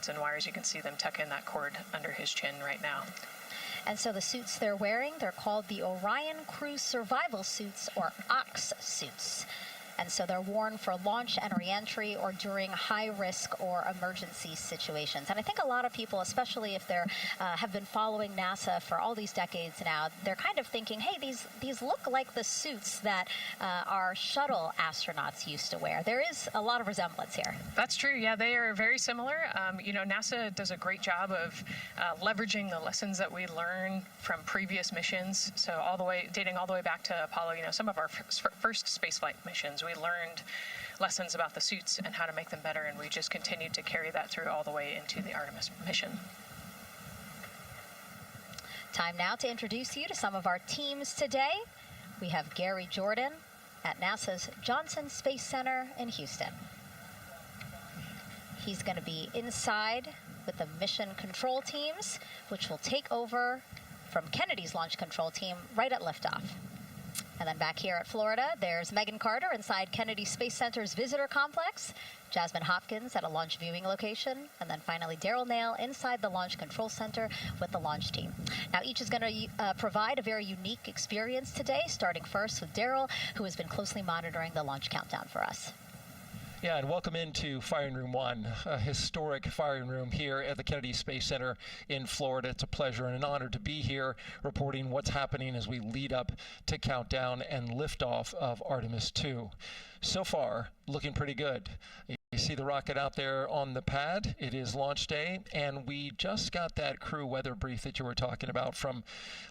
cords and wires. You can see them tuck in that cord under his chin right now. And so the suits they're wearing, they're called the Orion Crew Survival Suits, or OX suits. And so they're worn for launch and reentry or during high-risk or emergency situations. And I think a lot of people, especially if they're have been following NASA for all these decades now, they're kind of thinking, hey, these look like the suits that our shuttle astronauts used to wear. There is a lot of resemblance here. That's true. Yeah, they are very similar. You know, NASA does a great job of leveraging the lessons that we learned from previous missions. So dating all the way back to Apollo, you know, some of our first spaceflight missions, we learned lessons about the suits and how to make them better, and we just continued to carry that through all the way into the Artemis mission. Time now to introduce you to some of our teams today. We have Gary Jordan at NASA's Johnson Space Center in Houston. He's going to be inside with the mission control teams, which will take over from Kennedy's launch control team right at liftoff. And then back here at Florida, there's Megan Carter inside Kennedy Space Center's visitor complex, Jasmine Hopkins at a launch viewing location, and then finally Daryl Nail inside the Launch Control Center with the launch team. Now, each is going to provide a very unique experience today, starting first with Daryl, who has been closely monitoring the launch countdown for us. Yeah, and welcome into Firing Room 1, a historic firing room here at the Kennedy Space Center in Florida. It's a pleasure and an honor to be here reporting what's happening as we lead up to countdown and liftoff of Artemis 2. So far, looking pretty good. You see the rocket out there on the pad. It is launch day, and we just got that crew weather brief that you were talking about from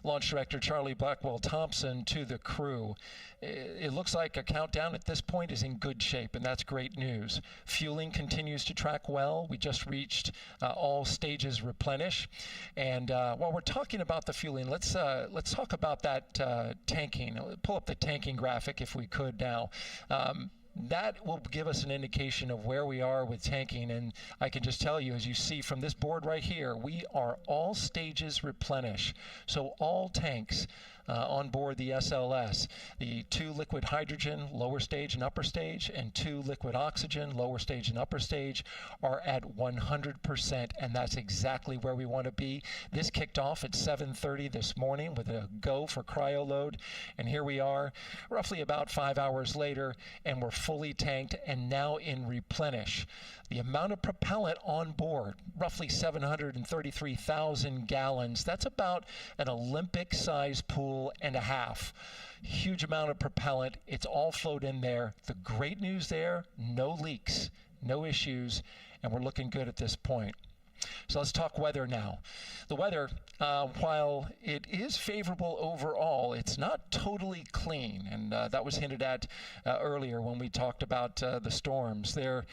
Launch Director Charlie Blackwell-Thompson to the crew. It looks like a countdown at this point is in good shape, and that's great news. Fueling continues to track well. We just reached all stages replenish. And while we're talking about the fueling, let's talk about that tanking. Pull up the tanking graphic if we could now. That will give us an indication of where we are with tanking, and I can just tell you, as you see from this board right here, we are all stages replenish. So all tanks on board the SLS, the 2 liquid hydrogen, lower stage and upper stage, and 2 liquid oxygen, lower stage and upper stage, are at 100%, and that's exactly where we want to be. This kicked off at 7:30 this morning with a go for cryo load, and here we are roughly about 5 hours later, and we're fully tanked and now in replenish. The amount of propellant on board, roughly 733,000 gallons. That's about an Olympic-sized pool and a half. Huge amount of propellant. It's all flowed in there. The great news there, no leaks, no issues, and we're looking good at this point. So let's talk weather now. The weather, while it is favorable overall, it's not totally clean, and that was hinted at earlier when we talked about the storms. There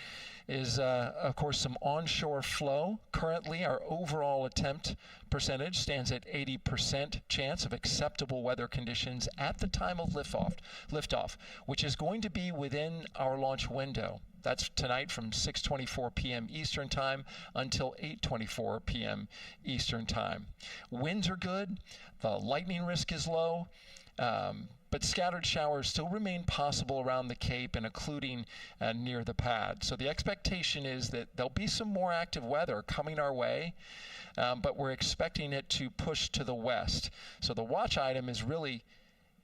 is, of course, some onshore flow. Currently, our overall attempt percentage stands at 80% chance of acceptable weather conditions at the time of liftoff, which is going to be within our launch window. That's tonight from 6:24 p.m. Eastern Time until 8:24 p.m. Eastern Time. Winds are good. The lightning risk is low. But scattered showers still remain possible around the Cape and including near the pad. So the expectation is that there'll be some more active weather coming our way, but we're expecting it to push to the west. So the watch item is really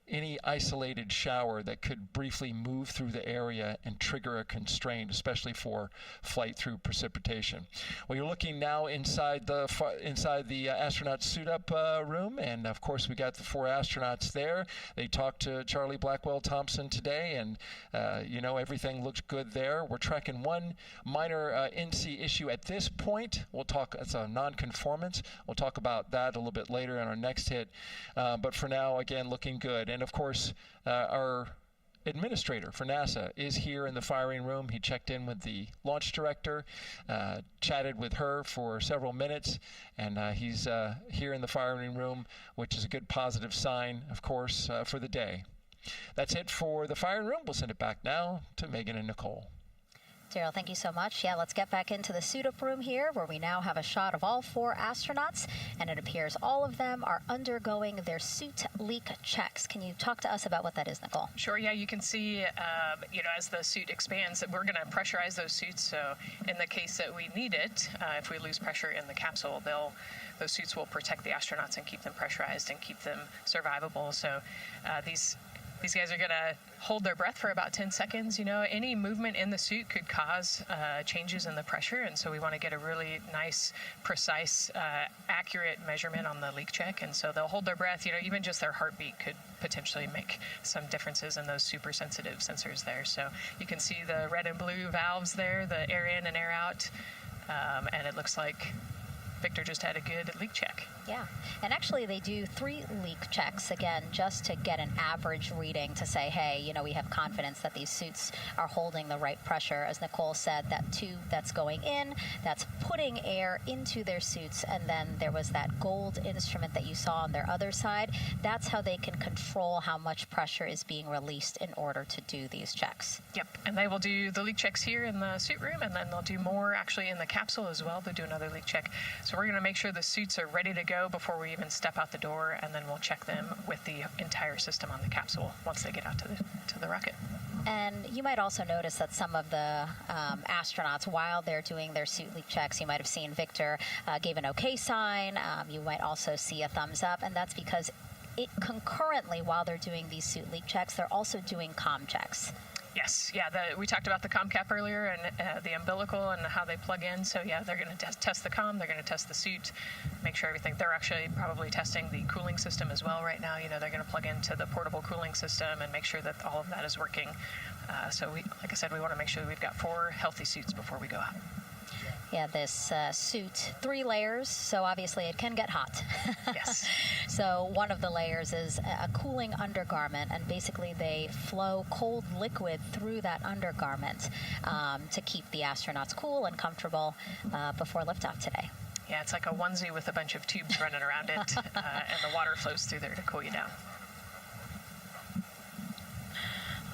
any isolated shower that could briefly move through the area and trigger a constraint, especially for flight through precipitation. Well, you're looking now inside the astronaut suit-up room, and of course we got the 4 astronauts there. They talked to Charlie Blackwell-Thompson today, and you know, everything looks good there. We're tracking one minor NC issue at this point. We'll talk, it's a non-conformance. We'll talk about that a little bit later in our next hit, but for now, again, looking good. And of course, our administrator for NASA is here in the firing room. He checked in with the launch director, chatted with her for several minutes, and he's here in the firing room, which is a good positive sign, of course, for the day. That's it for the firing room. We'll send it back now to Megan and Nicole. Daryl, thank you so much. Yeah, let's get back into the suit-up room here, where we now have a shot of all 4 astronauts, and it appears all of them are undergoing their suit leak checks. Can you talk to us about what that is, Nicole? Sure. Yeah, you can see, as the suit expands, that we're going to pressurize those suits. So, in the case that we need it, if we lose pressure in the capsule, those suits will protect the astronauts and keep them pressurized and keep them survivable. So, these guys are going to hold their breath for about 10 seconds. Any movement in the suit could cause changes in the pressure, and so we want to get a really nice, precise, accurate measurement on the leak check. And so they'll hold their breath. Even just their heartbeat could potentially make some differences in those super sensitive sensors there. So you can see the red and blue valves there, the air in and air out, and it looks like Victor just had a good leak check. Yeah, and actually they do 3 leak checks, again, just to get an average reading to say, hey, we have confidence that these suits are holding the right pressure. As Nicole said, that tube that's going in, that's putting air into their suits, and then there was that gold instrument that you saw on their other side. That's how they can control how much pressure is being released in order to do these checks. Yep, and they will do the leak checks here in the suit room, and then they'll do more actually in the capsule as well. They'll do another leak check. So we're going to make sure the suits are ready to go before we even step out the door, and then we'll check them with the entire system on the capsule once they get out to the rocket. And you might also notice that some of the astronauts, while they're doing their suit leak checks, you might have seen Victor gave an OK sign. You might also see a thumbs up, and that's because concurrently, while they're doing these suit leak checks, they're also doing comm checks. Yes, yeah, we talked about the comm cap earlier and the umbilical and how they plug in. So yeah, they're going to test the comm, they're going to test the suit, make sure everything. They're actually probably testing the cooling system as well right now. They're going to plug into the portable cooling system and make sure that all of that is working. So like I said, we want to make sure that we've got 4 healthy suits before we go out. Yeah, this suit, 3 layers, so obviously it can get hot. Yes. So one of the layers is a cooling undergarment, and basically they flow cold liquid through that undergarment to keep the astronauts cool and comfortable before liftoff today. Yeah, it's like a onesie with a bunch of tubes running around it, and the water flows through there to cool you down.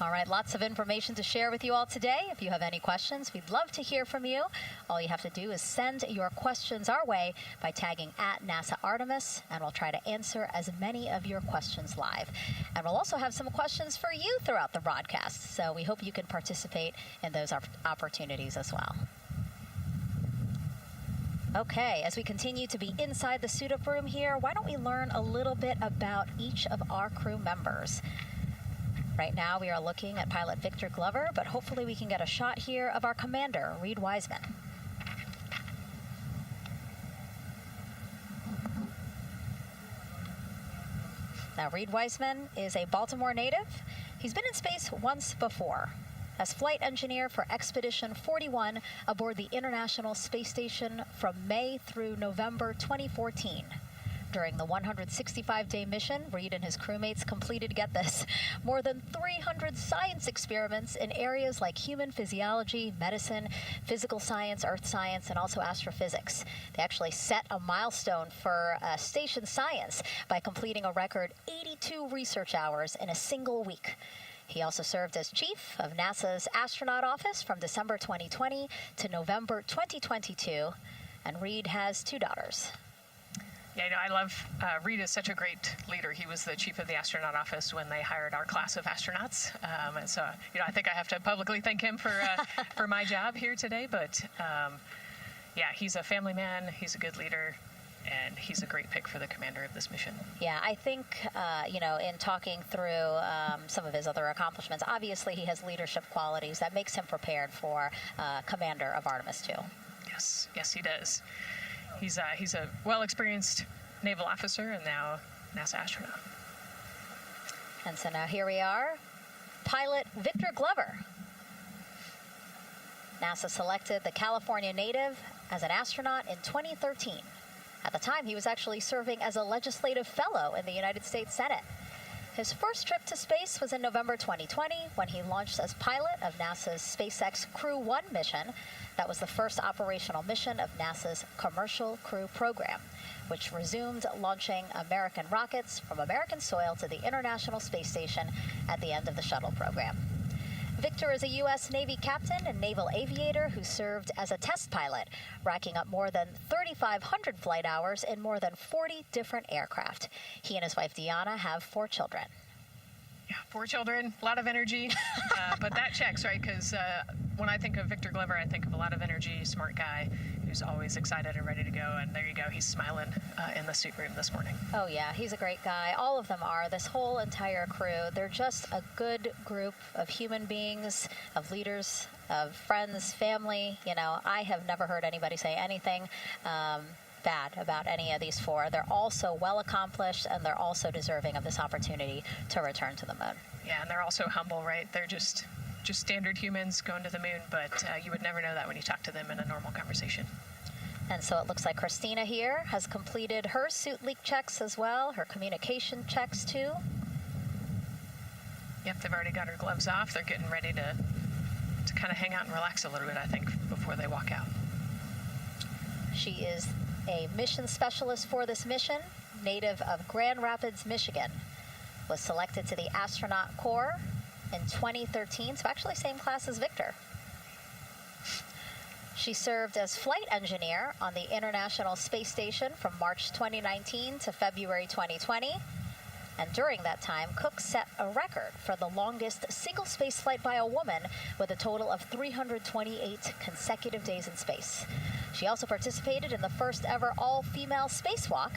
All right, lots of information to share with you all today. If you have any questions, we'd love to hear from you. All you have to do is send your questions our way by tagging @NASA Artemis, and we'll try to answer as many of your questions live. And we'll also have some questions for you throughout the broadcast, so we hope you can participate in those opportunities as well. Okay, as we continue to be inside the suit-up room here, why don't we learn a little bit about each of our crew members? Right now we are looking at pilot Victor Glover, but hopefully we can get a shot here of our commander, Reed Wiseman. Now, Reed Wiseman is a Baltimore native. He's been in space once before as flight engineer for Expedition 41 aboard the International Space Station from May through November 2014. During the 165-day mission, Reed and his crewmates completed, get this, more than 300 science experiments in areas like human physiology, medicine, physical science, earth science, and also astrophysics. They actually set a milestone for station science by completing a record 82 research hours in a single week. He also served as chief of NASA's astronaut office from December 2020 to November 2022, and Reed has 2 daughters. Yeah, I love, Reed is such a great leader. He was the chief of the astronaut office when they hired our class of astronauts. And so, I think I have to publicly thank him for my job here today. But yeah, he's a family man, he's a good leader, and he's a great pick for the commander of this mission. Yeah, I think, in talking through some of his other accomplishments, obviously he has leadership qualities that makes him prepared for commander of Artemis 2. Yes, he does. He's a well-experienced naval officer and now NASA astronaut. And so now here we are, pilot Victor Glover. NASA selected the California native as an astronaut in 2013. At the time, he was actually serving as a legislative fellow in the United States Senate. His first trip to space was in November 2020 when he launched as pilot of NASA's SpaceX Crew 1 mission. That was the first operational mission of NASA's Commercial Crew program, which resumed launching American rockets from American soil to the International Space Station at the end of the shuttle program. Victor is a U.S. Navy captain and naval aviator who served as a test pilot, racking up more than 3,500 flight hours in more than 40 different aircraft. He and his wife, Deanna, have 4 children. Yeah, 4 children, a lot of energy, but that checks, right? Because when I think of Victor Glover, I think of a lot of energy, smart guy who's always excited and ready to go. And there you go, he's smiling in the suit room this morning. Oh yeah, he's a great guy. All of them are. This whole entire crew. They're just a good group of human beings, of leaders, of friends, family. You know, I have never heard anybody say anything bad about any of these 4. They're all so well accomplished, and they're also deserving of this opportunity to return to the moon. Yeah, and they're also humble, right? They're just standard humans going to the moon, but you would never know that when you talk to them in a normal conversation. And so it looks like Christina here has completed her suit leak checks as well, her communication checks too. Yep, they've already got her gloves off. They're getting ready to kind of hang out and relax a little bit, I think, before they walk out. She is a mission specialist for this mission, native of Grand Rapids, Michigan. Was selected to the astronaut corps in 2013, so actually same class as Victor. She served as flight engineer on the International Space Station from March 2019 to February 2020. And during that time, Cook set a record for the longest single space flight by a woman with a total of 328 consecutive days in space. She also participated in the first ever all-female spacewalk.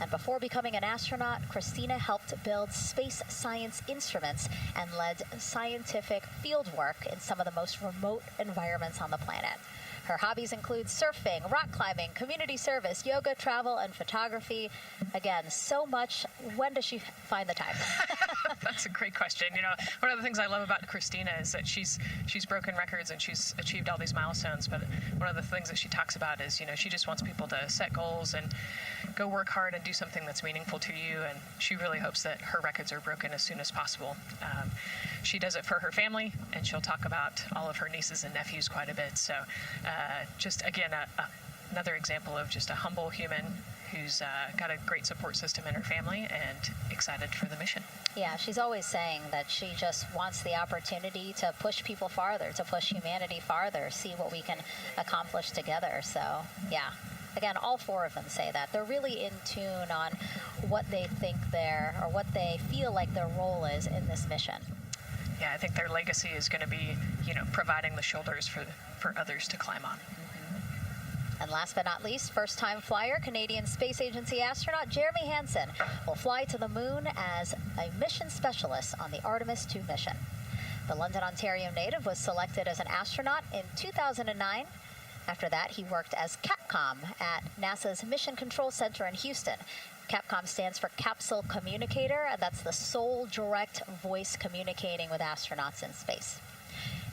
And before becoming an astronaut, Christina helped build space science instruments and led scientific field work in some of the most remote environments on the planet. Her hobbies include surfing, rock climbing, community service, yoga, travel, and photography. Again, so much. When does she find the time? That's a great question. You know, one of the things I love about Christina is that she's broken records and she's achieved all these milestones. But one of the things that she talks about is, you know, she just wants people to set goals and go work hard and do something that's meaningful to you. And she really hopes that her records are broken as soon as possible. She does it for her family, and she'll talk about all of her nieces and nephews quite a bit. So just, again, another example of just a humble human who's got a great support system in her family and excited for the mission. Yeah, she's always saying that she just wants the opportunity to push people farther, to push humanity farther, see what we can accomplish together. So, yeah. Again, all 4 of them say that. They're really in tune on what they think or what they feel like their role is in this mission. Yeah, I think their legacy is going to be, you know, providing the shoulders for others to climb on. And last but not least, first-time flyer, Canadian Space Agency astronaut Jeremy Hansen will fly to the moon as a mission specialist on the Artemis 2 mission. The London, Ontario native was selected as an astronaut in 2009. After that, he worked as Capcom at NASA's Mission Control Center in Houston. Capcom stands for Capsule Communicator, and that's the sole direct voice communicating with astronauts in space.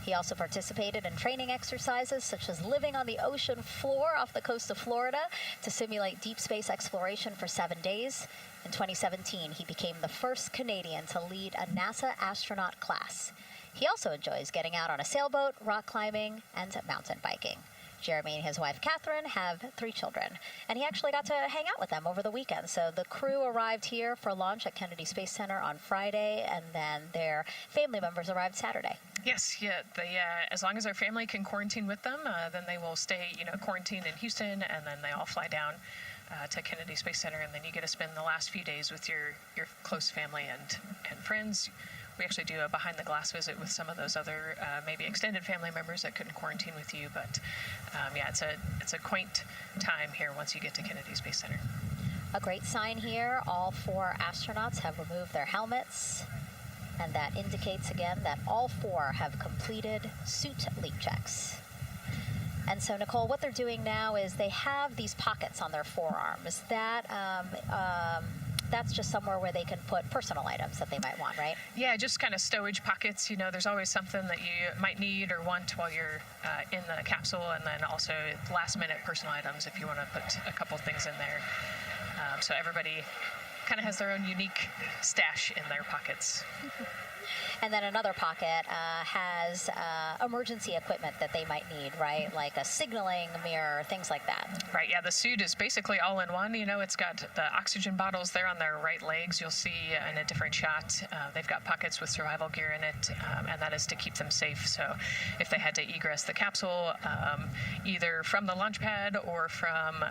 He also participated in training exercises such as living on the ocean floor off the coast of Florida to simulate deep space exploration for 7 days. In 2017, he became the first Canadian to lead a NASA astronaut class. He also enjoys getting out on a sailboat, rock climbing, and mountain biking. Jeremy and his wife, Catherine, have 3 children, and he actually got to hang out with them over the weekend. So the crew arrived here for lunch at Kennedy Space Center on Friday, and then their family members arrived Saturday. Yes, yeah. As long as their family can quarantine with them, then they will stay, you know, quarantined in Houston, and then they all fly down to Kennedy Space Center, and then you get to spend the last few days with your close family and friends. We actually do a behind-the-glass visit with some of those other maybe extended family members that couldn't quarantine with you. But yeah, it's a quaint time here once you get to Kennedy Space Center. A great sign here, all 4 astronauts have removed their helmets, and that indicates again that all 4 have completed suit leak checks. And so, Nicole, what they're doing now is they have these pockets on their forearms. That's just somewhere where they can put personal items that they might want, right? Yeah, just kind of stowage pockets. You know, there's always something that you might need or want while you're in the capsule, and then also last-minute personal items if you want to put a couple things in there. So everybody kind of has their own unique stash in their pockets. And then another pocket has emergency equipment that they might need, right? Like a signaling mirror, things like that. Right, yeah, the suit is basically all in one. You know, it's got the oxygen bottles there on their right legs. You'll see in a different shot, they've got pockets with survival gear in it, and that is to keep them safe. So if they had to egress the capsule, either from the launch pad or from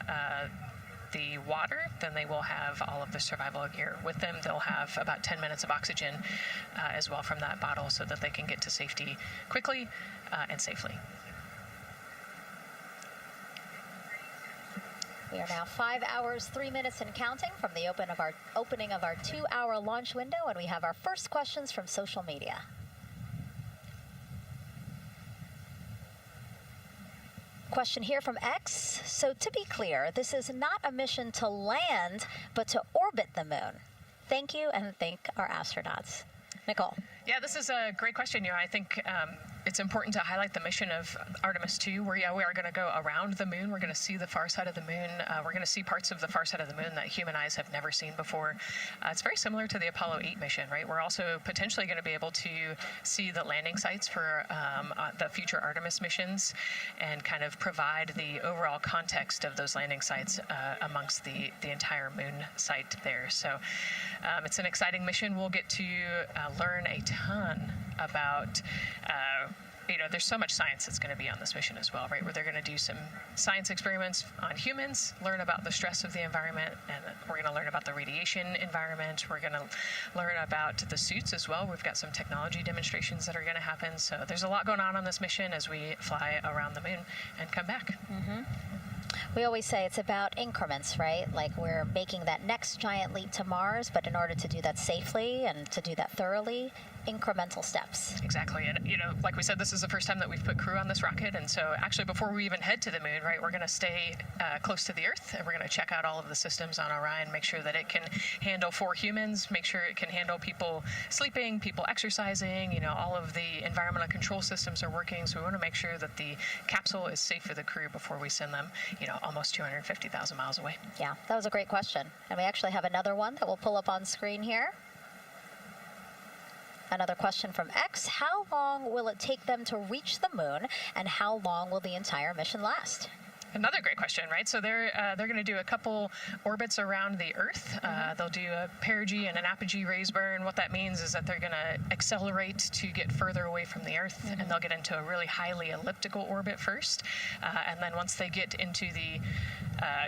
the water, then they will have all of the survival gear with them. They'll have about 10 minutes of oxygen as well from that bottle so that they can get to safety quickly and safely. We are now 5 hours, 3 minutes and counting from the opening of our 2-hour launch window, and we have our first questions from social media. Question here from X. So to be clear, this is not a mission to land, but to orbit the moon. Thank you, and thank our astronauts. Nicole. Yeah, this is a great question. You know, I think it's important to highlight the mission of Artemis 2, where we are going to go around the moon. We're going to see the far side of the moon. We're going to see parts of the far side of the moon that human eyes have never seen before. It's very similar to the Apollo 8 mission, right? We're also potentially going to be able to see the landing sites for the future Artemis missions and kind of provide the overall context of those landing sites amongst the entire moon site there. So it's an exciting mission. We'll get to learn a ton about you know, there's so much science that's going to be on this mission as well, right? Where they're going to do some science experiments on humans, learn about the stress of the environment, and we're going to learn about the radiation environment. We're going to learn about the suits as well. We've got some technology demonstrations that are going to happen. So there's a lot going on this mission as we fly around the moon and come back. Mm-hmm. We always say it's about increments, right? Like we're making that next giant leap to Mars, but in order to do that safely and to do that thoroughly, incremental steps. Exactly. And, you know, like we said, this is the first time that we've put crew on this rocket. And so actually before we even head to the moon, right, we're going to stay close to the Earth, and we're going to check out all of the systems on Orion, make sure that it can handle 4 humans, make sure it can handle people sleeping, people exercising, you know, all of the environmental control systems are working. So we want to make sure that the capsule is safe for the crew before we send them, you know, almost 250,000 miles away. Yeah, that was a great question. And we actually have another one that we'll pull up on screen here. Another question from X. How long will it take them to reach the moon, and how long will the entire mission last? Another great question, right? So they're going to do a couple orbits around the Earth. They'll do a perigee and an apogee raise burn. What that means is that they're going to accelerate to get further away from the Earth, and they'll get into a really highly elliptical orbit first. And then once they get into the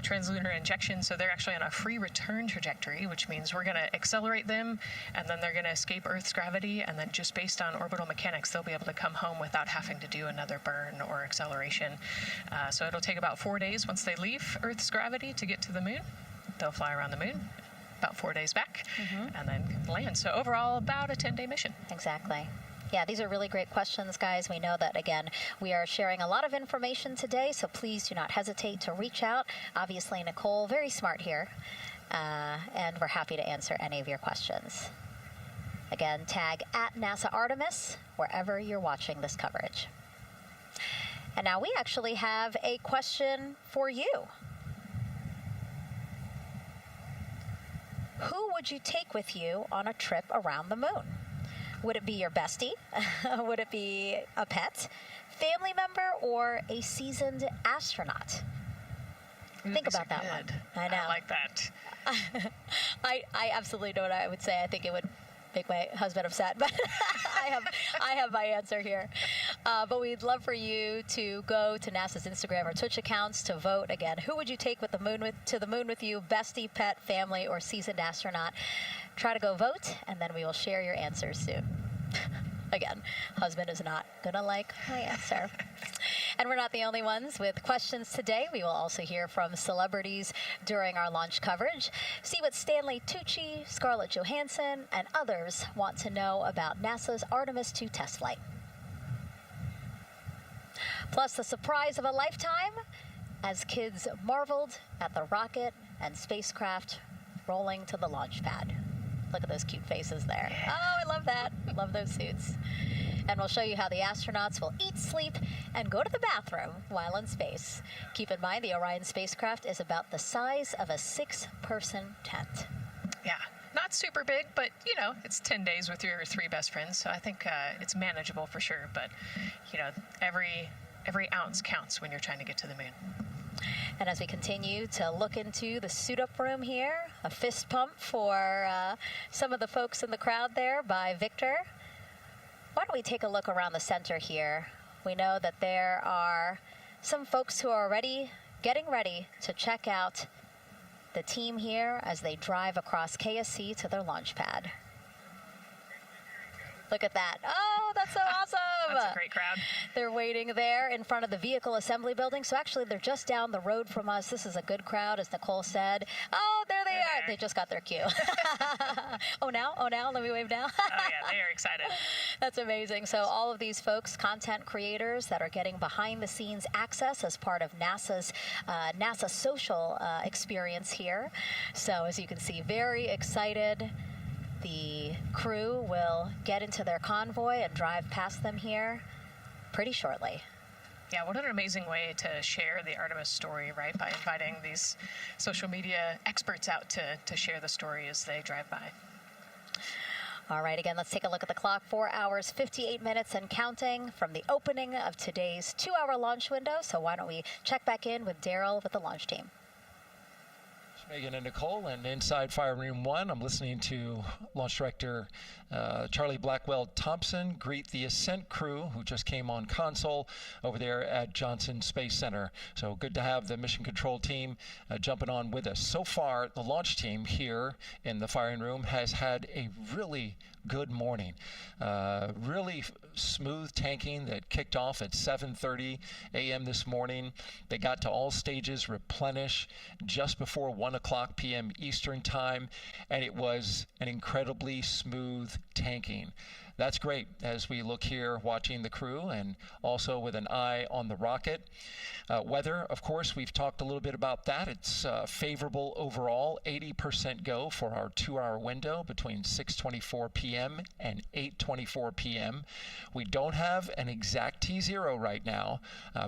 translunar injection, so they're actually on a free return trajectory, which means we're going to accelerate them, and then they're going to escape Earth's gravity, and then just based on orbital mechanics, they'll be able to come home without having to do another burn or acceleration. So it'll take about 4 days once they leave Earth's gravity to get to the moon. They'll fly around the moon, about 4 days back, and then land. So overall, about a 10-day mission. Exactly. Yeah, these are really great questions, guys. We know that, again, we are sharing a lot of information today, so please do not hesitate to reach out. Obviously, Nicole, very smart here, and we're happy to answer any of your questions. Again, tag @NASA Artemis wherever you're watching this coverage. And now we actually have a question for you. Who would you take with you on a trip around the moon? Would it be your bestie? Would it be a pet, family member, or a seasoned astronaut? Think about that one. I know. I like that. I absolutely know what I would say. I think it would make my husband upset, but I have my answer here. But we'd love for you to go to NASA's Instagram or Twitch accounts to vote. Again, who would you take to the moon with you? Bestie, pet, family, or seasoned astronaut? Try to go vote, and then we will share your answers soon. Again, husband is not going to like my answer. And we're not the only ones with questions today. We will also hear from celebrities during our launch coverage. See what Stanley Tucci, Scarlett Johansson, and others want to know about NASA's Artemis 2 test flight. Plus, the surprise of a lifetime as kids marveled at the rocket and spacecraft rolling to the launch pad. Look at those cute faces there. Oh, I love that. Love those suits. And we'll show you how the astronauts will eat, sleep, and go to the bathroom while in space. Keep in mind, the Orion spacecraft is about the size of a 6-person tent. Yeah, not super big, but it's 10 days with your 3 best friends, so I think it's manageable for sure. But every ounce counts when you're trying to get to the moon. And as we continue to look into the suit-up room here, a fist pump for some of the folks in the crowd there by Victor. Why don't we take a look around the center here? We know that there are some folks who are already getting ready to check out the team here as they drive across KSC to their launch pad. Look at that. Oh, that's so awesome. That's a great crowd. They're waiting there in front of the vehicle assembly building. So actually, they're just down the road from us. This is a good crowd, as Nicole said. Oh, there they are. They just got their cue. Oh, now? Let me wave now. Oh, yeah, they are excited. That's amazing. So all of these folks, content creators that are getting behind-the-scenes access as part of NASA's NASA social experience here. So as you can see, very excited. The crew will get into their convoy and drive past them here pretty shortly. Yeah, what an amazing way to share the Artemis story, right? By inviting these social media experts out to share the story as they drive by. All right, again, let's take a look at the clock. 4 hours, 58 minutes and counting from the opening of today's 2-hour launch window. So why don't we check back in with Daryl with the launch team. Megan and Nicole, and inside Fire Room 1, I'm listening to Launch Director Charlie Blackwell-Thompson greet the Ascent crew who just came on console over there at Johnson Space Center. So good to have the mission control team jumping on with us. So far, the launch team here in the firing room has had a really good morning. Really smooth tanking that kicked off at 7:30 a.m. this morning. They got to all stages replenish just before 1 o'clock p.m. Eastern time, and it was an incredibly smooth tanking. That's great as we look here watching the crew and also with an eye on the rocket. Weather, of course, we've talked a little bit about that. It's favorable overall, 80% go for our 2-hour window between 6:24 p.m. and 8:24 p.m. We don't have an exact T0 right now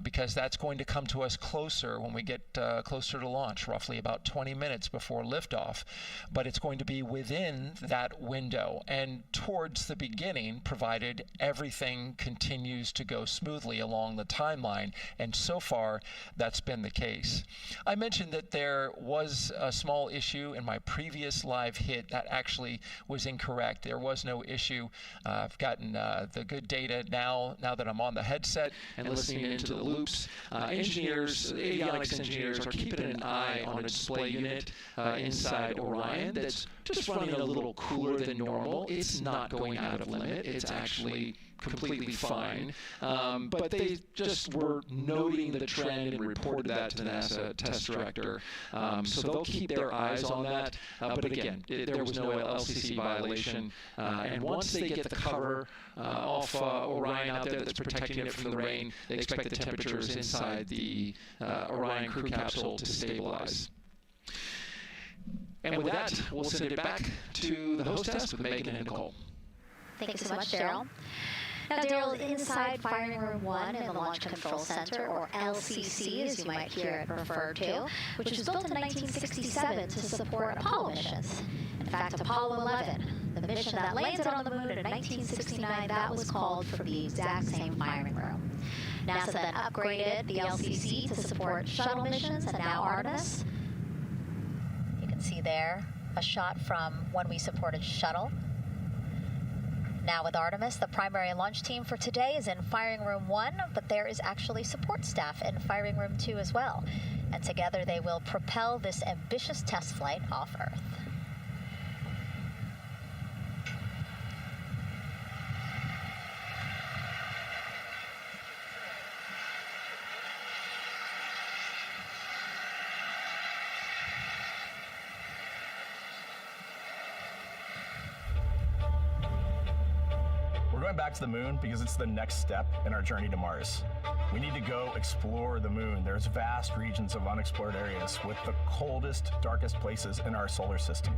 because that's going to come to us closer when we get closer to launch, roughly about 20 minutes before liftoff. But it's going to be within that window and towards the beginning, provided everything continues to go smoothly along the timeline. And so far, that's been the case. I mentioned that there was a small issue in my previous live hit. That actually was incorrect. There was no issue. I've gotten the good data now that I'm on the headset and listening into the loops. Engineers, avionics engineers are keeping an eye on a display unit inside Orion that's just running a little cooler than normal. It's not going out of limit. It's actually completely fine. But they just were noting the trend and reported that to the NASA test director. So they'll keep their eyes on that. But again, there was no LCC violation. And once they get the cover off Orion out there that's protecting it from the rain, they expect the temperatures inside the Orion crew capsule to stabilize. And with that, we'll send it back to the hostess with Megan and Nicole. Thank you so much, Daryl. Now, Daryl, inside Firing Room 1 in the Launch Control Center, or LCC, as you might hear it referred to, which was built in 1967 to support Apollo missions. In fact, Apollo 11, the mission that landed on the moon in 1969, that was called from the exact same firing room. NASA then upgraded the LCC to support shuttle missions, and now Artemis. You can see there a shot from when we supported shuttle. Now with Artemis, the primary launch team for today is in Firing Room 1, but there is actually support staff in Firing Room 2 as well. And together they will propel this ambitious test flight off Earth. We're going back to the moon because it's the next step in our journey to Mars. We need to go explore the moon. There's vast regions of unexplored areas with the coldest, darkest places in our solar system.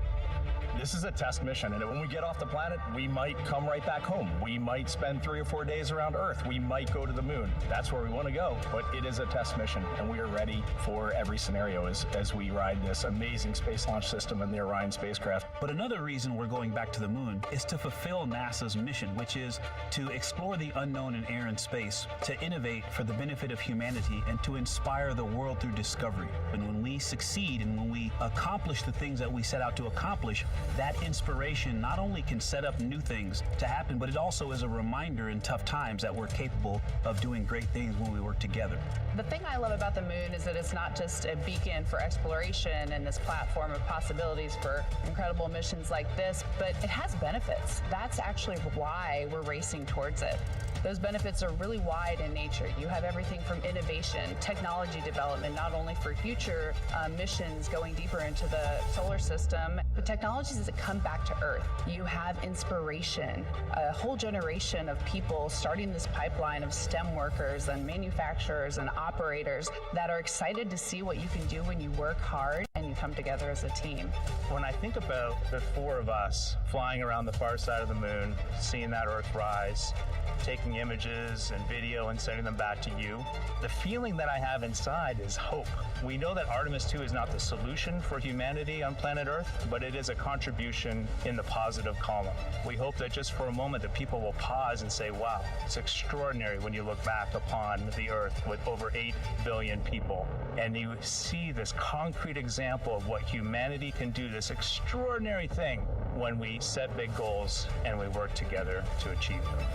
This is a test mission, and when we get off the planet, we might come right back home. We might spend 3 or 4 days around Earth. We might go to the moon. That's where we want to go, but it is a test mission, and we are ready for every scenario as we ride this amazing space launch system and the Orion spacecraft. But another reason we're going back to the moon is to fulfill NASA's mission, which is to explore the unknown in air and space, to innovate for the benefit of humanity, and to inspire the world through discovery. And when we succeed and when we accomplish the things that we set out to accomplish, that inspiration not only can set up new things to happen, but it also is a reminder in tough times that we're capable of doing great things when we work together. The thing I love about the moon is that it's not just a beacon for exploration and this platform of possibilities for incredible missions like this, but it has benefits. That's actually why we're racing towards it. Those benefits are really wide in nature. You have everything from innovation, technology development, not only for future missions going deeper into the solar system, but technologies that come back to Earth. You have inspiration, a whole generation of people starting this pipeline of STEM workers and manufacturers and operators that are excited to see what you can do when you work hard and you come together as a team. When I think about the 4 of us flying around the far side of the moon, seeing that Earth rise, taking images and video and sending them back to you, the feeling that I have inside is hope. We know that Artemis 2 is not the solution for humanity on planet Earth, but it is a contribution in the positive column. We hope that just for a moment that people will pause and say, wow, it's extraordinary when you look back upon the Earth with over 8 billion people, and you see this concrete example of what humanity can do, this extraordinary thing when we set big goals and we work together to achieve them.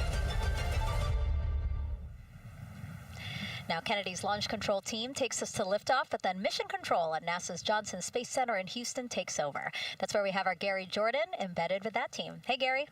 Now, Kennedy's launch control team takes us to liftoff, but then mission control at NASA's Johnson Space Center in Houston takes over. That's where we have our Gary Jordan embedded with that team. Hey, Gary.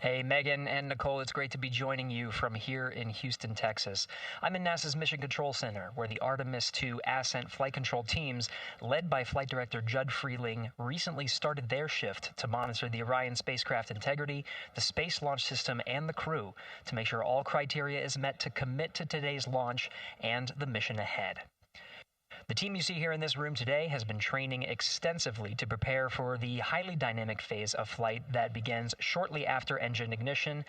Hey, Megan and Nicole, it's great to be joining you from here in Houston, Texas. I'm in NASA's Mission Control Center, where the Artemis II Ascent flight control teams, led by Flight Director Judd Freeling, recently started their shift to monitor the Orion spacecraft integrity, the Space Launch System, and the crew to make sure all criteria is met to commit to today's launch and the mission ahead. The team you see here in this room today has been training extensively to prepare for the highly dynamic phase of flight that begins shortly after engine ignition.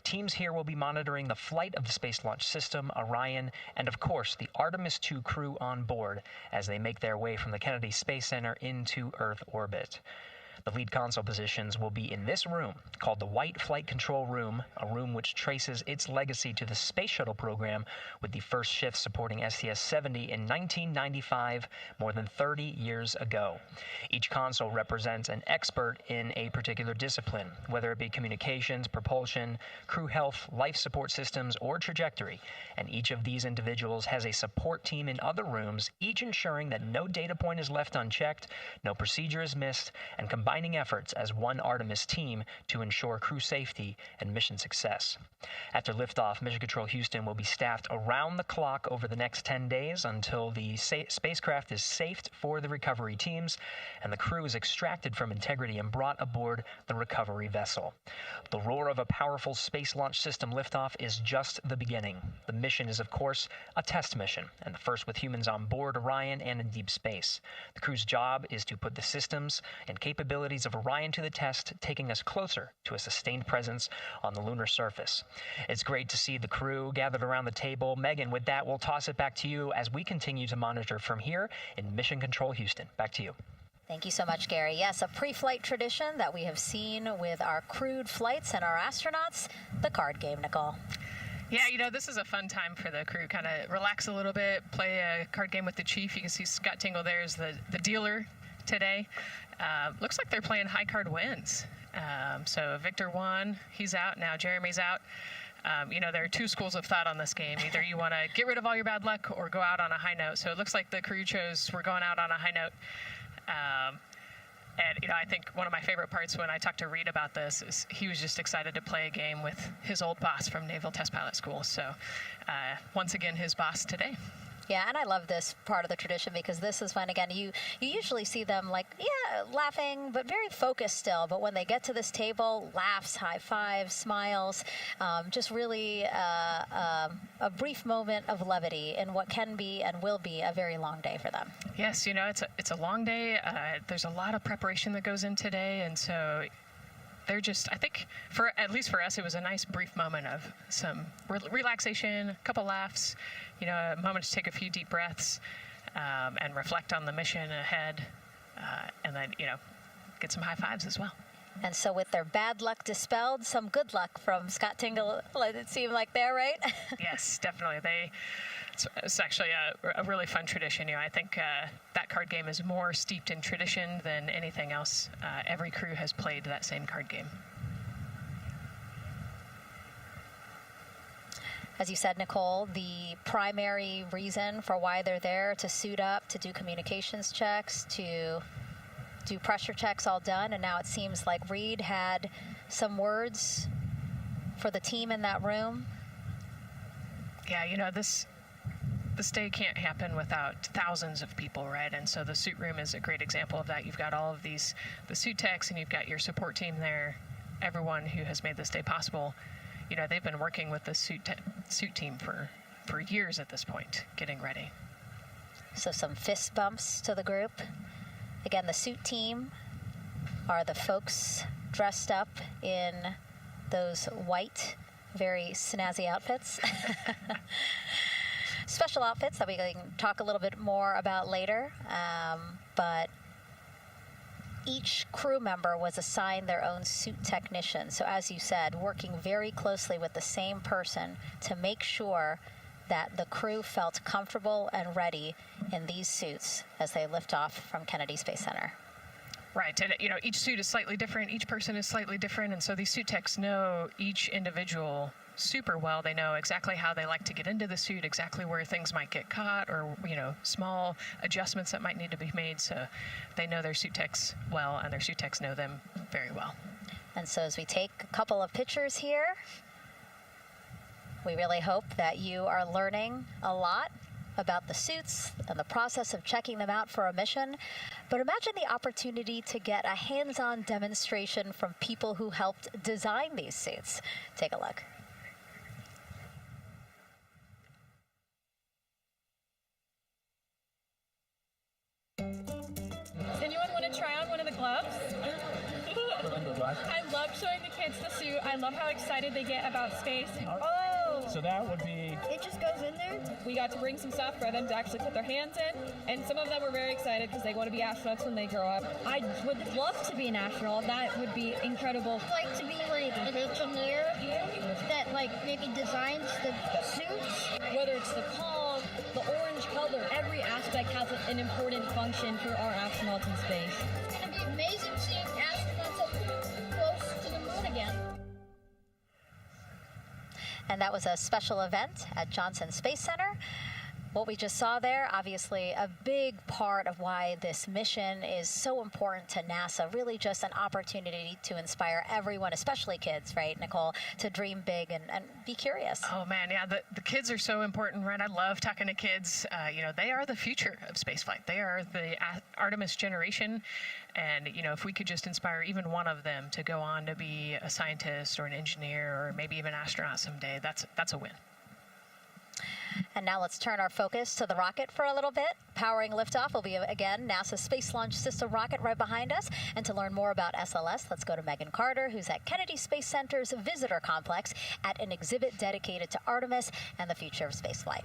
Teams here will be monitoring the flight of the Space Launch System, Orion, and of course the Artemis II crew on board as they make their way from the Kennedy Space Center into Earth orbit. The lead console positions will be in this room, called the White Flight Control Room, a room which traces its legacy to the Space Shuttle program, with the first shift supporting STS-70 in 1995, more than 30 years ago. Each console represents an expert in a particular discipline, whether it be communications, propulsion, crew health, life support systems, or trajectory, and each of these individuals has a support team in other rooms, each ensuring that no data point is left unchecked, no procedure is missed, and combining efforts as one Artemis team to ensure crew safety and mission success. After liftoff, Mission Control Houston will be staffed around the clock over the next 10 days until the spacecraft is safed for the recovery teams and the crew is extracted from integrity and brought aboard the recovery vessel. The roar of a powerful Space Launch System liftoff is just the beginning. The mission is, of course, a test mission, and the first with humans on board Orion and in deep space. The crew's job is to put the systems and capabilities of Orion to the test, taking us closer to a sustained presence on the lunar surface. It's great to see the crew gathered around the table. Megan, with that, we'll toss it back to you as we continue to monitor from here in Mission Control Houston. Back to you. Thank you so much, Gary. Yes, a pre-flight tradition that we have seen with our crewed flights and our astronauts, the card game, Nicole. Yeah, this is a fun time for the crew. Kind of relax a little bit, play a card game with the chief. You can see Scott Tingle there is the dealer today. Looks like they're playing high card wins. So Victor won, he's out, now Jeremy's out. There are two schools of thought on this game. Either you want to get rid of all your bad luck or go out on a high note. So it looks like the crew chose we're going out on a high note. And I think one of my favorite parts when I talked to Reed about this is he was just excited to play a game with his old boss from Naval Test Pilot School. So once again, his boss today. Yeah, and I love this part of the tradition because this is when, again, you usually see them like, yeah, laughing, but very focused still. But when they get to this table, laughs, high fives, smiles, just really a brief moment of levity in what can be and will be a very long day for them. Yes, you know, it's a long day. There's a lot of preparation that goes in today, and so they're just, I think, at least for us, it was a nice brief moment of some relaxation, a couple laughs, you know, a moment to take a few deep breaths and reflect on the mission ahead, and then, you know, get some high fives as well. And so with their bad luck dispelled, some good luck from Scott Tingle, let it seem like there, right? Yes, definitely. It's actually a really fun tradition. You know, I think that card game is more steeped in tradition than anything else. Every crew has played that same card game. As you said, Nicole, the primary reason for why they're there to suit up, to do communications checks, to do pressure checks all done, and now it seems like Reed had some words for the team in that room. Yeah, you know, this day can't happen without thousands of people, right? And so the suit room is a great example of that. You've got all of the suit techs, and you've got your support team there, everyone who has made this day possible. You know, they've been working with the suit team for years at this point, getting ready. So some fist bumps to the group. Again, the suit team are the folks dressed up in those white, very snazzy outfits. Special outfits that we can talk a little bit more about later. But each crew member was assigned their own suit technician. So as you said, working very closely with the same person to make sure that the crew felt comfortable and ready in these suits as they lift off from Kennedy Space Center. Right, and you know, each suit is slightly different, each person is slightly different, and so these suit techs know each individual super well. They know exactly how they like to get into the suit, exactly where things might get caught, or, you know, small adjustments that might need to be made. So they know their suit techs well, and their suit techs know them very well. And so as we take a couple of pictures here, we really hope that you are learning a lot about the suits and the process of checking them out for a mission. But imagine the opportunity to get a hands-on demonstration from people who helped design these suits. Take a look. Does anyone want to try on one of the gloves? I love showing the kids the suit. I love how excited they get about space. Oh! So that would be... It just goes in there? We got to bring some stuff for them to actually put their hands in, and some of them were very excited because they want to be astronauts when they grow up. I would love to be an astronaut. That would be incredible. I'd like to be like an engineer that like maybe designs the suits. Whether it's the calm, the orange color, every aspect has an important function for our astronauts in space. It's going to be amazing seeing astronauts up close to the moon again. And that was a special event at Johnson Space Center. What we just saw there, obviously a big part of why this mission is so important to NASA, really just an opportunity to inspire everyone, especially kids, right, Nicole, to dream big and be curious. Oh man, yeah, the kids are so important, right? I love talking to kids. You know, they are the future of spaceflight. They are the Artemis generation. And, you know, if we could just inspire even one of them to go on to be a scientist or an engineer or maybe even an astronaut someday, that's a win. And now let's turn our focus to the rocket for a little bit. Powering liftoff will be, again, NASA's Space Launch System rocket right behind us. And to learn more about SLS, let's go to Megan Carter, who's at Kennedy Space Center's Visitor Complex at an exhibit dedicated to Artemis and the future of spaceflight.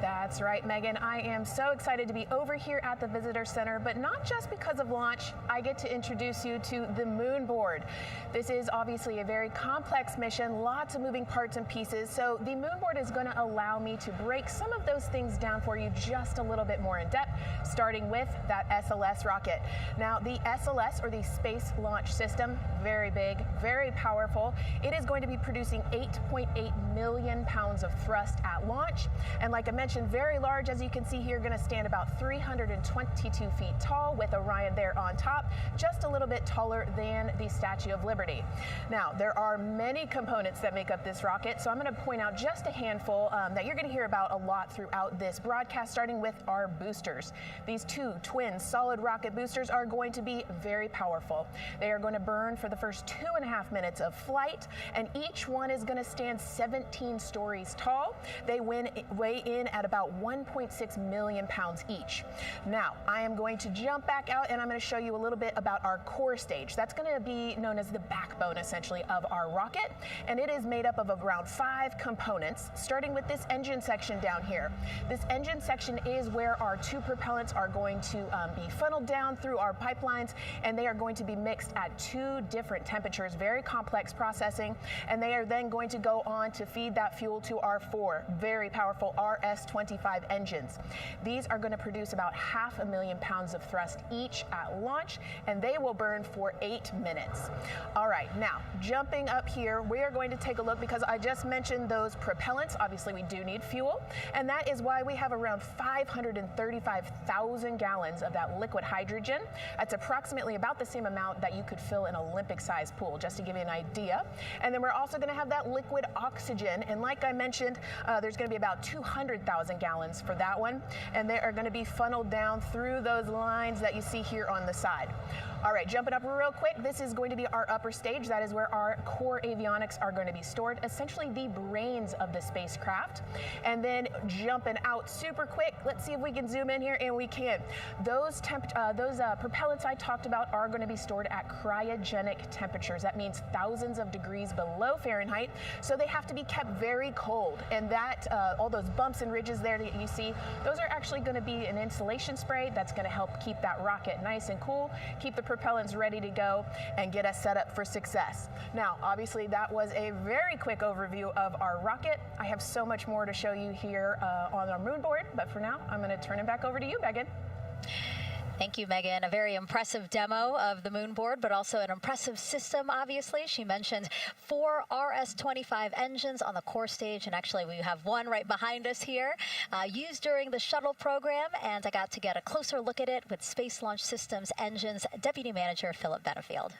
That's right, Megan. I am so excited to be over here at the Visitor Center, but not just because of launch. I get to introduce you to the moon board. This is obviously a very complex mission, lots of moving parts and pieces. So the moon board is going to allow me to break some of those things down for you just a little bit more in depth, starting with that SLS rocket. Now, the SLS, or the Space Launch System, very big, very powerful. It is going to be producing 8.8 million pounds of thrust at launch. And like I mentioned, mentioned, very large, as you can see here, going to stand about 322 feet tall with Orion there on top, just a little bit taller than the Statue of Liberty. Now, there are many components that make up this rocket, so I'm going to point out just a handful that you're going to hear about a lot throughout this broadcast, starting with our boosters. These two twin solid rocket boosters are going to be very powerful. They are going to burn for the first 2.5 minutes of flight, and each one is going to stand 17 stories tall. They weigh in at about 1.6 million pounds each. Now, I am going to jump back out and I'm going to show you a little bit about our core stage. That's going to be known as the backbone, essentially, of our rocket, and it is made up of around 5 components, starting with this engine section down here. This engine section is where our 2 propellants are going to be funneled down through our pipelines, and they are going to be mixed at 2 different temperatures, very complex processing, and they are then going to go on to feed that fuel to our 4 very powerful RS-25 engines. These are going to produce about 500,000 pounds of thrust each at launch, and they will burn for 8 minutes. All right, now jumping up here, we are going to take a look, because I just mentioned those propellants. Obviously, we do need fuel, and that is why we have around 535,000 gallons of that liquid hydrogen. That's approximately about the same amount that you could fill an Olympic-sized pool, just to give you an idea. And then we're also going to have that liquid oxygen, and like I mentioned, there's going to be about 200,000 gallons for that one, and they are going to be funneled down through those lines that you see here on the side. All right, jumping up real quick, this is going to be our upper stage. That is where our core avionics are going to be stored, essentially the brains of the spacecraft. And then jumping out super quick, let's see if we can zoom in here, and we can. Those propellants I talked about are going to be stored at cryogenic temperatures. That means thousands of degrees below Fahrenheit, so they have to be kept very cold. And that, all those bumps and ridges there that you see, those are actually going to be an insulation spray that's going to help keep that rocket nice and cool, keep the propellants ready to go, and get us set up for success. Now, obviously, that was a very quick overview of our rocket. I have so much more to show you here on our moon board, but for now, I'm going to turn it back over to you, Megan. Thank you, Megan. A very impressive demo of the moon board, but also an impressive system, obviously. She mentioned 4 RS-25 engines on the core stage, and actually we have one right behind us here, used during the shuttle program, and I got to get a closer look at it with Space Launch Systems Engines Deputy Manager Philip Benefield.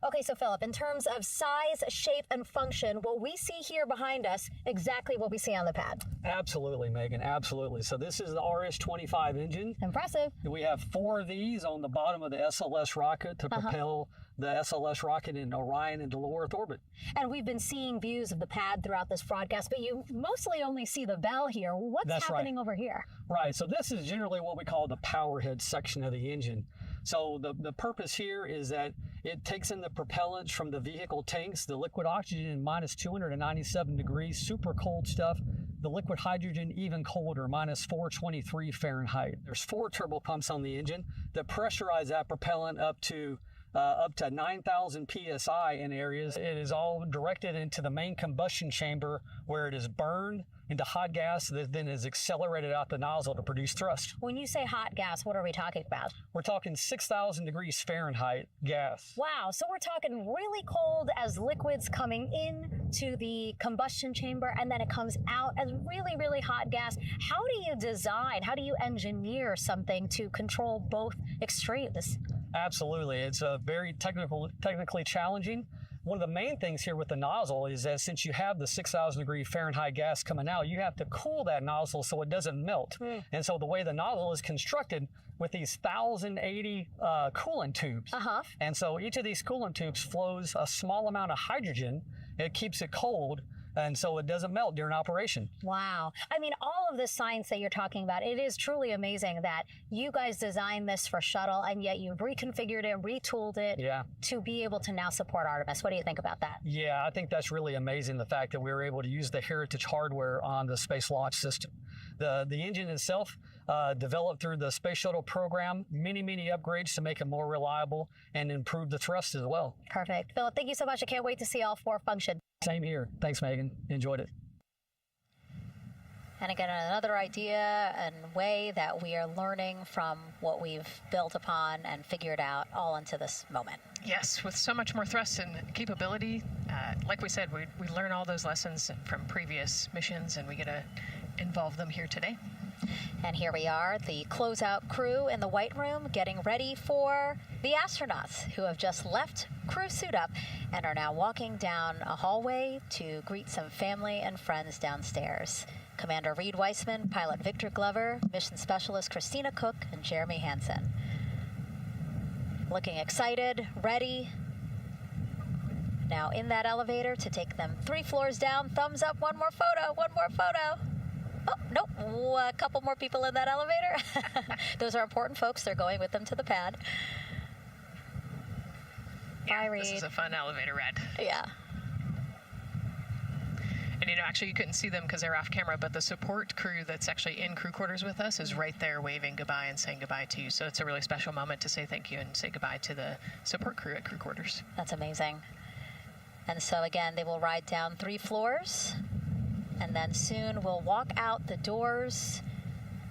Okay, so Philip, in terms of size, shape, and function, will we see here behind us exactly what we see on the pad? Absolutely, Megan, absolutely. So this is the RS-25 engine. Impressive. We have 4 of these on the bottom of the SLS rocket to propel the SLS rocket in Orion into low Earth orbit. And we've been seeing views of the pad throughout this broadcast, but you mostly only see the bell here. What's happening over here? Right, so this is generally what we call the power head section of the engine. So the purpose here is that it takes in the propellants from the vehicle tanks, the liquid oxygen in minus 297 degrees, super cold stuff. The liquid hydrogen even colder, minus 423 Fahrenheit. There's 4 turbo pumps on the engine that pressurize that propellant up to 9,000 psi in areas. It is all directed into the main combustion chamber, where it is burned into hot gas that then is accelerated out the nozzle to produce thrust. When you say hot gas, what are we talking about? We're talking 6,000 degrees Fahrenheit gas. Wow, so we're talking really cold as liquids coming in to the combustion chamber, and then it comes out as really, really hot gas. How do you design, how do you engineer something to control both extremes? Absolutely, it's very technically challenging. One of the main things here with the nozzle is that since you have the 6,000 degree Fahrenheit gas coming out, you have to cool that nozzle so it doesn't melt. And so the way the nozzle is constructed with these 1,080 coolant tubes. And so each of these coolant tubes flows a small amount of hydrogen. It keeps it cold, and so it doesn't melt during operation. Wow. I mean, all of this science that you're talking about, it is truly amazing that you guys designed this for shuttle, and yet you've reconfigured it, retooled it to be able to now support Artemis. What do you think about that? Yeah, I think that's really amazing, the fact that we were able to use the heritage hardware on the Space Launch System. The engine itself, developed through the Space Shuttle program, many upgrades to make it more reliable and improve the thrust as well. Perfect. Philip, thank you so much. I can't wait to see all 4 function. Same here. Thanks, Megan. Enjoyed it. And again, another idea and way that we are learning from what we've built upon and figured out all into this moment. Yes, with so much more thrust and capability, like we said, we learn all those lessons from previous missions, and we get to involve them here today. And here we are, the closeout crew in the White Room, getting ready for the astronauts who have just left crew suit up and are now walking down a hallway to greet some family and friends downstairs. Commander Reed Weissman, Pilot Victor Glover, Mission Specialist Christina Cook, and Jeremy Hansen. Looking excited, ready. Now in that elevator to take them 3 floors down. Thumbs up, one more photo, one more photo. Oh, nope, a couple more people in that elevator. Those are important folks. They're going with them to the pad. Yeah, Bye, Reed. This is a fun elevator ride. Yeah. And actually you couldn't see them because they're off camera, but the support crew that's actually in crew quarters with us is right there waving goodbye and saying goodbye to you. So it's a really special moment to say thank you and say goodbye to the support crew at crew quarters. That's amazing. And so again, they will ride down 3 floors, and then soon we'll walk out the doors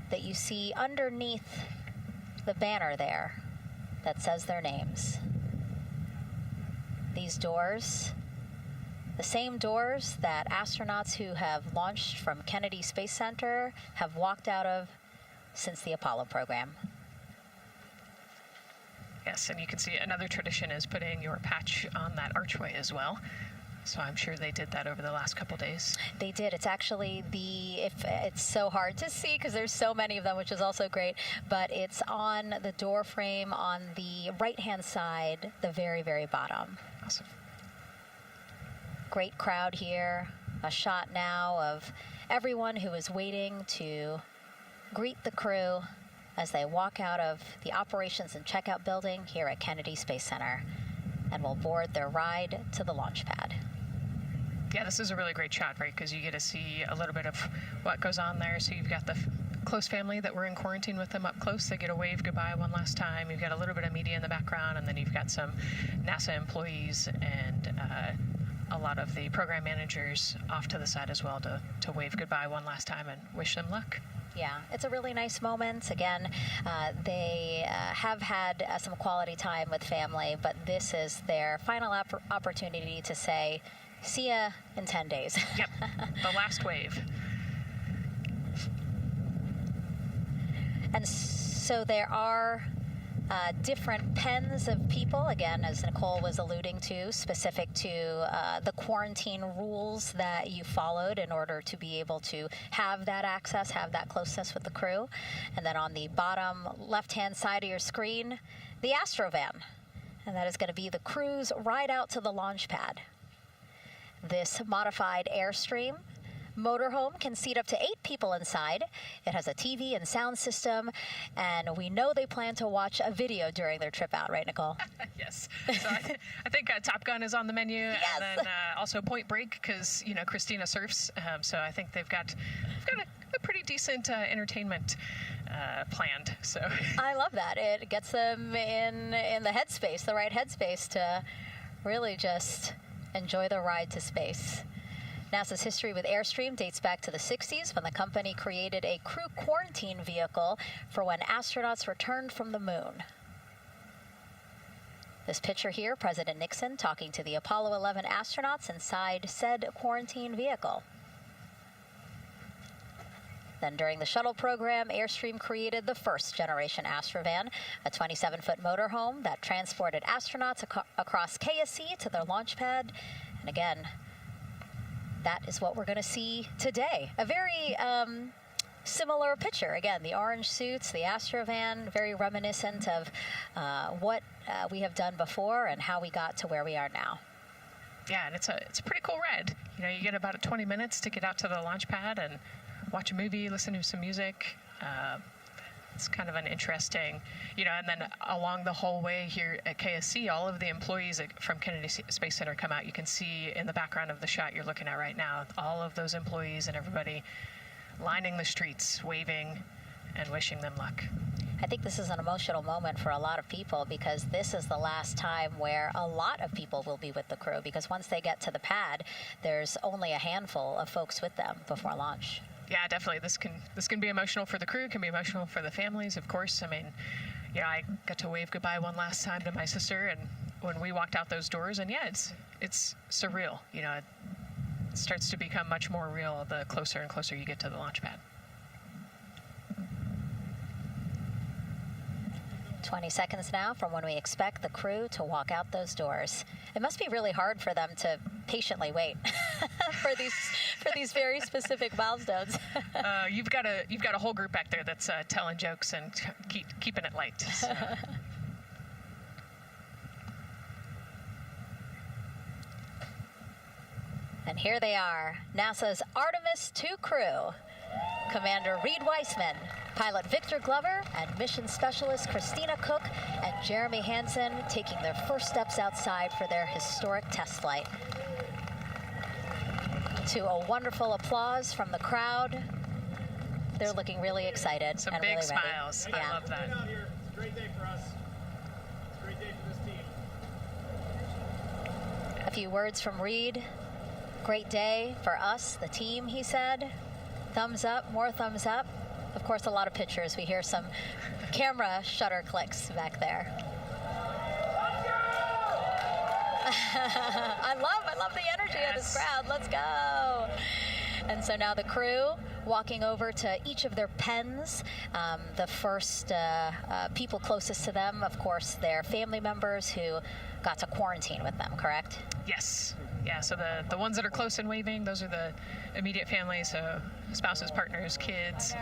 that you see underneath the banner there that says their names. These doors, the same doors that astronauts who have launched from Kennedy Space Center have walked out of since the Apollo program. Yes, and you can see another tradition is putting your patch on that archway as well. So I'm sure they did that over the last couple days. They did. It's actually it's so hard to see because there's so many of them, which is also great, but it's on the door frame on the right-hand side, the very, very bottom. Awesome. Great crowd here. A shot now of everyone who is waiting to greet the crew as they walk out of the operations and checkout building here at Kennedy Space Center and will board their ride to the launch pad. Yeah, this is a really great shot, right? Because you get to see a little bit of what goes on there. So you've got the close family that were in quarantine with them up close. They get a wave goodbye one last time. You've got a little bit of media in the background, and then you've got some NASA employees and a lot of the program managers off to the side as well to wave goodbye one last time and wish them luck. Yeah, it's a really nice moment. Again, they have had some quality time with family, but this is their final opportunity to say, see ya in 10 days. Yep, the last wave. And so there are different pens of people, again, as Nicole was alluding to, specific to the quarantine rules that you followed in order to be able to have that access, have that closeness with the crew. And then on the bottom left-hand side of your screen, the Astrovan. And that is going to be the crew's ride out to the launch pad. This modified Airstream motorhome can seat up to 8 people inside. It has a TV and sound system, and we know they plan to watch a video during their trip out, right, Nicole? Yes. So I think Top Gun is on the menu, yes. And then also Point Break because Christina surfs. So I think they've got a pretty decent entertainment planned. So I love that. It gets them in the headspace, the right headspace to really just enjoy the ride to space. NASA's history with Airstream dates back to the 60s when the company created a crew quarantine vehicle for when astronauts returned from the moon. This picture here, President Nixon talking to the Apollo 11 astronauts inside said quarantine vehicle. Then during the shuttle program, Airstream created the first generation Astrovan, a 27-foot motorhome that transported astronauts across KSC to their launch pad. And again, that is what we're going to see today. A very similar picture. Again, the orange suits, the Astrovan, very reminiscent of what we have done before and how we got to where we are now. Yeah, and it's a pretty cool ride. You get about 20 minutes to get out to the launch pad and watch a movie, listen to some music. It's kind of an interesting, and then along the whole way here at KSC, all of the employees from Kennedy Space Center come out. You can see in the background of the shot you're looking at right now, all of those employees and everybody lining the streets, waving and wishing them luck. I think this is an emotional moment for a lot of people because this is the last time where a lot of people will be with the crew because once they get to the pad, there's only a handful of folks with them before launch. Yeah, definitely. This can be emotional for the crew, can be emotional for the families, of course. I mean, I got to wave goodbye one last time to my sister, and when we walked out those doors, and it's surreal. It starts to become much more real the closer and closer you get to the launch pad. 20 seconds now from when we expect the crew to walk out those doors. It must be really hard for them to patiently wait for these very specific milestones. You've got a whole group back there that's telling jokes and keeping it light. So. And here they are, NASA's Artemis II crew. Commander Reed Weissman, pilot Victor Glover, and mission specialist Christina Cook and Jeremy Hansen taking their first steps outside for their historic test flight. To a wonderful applause from the crowd. They're looking really excited. Some and big really smiles. Ready. I love that. It's a great day for us. It's a great day for this team. A few words from Reed. Great day for us, the team, he said. Thumbs up, more thumbs up. Of course, a lot of pictures. We hear some camera shutter clicks back there. I love the energy of this crowd. Let's go. And so now the crew walking over to each of their pens. The first people closest to them, of course, their family members who got to quarantine with them, correct? Yes. Yeah, so the ones that are close and waving, those are the immediate families, so spouses, partners, kids.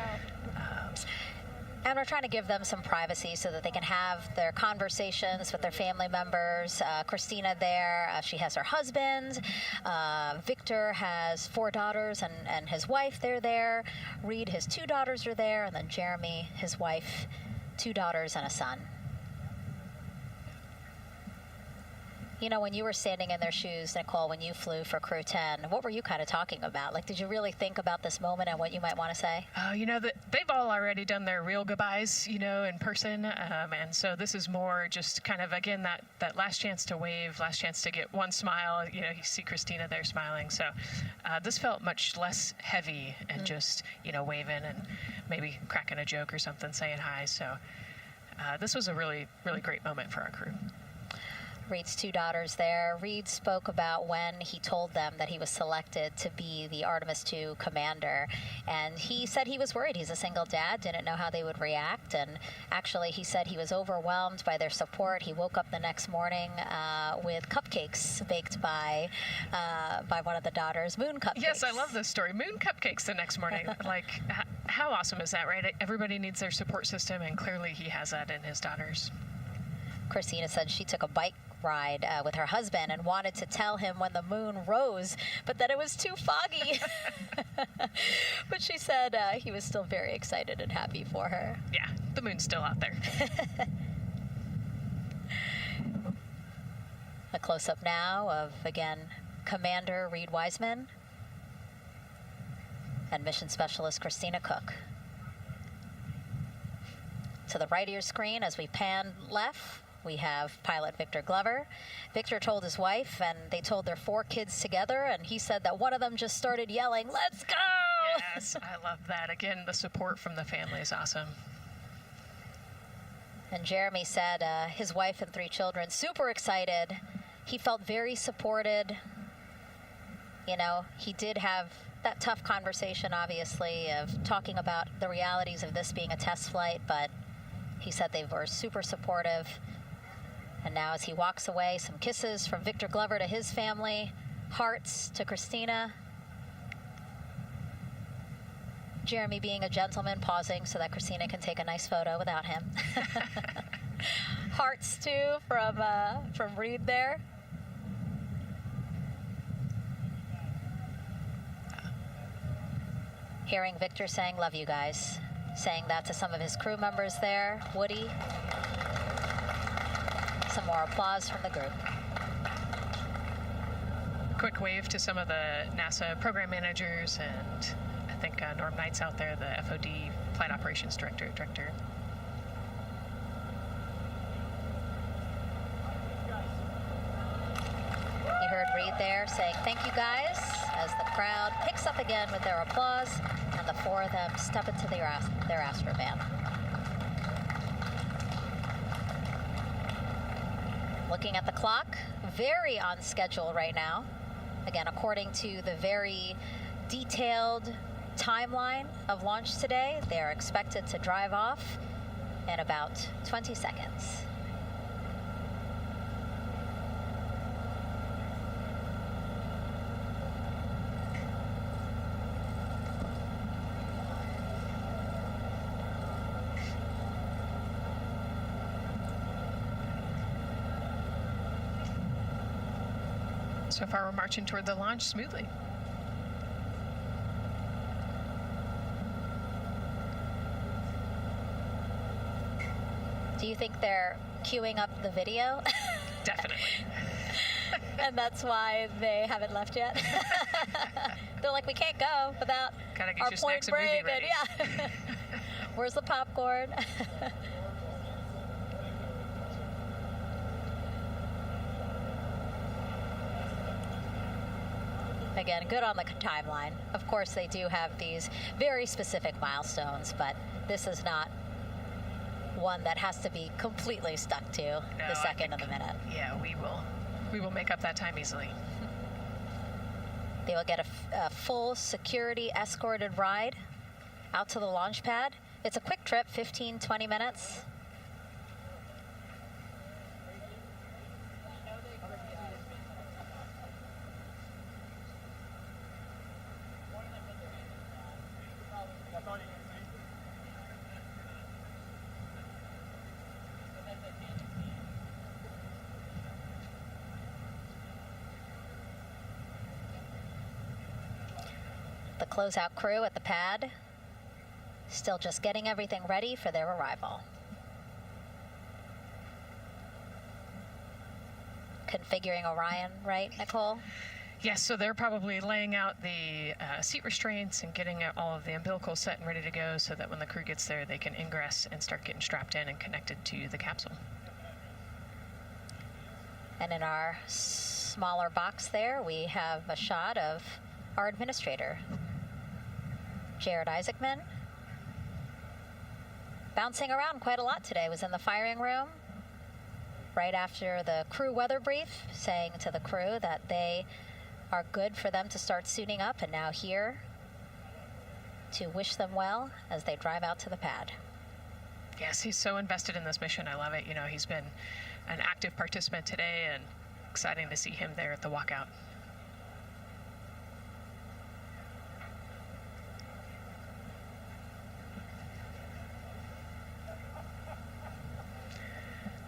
And we're trying to give them some privacy so that they can have their conversations with their family members. Christina there, she has her husband. Victor has 4 daughters and his wife, they're there. Reed, his 2 daughters are there. And then Jeremy, his wife, 2 daughters and a son. When you were standing in their shoes, Nicole, when you flew for Crew 10, what were you kind of talking about? Like, did you really think about this moment and what you might want to say? They've all already done their real goodbyes, in person. And so this is more just kind of, again, that last chance to wave, last chance to get one smile. You see Christina there smiling. So this felt much less heavy and just, waving and maybe cracking a joke or something, saying hi. So this was a really, really great moment for our crew. Reed's 2 daughters there. Reed spoke about when he told them that he was selected to be the Artemis II commander. And he said he was worried. He's a single dad, didn't know how they would react. And actually, he said he was overwhelmed by their support. He woke up the next morning with cupcakes baked by one of the daughters, moon cupcakes. Yes, I love this story. Moon cupcakes the next morning. Like, how awesome is that, right? Everybody needs their support system, and clearly he has that in his daughters. Christina said she took a bike ride with her husband and wanted to tell him when the moon rose, but that it was too foggy. But she said he was still very excited and happy for her. Yeah, the moon's still out there. A close-up now of, again, Commander Reed Wiseman and Mission Specialist Christina Cook. To the right of your screen, as we pan left, we have pilot Victor Glover. Victor told his wife, and they told their 4 kids together, and he said that one of them just started yelling, "Let's go!" Yes, I love that. Again, the support from the family is awesome. And Jeremy said his wife and 3 children, super excited. He felt very supported. He did have that tough conversation, obviously, of talking about the realities of this being a test flight, but he said they were super supportive. And now as he walks away, some kisses from Victor Glover to his family, hearts to Christina. Jeremy being a gentleman, pausing so that Christina can take a nice photo without him. Hearts too from Reed there. Hearing Victor saying, "Love you guys," saying that to some of his crew members there. Woody. Some more applause from the group. Quick wave to some of the NASA program managers, and I think Norm Knight's out there, the FOD Flight Operations Director. You heard Reed there saying, "Thank you guys," as the crowd picks up again with their applause and the four of them step into their astrovan. Looking at the clock, very on schedule right now. Again, according to the very detailed timeline of launch today, they're expected to drive off in about 20 seconds. So far, we're marching toward the launch smoothly. Do you think they're queuing up the video? Definitely. And that's why they haven't left yet? They're like, we can't go without Gotta get our your point snacks and movie break. ready. Yeah. Where's the popcorn? Again, good on the timeline. Of course, they do have these very specific milestones, but this is not one that has to be completely stuck to the second of the minute. Yeah, we will make up that time easily. They will get a full security escorted ride out to the launch pad. It's a quick trip, 15, 20 minutes. The closeout crew at the pad still just getting everything ready for their arrival. Configuring Orion, right, Nicole? Yes, so they're probably laying out the seat restraints and getting all of the umbilicals set and ready to go so that when the crew gets there, they can ingress and start getting strapped in and connected to the capsule. And in our smaller box there, we have a shot of our administrator, Jared Isaacman. Bouncing around quite a lot today, was in the firing room right after the crew weather brief, saying to the crew that they are good for them to start suiting up, and now here to wish them well as they drive out to the pad. Yes, he's so invested in this mission. I love it. You know, he's been an active participant today, and exciting to see him there at the walkout.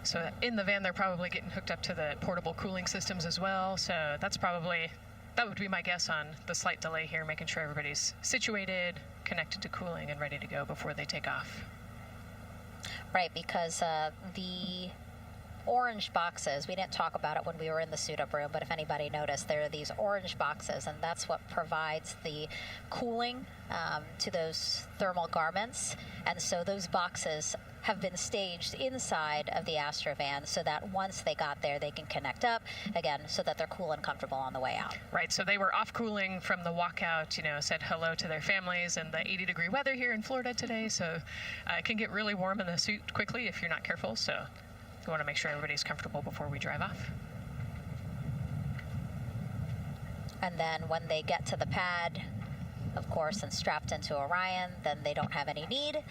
So in the van, they're probably getting hooked up to the portable cooling systems as well. So that would be my guess on the slight delay here, making sure everybody's situated, connected to cooling, and ready to go before they take off. Right, because the orange boxes, we didn't talk about it when we were in the suit-up room, but if anybody noticed, there are these orange boxes, and that's what provides the cooling to those thermal garments. And so those boxes have been staged inside of the Astrovan so that once they got there, they can connect up, again, so that they're cool and comfortable on the way out. Right, so they were off cooling from the walkout, you know, said hello to their families and the 80-degree weather here in Florida today, so it can get really warm in the suit quickly if you're not careful, so you want to make sure everybody's comfortable before we drive off. And then when they get to the pad, of course, and strapped into Orion, then they don't have any need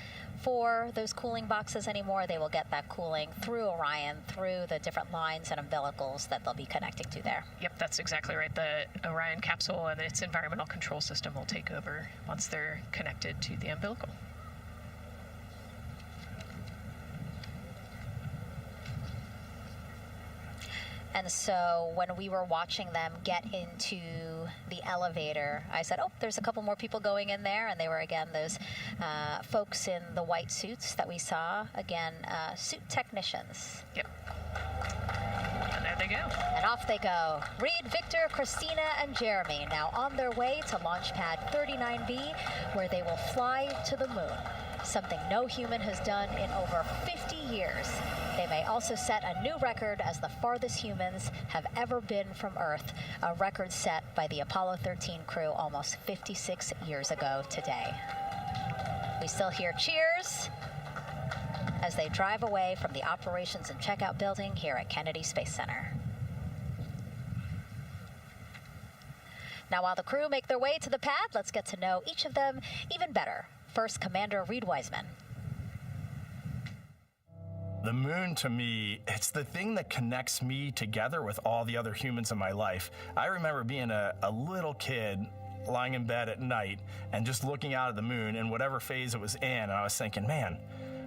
for those cooling boxes anymore. They will get that cooling through Orion, through the different lines and umbilicals that they'll be connecting to there. Yep, that's exactly right. The Orion capsule and its environmental control system will take over once they're connected to the umbilical. And so when we were watching them get into the elevator, I said, oh, there's a couple more people going in there. And they were, again, those folks in the white suits that we saw. Again, suit technicians. Yep. And there they go. And off they go. Reed, Victor, Christina, and Jeremy now on their way to launch pad 39B, where they will fly to the moon, something no human has done in over 50 years. They may also set a new record as the farthest humans have ever been from Earth, a record set by the Apollo 13 crew almost 56 years ago today. We still hear cheers as they drive away from the operations and checkout building here at Kennedy Space Center. Now, while the crew make their way to the pad, let's get to know each of them even better. First, Commander Reed Wiseman. The moon, to me, it's the thing that connects me together with all the other humans in my life. I remember being a little kid lying in bed at night and just looking out at the moon in whatever phase it was in, and I was thinking, man,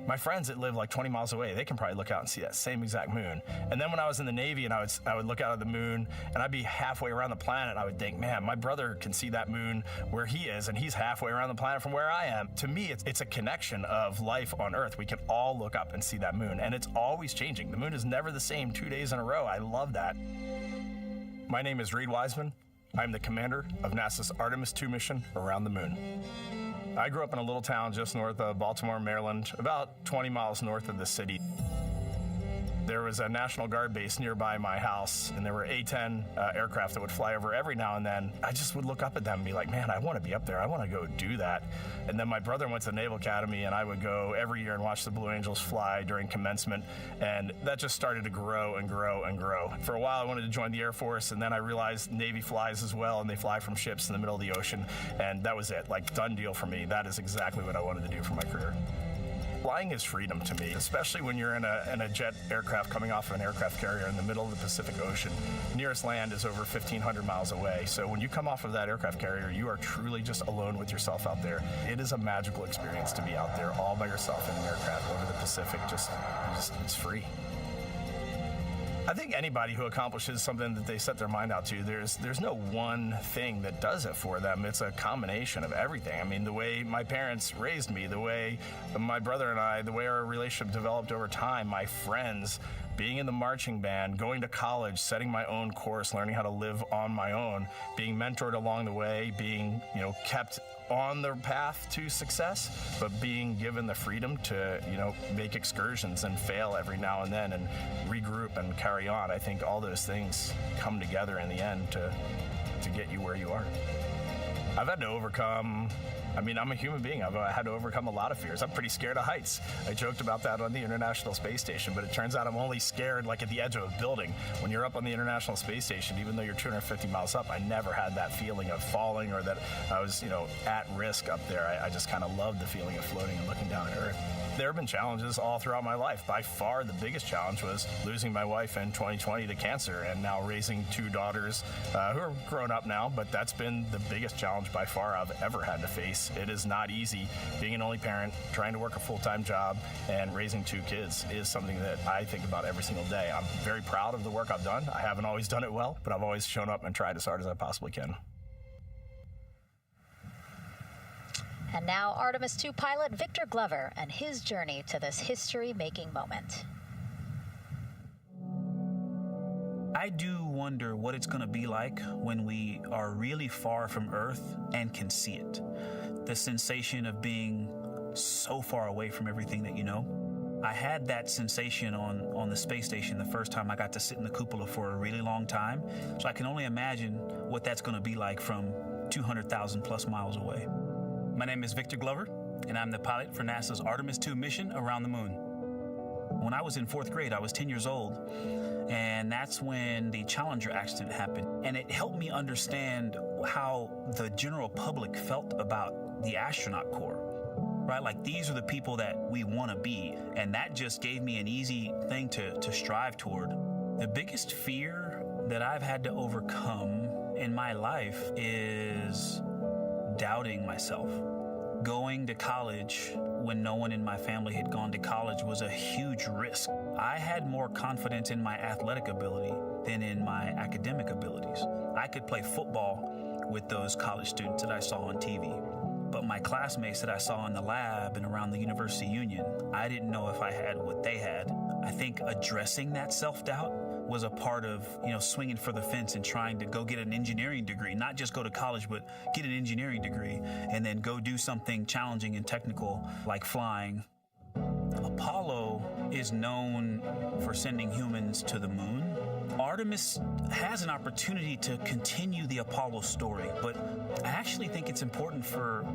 my friends that live like 20 miles away, they can probably look out and see that same exact moon. And then when I was in the Navy and I would look out at the moon and I'd be halfway around the planet, and I would think, man, my brother can see that moon where he is, and he's halfway around the planet from where I am. To me, it's a connection of life on Earth. We can all look up and see that moon, and it's always changing. The moon is never the same 2 days in a row. I love that. My name is Reed Wiseman. I'm the commander of NASA's Artemis II mission around the moon. I grew up in a little town just north of Baltimore, Maryland, about 20 miles north of the city. There was a National Guard base nearby my house, and there were A-10 aircraft that would fly over every now and then. I just would look up at them and be like, man, I want to be up there. I want to go do that. And then my brother went to the Naval Academy, and I would go every year and watch the Blue Angels fly during commencement, and that just started to grow and grow and grow. For a while, I wanted to join the Air Force, and then I realized Navy flies as well, and they fly from ships in the middle of the ocean, and that was it. Like, done deal for me. That is exactly what I wanted to do for my career. Flying is freedom to me, especially when you're in a jet aircraft coming off of an aircraft carrier in the middle of the Pacific Ocean. Nearest land is over 1,500 miles away. So when you come off of that aircraft carrier, you are truly just alone with yourself out there. It is a magical experience to be out there all by yourself in an aircraft over the Pacific. Just it's free. I think anybody who accomplishes something that they set their mind out to, there's no one thing that does it for them. It's a combination of everything. I mean, the way my parents raised me, the way my brother and I, the way our relationship developed over time, my friends, being in the marching band, going to college, setting my own course, learning how to live on my own, being mentored along the way, being, kept on the path to success, but being given the freedom to, make excursions and fail every now and then and regroup and carry on. I think all those things come together in the end to get you where you are. I've had to overcome, I'm a human being. I've had to overcome a lot of fears. I'm pretty scared of heights. I joked about that on the International Space Station, but it turns out I'm only scared like at the edge of a building. When you're up on the International Space Station, even though you're 250 miles up, I never had that feeling of falling or that I was, at risk up there. I just kind of loved the feeling of floating and looking down at Earth. There have been challenges all throughout my life. By far, the biggest challenge was losing my wife in 2020 to cancer, and now raising two daughters who are grown up now, but that's been the biggest challenge by far I've ever had to face. It is not easy. Being an only parent, trying to work a full-time job, and raising two kids is something that I think about every single day. I'm very proud of the work I've done. I haven't always done it well, but I've always shown up and tried as hard as I possibly can. And now Artemis II pilot Victor Glover and his journey to this history-making moment. I do wonder what it's going to be like when we are really far from Earth and can see it. The sensation of being so far away from everything that you know. I had that sensation on the space station the first time I got to sit in the cupola for a really long time. So I can only imagine what that's going to be like from 200,000 plus miles away. My name is Victor Glover, and I'm the pilot for NASA's Artemis II mission around the moon. When I was in 4th grade, I was 10 years old, and that's when the Challenger accident happened. And it helped me understand how the general public felt about the astronaut corps, right? Like, these are the people that we want to be, and that just gave me an easy thing to strive toward. The biggest fear that I've had to overcome in my life is doubting myself. Going to college when no one in my family had gone to college was a huge risk. I had more confidence in my athletic ability than in my academic abilities. I could play football with those college students that I saw on TV, but my classmates that I saw in the lab and around the University Union, I didn't know if I had what they had. I think addressing that self-doubt was a part of, swinging for the fence and trying to go get an engineering degree, not just go to college, but get an engineering degree and then go do something challenging and technical like flying. Apollo is known for sending humans to the moon. Artemis has an opportunity to continue the Apollo story, but I actually think it's important for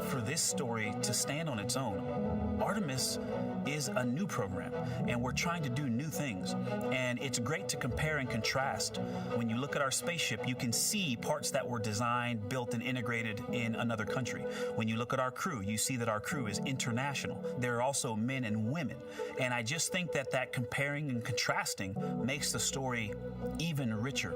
for this story to stand on its own. Artemis is a new program, and we're trying to do new things. And it's great to compare and contrast. When you look at our spaceship, you can see parts that were designed, built, and integrated in another country. When you look at our crew, you see that our crew is international. There are also men and women. And I just think that comparing and contrasting makes the story even richer.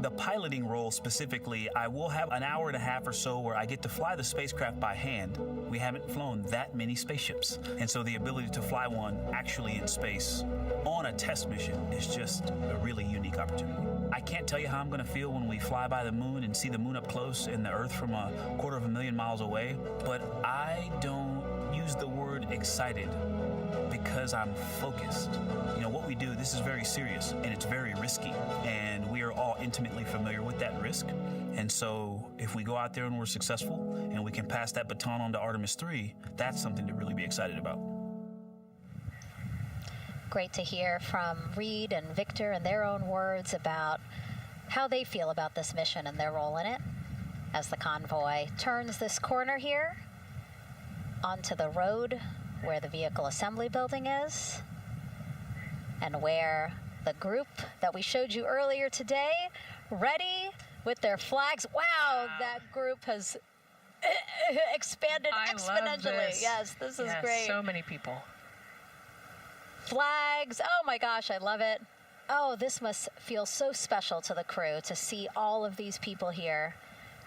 The piloting role specifically, I will have an hour and a half or so where I get to fly the spacecraft by hand. We haven't flown that many spaceships. And so the ability to fly one actually in space on a test mission is just a really unique opportunity. I can't tell you how I'm going to feel when we fly by the moon and see the moon up close and the Earth from 250,000 miles away, but I don't use the word excited because I'm focused. You know, what we do, this is very serious and it's very risky, and we are all intimately familiar with that risk. And so if we go out there and we're successful and we can pass that baton on to Artemis 3, that's something to really be excited about. Great to hear from Reed and Victor in their own words about how they feel about this mission and their role in it as the convoy turns this corner here onto the road where the vehicle assembly building is, and where the group that we showed you earlier today, ready with their flags. Wow, that group has expanded exponentially. Love this. Yes, this is great. So many people. Flags, oh my gosh, I love it. Oh, this must feel so special to the crew to see all of these people here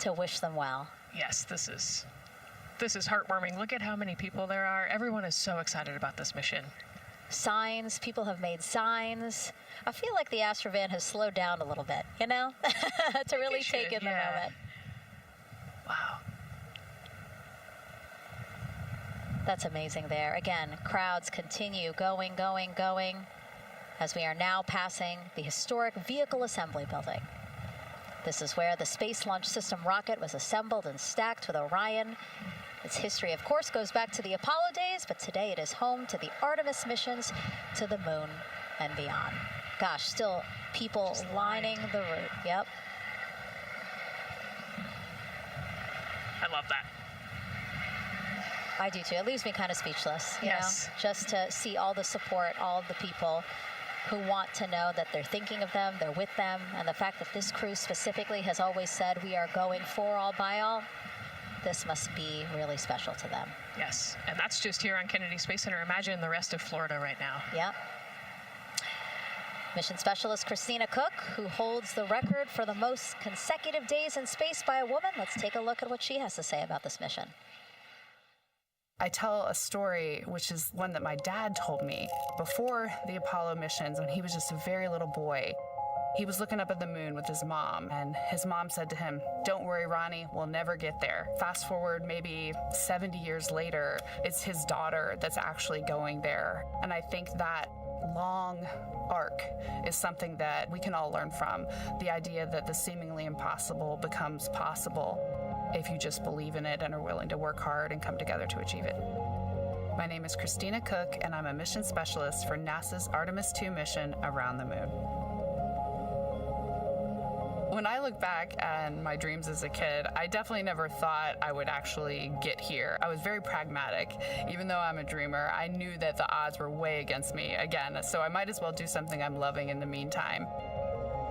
to wish them well. Yes, this is heartwarming. Look at how many people there are. Everyone is so excited about this mission. Signs, people have made signs. I feel like the Astrovan has slowed down a little bit, you know, to really take in the moment. Wow. That's amazing there. Again, crowds continue going, as we are now passing the historic vehicle assembly building. This is where the Space Launch System rocket was assembled and stacked with Orion. Its history, of course, goes back to the Apollo days, but today it is home to the Artemis missions to the moon and beyond. Gosh, still people lining the route. Yep. I love that. I do too. It leaves me kind of speechless, you Yes. know, just to see all the support, all of the people who want to know that they're thinking of them, they're with them, and the fact that this crew specifically has always said we are going for all by all. This must be really special to them. Yes, and that's just here on Kennedy Space Center. Imagine the rest of Florida right now. Yep. Mission Specialist Christina Cook, who holds the record for the most consecutive days in space by a woman. Let's take a look at what she has to say about this mission. I tell a story, which is one that my dad told me before the Apollo missions when he was just a very little boy. He was looking up at the moon with his mom, and his mom said to him, "Don't worry, Ronnie, we'll never get there." Fast forward maybe 70 years later, it's his daughter that's actually going there. And I think that long arc is something that we can all learn from. The idea that the seemingly impossible becomes possible if you just believe in it and are willing to work hard and come together to achieve it. My name is Christina Cook, and I'm a mission specialist for NASA's Artemis 2 mission around the moon. When I look back at my dreams as a kid, I definitely never thought I would actually get here. I was very pragmatic. Even though I'm a dreamer, I knew that the odds were way against me again, so I might as well do something I'm loving in the meantime.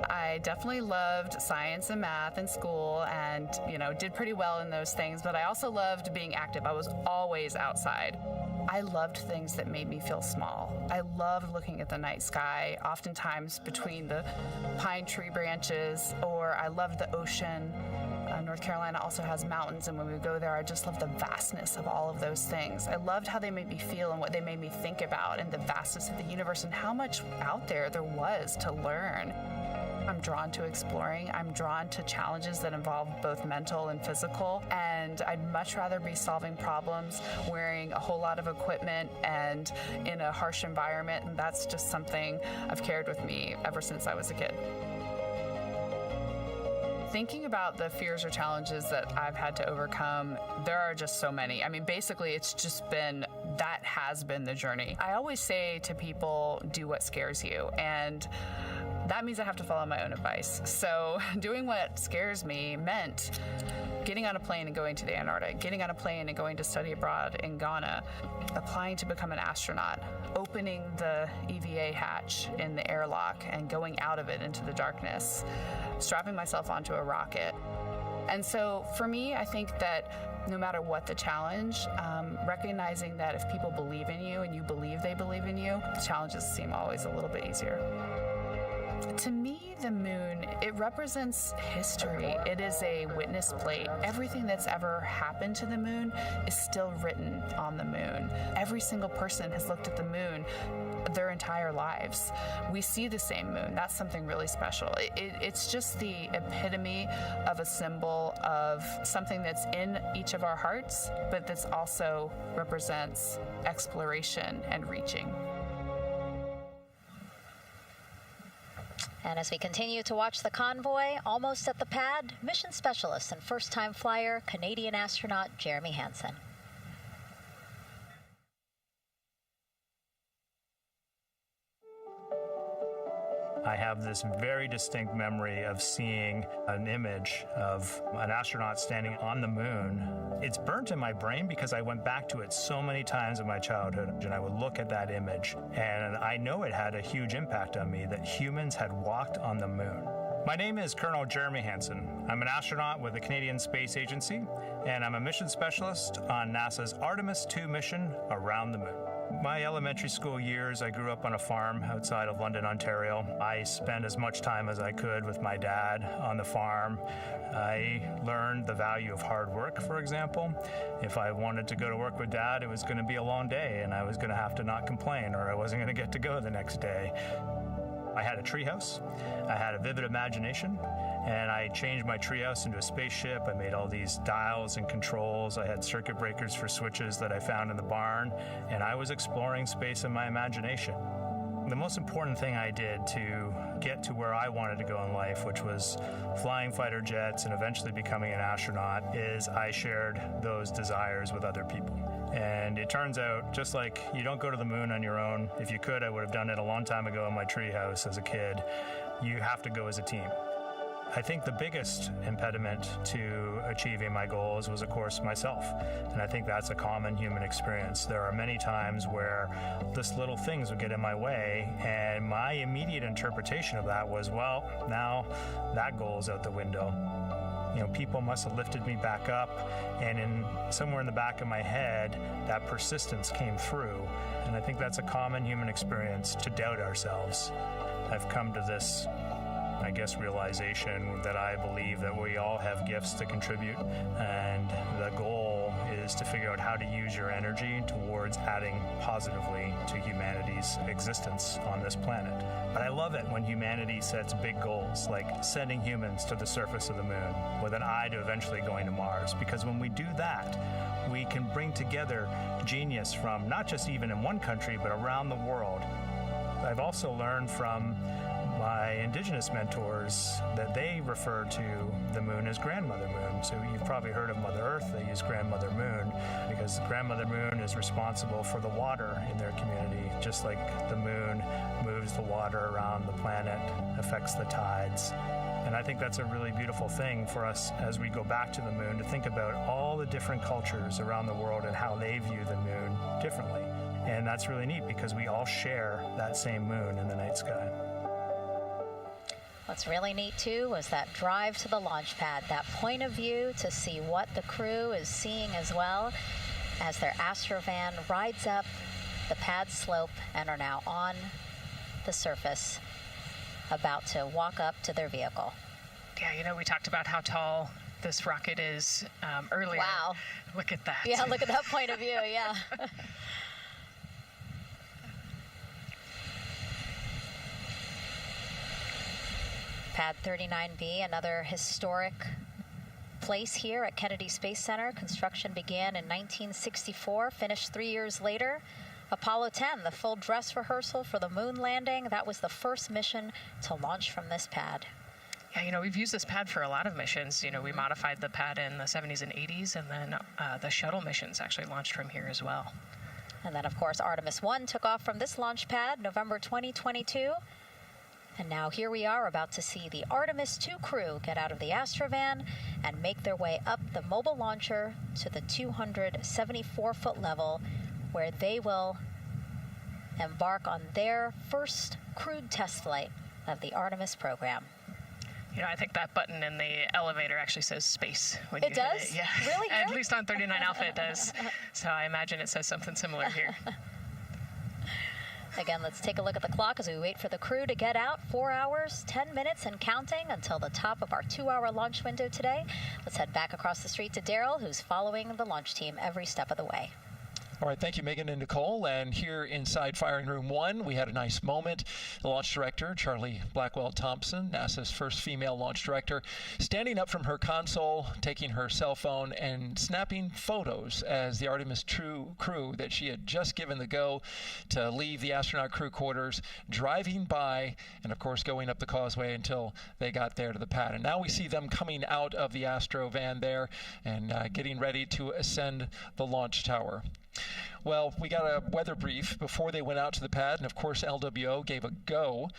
I definitely loved science and math in school and, did pretty well in those things, but I also loved being active. I was always outside. I loved things that made me feel small. I loved looking at the night sky, oftentimes between the pine tree branches, or I loved the ocean. North Carolina also has mountains, and when we go there, I just loved the vastness of all of those things. I loved how they made me feel and what they made me think about, and the vastness of the universe and how much out there was to learn. I'm drawn to exploring. I'm drawn to challenges that involve both mental and physical, and I'd much rather be solving problems wearing a whole lot of equipment and in a harsh environment, and that's just something I've carried with me ever since I was a kid. Thinking about the fears or challenges that I've had to overcome, there are just so many. I mean, basically, that has been the journey. I always say to people, do what scares you. And that means I have to follow my own advice. So doing what scares me meant getting on a plane and going to the Antarctic, getting on a plane and going to study abroad in Ghana, applying to become an astronaut, opening the EVA hatch in the airlock and going out of it into the darkness, strapping myself onto a rocket. And so for me, I think that no matter what the challenge, recognizing that if people believe in you and you believe they believe in you, the challenges seem always a little bit easier. To me, the moon, it represents history. It is a witness plate. Everything that's ever happened to the moon is still written on the moon. Every single person has looked at the moon their entire lives. We see the same moon. That's something really special. It's just the epitome of a symbol of something that's in each of our hearts, but that's also represents exploration and reaching. And as we continue to watch the convoy, almost at the pad, mission specialist and first-time flyer, Canadian astronaut Jeremy Hansen. I have this very distinct memory of seeing an image of an astronaut standing on the moon. It's burnt in my brain because I went back to it so many times in my childhood, and I would look at that image, and I know it had a huge impact on me that humans had walked on the moon. My name is Colonel Jeremy Hansen. I'm an astronaut with the Canadian Space Agency, and I'm a mission specialist on NASA's Artemis II mission around the moon. My elementary school years, I grew up on a farm outside of London, Ontario. I spent as much time as I could with my dad on the farm. I learned the value of hard work, for example. If I wanted to go to work with Dad, it was going to be a long day, and I was going to have to not complain, or I wasn't going to get to go the next day. I had a treehouse. I had a vivid imagination, and I changed my treehouse into a spaceship. I made all these dials and controls. I had circuit breakers for switches that I found in the barn, and I was exploring space in my imagination. The most important thing I did to get to where I wanted to go in life, which was flying fighter jets and eventually becoming an astronaut, is I shared those desires with other people. And it turns out, just like you don't go to the moon on your own, if you could, I would have done it a long time ago in my treehouse as a kid. You have to go as a team. I think the biggest impediment to achieving my goals was, of course, myself. And I think that's a common human experience. There are many times where just little things would get in my way, and my immediate interpretation of that was, well, now that goal is out the window. You know, people must have lifted me back up, and somewhere in the back of my head, that persistence came through. And I think that's a common human experience, to doubt ourselves. I've come to this, I guess, realization that I believe that we all have gifts to contribute, and the goal is to figure out how to use your energy towards adding positively to humanity's existence on this planet. But I love it when humanity sets big goals, like sending humans to the surface of the moon with an eye to eventually going to Mars, because when we do that, we can bring together genius from not just even in one country, but around the world. I've also learned from my indigenous mentors that they refer to the moon as Grandmother Moon. So you've probably heard of Mother Earth. They use Grandmother Moon because Grandmother Moon is responsible for the water in their community, just like the moon moves the water around the planet, affects the tides. And I think that's a really beautiful thing for us as we go back to the moon, to think about all the different cultures around the world and how they view the moon differently. And that's really neat because we all share that same moon in the night sky. What's really neat, too, was that drive to the launch pad, that point of view to see what the crew is seeing as well, as their Astrovan rides up the pad slope and are now on the surface, about to walk up to their vehicle. Yeah, you know, we talked about how tall this rocket is earlier. Wow. Look at that. Yeah, look at that point of view, yeah. Pad 39B, another historic place here at Kennedy Space Center. Construction began in 1964, finished 3 years later. Apollo 10, the full dress rehearsal for the moon landing. That was the first mission to launch from this pad. Yeah, you know, we've used this pad for a lot of missions. You know, we modified the pad in the 70s and 80s, and then the shuttle missions actually launched from here as well. And then, of course, Artemis 1 took off from this launch pad November 2022. And now here we are about to see the Artemis 2 crew get out of the Astrovan and make their way up the mobile launcher to the 274-foot level, where they will embark on their first crewed test flight of the Artemis program. You know, I think that button in the elevator actually says space when It you does? hit it. Yeah. Really? At least on 39 Alpha it does. So I imagine it says something similar here. Again, let's take a look at the clock as we wait for the crew to get out. 4 hours, 10 minutes, and counting until the top of our 2-hour launch window today. Let's head back across the street to Daryl, who's following the launch team every step of the way. All right, thank you, Megan and Nicole. And here inside Firing Room 1, we had a nice moment. The launch director, Charlie Blackwell-Thompson, NASA's first female launch director, standing up from her console, taking her cell phone and snapping photos as the Artemis crew that she had just given the go to leave the astronaut crew quarters, driving by, and of course going up the causeway until they got there to the pad. And now we see them coming out of the Astro van there and getting ready to ascend the launch tower. Well, we got a weather brief before they went out to the pad, and of course LWO gave a go.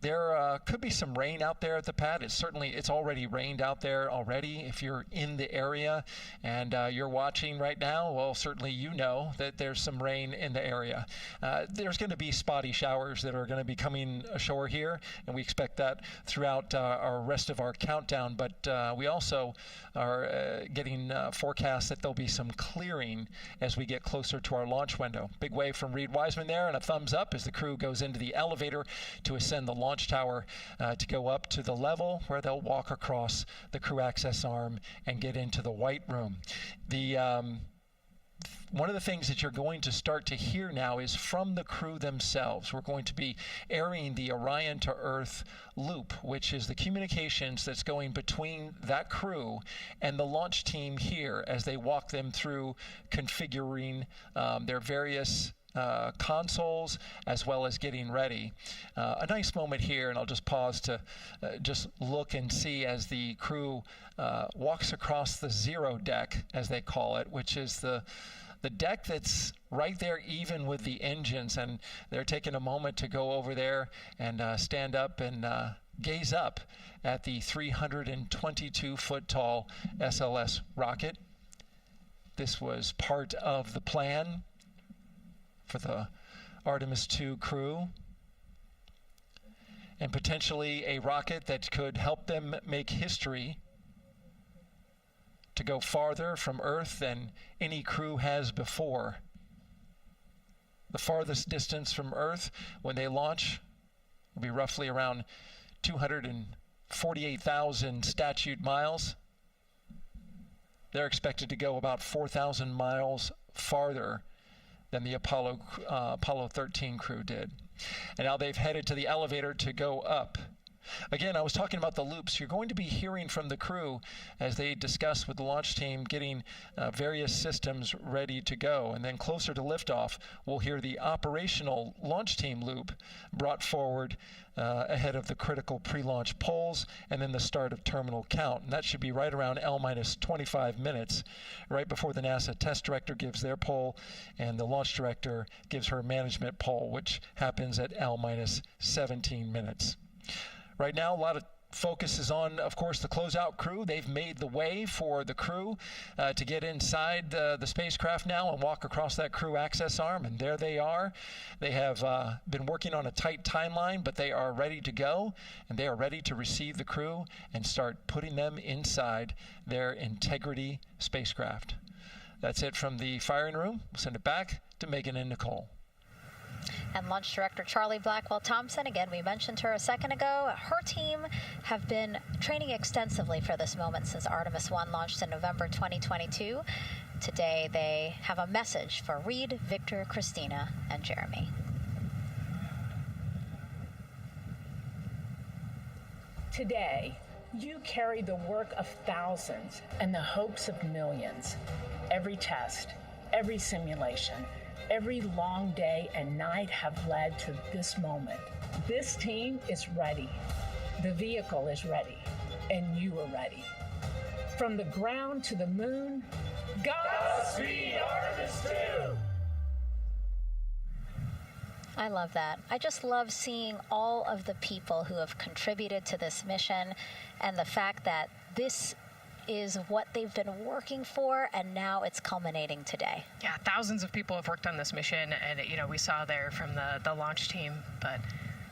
There could be some rain out there at the pad. It's already rained out there already. If you're in the area and you're watching right now, well, certainly you know that there's some rain in the area. There's going to be spotty showers that are going to be coming ashore here, and we expect that throughout our rest of our countdown. But we also are getting forecasts that there'll be some clearing as we get closer to our launch window. Big wave from Reed Wiseman there, and a thumbs up as the crew goes into the elevator to ascend the launch tower to go up to the level where they'll walk across the crew access arm and get into the white room. One of the things that you're going to start to hear now is from the crew themselves. We're going to be airing the Orion to Earth loop, which is the communications that's going between that crew and the launch team here as they walk them through configuring their various consoles as well as getting ready. A nice moment here, and I'll just pause to just look and see as the crew walks across the zero deck, as they call it, which is the deck that's right there even with the engines, and they're taking a moment to go over there and stand up and gaze up at the 322-foot tall SLS rocket. This was part of the plan for the Artemis 2 crew, and potentially a rocket that could help them make history to go farther from Earth than any crew has before. The farthest distance from Earth when they launch will be roughly around 248,000 statute miles. They're expected to go about 4,000 miles farther than the Apollo 13 crew did. And now they've headed to the elevator to go up. Again, I was talking about the loops. You're going to be hearing from the crew as they discuss with the launch team getting various systems ready to go. And then closer to liftoff, we'll hear the operational launch team loop brought forward ahead of the critical pre-launch polls and then the start of terminal count. And that should be right around L-25 minutes, right before the NASA test director gives their poll and the launch director gives her management poll, which happens at L-17 minutes. Right now, a lot of focus is on, of course, the closeout crew. They've made the way for the crew to get inside the spacecraft now and walk across that crew access arm, and there they are. They have been working on a tight timeline, but they are ready to go, and they are ready to receive the crew and start putting them inside their Integrity spacecraft. That's it from the firing room. We'll send it back to Megan and Nicole. And Launch Director Charlie Blackwell-Thompson, again, we mentioned her a second ago. Her team have been training extensively for this moment since Artemis 1 launched in November 2022. Today, they have a message for Reed, Victor, Christina, and Jeremy. Today, you carry the work of thousands and the hopes of millions. Every test, every simulation, every long day and night have led to this moment. This team is ready. The vehicle is ready, and you are ready. From the ground to the moon, Godspeed, Artemis 2! I love that. I just love seeing all of the people who have contributed to this mission and the fact that this is what they've been working for, and now it's culminating today. Yeah, thousands of people have worked on this mission, and we saw there from the launch team, but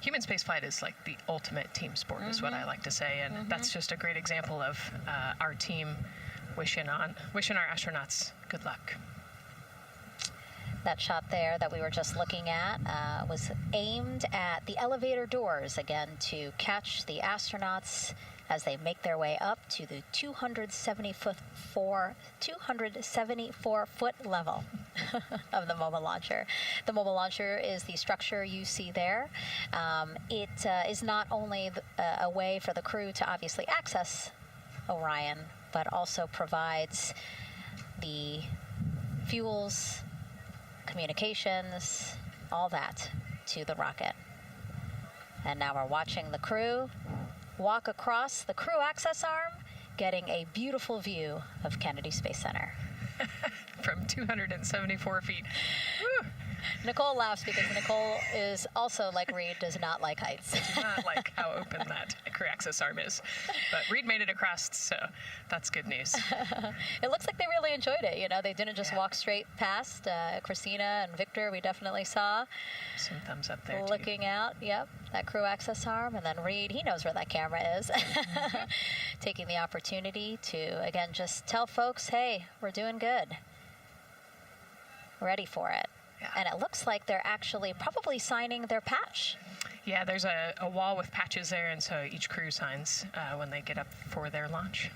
human spaceflight is like the ultimate team sport, is what I like to say, and that's just a great example of our team wishing our astronauts good luck. That shot there that we were just looking at was aimed at the elevator doors, again, to catch the astronauts as they make their way up to the 274-foot level of the mobile launcher. The mobile launcher is the structure you see there. It is not only a way for the crew to obviously access Orion, but also provides the fuels, communications, all that to the rocket. And now we're watching the crew walk across the crew access arm, getting a beautiful view of Kennedy Space Center. From 274 feet. Woo. Nicole laughs because Nicole is also, like Reed, does not like heights. Do not like how open that crew access arm is. But Reed made it across, so that's good news. It looks like they really enjoyed it. They didn't just walk straight past. Christina and Victor, we definitely saw. Some thumbs up there, looking out, yep, that crew access arm. And then Reed, he knows where that camera is. Taking the opportunity to, again, just tell folks, hey, we're doing good. Ready for it. Yeah. And it looks like they're actually probably signing their patch. Yeah, there's a wall with patches there, and so each crew signs when they get up for their launch.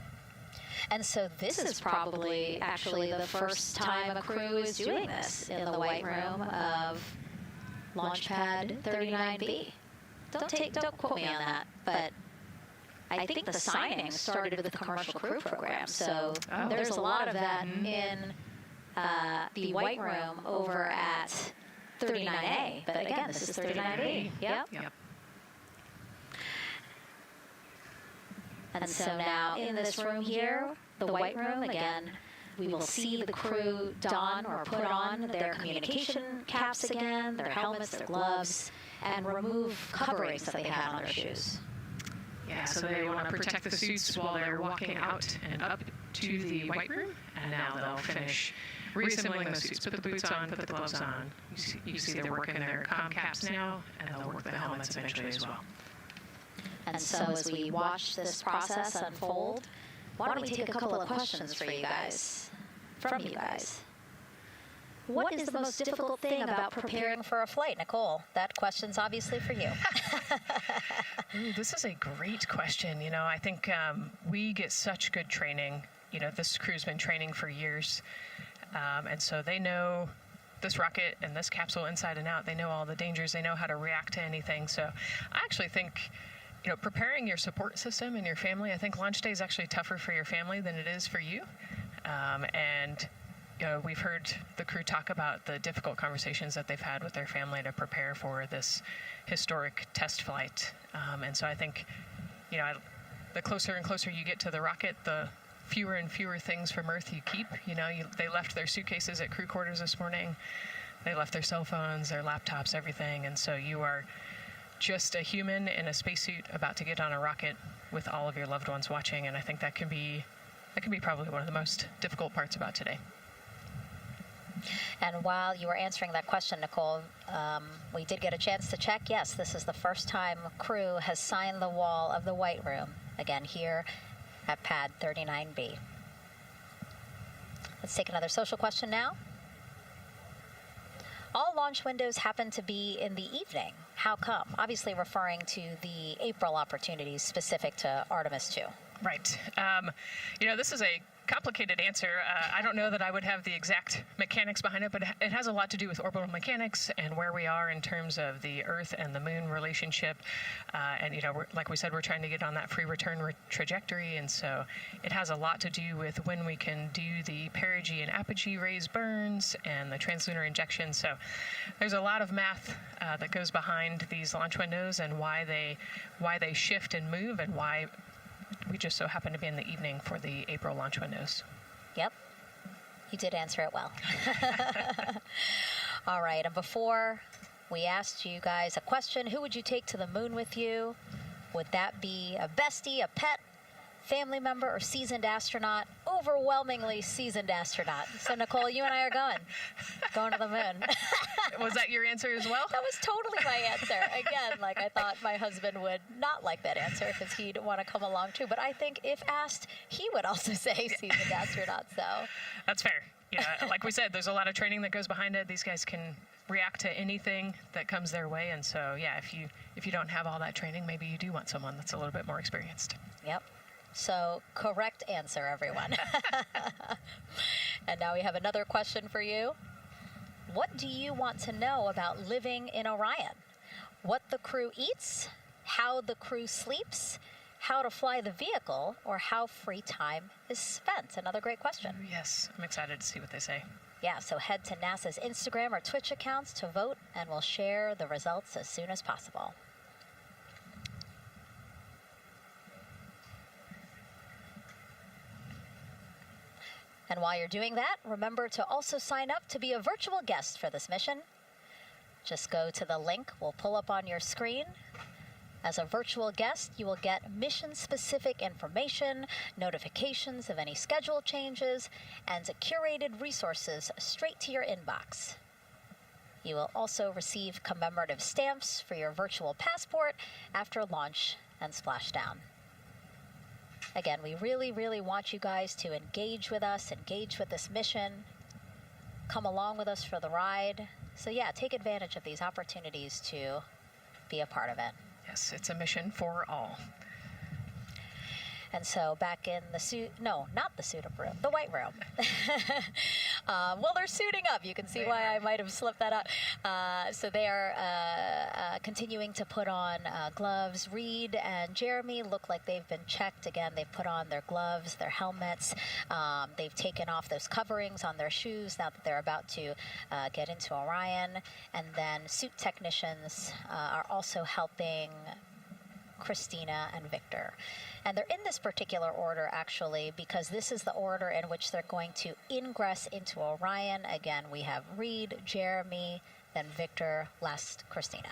And so this is probably actually the first time a crew is doing this in the White Room of Launch Pad 39B. Don't quote me on that, but I think the signing started with the commercial crew program. So there's a lot of that in the White Room over at 39A, but again, this is 39B. Yep. And so now in this room here, the White Room, again, we will see the crew don or put on their communication caps again, their helmets, their gloves, and remove coverings that they had on their shoes. Yeah, so they want to protect the suits while they're walking out and up to the White Room, and now they'll finish reassembling those suits. Put the boots on, put the gloves on. You see they're working their comm caps now, and they'll work the helmets eventually as well. And so as we watch this process unfold, why don't we take a couple of questions from you guys? What is the most difficult thing about preparing for a flight? Nicole, that question's obviously for you. Ooh, this is a great question. I think we get such good training. This crew's been training for years. And so they know this rocket and this capsule inside and out. They know all the dangers. They know how to react to anything. So I actually think, preparing your support system and your family, I think launch day is actually tougher for your family than it is for you. And we've heard the crew talk about the difficult conversations that they've had with their family to prepare for this historic test flight. And so I think, the closer and closer you get to the rocket, the fewer and fewer things from Earth you keep. They left their suitcases at crew quarters this morning. They left their cell phones, their laptops, everything. And so you are just a human in a spacesuit about to get on a rocket with all of your loved ones watching. And I think that can be probably one of the most difficult parts about today. And while you were answering that question, Nicole, we did get a chance to check. Yes, this is the first time crew has signed the wall of the White Room, again here at pad 39B. Let's take another social question now. All launch windows happen to be in the evening. How come? Obviously referring to the April opportunities specific to Artemis 2. Right. This is a complicated answer. I don't know that I would have the exact mechanics behind it, but it has a lot to do with orbital mechanics and where we are in terms of the Earth and the Moon relationship. And like we said, we're trying to get on that free return trajectory, and so it has a lot to do with when we can do the perigee and apogee raised burns and the translunar injection. So there's a lot of math that goes behind these launch windows and why they shift and move, and why we just so happen to be in the evening for the April launch windows. Yep. You did answer it well. All right. And before we asked you guys a question. Who would you take to the moon with you? Would that be a bestie, a pet, family member, or seasoned astronaut? Overwhelmingly seasoned astronaut. So Nicole, you and I are going to the moon. Was that your answer as well? That was totally my answer. Again, like I thought my husband would not like that answer because he'd want to come along too. But I think if asked, he would also say seasoned astronaut. So that's fair. Yeah, like we said, there's a lot of training that goes behind it. These guys can react to anything that comes their way, and so yeah, if you don't have all that training, maybe you do want someone that's a little bit more experienced. Yep. So correct answer, everyone. And now we have another question for you. What do you want to know about living in Orion? What the crew eats, how the crew sleeps, how to fly the vehicle, or how free time is spent? Another great question. Yes, I'm excited to see what they say. Yeah, so head to NASA's Instagram or Twitch accounts to vote, and we'll share the results as soon as possible. And while you're doing that, remember to also sign up to be a virtual guest for this mission. Just go to the link we'll pull up on your screen. As a virtual guest, you will get mission-specific information, notifications of any schedule changes, and curated resources straight to your inbox. You will also receive commemorative stamps for your virtual passport after launch and splashdown. Again, we really, really want you guys to engage with us, engage with this mission, come along with us for the ride. So yeah, take advantage of these opportunities to be a part of it. Yes, it's a mission for all. And so back in the suit, no, not the suit-up room, the white room. Well, they're suiting up. You can see why I might have slipped that up. So they are continuing to put on gloves. Reed and Jeremy look like they've been checked. Again, they've put on their gloves, their helmets. They've taken off those coverings on their shoes now that they're about to get into Orion. And then suit technicians are also helping Christina and Victor. And they're in this particular order, actually, because this is the order in which they're going to ingress into Orion. Again, we have Reed, Jeremy, then Victor, last Christina.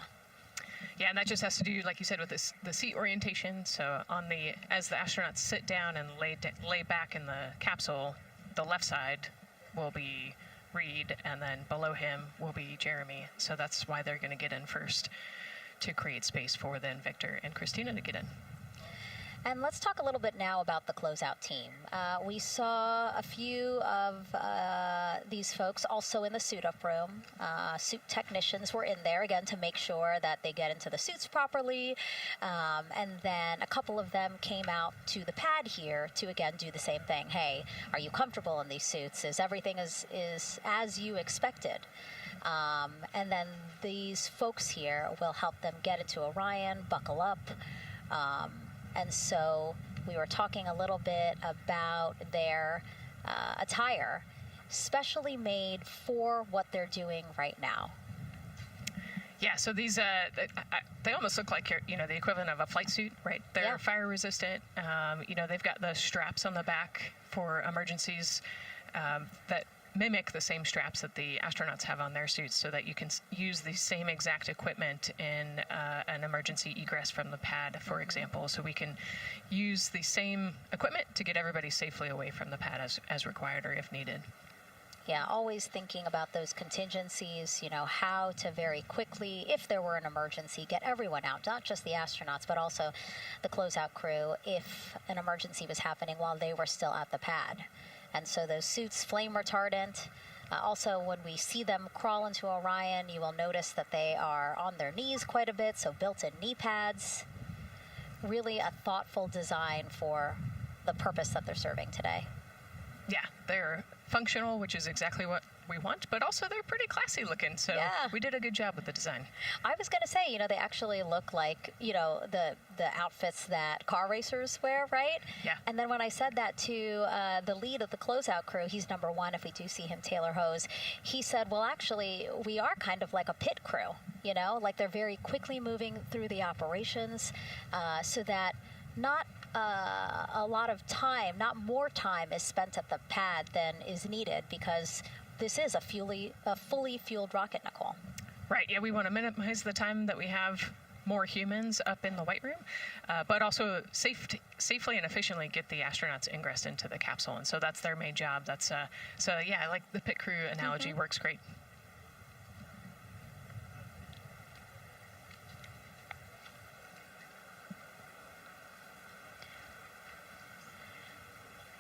Yeah, and that just has to do, like you said, with the seat orientation. So as the astronauts sit down and lay back in the capsule, the left side will be Reed, and then below him will be Jeremy. So that's why they're going to get in first, to create space for then Victor and Christina to get in. And let's talk a little bit now about the closeout team. We saw a few of these folks also in the suit-up room. Suit technicians were in there, again, to make sure that they get into the suits properly. And then a couple of them came out to the pad here to, again, do the same thing. Hey, are you comfortable in these suits? Is everything is as you expected? And then these folks here will help them get into Orion, buckle up. And so we were talking a little bit about their attire, specially made for what they're doing right now. Yeah, so these, they almost look like, the equivalent of a flight suit, right? They're fire resistant. They've got the straps on the back for emergencies that mimic the same straps that the astronauts have on their suits, so that you can use the same exact equipment in an emergency egress from the pad, for example. So we can use the same equipment to get everybody safely away from the pad as required or if needed. Yeah, always thinking about those contingencies, how to very quickly, if there were an emergency, get everyone out, not just the astronauts, but also the closeout crew if an emergency was happening while they were still at the pad. And so those suits, flame retardant. Also, when we see them crawl into Orion, you will notice that they are on their knees quite a bit, so built-in knee pads. Really a thoughtful design for the purpose that they're serving today. Yeah, they're functional, which is exactly what we want, but also they're pretty classy looking, so we did a good job with the design. I was going to say, they actually look like, the outfits that car racers wear, right? Yeah. And then when I said that to the lead of the closeout crew, he's number one, if we do see him, Taylor Hose, he said, well, actually, we are kind of like a pit crew, like they're very quickly moving through the operations so that not a lot of time, not more time is spent at the pad than is needed, because this is a fully fueled rocket, Nicole. Right. Yeah, we want to minimize the time that we have more humans up in the White Room, but also safely and efficiently get the astronauts ingress into the capsule. And so that's their main job. That's so yeah, I like the pit crew analogy. Works great.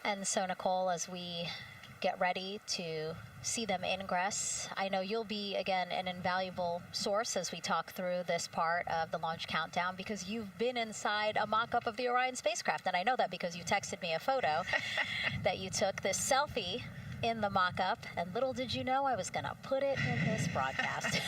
And so, Nicole, as we get ready to see them ingress, I know you'll be, again, an invaluable source as we talk through this part of the launch countdown, because you've been inside a mock-up of the Orion spacecraft. And I know that because you texted me a photo that you took, this selfie in the mock-up, and little did you know I was going to put it in this broadcast.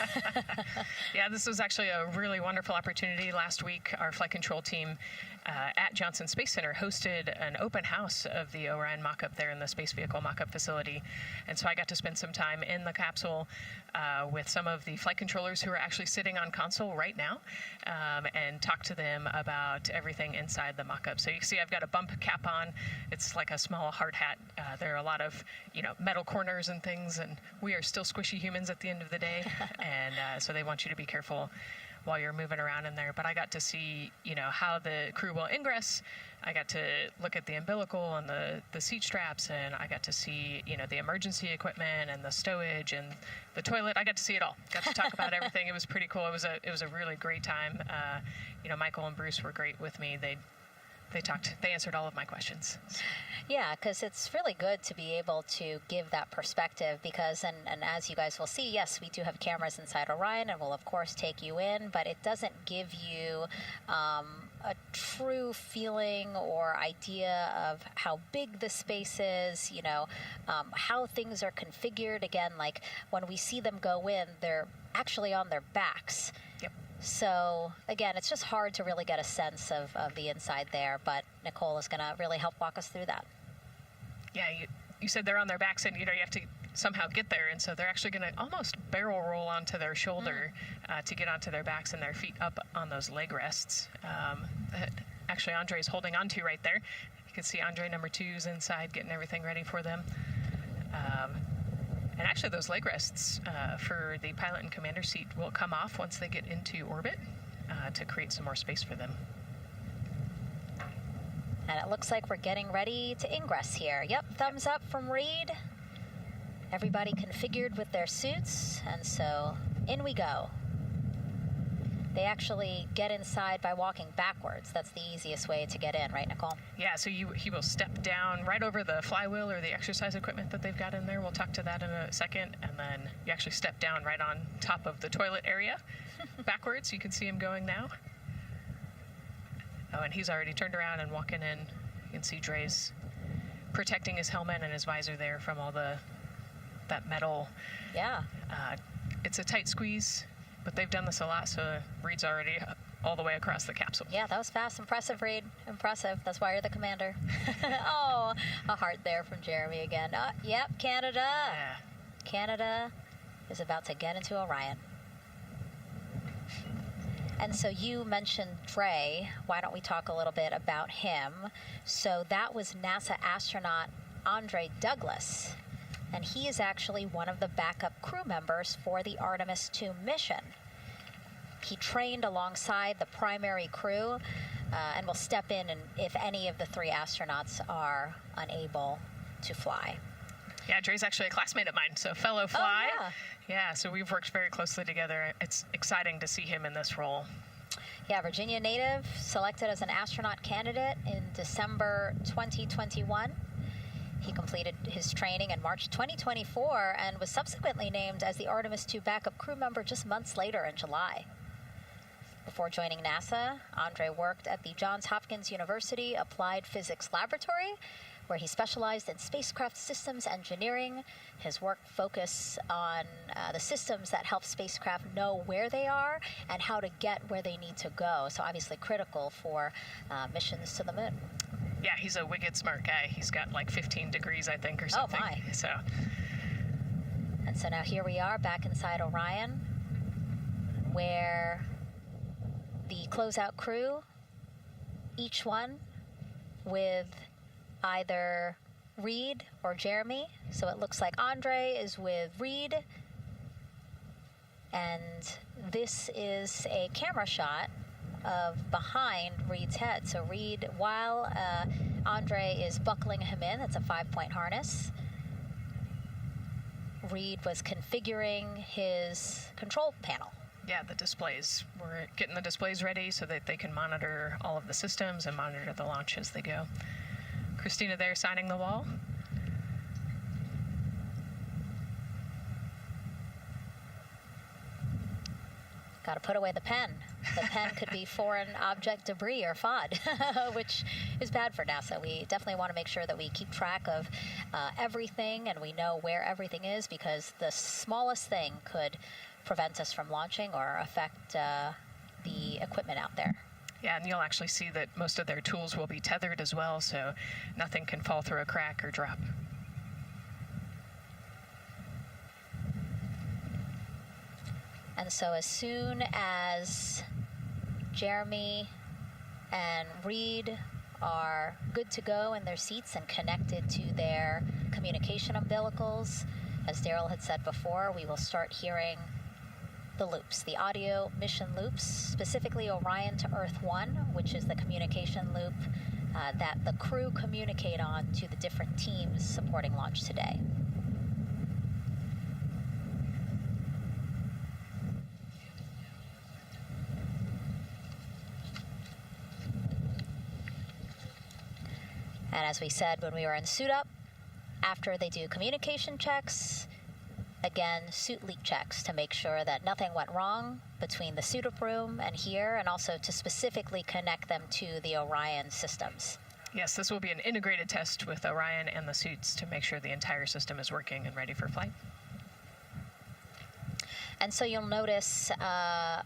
Yeah, this was actually a really wonderful opportunity. Last week, our flight control team at Johnson Space Center hosted an open house of the Orion mock-up there in the space vehicle mock-up facility. And so I got to spend some time in the capsule with some of the flight controllers who are actually sitting on console right now and talk to them about everything inside the mock-up. So you can see I've got a bump cap on. It's like a small hard hat. There are a lot of, metal corners and things, and we are still squishy humans at the end of the day. And so they want you to be careful while you're moving around in there. But I got to see, how the crew will ingress. I got to look at the umbilical and the seat straps, and I got to see, the emergency equipment and the stowage and the toilet. I got to see it all. Got to talk about everything. It was pretty cool. It was a really great time. Michael and Bruce were great with me. They answered all of my questions. Yeah, because it's really good to be able to give that perspective because, and as you guys will see, yes, we do have cameras inside Orion and we'll of course take you in, but it doesn't give you a true feeling or idea of how big the space is, how things are configured. Again, like when we see them go in, they're actually on their backs. Yep. So, again, it's just hard to really get a sense of the inside there, but Nicole is going to really help walk us through that. Yeah, you said they're on their backs, and, you have to somehow get there, and so they're actually going to almost barrel roll onto their shoulder to get onto their backs and their feet up on those leg rests that actually Andre's holding onto right there. You can see Andre number 2's inside getting everything ready for them. And actually, those leg rests for the pilot and commander seat will come off once they get into orbit to create some more space for them. And it looks like we're getting ready to ingress here. Yep, thumbs up from Reed. Everybody configured with their suits, and so in we go. They actually get inside by walking backwards. That's the easiest way to get in, right, Nicole? Yeah, so he will step down right over the flywheel or the exercise equipment that they've got in there. We'll talk to that in a second. And then you actually step down right on top of the toilet area backwards. You can see him going now. Oh, and he's already turned around and walking in. You can see Dre's protecting his helmet and his visor there from all that metal. Yeah. It's a tight squeeze. But they've done this a lot, so Reed's already all the way across the capsule. Yeah, that was fast. Impressive, Reed. Impressive. That's why you're the commander. Oh, a heart there from Jeremy again. Yep, Canada. Yeah. Canada is about to get into Orion. And so you mentioned Dre. Why don't we talk a little bit about him? So that was NASA astronaut Andre Douglas. And he is actually one of the backup crew members for the Artemis 2 mission. He trained alongside the primary crew and will step in if any of the 3 astronauts are unable to fly. Yeah, Dre's actually a classmate of mine, so fellow fly. Oh, yeah. Yeah, so we've worked very closely together. It's exciting to see him in this role. Yeah, Virginia native, selected as an astronaut candidate in December 2021. He completed his training in March 2024 and was subsequently named as the Artemis 2 backup crew member just months later in July. Before joining NASA, Andre worked at the Johns Hopkins University Applied Physics Laboratory, where he specialized in spacecraft systems engineering. His work focused on the systems that help spacecraft know where they are and how to get where they need to go. So obviously critical for missions to the moon. Yeah, he's a wicked smart guy. He's got like 15 degrees, I think, or something. Oh, my. So. And so now here we are back inside Orion, where the closeout crew, each one with either Reed or Jeremy. So it looks like Andre is with Reed. And this is a camera shot of behind Reed's head. So Reed, while Andre is buckling him in, it's a 5-point harness, Reed was configuring his control panel. Yeah, the displays. We're getting the displays ready so that they can monitor all of the systems and monitor the launch as they go. Christina there signing the wall. Got to put away the pen. The pen could be foreign object debris or FOD, which is bad for NASA. We definitely want to make sure that we keep track of everything and we know where everything is, because the smallest thing could prevent us from launching or affect the equipment out there. Yeah, and you'll actually see that most of their tools will be tethered as well, so nothing can fall through a crack or drop. And so as soon as Jeremy and Reed are good to go in their seats and connected to their communication umbilicals, as Daryl had said before, we will start hearing the loops, the audio mission loops, specifically Orion to Earth 1, which is the communication loop that the crew communicate on to the different teams supporting launch today. And as we said when we were in suit up, after they do communication checks, again, suit leak checks to make sure that nothing went wrong between the suit up room and here, and also to specifically connect them to the Orion systems. Yes, this will be an integrated test with Orion and the suits to make sure the entire system is working and ready for flight. And so you'll notice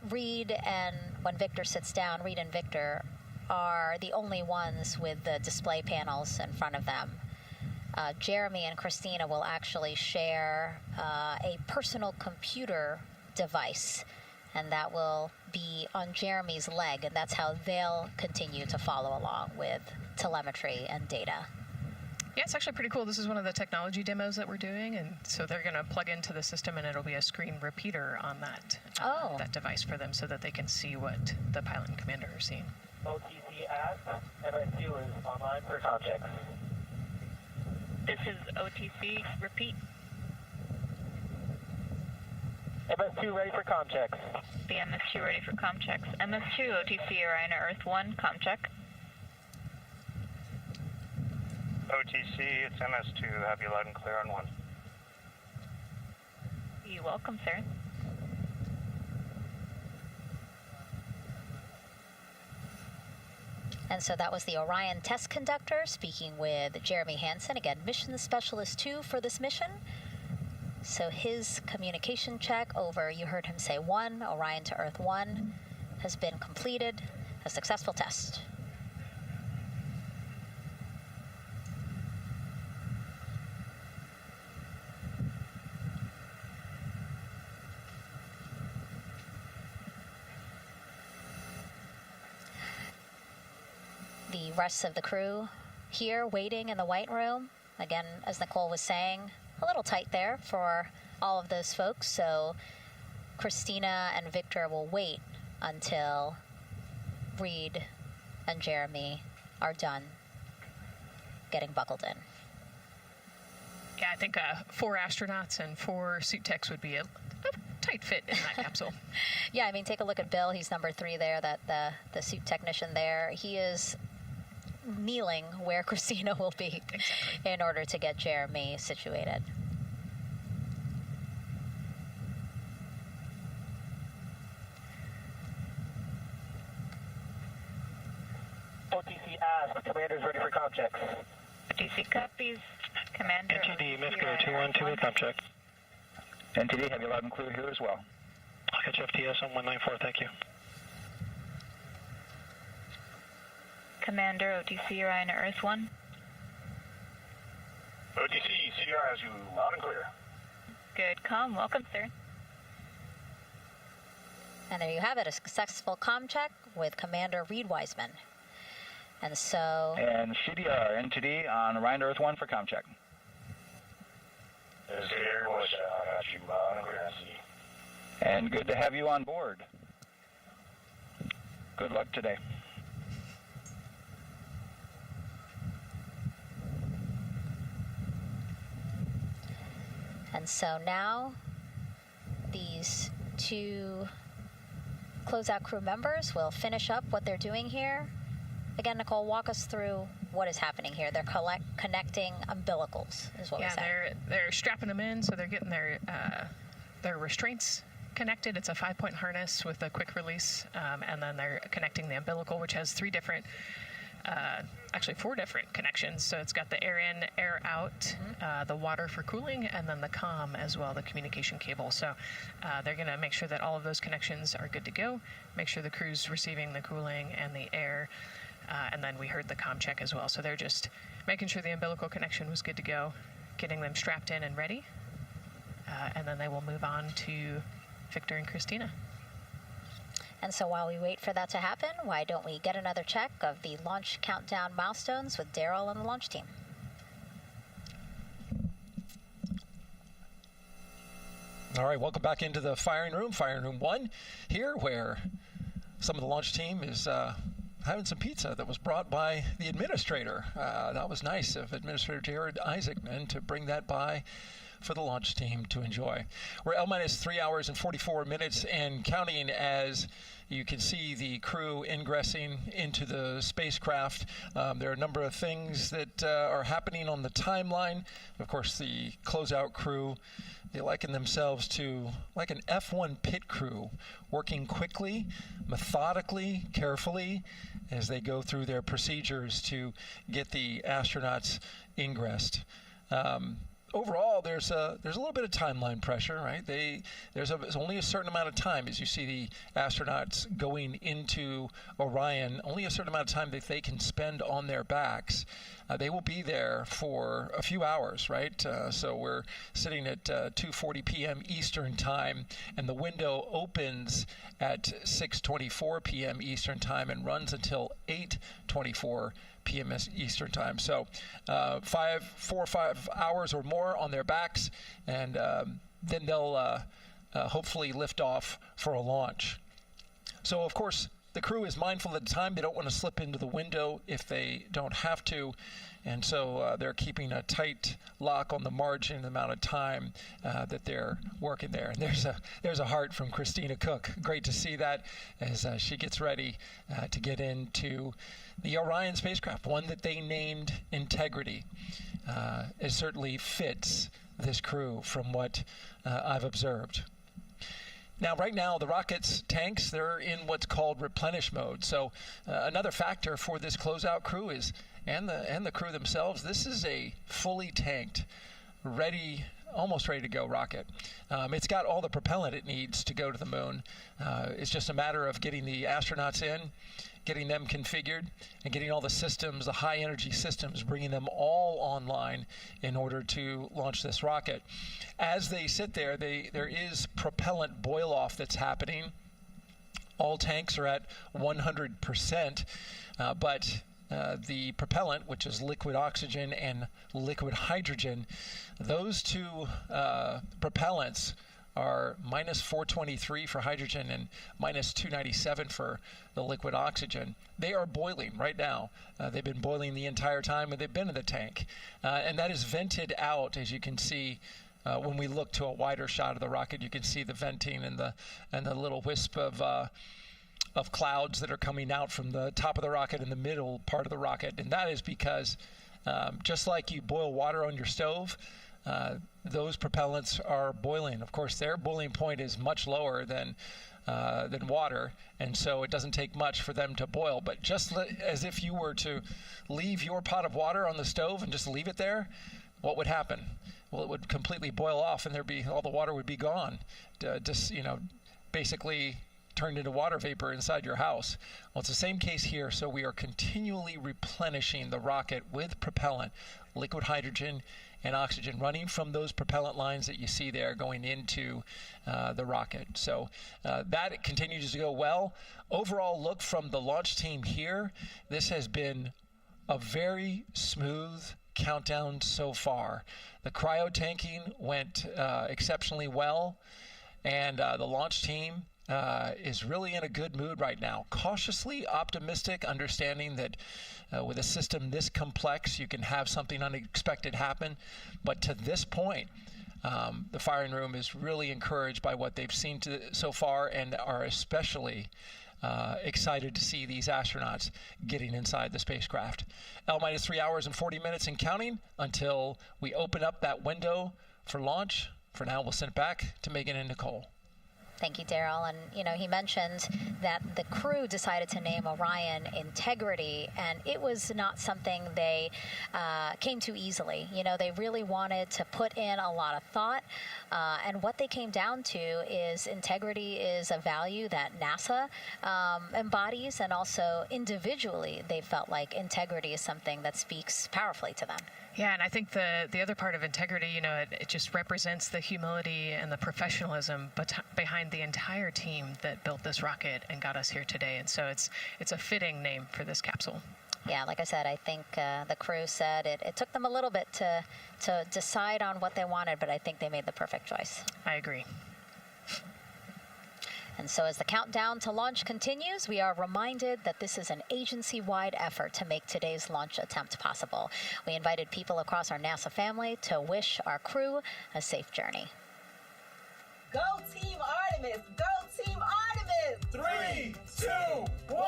Reed and when Victor sits down, Reed and Victor are the only ones with the display panels in front of them. Jeremy and Christina will actually share a personal computer device, and that will be on Jeremy's leg, and that's how they'll continue to follow along with telemetry and data. Yeah, it's actually pretty cool. This is one of the technology demos that we're doing, and so they're going to plug into the system, and it'll be a screen repeater on that that device for them, so that they can see what the pilot and commander are seeing. OTC ask, MS2 is online for sound checks. This is OTC, repeat. MS2 ready for comm checks. The MS2 ready for comm checks. MS2, OTC, Orion to Earth 1, comm check. OTC, it's MS2, have you loud and clear on 1. You're welcome, sir. And so that was the Orion test conductor speaking with Jeremy Hansen, again, mission specialist 2 for this mission. So his communication check over, you heard him say 1, Orion to Earth 1, has been completed, a successful test. The rest of the crew here waiting in the white room. Again, as Nicole was saying, a little tight there for all of those folks. So Christina and Victor will wait until Reed and Jeremy are done getting buckled in. Yeah, I think 4 astronauts and 4 suit techs would be a tight fit in that capsule. Yeah, I mean, take a look at Bill. He's number 3 there, that the suit technician there. He is kneeling where Christina will be in order to get Jeremy situated. OTC ask, commander's ready for comm checks. OTC copies, commander. NTD, MISCO 212, comm check. NTD, have you loud and clear here as well. I'll catch FTS on 194, thank you. Commander, OTC, Orion to Earth 1. OTC, CDR has you loud and clear. Good comm, welcome, sir. And there you have it, a successful comm check with Commander Reed Wiseman. And so... And CDR, NTD on Orion to Earth 1 for comm check. This is Air Voice, I got you loud and clear, And good to have you on board. Good luck today. And so now these two closeout crew members will finish up what they're doing here. Again, Nicole, walk us through what is happening here. They're connecting umbilicals, is what we said. Yeah, they're strapping them in, so they're getting their restraints connected. It's a 5-point harness with a quick release, and then they're connecting the umbilical, which has actually 4 different connections. So it's got the air in, air out, the water for cooling, and then the comm as well, the communication cable. So they're going to make sure that all of those connections are good to go, make sure the crew's receiving the cooling and the air, and then we heard the comm check as well. So they're just making sure the umbilical connection was good to go, getting them strapped in and ready, and then they will move on to Victor and Christina. And so while we wait for that to happen, why don't we get another check of the launch countdown milestones with Daryl and the launch team? All right, welcome back into the firing room 1 here, where some of the launch team is having some pizza that was brought by the administrator. That was nice of Administrator Jared Isaacman to bring that by for the launch team to enjoy. We're L-minus 3 hours and 44 minutes and counting as you can see the crew ingressing into the spacecraft. There are a number of things that are happening on the timeline. Of course, the closeout crew, they liken themselves to like an F1 pit crew, working quickly, methodically, carefully, as they go through their procedures to get the astronauts ingressed. Overall, there's a little bit of timeline pressure, right? There's only a certain amount of time as you see the astronauts going into Orion, only a certain amount of time that they can spend on their backs. They will be there for a few hours, right? So we're sitting at 2:40 p.m. Eastern time, and the window opens at 6:24 p.m. Eastern time and runs until 8:24 p.m. Eastern time. So 4 or 5 hours or more on their backs, and then they'll hopefully lift off for a launch. So of course the crew is mindful at the time. They don't want to slip into the window if they don't have to, and so they're keeping a tight lock on the margin, the amount of time that they're working there. And there's a heart from Christina Cook. Great to see that as she gets ready to get into the Orion spacecraft, one that they named Integrity. It certainly fits this crew from what I've observed. Now, right now, the rocket's tanks, they're in what's called replenish mode. So another factor for this closeout crew is, and the crew themselves, this is a fully tanked, almost ready to go rocket. It's got all the propellant it needs to go to the moon. It's just a matter of getting the astronauts in, getting them configured, and getting all the systems, the high energy systems, bringing them all online in order to launch this rocket. As they sit there, there is propellant boil off that's happening. All tanks are at 100%, but the propellant, which is liquid oxygen and liquid hydrogen, those two propellants are minus 423 for hydrogen and minus 297 for the liquid oxygen. They are boiling right now. They've been boiling the entire time and they've been in the tank. And that is vented out, as you can see. When we look to a wider shot of the rocket, you can see the venting and the little wisp of clouds that are coming out from the top of the rocket and the middle part of the rocket. And that is because just like you boil water on your stove, those propellants are boiling. Of course, their boiling point is much lower than water, and so it doesn't take much for them to boil. But just as if you were to leave your pot of water on the stove and just leave it there, what would happen? Well, it would completely boil off, and all the water would be gone. Basically turned into water vapor inside your house. Well, it's the same case here. So we are continually replenishing the rocket with propellant, liquid hydrogen and oxygen, running from those propellant lines that you see there going into the rocket. So that continues to go well. Overall look from the launch team here, this has been a very smooth countdown so far. The cryo tanking went exceptionally well. And the launch team is really in a good mood right now. Cautiously optimistic, understanding that with a system this complex, you can have something unexpected happen. But to this point, the firing room is really encouraged by what they've seen so far, and are especially excited to see these astronauts getting inside the spacecraft. L-minus 3 hours and 40 minutes and counting until we open up that window for launch. For now, we'll send it back to Megan and Nicole. Thank you, Daryl. And, he mentioned that the crew decided to name Orion Integrity, and it was not something they came to easily. They really wanted to put in a lot of thought, and what they came down to is integrity is a value that NASA embodies, and also individually they felt like integrity is something that speaks powerfully to them. Yeah, and I think the other part of integrity, it just represents the humility and the professionalism behind the entire team that built this rocket and got us here today. And so it's a fitting name for this capsule. Yeah, like I said, I think the crew said it took them a little bit to decide on what they wanted, but I think they made the perfect choice. I agree. And so as the countdown to launch continues, we are reminded that this is an agency-wide effort to make today's launch attempt possible. We invited people across our NASA family to wish our crew a safe journey. Go Team Artemis! Go Team Artemis! 3, 2, 1,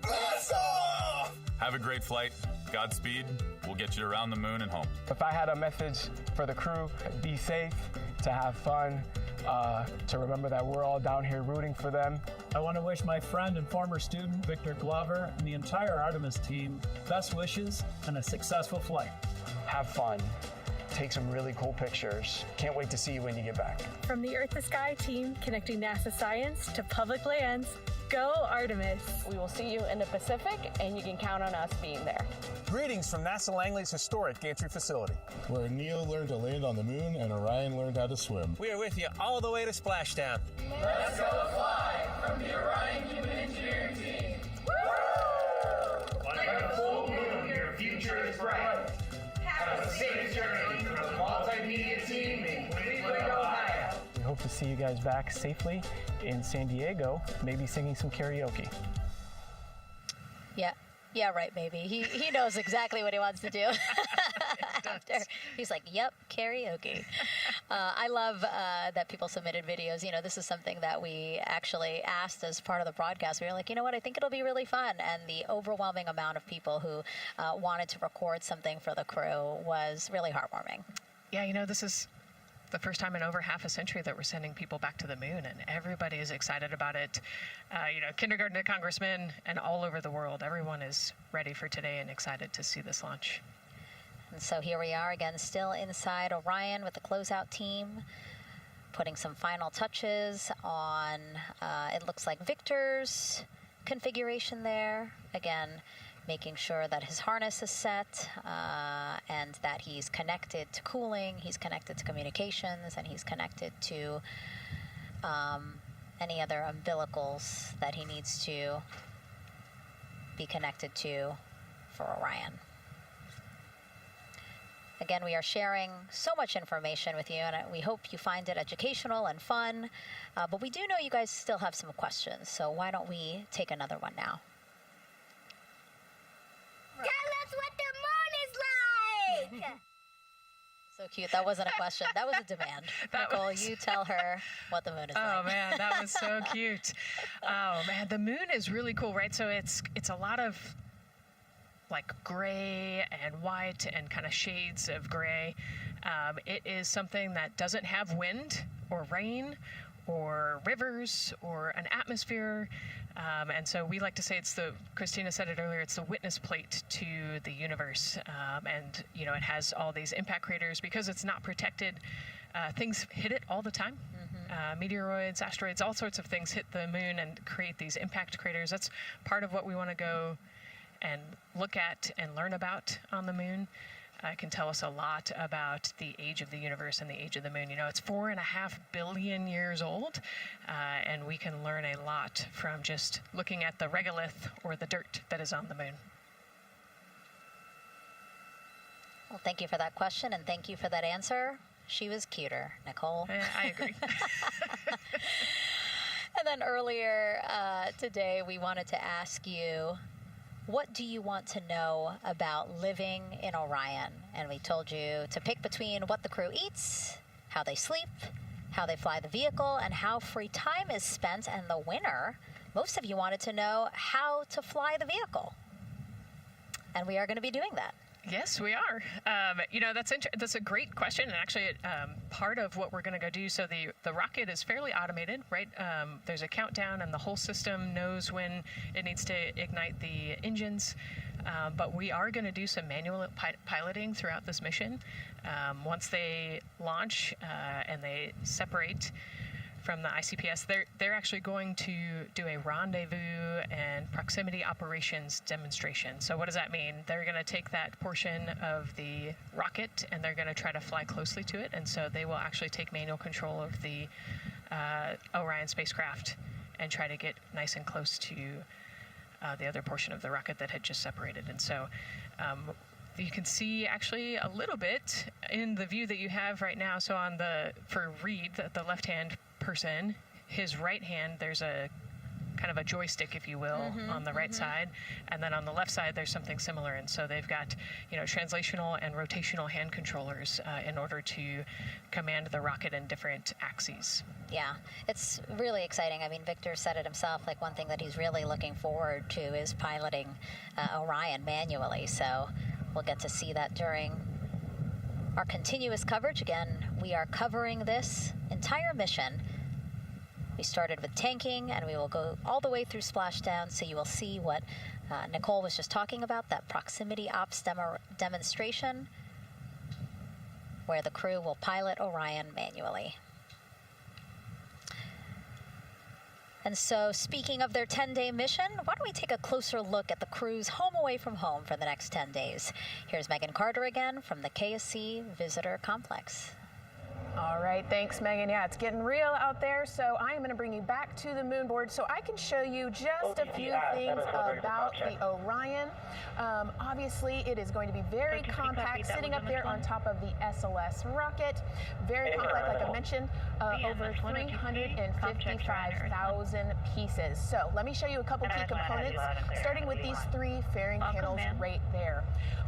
blast off! Have a great flight. Godspeed. We'll get you around the moon and home. If I had a message for the crew, be safe, to have fun, to remember that we're all down here rooting for them. I want to wish my friend and former student, Victor Glover, and the entire Artemis team best wishes and a successful flight. Have fun. Take some really cool pictures. Can't wait to see you when you get back. From the Earth to Sky team connecting NASA science to public lands, go Artemis. We will see you in the Pacific, and you can count on us being there. Greetings from NASA Langley's historic gantry facility, where Neil learned to land on the moon and Orion learned how to swim. We are with you all the way to splashdown. Let's go fly from the Orion Human Engineering team. Woo! Like a full moon, your future is bright. Have a safe journey from the multimedia team in Cleveland, Ohio. We hope to see you guys back safely in San Diego, maybe singing some karaoke. Yeah, right, maybe. He knows exactly what he wants to do. After he's like, yep, karaoke. I love that people submitted videos. This is something that we actually asked as part of the broadcast. We were like, you know what, I think it'll be really fun. And the overwhelming amount of people who wanted to record something for the crew was really heartwarming. Yeah, this is the first time in over half a century that we're sending people back to the moon, and everybody is excited about it. Kindergarten to congressmen and all over the world, everyone is ready for today and excited to see this launch. And so here we are again, still inside Orion with the closeout team, putting some final touches on, it looks like Victor's configuration there. Again, making sure that his harness is set and that he's connected to cooling, he's connected to communications, and he's connected to any other umbilicals that he needs to be connected to for Orion. Again, we are sharing so much information with you, and we hope you find it educational and fun. But we do know you guys still have some questions, so why don't we take another one now? Tell us what the moon is like! So cute. That wasn't a question. That was a demand. Nicole, you tell her what the moon is like. Oh, man, that was so cute. Oh, man, the moon is really cool, right? So it's a lot of like gray and white and kind of shades of gray. It is something that doesn't have wind or rain or rivers or an atmosphere. And so we like to say Christina said it earlier, it's the witness plate to the universe. And, it has all these impact craters because it's not protected. Things hit it all the time. Meteoroids, asteroids, all sorts of things hit the moon and create these impact craters. That's part of what we want to go and look at and learn about on the moon. It can tell us a lot about the age of the universe and the age of the moon. It's 4.5 billion years old, and we can learn a lot from just looking at the regolith or the dirt that is on the moon. Well, thank you for that question, and thank you for that answer. She was cuter, Nicole. I agree. And then earlier today, we wanted to ask you, what do you want to know about living in Orion? And we told you to pick between what the crew eats, how they sleep, how they fly the vehicle, and how free time is spent. And the winner, most of you wanted to know how to fly the vehicle. And we are going to be doing that. Yes, we are. That's a great question, and actually, part of what we're going to go do. So the rocket is fairly automated, right? There's a countdown, and the whole system knows when it needs to ignite the engines. But we are going to do some manual piloting throughout this mission. Once they launch and they separate from the ICPS, they're actually going to do a rendezvous and proximity operations demonstration. So what does that mean? They're going to take that portion of the rocket and they're going to try to fly closely to it. And so they will actually take manual control of the Orion spacecraft and try to get nice and close to the other portion of the rocket that had just separated. And so you can see actually a little bit in the view that you have right now. So for Reed, the left-hand person, his right hand, there's a kind of a joystick, if you will, on the right side, and then on the left side there's something similar. And so they've got translational and rotational hand controllers in order to command the rocket in different axes. Yeah, it's really exciting. I mean, Victor said it himself, like one thing that he's really looking forward to is piloting Orion manually. So we'll get to see that during our continuous coverage. Again, we are covering this entire mission. We started with tanking, and we will go all the way through splashdown, so you will see what Nicole was just talking about, that proximity ops demonstration, where the crew will pilot Orion manually. And so, speaking of their 10-day mission, why don't we take a closer look at the crew's home away from home for the next 10 days. Here's Megan Carter again from the KSC Visitor Complex. All right, thanks, Megan. Yeah, it's getting real out there, so I am going to bring you back to the moon board so I can show you just a few things about the Orion. Obviously, it is going to be very compact, sitting up there on top of the SLS rocket. Very compact, like I mentioned, over 355,000 pieces. So let me show you a couple key components, starting with these three fairing panels right there.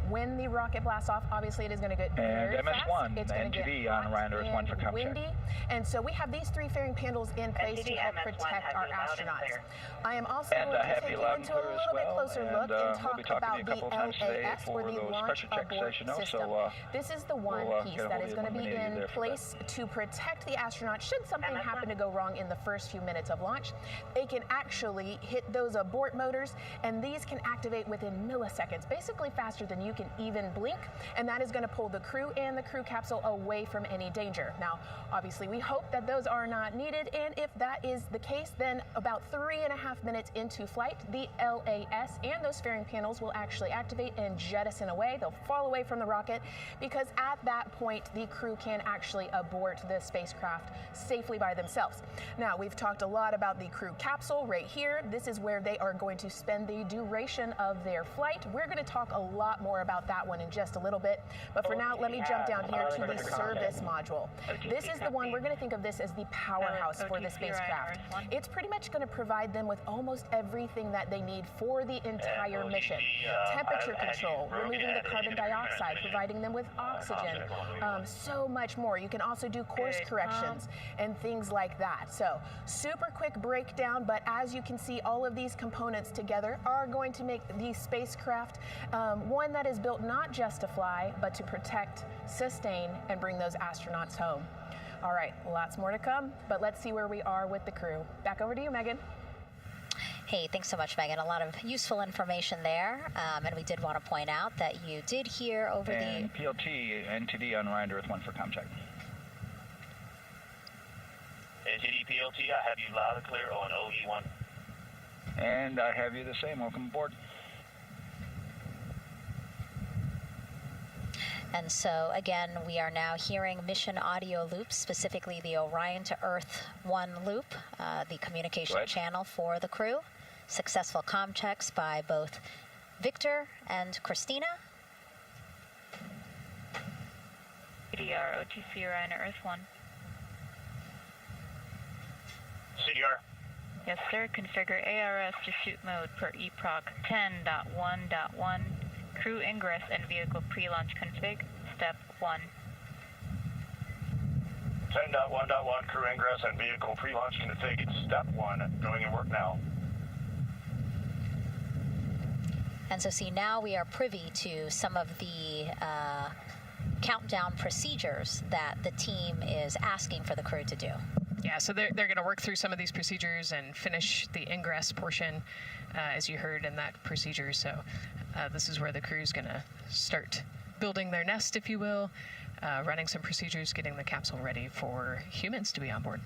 When the rocket blasts off, obviously it is going to get very fast. It's going to get on Orion Earth 1 for windy, and so we have these three fairing panels in place to help protect our astronauts. I am also going to take you into a little bit closer look and talk about the LAS, or the Launch Abort System. This is the one piece that is going to be in place to protect the astronauts should something happen to go wrong in the first few minutes of launch. They can actually hit those abort motors, and these can activate within milliseconds, basically faster than you can even blink, and that is going to pull the crew and the crew capsule away from any danger. Now, obviously, we hope that those are not needed, and if that is the case, then about 3.5 minutes into flight, the LAS and those fairing panels will actually activate and jettison away. They'll fall away from the rocket, because at that point, the crew can actually abort the spacecraft safely by themselves. Now, we've talked a lot about the crew capsule right here. This is where they are going to spend the duration of their flight. We're going to talk a lot more about that one in just a little bit, but for now, let me jump down here to the service module. This is the one, we're going to think of this as the powerhouse for the spacecraft. It's pretty much going to provide them with almost everything that they need for the entire mission. Temperature control, removing the carbon dioxide, providing them with oxygen, so much more. You can also do course corrections and things like that. So, super quick breakdown, but as you can see, all of these components together are going to make the spacecraft one that is built not just to fly, but to protect, sustain, and bring those astronauts home. All right, lots more to come, but let's see where we are with the crew. Back over to you, Megan. Hey, thanks so much, Megan. A lot of useful information there. And we did want to point out that you did hear over and PLT, NTD on Orion Earth 1 for comm check. NTD PLT, I have you loud and clear on OE1. And I have you the same. Welcome aboard. And so, again, we are now hearing mission audio loops, specifically the Orion to Earth 1 loop, the communication channel for the crew. Successful comm checks by both Victor and Christina. ADR OTC Orion to Earth 1. CDR. Yes, sir. Configure ARS to shoot mode per EPROC 10.1.1. Crew ingress and vehicle pre-launch config. Step 1. 10.1.1 crew ingress and vehicle pre-launch config. Step 1. Going in work now. And so see, now we are privy to some of the countdown procedures that the team is asking for the crew to do. Yeah, so they're going to work through some of these procedures and finish the ingress portion, as you heard in that procedure. So this is where the crew is going to start building their nest, if you will, running some procedures, getting the capsule ready for humans to be on board.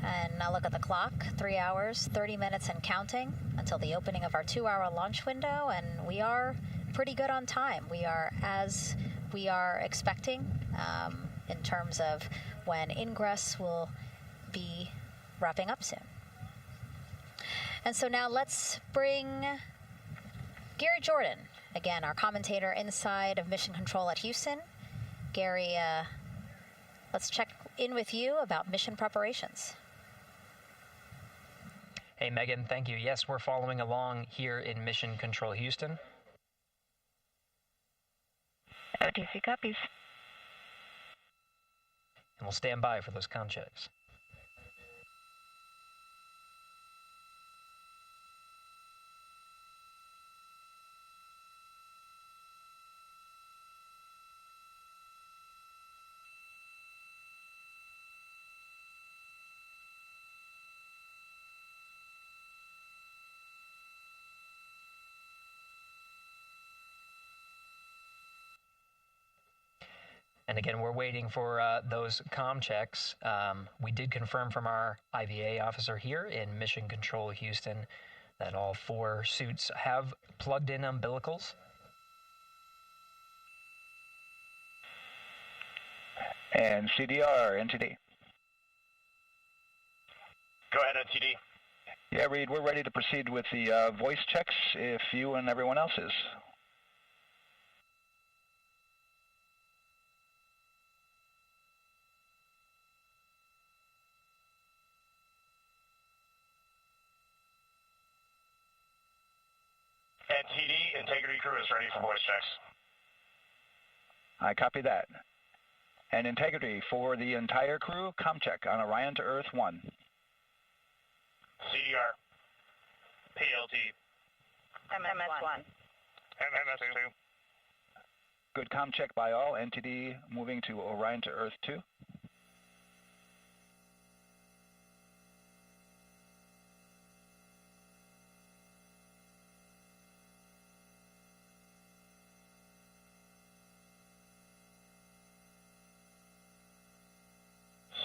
And now look at the clock, 3 hours, 30 minutes and counting until the opening of our 2-hour launch window, and we are pretty good on time. We are as we are expecting in terms of when ingress will be wrapping up soon. And so now let's bring Gary Jordan, again, our commentator inside of Mission Control at Houston. Gary, let's check in with you about mission preparations. Hey, Megan, thank you. Yes, we're following along here in Mission Control Houston. OTC copies. And we'll stand by for those comm checks. And again, we're waiting for those comm checks. We did confirm from our IVA officer here in Mission Control Houston that all 4 suits have plugged in umbilicals. And CDR, NTD. Go ahead, NTD. Yeah, Reed, we're ready to proceed with the voice checks if you and everyone else is. NTD, integrity crew is ready for voice checks. I copy that. And integrity for the entire crew, comm check on Orion to Earth 1. CDR. PLT. MS1. MS2. Good comm check by all. NTD moving to Orion to Earth 2.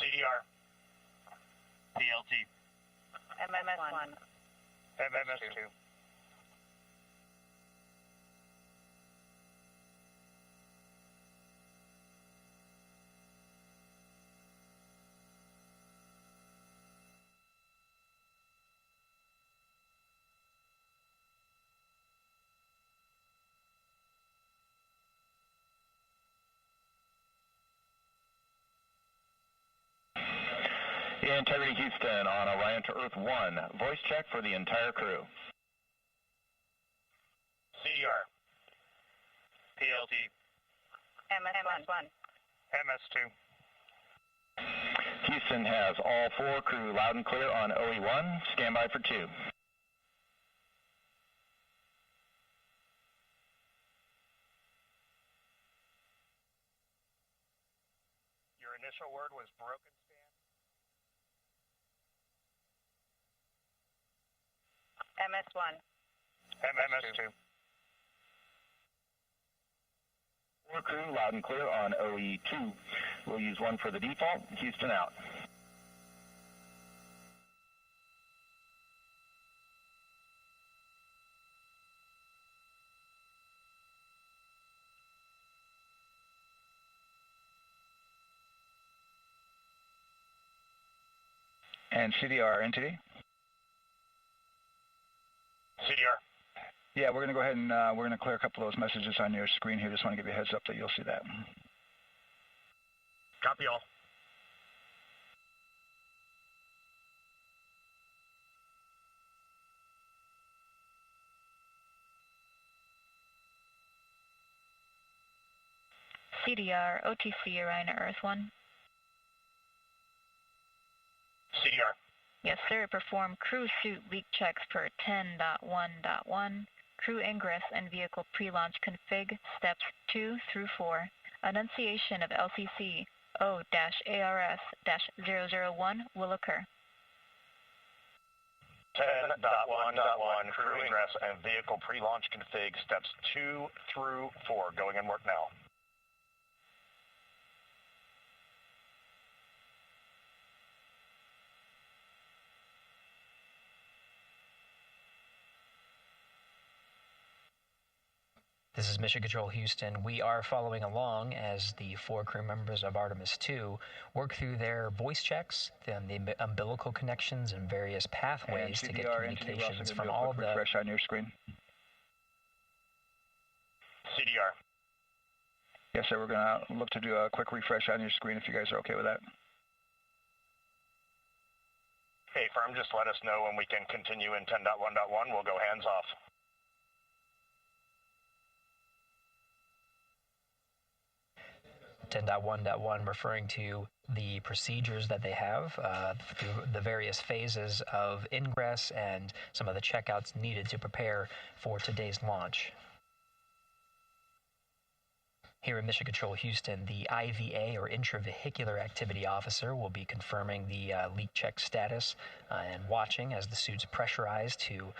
CDR. PLT. MS1. MS2. Integrity Houston on Orion to Earth 1. Voice check for the entire crew. CDR. PLT. MS1. MS2. Houston has all 4 crew loud and clear on OE1. Stand by for 2. Your initial word was broken. MS1. MS2. 4 crew loud and clear on OE2. We'll use 1 for the default. Houston out. And CDR, NTD? CDR. Yeah, we're going to go ahead and we're going to clear a couple of those messages on your screen here. Just want to give you a heads up that you'll see that. Copy all. CDR, OTC Orion to Earth 1. CDR. Yes, sir. Perform crew suit leak checks per 10.1.1. Crew ingress and vehicle pre-launch config steps 2 through 4. Annunciation of LCC O-ARS-001 will occur. 10.1.1 crew ingress and vehicle pre-launch config steps 2 through 4 going in work now. This is Mission Control Houston. We are following along as the 4 crew members of Artemis 2 work through their voice checks, then the umbilical connections and various pathways to get communications from all of the... Refresh on your screen. CDR. Yes, sir. We're going to look to do a quick refresh on your screen if you guys are okay with that. Hey, firm, just let us know when we can continue in 10.1.1. We'll go hands off. .1.1 referring to the procedures that they have through the various phases of ingress and some of the checkouts needed to prepare for today's launch. Here in Mission Control Houston, the IVA, or Intravehicular Activity Officer, will be confirming the leak check status and watching as the suits pressurize to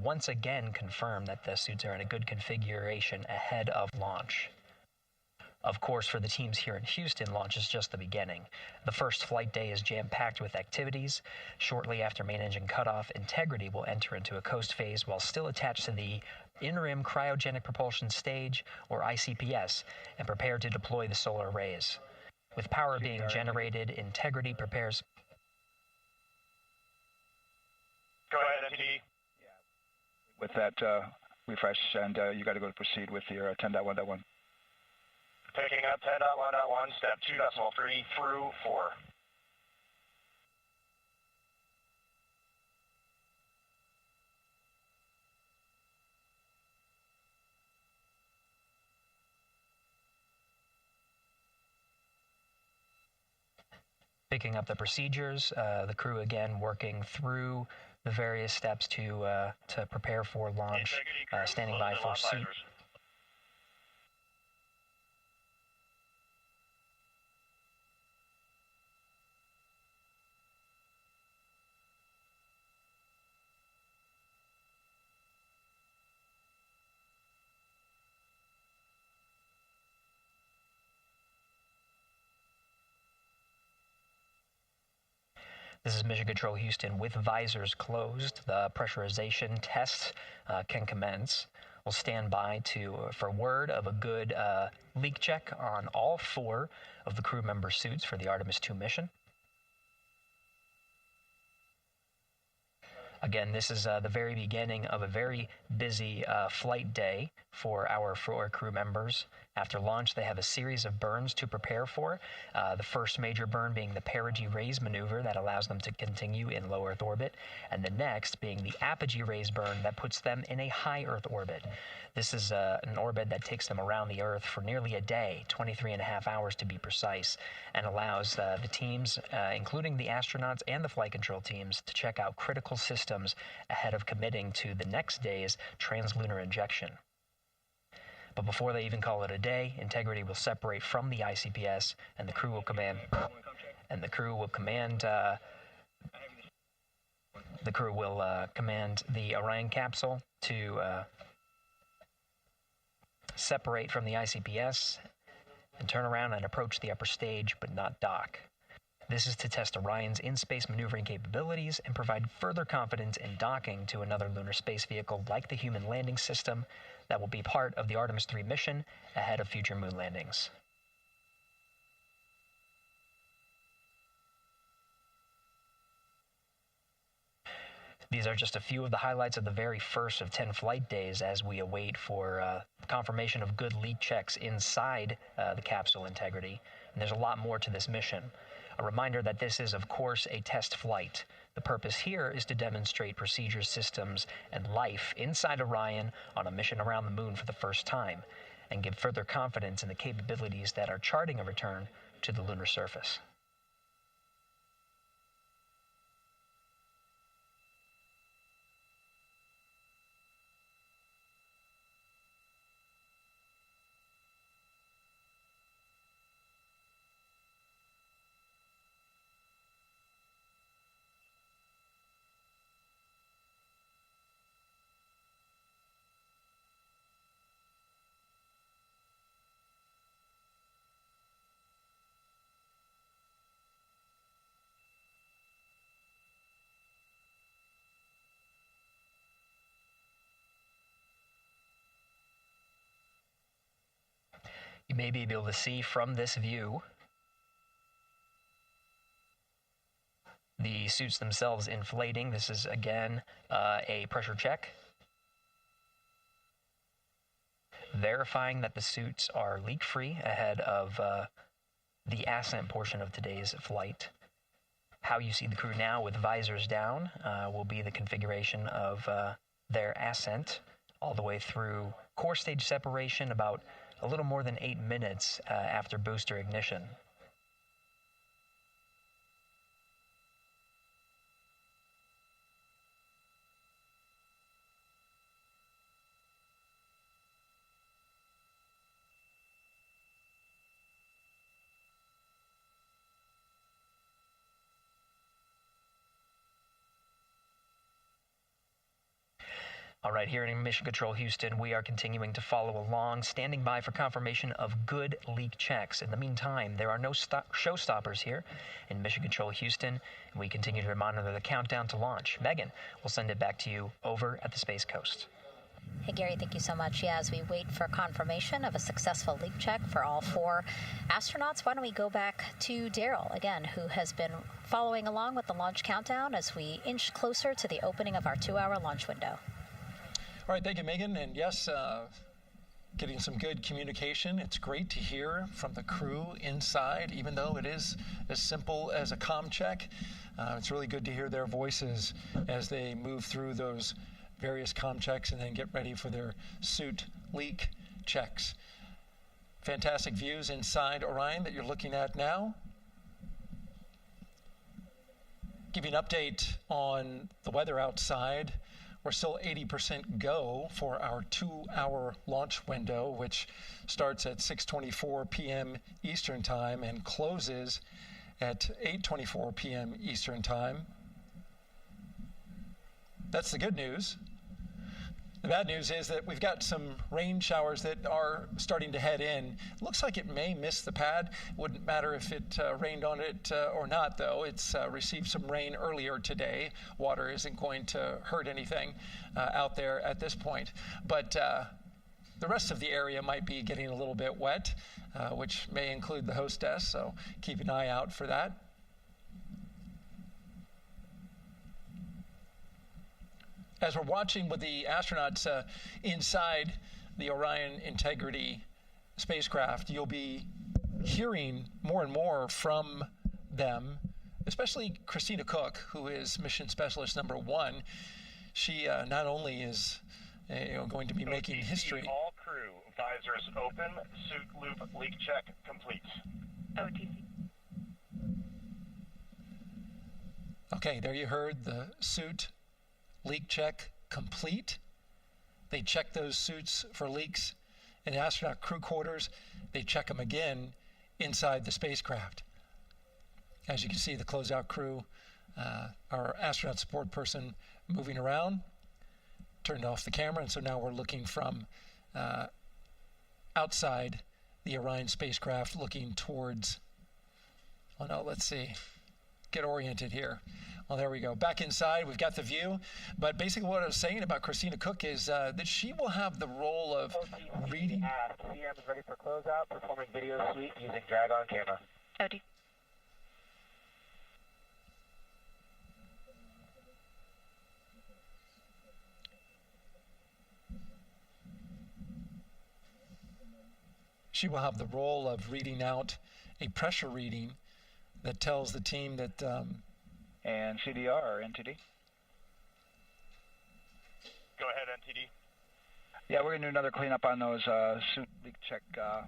once again confirm that the suits are in a good configuration ahead of launch. Of course, for the teams here in Houston, launch is just the beginning. The first flight day is jam-packed with activities. Shortly after main engine cutoff, Integrity will enter into a coast phase while still attached to the Interim Cryogenic Propulsion Stage, or ICPS, and prepare to deploy the solar arrays. With power being generated, Integrity prepares... Go ahead, NTD. With that refresh, and you got to go to proceed with your 10.1.1. Picking up 10.1.1, step 2.3 through 4. Picking up the procedures, the crew again working through the various steps to prepare for launch, standing by for suit. This is Mission Control Houston. With visors closed, the pressurization tests can commence. We'll stand by for word of a good leak check on all 4 of the crew member suits for the Artemis 2 mission. Again, this is the very beginning of a very busy flight day for our 4 crew members. After launch, they have a series of burns to prepare for. The first major burn being the perigee raise maneuver that allows them to continue in low Earth orbit, and the next being the apogee raise burn that puts them in a high Earth orbit. This is an orbit that takes them around the Earth for nearly a day, 23.5 hours to be precise, and allows the teams, including the astronauts and the flight control teams, to check out critical systems ahead of committing to the next day's translunar injection. But before they even call it a day, Integrity will separate from the ICPS, and the crew will command the Orion capsule to separate from the ICPS and turn around and approach the upper stage, but not dock. This is to test Orion's in-space maneuvering capabilities and provide further confidence in docking to another lunar space vehicle like the Human Landing System that will be part of the Artemis 3 mission ahead of future moon landings. These are just a few of the highlights of the very first of 10 flight days as we await for confirmation of good leak checks inside the capsule Integrity. And there's a lot more to this mission. A reminder that this is, of course, a test flight. The purpose here is to demonstrate procedures, systems, and life inside Orion on a mission around the moon for the first time. and give further confidence in the capabilities that are charting a return to the lunar surface. You may be able to see from this view the suits themselves inflating. This is, again, a pressure check, verifying that the suits are leak-free ahead of the ascent portion of today's flight. How you see the crew now with visors down will be the configuration of their ascent all the way through core stage separation, about a little more than 8 minutes after booster ignition. All right, here in Mission Control Houston, we are continuing to follow along, standing by for confirmation of good leak checks. In the meantime, there are no showstoppers here in Mission Control Houston, and we continue to monitor the countdown to launch. Megan, we'll send it back to you over at the Space Coast. Hey, Gary, thank you so much. Yeah, as we wait for confirmation of a successful leak check for all 4 astronauts, why don't we go back to Daryl, again, who has been following along with the launch countdown as we inch closer to the opening of our 2-hour launch window. All right, thank you, Megan. And yes, getting some good communication. It's great to hear from the crew inside, even though it is as simple as a comm check. It's really good to hear their voices as they move through those various comm checks and then get ready for their suit leak checks. Fantastic views inside Orion that you're looking at now. Give you an update on the weather outside. We're still 80% go for our 2-hour launch window, which starts at 6:24 p.m. Eastern Time and closes at 8:24 p.m. Eastern Time. That's the good news. The bad news is that we've got some rain showers that are starting to head in. It looks like it may miss the pad. Wouldn't matter if it rained on it or not, though. It's received some rain earlier today. Water isn't going to hurt anything out there at this point. But the rest of the area might be getting a little bit wet, which may include the hostess, so keep an eye out for that. As we're watching with the astronauts inside the Orion Integrity spacecraft, you'll be hearing more and more from them, especially Christina Cook, who is mission specialist number 1. She not only is going to be making history. All crew, visors open, suit loop leak check complete. OTC. Okay, there you heard the suit leak check complete. They check those suits for leaks in astronaut crew quarters. They check them again inside the spacecraft. As you can see, the closeout crew, our astronaut support person moving around, turned off the camera, and so now we're looking from outside the Orion spacecraft looking towards, oh no, let's see, get oriented here. Well, there we go. Back inside, we've got the view. But basically what I was saying about Christina Cook is that she will have the role of reading. CM is ready for closeout, performing video sweep using drag-on camera. OT. She will have the role of reading out a pressure reading that tells the team that and CDR, NTD. Go ahead, NTD. Yeah, we're going to do another cleanup on those suit leak check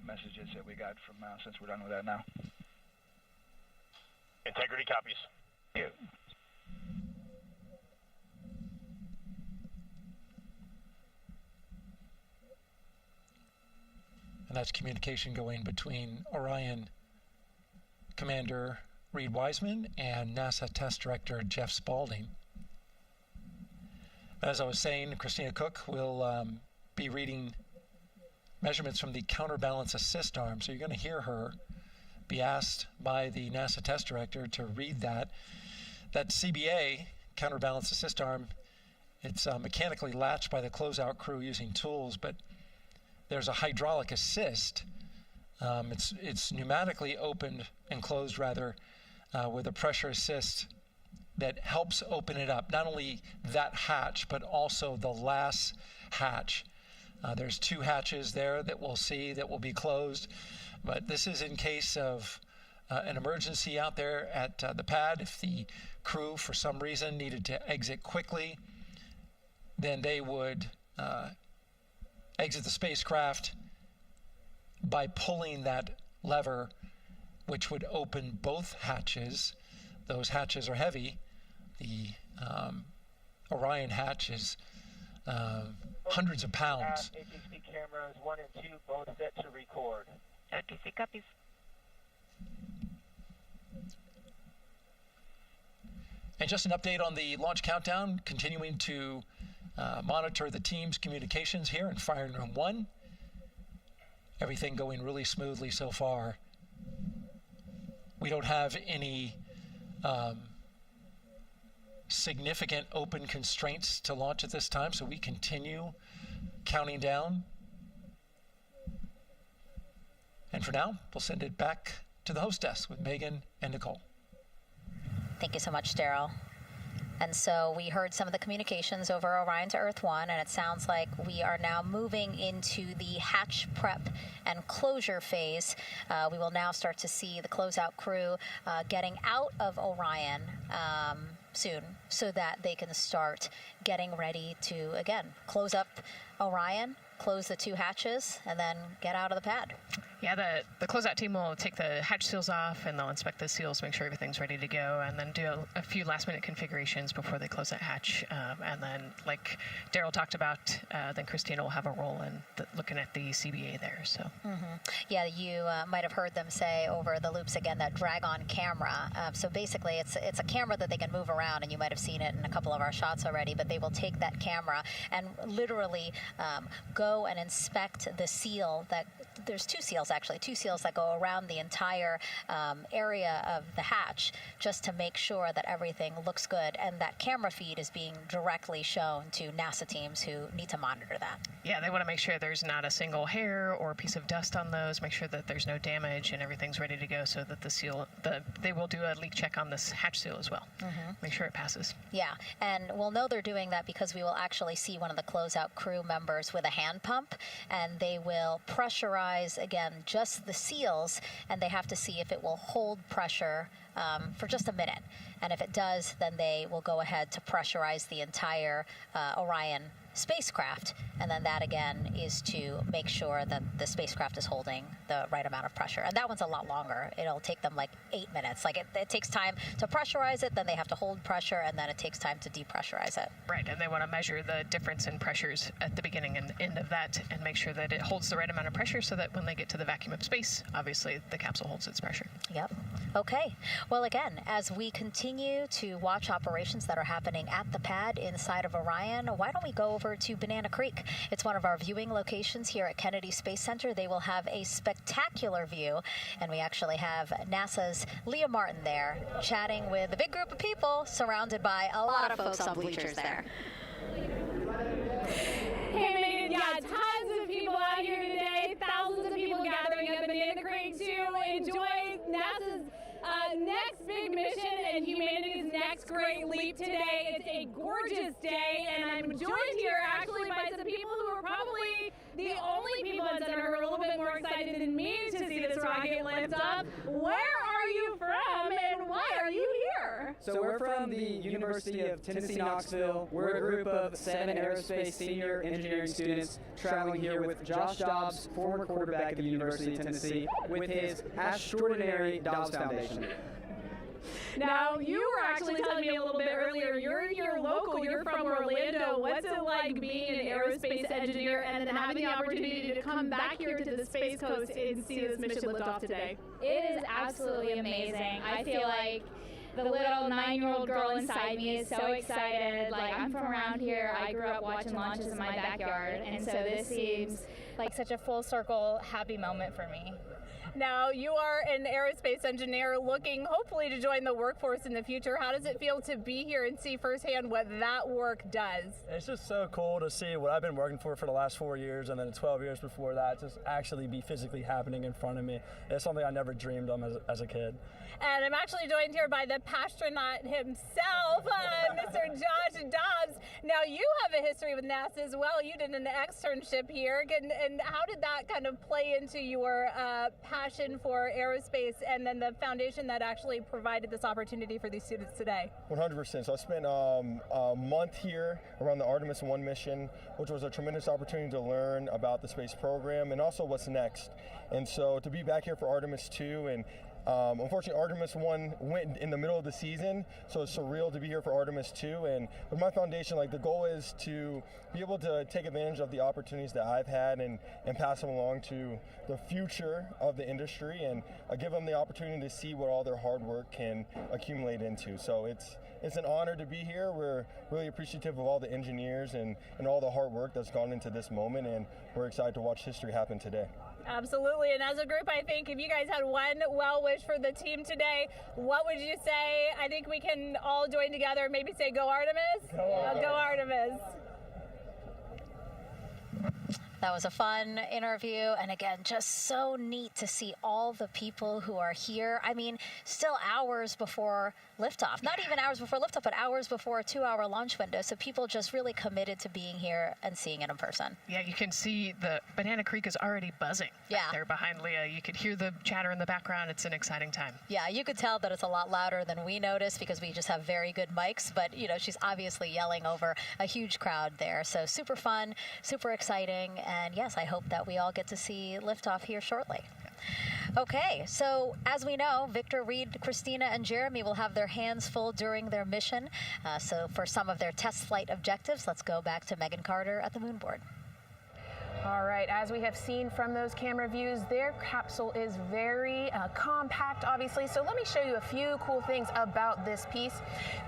messages that we got from since we're done with that now. Integrity copies. Thank you. And that's communication going between Orion Commander Reed Wiseman and NASA Test Director Jeff Spaulding. As I was saying, Christina Cook will be reading measurements from the counterbalance assist arm. So you're going to hear her be asked by the NASA Test Director to read that. That CBA, counterbalance assist arm, it's mechanically latched by the closeout crew using tools, but there's a hydraulic assist. It's pneumatically opened and closed rather with a pressure assist that helps open it up. Not only that hatch, but also the last hatch. There's 2 hatches there that we'll see that will be closed, but this is in case of an emergency out there at the pad. If the crew for some reason needed to exit quickly, then they would exit the spacecraft by pulling that lever, which would open both hatches. Those hatches are heavy. The Orion hatch is hundreds of pounds. ATC cameras 1 and 2 both set to record. ATC copies. And just an update on the launch countdown, continuing to monitor the team's communications here in Firing Room 1. Everything going really smoothly so far. We don't have any significant open constraints to launch at this time, so we continue counting down. And for now, we'll send it back to the host desk with Megan and Nicole. Thank you so much, Daryl. And so we heard some of the communications over Orion to Earth 1, and it sounds like we are now moving into the hatch prep and closure phase. We will now start to see the closeout crew getting out of Orion soon so that they can start getting ready to, again, close up Orion, close the 2 hatches, and then get out of the pad. Yeah, the closeout team will take the hatch seals off, and they'll inspect the seals, make sure everything's ready to go, and then do a few last-minute configurations before they close that hatch. And then, like Daryl talked about, then Christina will have a role in looking at the CBA there. So. Yeah, you might have heard them say over the loops again that drag-on camera. So basically, it's a camera that they can move around, and you might have seen it in a couple of our shots already. But they will take that camera and literally go and inspect the seal that. There's 2 seals actually, 2 seals that go around the entire area of the hatch just to make sure that everything looks good, and that camera feed is being directly shown to NASA teams who need to monitor that. Yeah, they want to make sure there's not a single hair or piece of dust on those, make sure that there's no damage and everything's ready to go, so that the seal, they will do a leak check on this hatch seal as well. Make sure it passes. Yeah, and we'll know they're doing that because we will actually see one of the closeout crew members with a hand pump, and they will pressurize, again, just the seals, and they have to see if it will hold pressure for just a minute. And if it does, then they will go ahead to pressurize the entire Orion spacecraft, and then that again is to make sure that the spacecraft is holding the right amount of pressure. And that one's a lot longer. It'll take them like 8 minutes. Like it takes time to pressurize it, then they have to hold pressure, and then it takes time to depressurize it. Right, and they want to measure the difference in pressures at the beginning and end of that and make sure that it holds the right amount of pressure so that when they get to the vacuum of space, obviously the capsule holds its pressure. Yep. Okay. Well, again, as we continue to watch operations that are happening at the pad inside of Orion, why don't we go over to Banana Creek? It's one of our viewing locations here at Kennedy Space Center. They will have a spectacular view, and we actually have NASA's Leah Martin there chatting with a big group of people surrounded by a lot of folks on bleachers there. Hey Megan, yeah, tons of people out here today, thousands of people gathering at Banana Creek to enjoy NASA's next big mission and humanity's next great leap today. It's a gorgeous day, and I'm joined here actually by some people who are probably the only people at Center who are a little bit more excited than me to see this rocket lift up. Where are you from, and why are you here? So we're from the University of Tennessee, Knoxville. We're a group of 7 aerospace senior engineering students traveling here with Josh Dobbs, former quarterback at the University of Tennessee, with his extraordinary Dobbs Foundation. Now, you were actually telling me a little bit earlier, you're here local, you're from Orlando. What's it like being an aerospace engineer and then having the opportunity to come back here to the Space Coast and see this mission lift off today? It is absolutely amazing. I feel like the little 9-year-old girl inside me is so excited. Like, I'm from around here. I grew up watching launches in my backyard, and so this seems like such a full circle happy moment for me. Now, you are an aerospace engineer looking hopefully to join the workforce in the future. How does it feel to be here and see firsthand what that work does? It's just so cool to see what I've been working for the last 4 years and then 12 years before that just actually be physically happening in front of me. It's something I never dreamed of as a kid. And I'm actually joined here by the pastronaut himself, Mr. Josh Dobbs. Now, you have a history with NASA as well. You did an externship here. And how did that kind of play into your passion for aerospace and then the foundation that actually provided this opportunity for these students today? 100%. So I spent a month here around the Artemis 1 mission, which was a tremendous opportunity to learn about the space program and also what's next. And so to be back here for Artemis 2 and unfortunately, Artemis 1 went in the middle of the season, so it's surreal to be here for Artemis 2. And with my foundation, like the goal is to be able to take advantage of the opportunities that I've had and pass them along to the future of the industry and give them the opportunity to see what all their hard work can accumulate into. So it's an honor to be here. We're really appreciative of all the engineers and all the hard work that's gone into this moment, and we're excited to watch history happen today. Absolutely, and as a group, I think if you guys had one well wish for the team today, what would you say? I think we can all join together and maybe say, go Artemis? Go Artemis. That was a fun interview, and again, just so neat to see all the people who are here. I mean, still hours before liftoff. Not even hours before liftoff, but hours before a 2-hour launch window. So people just really committed to being here and seeing it in person. Yeah, you can see the Banana Creek is already buzzing back there behind Leah. You could hear the chatter in the background. It's an exciting time. Yeah, you could tell that it's a lot louder than we noticed because we just have very good mics, but you know, she's obviously yelling over a huge crowd there. So super fun, super exciting, and yes, I hope that we all get to see liftoff here shortly. Okay, so as we know, Victor, Reed, Christina, and Jeremy will have their hands full during their mission. So for some of their test flight objectives, let's go back to Megan Carter at the moon board. All right, as we have seen from those camera views, their capsule is very compact, obviously. So let me show you a few cool things about this piece.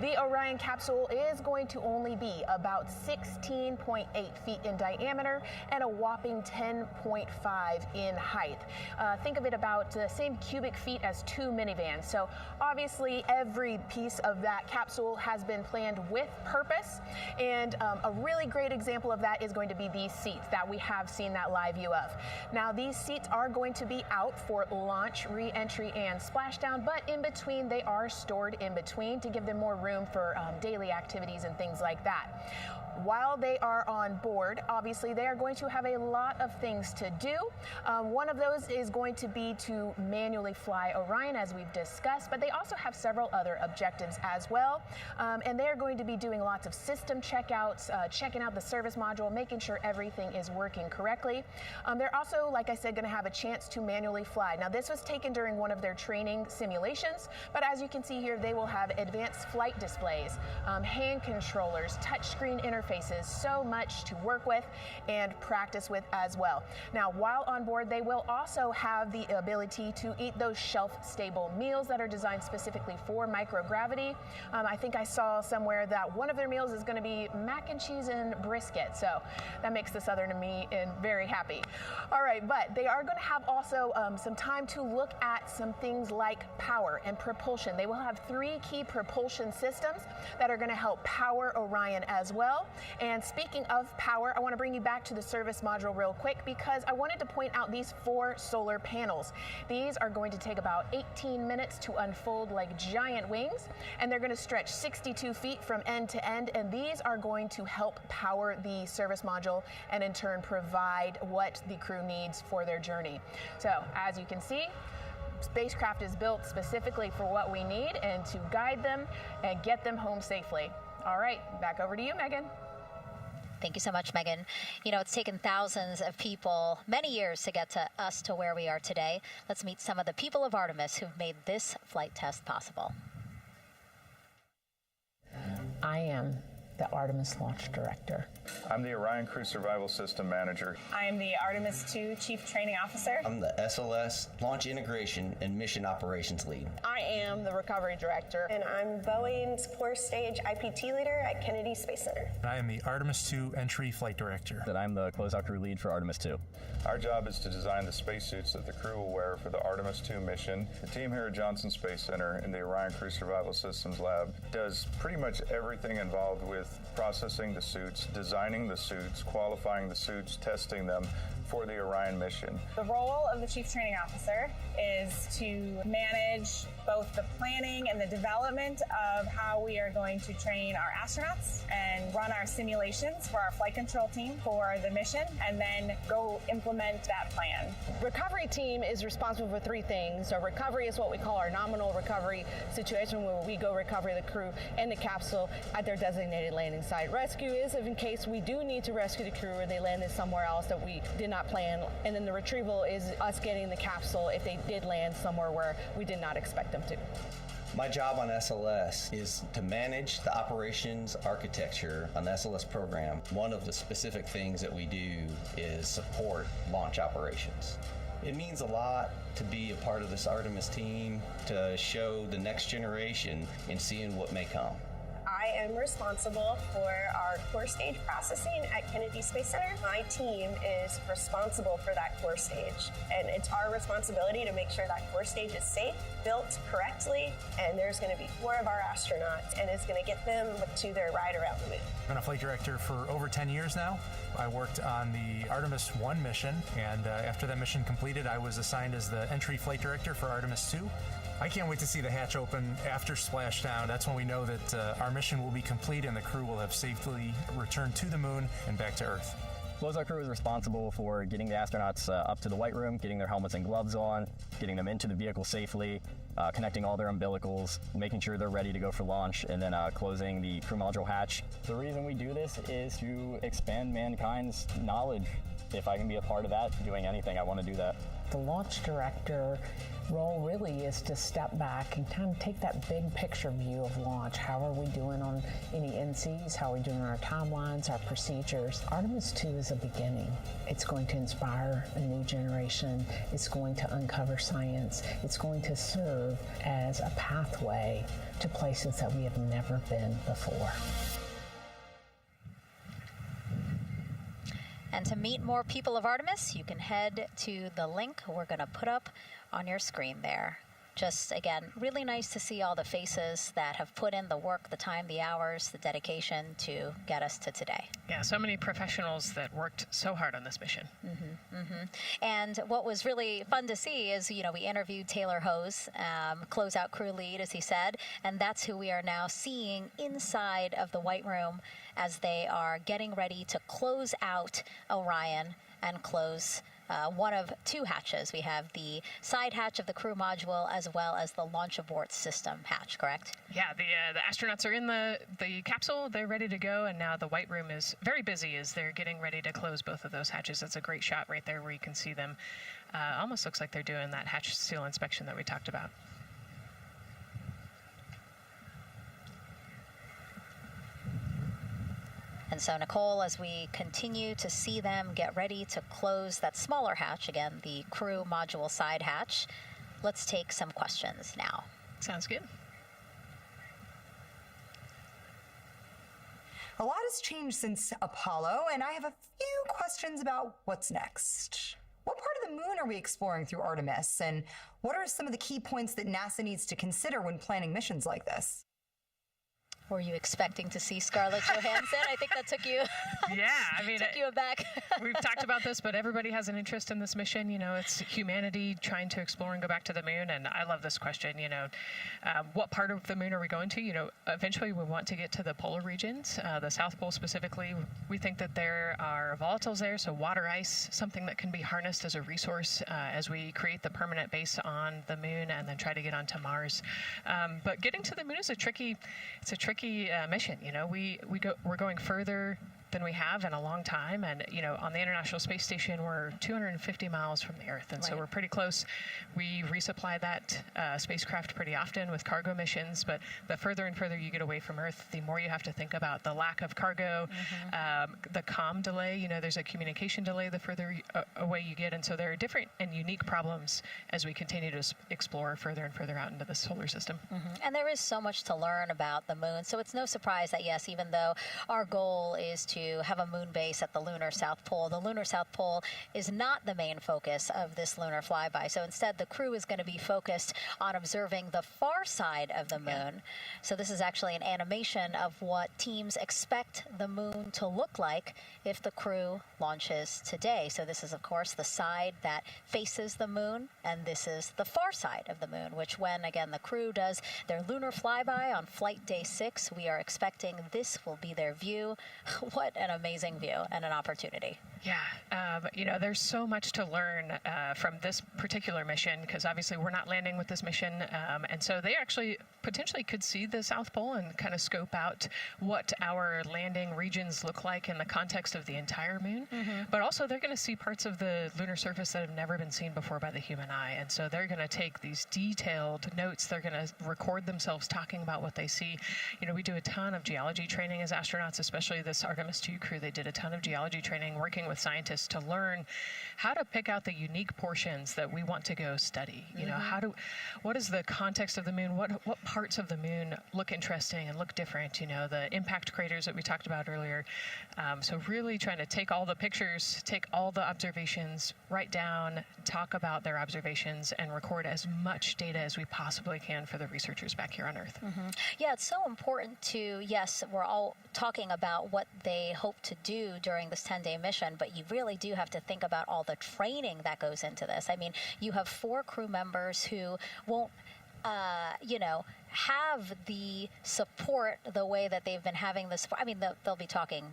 The Orion capsule is going to only be about 16.8 feet in diameter and a whopping 10.5 in height. Think of it about the same cubic feet as 2 minivans. So obviously every piece of that capsule has been planned with purpose. And a really great example of that is going to be these seats that we have seen that live view of. Now these seats are going to be out for launch, re-entry, and splashdown, but in between they are stored in between to give them more room for daily activities and things like that. While they are on board, obviously they are going to have a lot of things to do. One of those is going to be to manually fly Orion, as we've discussed, but they also have several other objectives as well. And they're going to be doing lots of system checkouts, checking out the service module, making sure everything is working correctly. They're also, like I said, going to have a chance to manually fly. Now this was taken during one of their training simulations, but as you can see here, they will have advanced flight displays, hand controllers, touchscreen interfaces, so much to work with and practice with as well. Now, while on board, they will also have the ability to eat those shelf-stable meals that are designed specifically for microgravity. I think I saw somewhere that one of their meals is going to be mac and cheese and brisket, so that makes the Southern in me very happy. All right, but they are going to have also some time to look at some things like power and propulsion. They will have 3 key propulsion systems that are going to help power Orion as well. And speaking of power, I want to bring you back to the service module real quick because I wanted to point out these 4 solar panels. These are going to take about 18 minutes to unfold like giant wings, and they're going to stretch 62 feet from end to end, and these are going to help power the service module and in turn provide what the crew needs for their journey. So as you can see, spacecraft is built specifically for what we need and to guide them and get them home safely. All right, back over to you, Megan. Thank you so much, Megan. You know, it's taken thousands of people many years to get to us to where we are today. Let's meet some of the people of Artemis who've made this flight test possible. I am the Artemis Launch Director. I'm the Orion Crew Survival System Manager. I am the Artemis II Chief Training Officer. I'm the SLS Launch Integration and Mission Operations Lead. I am the Recovery Director. And I'm Boeing's Core Stage IPT Leader at Kennedy Space Center. I am the Artemis II Entry Flight Director. And I'm the Closeout Crew Lead for Artemis II. Our job is to design the spacesuits that the crew will wear for the Artemis II mission. The team here at Johnson Space Center in the Orion Crew Survival Systems Lab does pretty much everything involved with processing the suits, designing the suits, qualifying the suits, testing them for the Orion mission. The role of the Chief Training Officer is to manage both the planning and the development of how we are going to train our astronauts and run our simulations for our flight control team for the mission, and then go implement that plan. Recovery team is responsible for three things. So recovery is what we call our nominal recovery situation, where we go recover the crew and the capsule at their designated landing site. Rescue is if in case we do need to rescue the crew or they landed somewhere else that we did not plan. And then the retrieval is us getting the capsule if they did land somewhere where we did not expect them to. My job on SLS is to manage the operations architecture on the SLS program. One of the specific things that we do is support launch operations. It means a lot to be a part of this Artemis team, to show the next generation in seeing what may come. I am responsible for our core stage processing at Kennedy Space Center. My team is responsible for that core stage, and it's our responsibility to make sure that core stage is safe, built correctly, and there's going to be 4 of our astronauts, and it's going to get them to their ride around the moon. I've been a flight director for over 10 years now. I worked on the Artemis I mission, and after that mission completed, I was assigned as the entry flight director for Artemis II. I can't wait to see the hatch open after splashdown. That's when we know that our mission will be complete and the crew will have safely returned to the moon and back to Earth. Closeout Crew is responsible for getting the astronauts up to the white room, getting their helmets and gloves on, getting them into the vehicle safely, connecting all their umbilicals, making sure they're ready to go for launch, and then closing the crew module hatch. The reason we do this is to expand mankind's knowledge. If I can be a part of that, doing anything, I want to do that. The launch director role really is to step back and kind of take that big picture view of launch. How are we doing on any NCs? How are we doing on our timelines, our procedures? Artemis II is a beginning. It's going to inspire a new generation. It's going to uncover science. It's going to serve as a pathway to places that we have never been before. And to meet more people of Artemis, you can head to the link we're going to put up on your screen there. Just, again, really nice to see all the faces that have put in the work, the time, the hours, the dedication to get us to today. Yeah, so many professionals that worked so hard on this mission. And what was really fun to see is, you know, we interviewed Taylor Hose, closeout crew lead, as he said, and that's who we are now seeing inside of the White Room as they are getting ready to close out Orion and close one of 2 hatches. We have the side hatch of the crew module as well as the launch abort system hatch, correct? Yeah, the astronauts are in the capsule. They're ready to go, and now the White Room is very busy as they're getting ready to close both of those hatches. That's a great shot right there where you can see them. Almost looks like they're doing that hatch seal inspection that we talked about. And so, Nicole, as we continue to see them get ready to close that smaller hatch, again, the crew module side hatch, let's take some questions now. Sounds good. A lot has changed since Apollo, and I have a few questions about what's next. What part of the moon are we exploring through Artemis, and what are some of the key points that NASA needs to consider when planning missions like this? Were you expecting to see Scarlett Johansson? I think that took you. Yeah, I mean, took you aback. We've talked about this, but everybody has an interest in this mission. You know, it's humanity trying to explore and go back to the moon. And I love this question. You know, what part of the moon are we going to? You know, eventually we want to get to the polar regions, the South Pole specifically. We think that there are volatiles there, so water ice, something that can be harnessed as a resource as we create the permanent base on the moon and then try to get onto Mars. But getting to the moon is a tricky mission. You know, we're going further than we have in a long time, and you know, on the International Space Station we're 250 miles from the Earth, and so we're pretty close. We resupply that spacecraft pretty often with cargo missions, but the further and further you get away from Earth, the more you have to think about the lack of cargo, the comm delay. You know, there's a communication delay the further away you get, and so there are different and unique problems as we continue to explore further and further out into the solar system. And there is so much to learn about the moon, so it's no surprise that yes, even though our goal is to have a moon base at the lunar South Pole, the lunar South Pole is not the main focus of this lunar flyby. So instead, the crew is going to be focused on observing the far side of the moon. So this is actually an animation of what teams expect the moon to look like if the crew launches today. So this is, of course, the side that faces the moon, and this is the far side of the moon, which when, again, the crew does their lunar flyby on flight day 6, we are expecting this will be their view. What an amazing view and an opportunity. Yeah, you know, there's so much to learn from this particular mission, because obviously we're not landing with this mission, and so they actually potentially could see the South Pole and kind of scope out what our landing regions look like in the context of the entire moon. But also they're going to see parts of the lunar surface that have never been seen before by the human eye, and so they're going to take these detailed notes. They're going to record themselves talking about what they see. You know, we do a ton of geology training as astronauts, especially this Artemis 2 crew. They did a ton of geology training working with scientists to learn how to pick out the unique portions that we want to go study. You know, what is the context of the moon? What parts of the moon look interesting and look different? You know, the impact craters that we talked about earlier. So really trying to take all the pictures, take all the observations, write down, talk about their observations, and record as much data as we possibly can for the researchers back here on Earth. Yeah, it's so important to, yes, we're all talking about what they hope to do during this 10-day mission, but you really do have to think about all the training that goes into this. I mean, you have 4 crew members who won't, you know, have the support the way that they've been having this. I mean, they'll be talking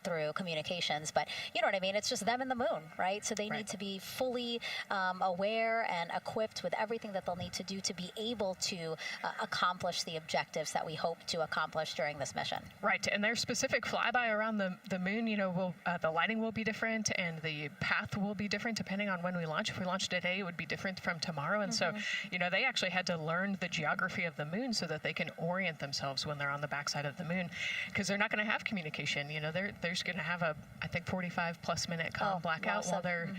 through communications, but you know what I mean? It's just them and the moon, right? So they need to be fully aware and equipped with everything that they'll need to do to be able to accomplish the objectives that we hope to accomplish during this mission. Right, and their specific flyby around the moon, you know, the lighting will be different and the path will be different depending on when we launch. If we launch today, it would be different from tomorrow. And so, you know, they actually had to learn the geography of the moon so that they can orient themselves when they're on the backside of the moon, because they're not going to have communication. You know, they're just going to have a, I think, 45+ minute comm blackout while they're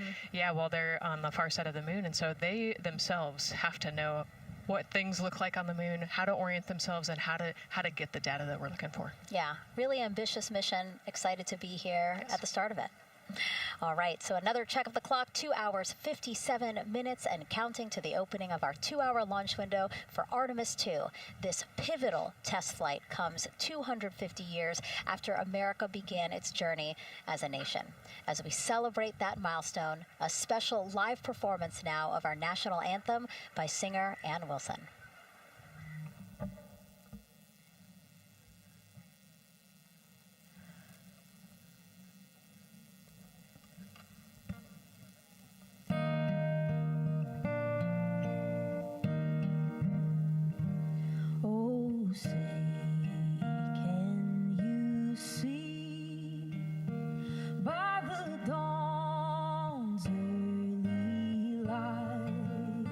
while they're on the far side of the moon. And so they themselves have to know what things look like on the moon, how to orient themselves, and how to get the data that we're looking for. Yeah, really ambitious mission. Excited to be here at the start of it. All right, so another check of the clock, 2 hours, 57 minutes, and counting to the opening of our 2-hour launch window for Artemis 2. This pivotal test flight comes 250 years after America began its journey as a nation. As we celebrate that milestone, a special live performance now of our national anthem by singer Ann Wilson. Say, can you see by the dawn's early light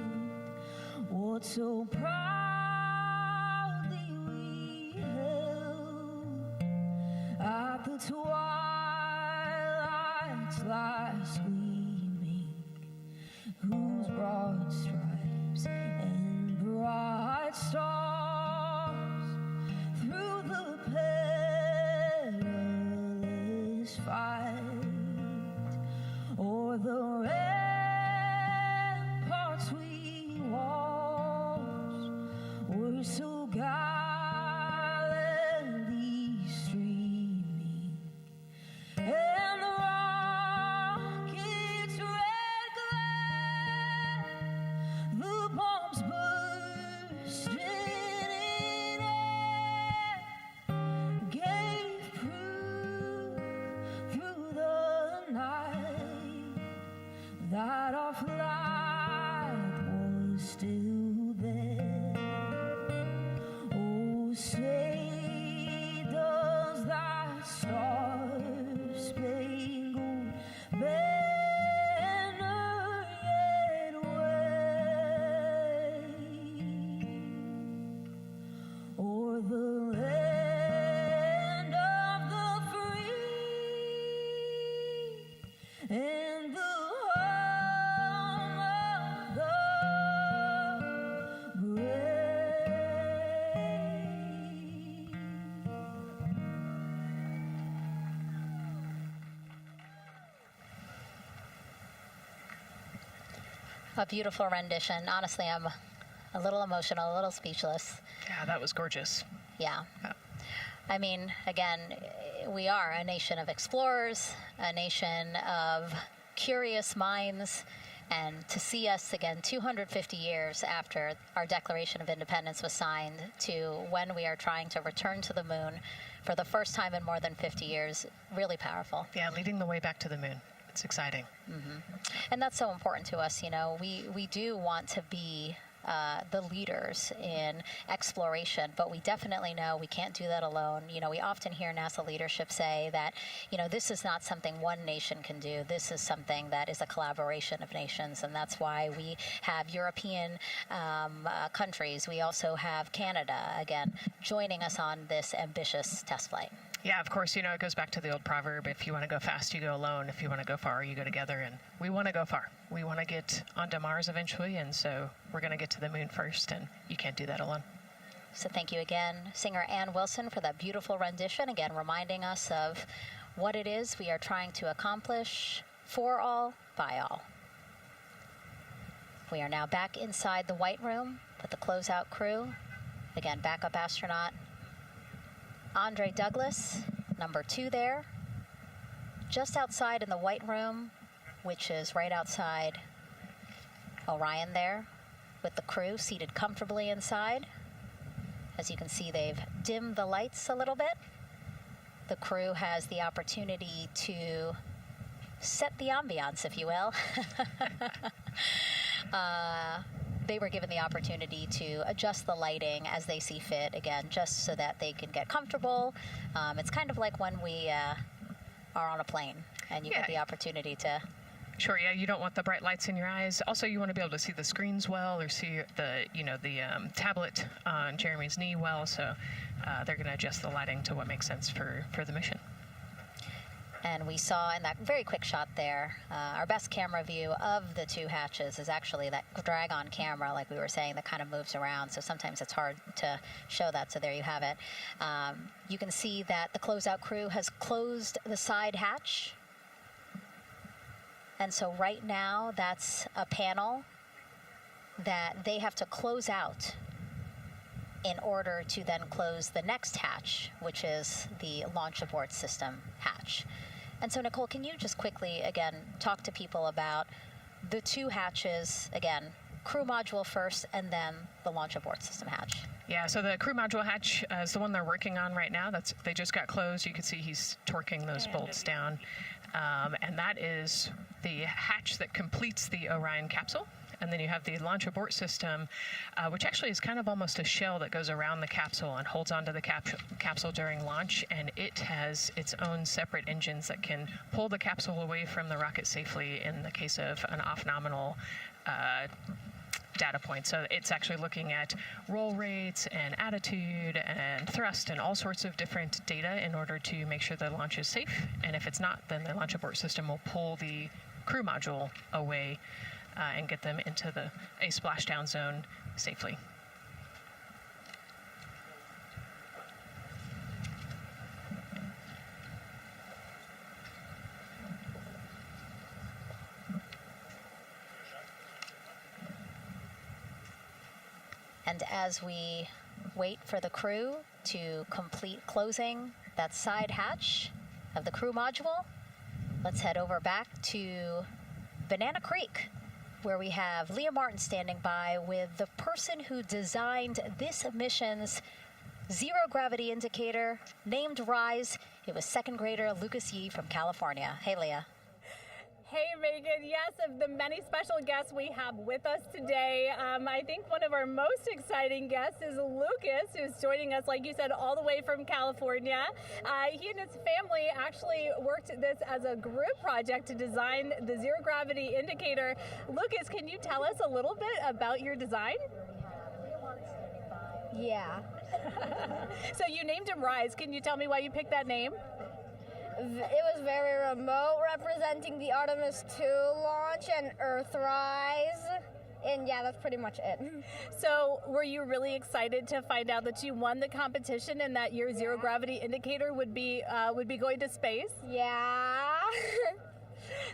what so proudly we held at the twilight's last gleaming, whose broad stripes and bright stars through the perilous fight, o'er the ramparts we watched, were so gallantly and the home of the A beautiful rendition. Honestly, I'm a little emotional, a little speechless. Yeah, that was gorgeous. Yeah. I mean, again, we are a nation of explorers, a nation of curious minds, and to see us again 250 years after our Declaration of Independence was signed to when we are trying to return to the moon for the first time in more than 50 years, really powerful. Yeah, leading the way back to the moon. It's exciting. Mm-hmm. And that's so important to us. You know, we do want to be the leaders in exploration, but we definitely know we can't do that alone. You know, we often hear NASA leadership say that, you know, this is not something one nation can do. This is something that is a collaboration of nations, and that's why we have European countries. We also have Canada, again, joining us on this ambitious test flight. Yeah, of course, you know, it goes back to the old proverb, if you want to go fast, you go alone. If you want to go far, you go together. And we want to go far. We want to get onto Mars eventually, and so we're going to get to the moon first, and you can't do that alone. So thank you again, singer Ann Wilson, for that beautiful rendition, again reminding us of what it is we are trying to accomplish for all, by all. We are now back inside the White Room with the closeout crew. Again, backup astronaut Andre Douglas, number 2 there, just outside in the White Room, which is right outside Orion there, with the crew seated comfortably inside. As you can see, they've dimmed the lights a little bit. The crew has the opportunity to set the ambiance, if you will. They were given the opportunity to adjust the lighting as they see fit, again, just so that they can get comfortable. It's kind of like when we are on a plane and you get the opportunity to... Sure, yeah, you don't want the bright lights in your eyes. Also, you want to be able to see the screens well, or see the, you know, the tablet on Jeremy's knee well, so they're going to adjust the lighting to what makes sense for the mission. And we saw in that very quick shot there, our best camera view of the 2 hatches is actually that drag-on camera, like we were saying, that kind of moves around. So sometimes it's hard to show that. So there you have it. You can see that the closeout crew has closed the side hatch. And so right now, that's a panel that they have to close out in order to then close the next hatch, which is the launch abort system hatch. And so, Nicole, can you just quickly, again, talk to people about the 2 hatches, again, crew module first, and then the launch abort system hatch? Yeah, so the crew module hatch is the one they're working on right now. They just got closed. You can see he's torquing those bolts down. And that is the hatch that completes the Orion capsule. And then you have the launch abort system, which actually is kind of almost a shell that goes around the capsule and holds onto the capsule during launch. And it has its own separate engines that can pull the capsule away from the rocket safely in the case of an off-nominal data point. So it's actually looking at roll rates and attitude and thrust and all sorts of different data in order to make sure the launch is safe. And if it's not, then the launch abort system will pull the crew module away and get them into a splashdown zone safely. And as we wait for the crew to complete closing that side hatch of the crew module, let's head over back to Banana Creek, where we have Leah Martin standing by with the person who designed this mission's zero gravity indicator, named RISE. It was 2nd grader Lucas Yee from California. Hey, Leah. Hey, Megan. Yes, of the many special guests we have with us today, I think one of our most exciting guests is Lucas, who's joining us, like you said, all the way from California. He and his family actually worked this as a group project to design the zero gravity indicator. Lucas, can you tell us a little bit about your design? Yeah. So you named him RISE. Can you tell me why you picked that name? It was very remote, representing the Artemis 2 launch and Earthrise. And yeah, that's pretty much it. So were you really excited to find out that you won the competition and that your zero gravity indicator would be going to space? Yeah.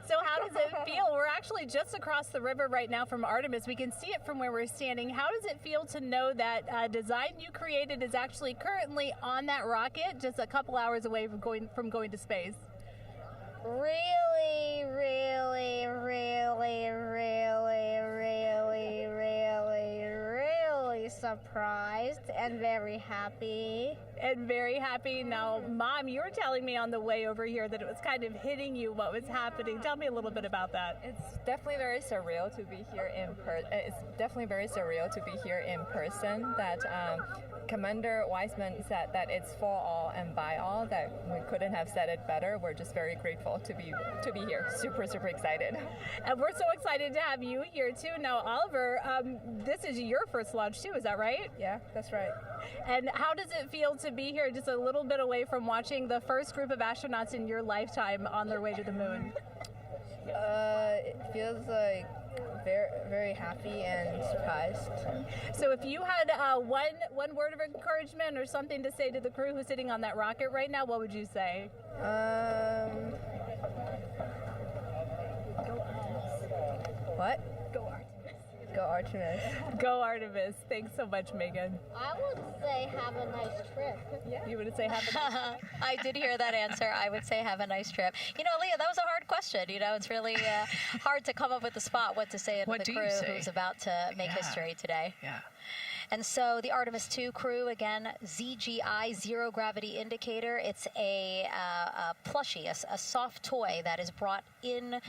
So how does it feel? We're actually just across the river right now from Artemis. We can see it from where we're standing. How does it feel to know that design you created is actually currently on that rocket, just a couple hours away from going to space? Really, really, really, really, really, really, really surprised and very happy. And very happy. Now, Mom, you were telling me on the way over here that it was kind of hitting you what was happening. Tell me a little bit about that. It's definitely very surreal to be here in person. That Commander Weissman said that it's for all and by all. That we couldn't have said it better. We're just very grateful to be here. Super, super excited. And we're so excited to have you here too. Now, Oliver, this is your first launch too. Is that right? Yeah, that's right. And how does it feel to be here just a little bit away from watching the first group of astronauts in your lifetime on their way to the moon? It feels like very, very happy and surprised. So if you had one word of encouragement or something to say to the crew who's sitting on that rocket right now, what would you say? What? Go Artemis. Go Artemis. Go Artemis. Thanks so much, Megan. I would say have a nice trip. Yeah. You would say have a nice trip? I did hear that answer. I would say have a nice trip. You know, Leah, that was a hard question. You know, it's really hard to come up with the spot what to say to the crew who's about to make history today. Yeah. And so the Artemis 2 crew, again, ZGI, Zero Gravity Indicator. It's a plushie, a soft toy that is brought in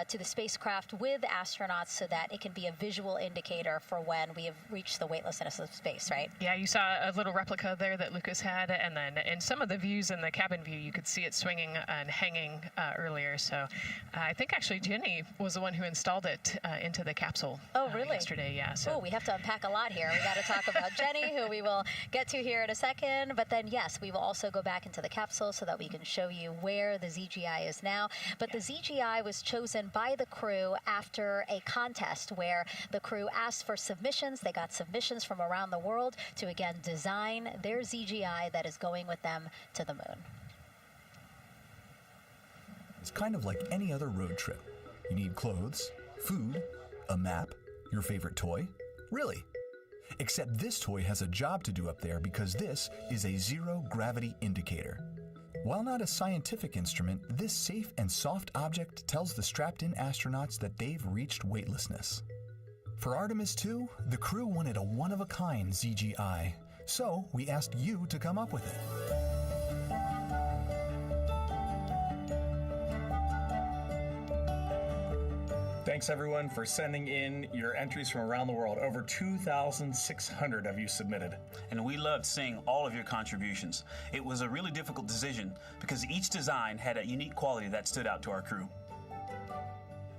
to the spacecraft with astronauts so that it can be a visual indicator for when we have reached the weightlessness of space, right? Yeah, you saw a little replica there that Lucas had, and then in some of the views in the cabin view, you could see it swinging and hanging earlier. So I think actually Jenny was the one who installed it into the capsule. Oh, really? Yesterday, yeah. So we have to unpack a lot here. We got to talk about Jenny, who we will get to here in a second. But then, yes, we will also go back into the capsule so that we can show you where the ZGI is now. But the ZGI was chosen by the crew after a contest where the crew asked for submissions. They got submissions from around the world to, again, design their ZGI that is going with them to the moon. It's kind of like any other road trip. You need clothes, food, a map, your favorite toy. Really. Except this toy has a job to do up there because this is a zero gravity indicator. While not a scientific instrument, this safe and soft object tells the strapped-in astronauts that they've reached weightlessness. For Artemis 2, the crew wanted a one-of-a-kind ZGI, so we asked you to come up with it. Thanks everyone for sending in your entries from around the world. Over 2,600 of you submitted. And we loved seeing all of your contributions. It was a really difficult decision because each design had a unique quality that stood out to our crew.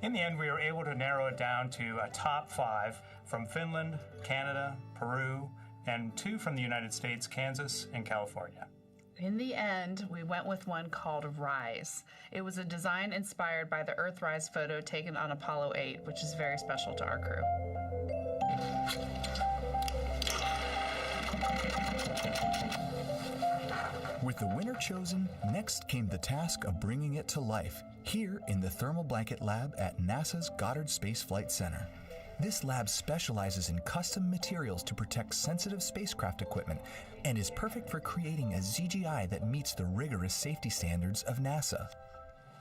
In the end, we were able to narrow it down to a top 5 from Finland, Canada, Peru, and 2 from the United States, Kansas, and California. In the end, we went with one called Rise. It was a design inspired by the Earthrise photo taken on Apollo 8, which is very special to our crew. With the winner chosen, next came the task of bringing it to life here in the Thermal Blanket Lab at NASA's Goddard Space Flight Center. This lab specializes in custom materials to protect sensitive spacecraft equipment and is perfect for creating a ZGI that meets the rigorous safety standards of NASA.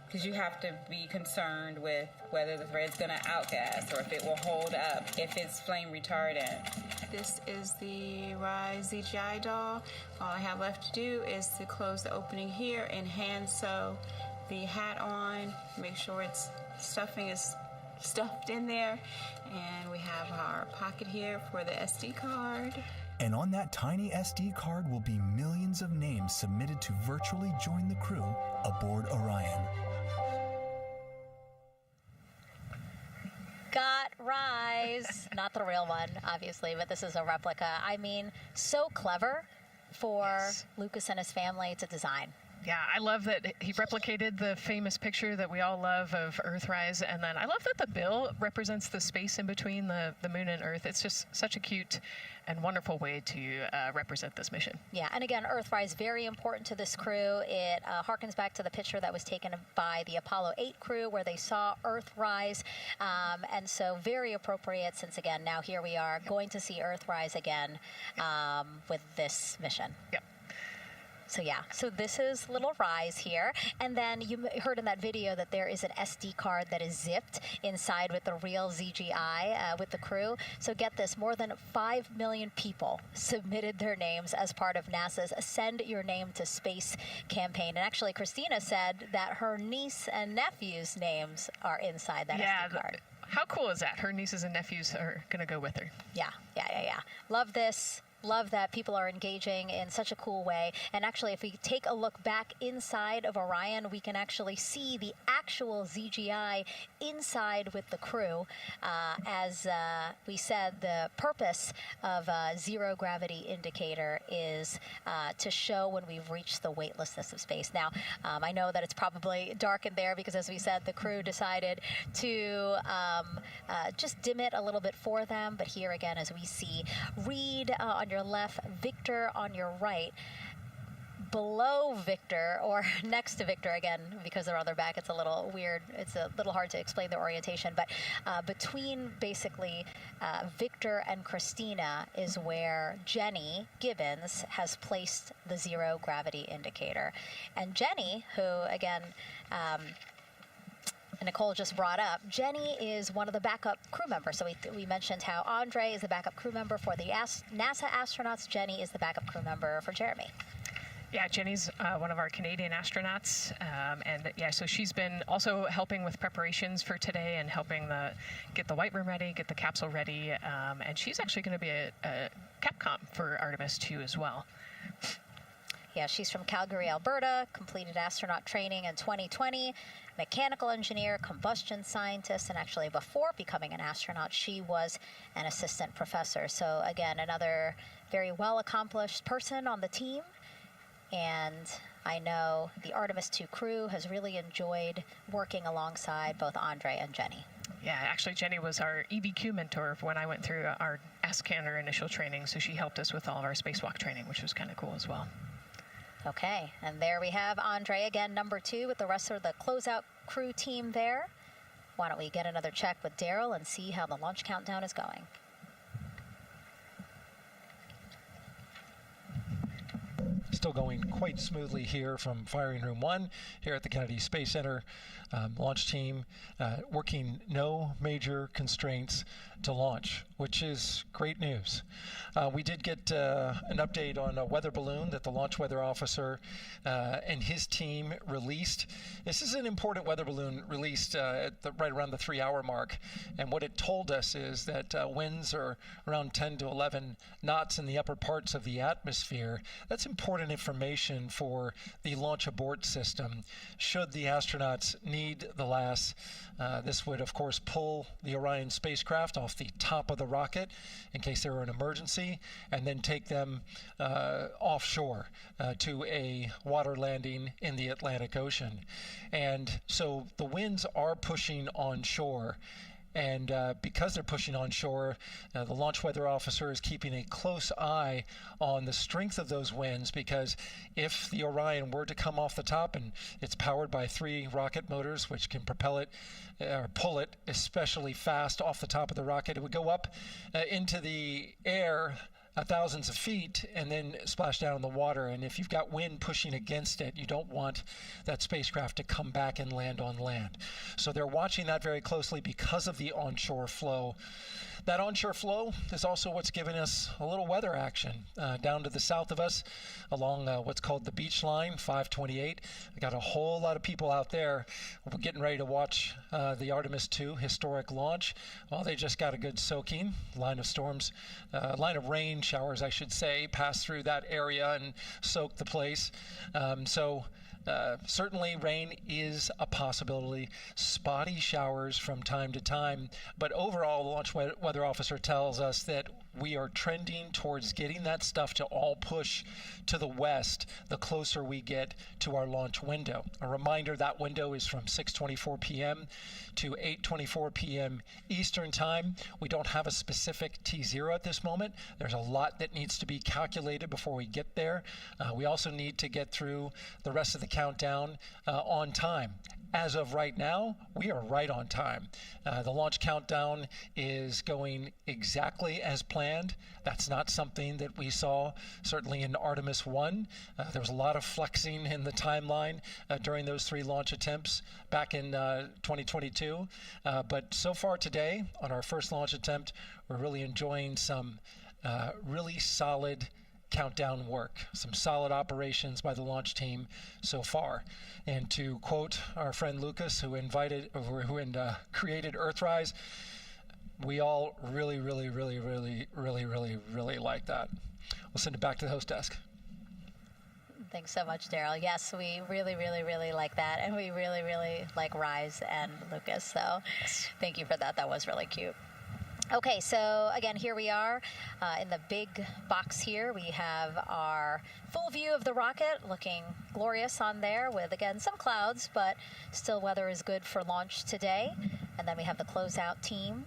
Because you have to be concerned with whether the thread's going to outgas or if it will hold up, if it's flame retardant. This is the Rise ZGI doll. All I have left to do is to close the opening here and hand sew the hat on, make sure its stuffing is stuffed in there, and we have our pocket here for the SD card. And on that tiny SD card will be millions of names submitted to virtually join the crew aboard Orion. Got Rise. Not the real one, obviously, but this is a replica. I mean, so clever for Lucas and his family to design. Yeah, I love that he replicated the famous picture that we all love of Earthrise, and then I love that the bill represents the space in between the moon and Earth. It's just such a cute and wonderful way to represent this mission. Yeah, and again, Earthrise, very important to this crew. It harkens back to the picture that was taken by the Apollo 8 crew where they saw Earthrise, and so very appropriate since, again, now here we are going to see Earthrise again with this mission. Yep. So yeah, so this is little Rise here. And then you heard in that video that there is an SD card that is zipped inside with the real ZGI with the crew. So get this, more than 5 million people submitted their names as part of NASA's Send Your Name to Space campaign. And actually, Christina said that her niece and nephew's names are inside that SD card. How cool is that? Her nieces and nephews are going to go with her. Yeah. Love this. Love that people are engaging in such a cool way. And actually, if we take a look back inside of Orion, we can actually see the actual ZGI inside with the crew. As we said, the purpose of zero gravity indicator is to show when we've reached the weightlessness of space. Now, I know that it's probably dark in there because, as we said, the crew decided to just dim it a little bit for them. But here again, as we see, Reed on your left, Victor on your right. Below Victor, or next to Victor, again, because they're on their back, it's a little weird. It's a little hard to explain their orientation. But between basically Victor and Christina is where Jenny Gibbons has placed the zero gravity indicator. And Jenny, who, again, Nicole just brought up, Jenny is one of the backup crew members. So we mentioned how Andre is the backup crew member for the NASA astronauts. Jenny is the backup crew member for Jeremy. Yeah, Jenny's one of our Canadian astronauts, and yeah, so she's been also helping with preparations for today and helping get the white room ready, get the capsule ready, and she's actually going to be a Capcom for Artemis 2 as well. Yeah, she's from Calgary, Alberta, completed astronaut training in 2020, mechanical engineer, combustion scientist, and actually before becoming an astronaut, she was an assistant professor. So again, another very well-accomplished person on the team. And I know the Artemis 2 crew has really enjoyed working alongside both Andre and Jenny. Yeah, actually, Jenny was our EBQ mentor when I went through our AskCanner initial training, so she helped us with all of our spacewalk training, which was kind of cool as well. Okay, and there we have Andre again, number 2, with the rest of the closeout crew team there. Why don't we get another check with Daryl and see how the launch countdown is going. Still going quite smoothly here from Firing Room 1 here at the Kennedy Space Center. Launch team working no major constraints to launch, which is great news. We did get an update on a weather balloon that the launch weather officer and his team released. This is an important weather balloon released at right around the 3-hour mark, and what it told us is that winds are around 10 to 11 knots in the upper parts of the atmosphere. That's important information for the launch abort system should the astronauts need the LAS. This would, of course, pull the Orion spacecraft off the top of the rocket in case there were an emergency, and then take them offshore to a water landing in the Atlantic Ocean. And so the winds are pushing onshore. And because they're pushing onshore, the launch weather officer is keeping a close eye on the strength of those winds, because if the Orion were to come off the top, and it's powered by 3 rocket motors which can propel it or pull it especially fast off the top of the rocket, it would go up into the air thousands of feet and then splash down in the water. And if you've got wind pushing against it, you don't want that spacecraft to come back and land on land. So they're watching that very closely because of the onshore flow. That onshore flow is also what's giving us a little weather action down to the south of us along what's called the beach line, 528. We got a whole lot of people out there. We're getting ready to watch the Artemis 2 historic launch. Well, they just got a good soaking. Line of rain showers, I should say, passed through that area and soaked the place. Certainly rain is a possibility, spotty showers from time to time, but overall the launch weather officer tells us that we are trending towards getting that stuff to all push to the west the closer we get to our launch window. A reminder, that window is from 6:24 p.m. to 8:24 p.m. Eastern Time. We don't have a specific T0 at this moment. There's a lot that needs to be calculated before we get there. We also need to get through the rest of the countdown on time. As of right now, we are right on time. The launch countdown is going exactly as planned. That's not something that we saw certainly in Artemis 1. There was a lot of flexing in the timeline during those 3 launch attempts back in 2022. But so far today, on our first launch attempt, we're really enjoying some really solid countdown work, some solid operations by the launch team so far. And to quote our friend Lucas, who created Earthrise, we all really like that. We'll send it back to the host desk. Thanks so much, Daryl. Yes, we really like that, and we really like Rise and Lucas. So thank you for that. That was really cute. Okay, so again, here we are in the big box here. We have our full view of the rocket, looking glorious on there with, again, some clouds, but still weather is good for launch today. And then we have the closeout team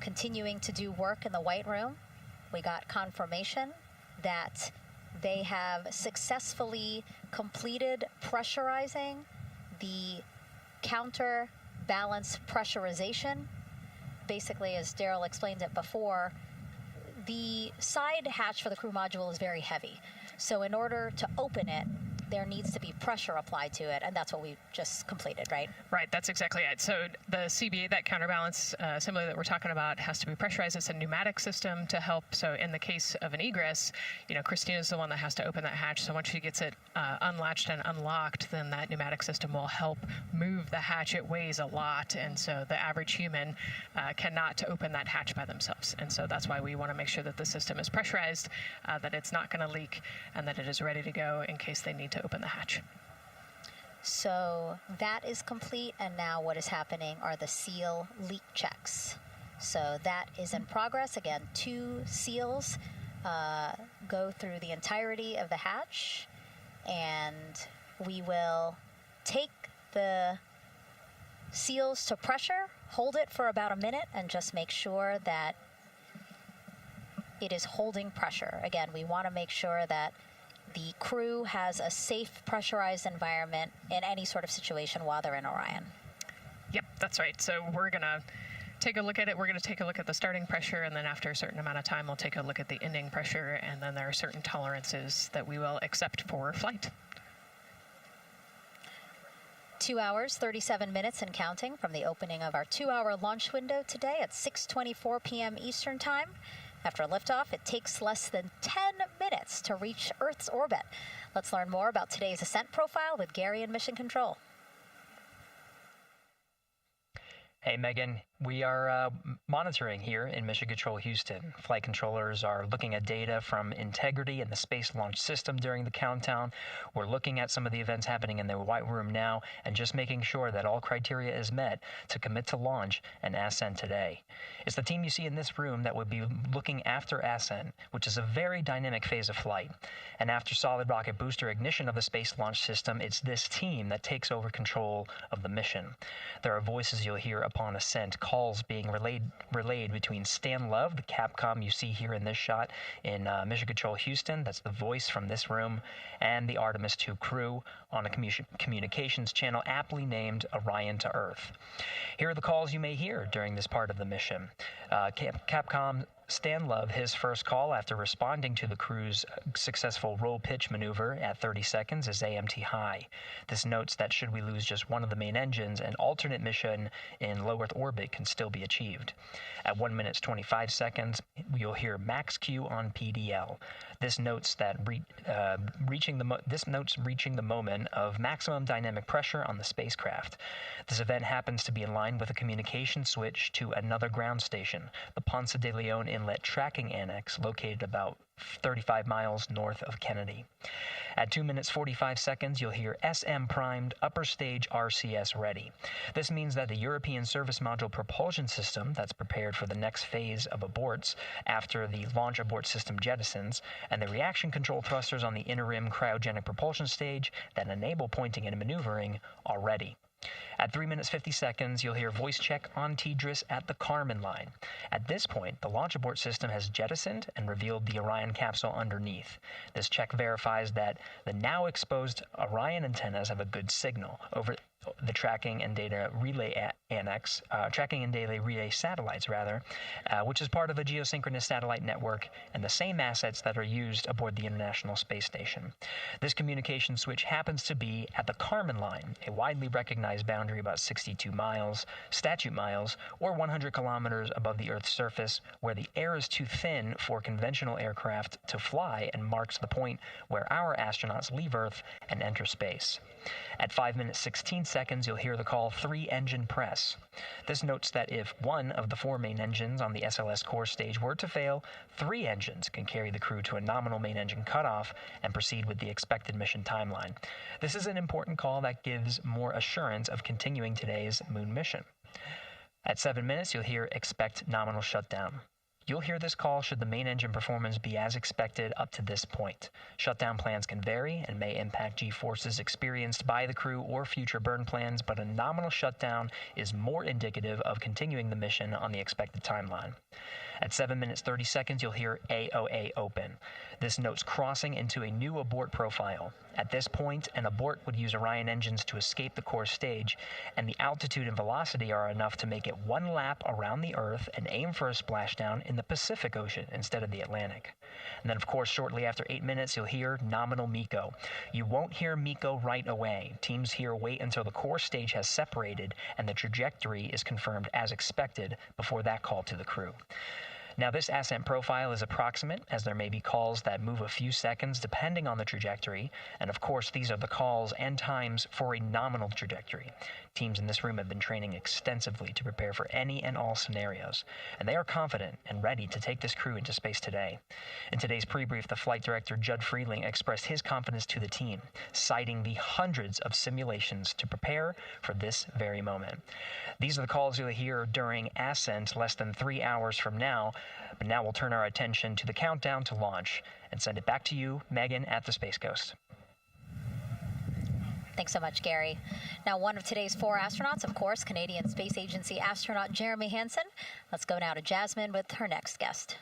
continuing to do work in the White Room. We got confirmation that they have successfully completed pressurizing the counterbalance pressurization. Basically, as Daryl explained it before, the side hatch for the crew module is very heavy. So in order to open it, there needs to be pressure applied to it, and that's what we just completed, right? Right, that's exactly it. So the CBA, that counterbalance assembly that we're talking about, has to be pressurized. It's a pneumatic system to help. So in the case of an egress, Christina's the one that has to open that hatch. So once she gets it unlatched and unlocked, then that pneumatic system will help move the hatch. It weighs a lot, and so the average human cannot open that hatch by themselves. And so that's why we want to make sure that the system is pressurized, that it's not going to leak, and that it is ready to go in case they need to open the hatch. So that is complete, and now what is happening are the seal leak checks. So that is in progress. Again, 2 seals go through the entirety of the hatch, and we will take the seals to pressure, hold it for about a minute, and just make sure that it is holding pressure. Again, we want to make sure that the crew has a safe, pressurized environment in any sort of situation while they're in Orion. Yep, that's right. So we're going to take a look at it. We're going to take a look at the starting pressure, and then after a certain amount of time, we'll take a look at the ending pressure, and then there are certain tolerances that we will accept for flight. 2 hours, 37 minutes and counting from the opening of our 2-hour launch window today at 6:24 p.m. Eastern Time. After liftoff, it takes less than 10 minutes to reach Earth's orbit. Let's learn more about today's ascent profile with Gary in Mission Control. Hey, Megan. We are monitoring here in Mission Control Houston. Flight controllers are looking at data from integrity in the Space Launch System during the countdown. We're looking at some of the events happening in the White Room now and just making sure that all criteria is met to commit to launch and ascent today. It's the team you see in this room that would be looking after ascent, which is a very dynamic phase of flight. And after solid rocket booster ignition of the Space Launch System, it's this team that takes over control of the mission. There are voices you'll hear upon ascent, calls being relayed between Stan Love, the Capcom you see here in this shot in Mission Control Houston, that's the voice from this room, and the Artemis 2 crew on a communications channel aptly named Orion to Earth. Here are the calls you may hear during this part of the mission. Capcom Stan Love, his first call after responding to the crew's successful roll pitch maneuver at 30 seconds is AMT high. This notes that should we lose just one of the main engines, an alternate mission in low Earth orbit can still be achieved. At 1 minute 25 seconds, you'll hear max Q on PDL. This notes that reaching the moment of maximum dynamic pressure on the spacecraft. This event happens to be in line with a communication switch to another ground station, the Ponce de Leon Inlet tracking annex located about 35 miles north of Kennedy. At 2 minutes 45 seconds, you'll hear SM primed upper stage RCS ready. This means that the European Service Module propulsion system that's prepared for the next phase of aborts after the launch abort system jettisons, and the reaction control thrusters on the inner rim cryogenic propulsion stage that enable pointing and maneuvering are ready. At 3 minutes 50 seconds, you'll hear voice check on TDRS at the Kármán line. At this point, the launch abort system has jettisoned and revealed the Orion capsule underneath. This check verifies that the now exposed Orion antennas have a good signal over the tracking and data relay annex, tracking and data relay satellites, which is part of a geosynchronous satellite network and the same assets that are used aboard the International Space Station. This communication switch happens to be at the Kármán line, a widely recognized boundary about 62 miles, statute miles, or 100 kilometers above the Earth's surface, where the air is too thin for conventional aircraft to fly and marks the point where our astronauts leave Earth and enter space. At 5 minutes 16 seconds, you'll hear the call 3-engine press. This notes that if one of the 4 main engines on the SLS core stage were to fail, 3 engines can carry the crew to a nominal main engine cutoff and proceed with the expected mission timeline. This is an important call that gives more assurance of continuing today's moon mission. At 7 minutes, you'll hear expect nominal shutdown. You'll hear this call should the main engine performance be as expected up to this point. Shutdown plans can vary and may impact G-forces experienced by the crew or future burn plans, but a nominal shutdown is more indicative of continuing the mission on the expected timeline. At 7 minutes 30 seconds, you'll hear AOA open. This notes crossing into a new abort profile. At this point, an abort would use Orion engines to escape the core stage, and the altitude and velocity are enough to make it 1 lap around the Earth and aim for a splashdown in the Pacific Ocean instead of the Atlantic. And then, of course, shortly after 8 minutes, you'll hear nominal MECO. You won't hear MECO right away. Teams here wait until the core stage has separated and the trajectory is confirmed as expected before that call to the crew. Now, this ascent profile is approximate, as there may be calls that move a few seconds depending on the trajectory, and of course these are the calls and times for a nominal trajectory. Teams in this room have been training extensively to prepare for any and all scenarios, and they are confident and ready to take this crew into space today. In today's pre-brief, the flight director, Judd Freeling, expressed his confidence to the team, citing the hundreds of simulations to prepare for this very moment. These are the calls you'll hear during ascent less than 3 hours from now, but now we'll turn our attention to the countdown to launch and send it back to you, Megan, at the Space Coast. Thanks so much, Gary. Now, one of today's 4 astronauts, of course, Canadian Space Agency astronaut Jeremy Hansen. Let's go now to Jasmine with her next guest.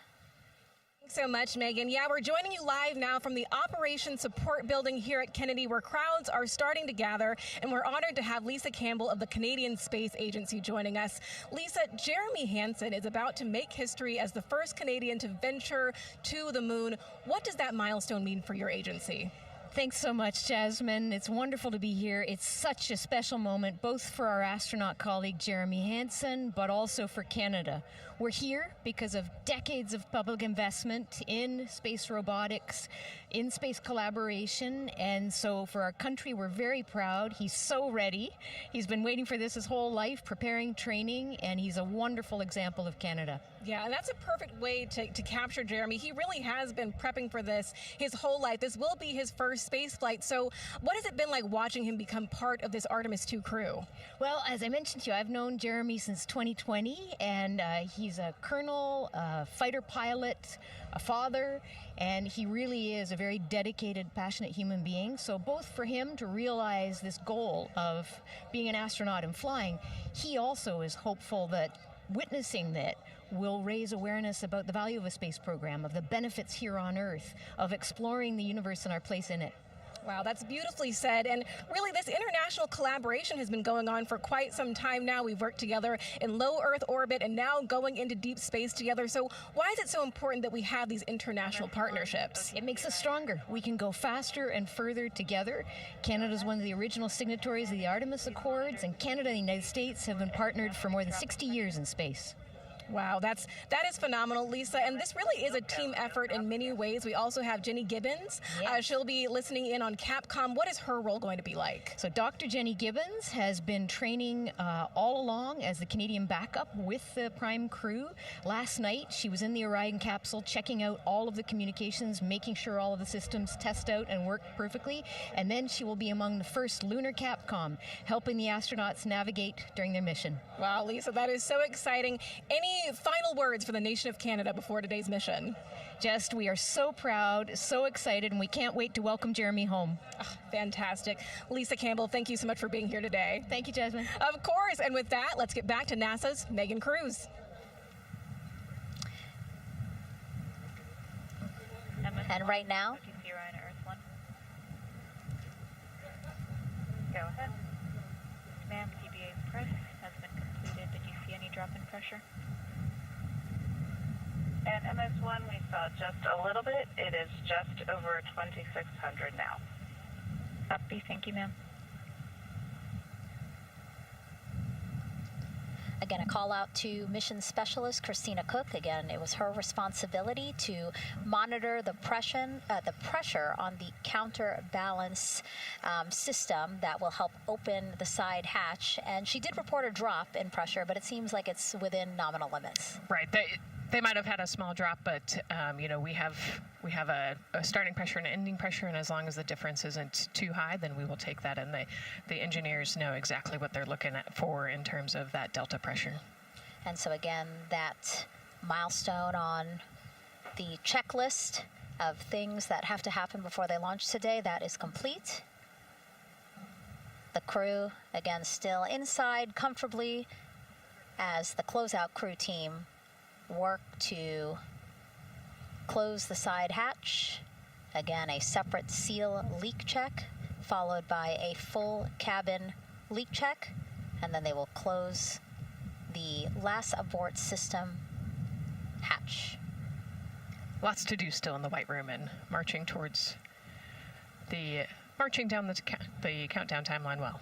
Thanks so much, Megan. Yeah, we're joining you live now from the Operations Support Building here at Kennedy, where crowds are starting to gather, and we're honored to have Lisa Campbell of the Canadian Space Agency joining us. Lisa, Jeremy Hansen is about to make history as the first Canadian to venture to the moon. What does that milestone mean for your agency? Thanks so much, Jasmine. It's wonderful to be here. It's such a special moment, both for our astronaut colleague Jeremy Hansen, but also for Canada. We're here because of decades of public investment in space robotics, in space collaboration, and so for our country, we're very proud. He's so ready. He's been waiting for this his whole life, preparing, training, and he's a wonderful example of Canada. Yeah, and that's a perfect way to capture Jeremy. He really has been prepping for this his whole life. This will be his first space flight. So what has it been like watching him become part of this Artemis 2 crew? Well, as I mentioned to you, I've known Jeremy since 2020, and he's a colonel, a fighter pilot, a father, and he really is a very dedicated, passionate human being. So both for him to realize this goal of being an astronaut and flying, he also is hopeful that witnessing that will raise awareness about the value of a space program, of the benefits here on Earth, of exploring the universe and our place in it. Wow, that's beautifully said. And really, this international collaboration has been going on for quite some time now. We've worked together in low Earth orbit and now going into deep space together. So why is it so important that we have these international partnerships? It makes us stronger. We can go faster and further together. Canada is one of the original signatories of the Artemis Accords, and Canada and the United States have been partnered for more than 60 years in space. Wow, that is phenomenal, Lisa. And this really is a team effort in many ways. We also have Jenny Gibbons. She'll be listening in on Capcom. What is her role going to be like? So Dr. Jenny Gibbons has been training all along as the Canadian backup with the Prime crew. Last night, she was in the Orion capsule checking out all of the communications, making sure all of the systems test out and work perfectly. And then she will be among the first lunar Capcom, helping the astronauts navigate during their mission. Wow, Lisa, that is so exciting. Any final words for the nation of Canada before today's mission? Just, we are so proud, so excited, and we can't wait to welcome Jeremy home. Oh, fantastic. Lisa Campbell, thank you so much for being here today. Thank you, Jasmine. Of course. And with that, let's get back to NASA's Megan Cruz. And right now, Go ahead. Ma'am, TBA press has been completed. Did you see any drop in pressure? And MS1, we saw just a little bit. It is just over 2,600 now. Copy. Thank you, ma'am. again, a call out to mission specialist Christina Cook. Again, it was her responsibility to monitor the pressure on the counterbalance system that will help open the side hatch. And she did report a drop in pressure, but it seems like it's within nominal limits. Right. They might have had a small drop, but you know, we have a starting pressure and an ending pressure, and as long as the difference isn't too high, then we will take that. And the engineers know exactly what they're looking for in terms of that delta pressure. And so again, that milestone on the checklist of things that have to happen before they launch today, that is complete. The crew, again, still inside comfortably as the closeout crew team work to close the side hatch. Again, a separate seal leak check, followed by a full cabin leak check, and then they will close the last abort system hatch. Lots to do still in the White Room and marching down the countdown timeline well.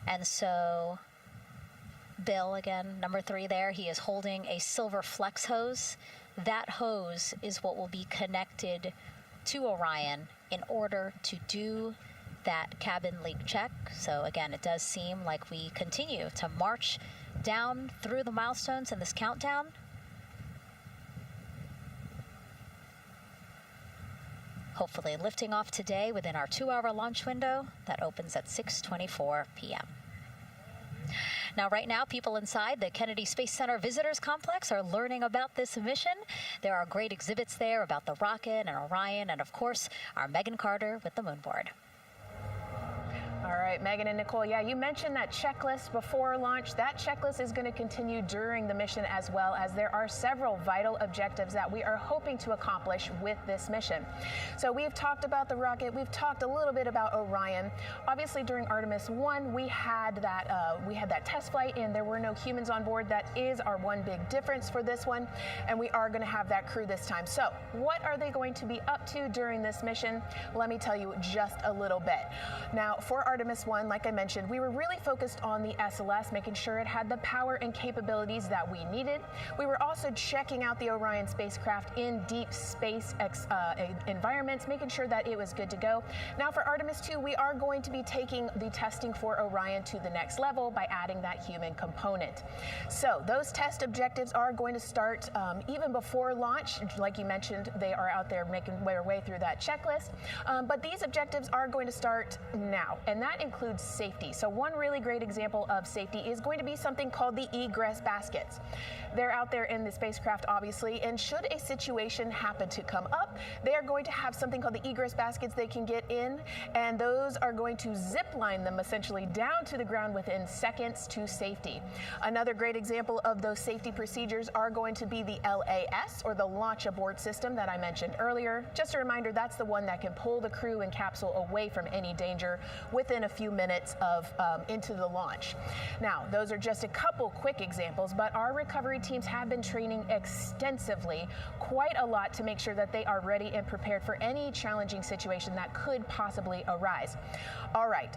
And so Bill, again, number 3 there, he is holding a silver flex hose. That hose is what will be connected to Orion in order to do that cabin leak check. So again, it does seem like we continue to march down through the milestones in this countdown. Hopefully lifting off today within our 2-hour launch window that opens at 6:24 p.m. Now, right now, people inside the Kennedy Space Center Visitors Complex are learning about this mission. There are great exhibits there about the rocket and Orion, and of course, our Megan Carter with the moon board. All right, Megan and Nicole, yeah, you mentioned that checklist before launch. That checklist is going to continue during the mission as well, as there are several vital objectives that we are hoping to accomplish with this mission. So we've talked about the rocket. We've talked a little bit about Orion. Obviously, during Artemis 1, we had that test flight, and there were no humans on board. That is our one big difference for this one, and we are going to have that crew this time. So what are they going to be up to during this mission? Let me tell you just a little bit. Now, for Artemis 1, like I mentioned, we were really focused on the SLS, making sure it had the power and capabilities that we needed. We were also checking out the Orion spacecraft in deep space environments, making sure that it was good to go. Now for Artemis 2, we are going to be taking the testing for Orion to the next level by adding that human component. So those test objectives are going to start even before launch. Like you mentioned, they are out there making their way through that checklist. But these objectives are going to start now, and that includes safety. So one really great example of safety is going to be something called the egress baskets. They're out there in the spacecraft, obviously, and should a situation happen to come up, they are going to have something called the egress baskets they can get in, and those are going to zip line them essentially down to the ground within seconds to safety. Another great example of those safety procedures are going to be the LAS, or the launch abort system that I mentioned earlier. Just a reminder, that's the one that can pull the crew and capsule away from any danger within a few minutes of into the launch. Now, those are just a couple quick examples, but our recovery teams have been training extensively, quite a lot, to make sure that they are ready and prepared for any challenging situation that could possibly arise. All right.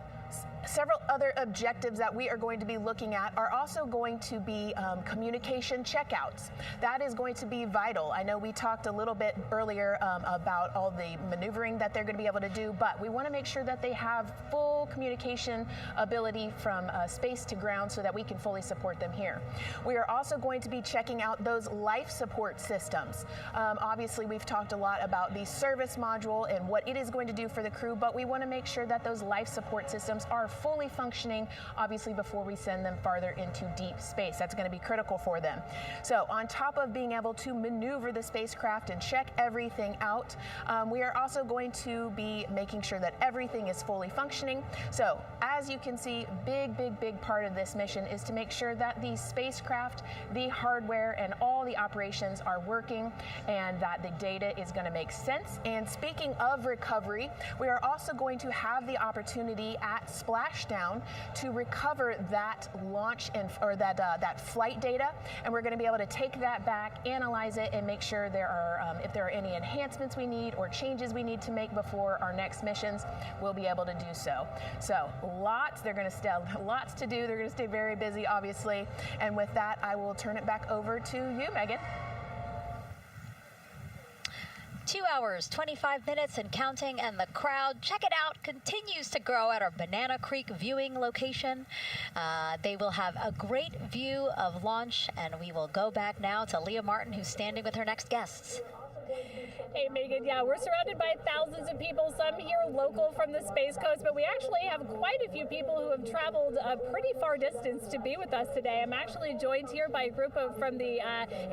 Several other objectives that we are going to be looking at are also going to be communication checkouts. That is going to be vital. I know we talked a little bit earlier about all the maneuvering that they're going to be able to do, but we want to make sure that they have full communication ability from space to ground so that we can fully support them here. We are also going to be checking out those life support systems. Obviously, we've talked a lot about the service module and what it is going to do for the crew, but we want to make sure that those life support systems are fully functioning, obviously, before we send them farther into deep space. That's going to be critical for them. So on top of being able to maneuver the spacecraft and check everything out, we are also going to be making sure that everything is fully functioning. So as you can see, big part of this mission is to make sure that the spacecraft, the hardware, and all the operations are working and that the data is going to make sense. And speaking of recovery, we are also going to have the opportunity at splashdown to recover that launch or that flight data, and we're going to be able to take that back, analyze it, and make sure there are if there are any enhancements we need or changes we need to make before our next missions, we'll be able to do so. So lots to do. They're going to stay very busy, obviously. And with that, I will turn it back over to you, Megan. 2 hours, 25 minutes and counting, and the crowd, check it out, continues to grow at our Banana Creek viewing location. They will have a great view of launch, and we will go back now to Leah Martin, who's standing with her next guests. Hey, Megan, yeah, we're surrounded by thousands of people, some here local from the Space Coast, but we actually have quite a few people who have traveled a pretty far distance to be with us today. I'm actually joined here by a group from the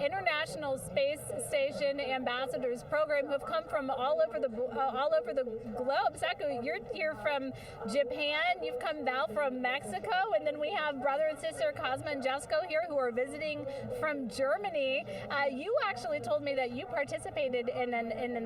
International Space Station Ambassadors Program who have come from all over the globe. Saku, you're here from Japan, you've come, Val, from Mexico, and then we have brother and sister Cosma and Jesko here who are visiting from Germany. You actually told me that you participated in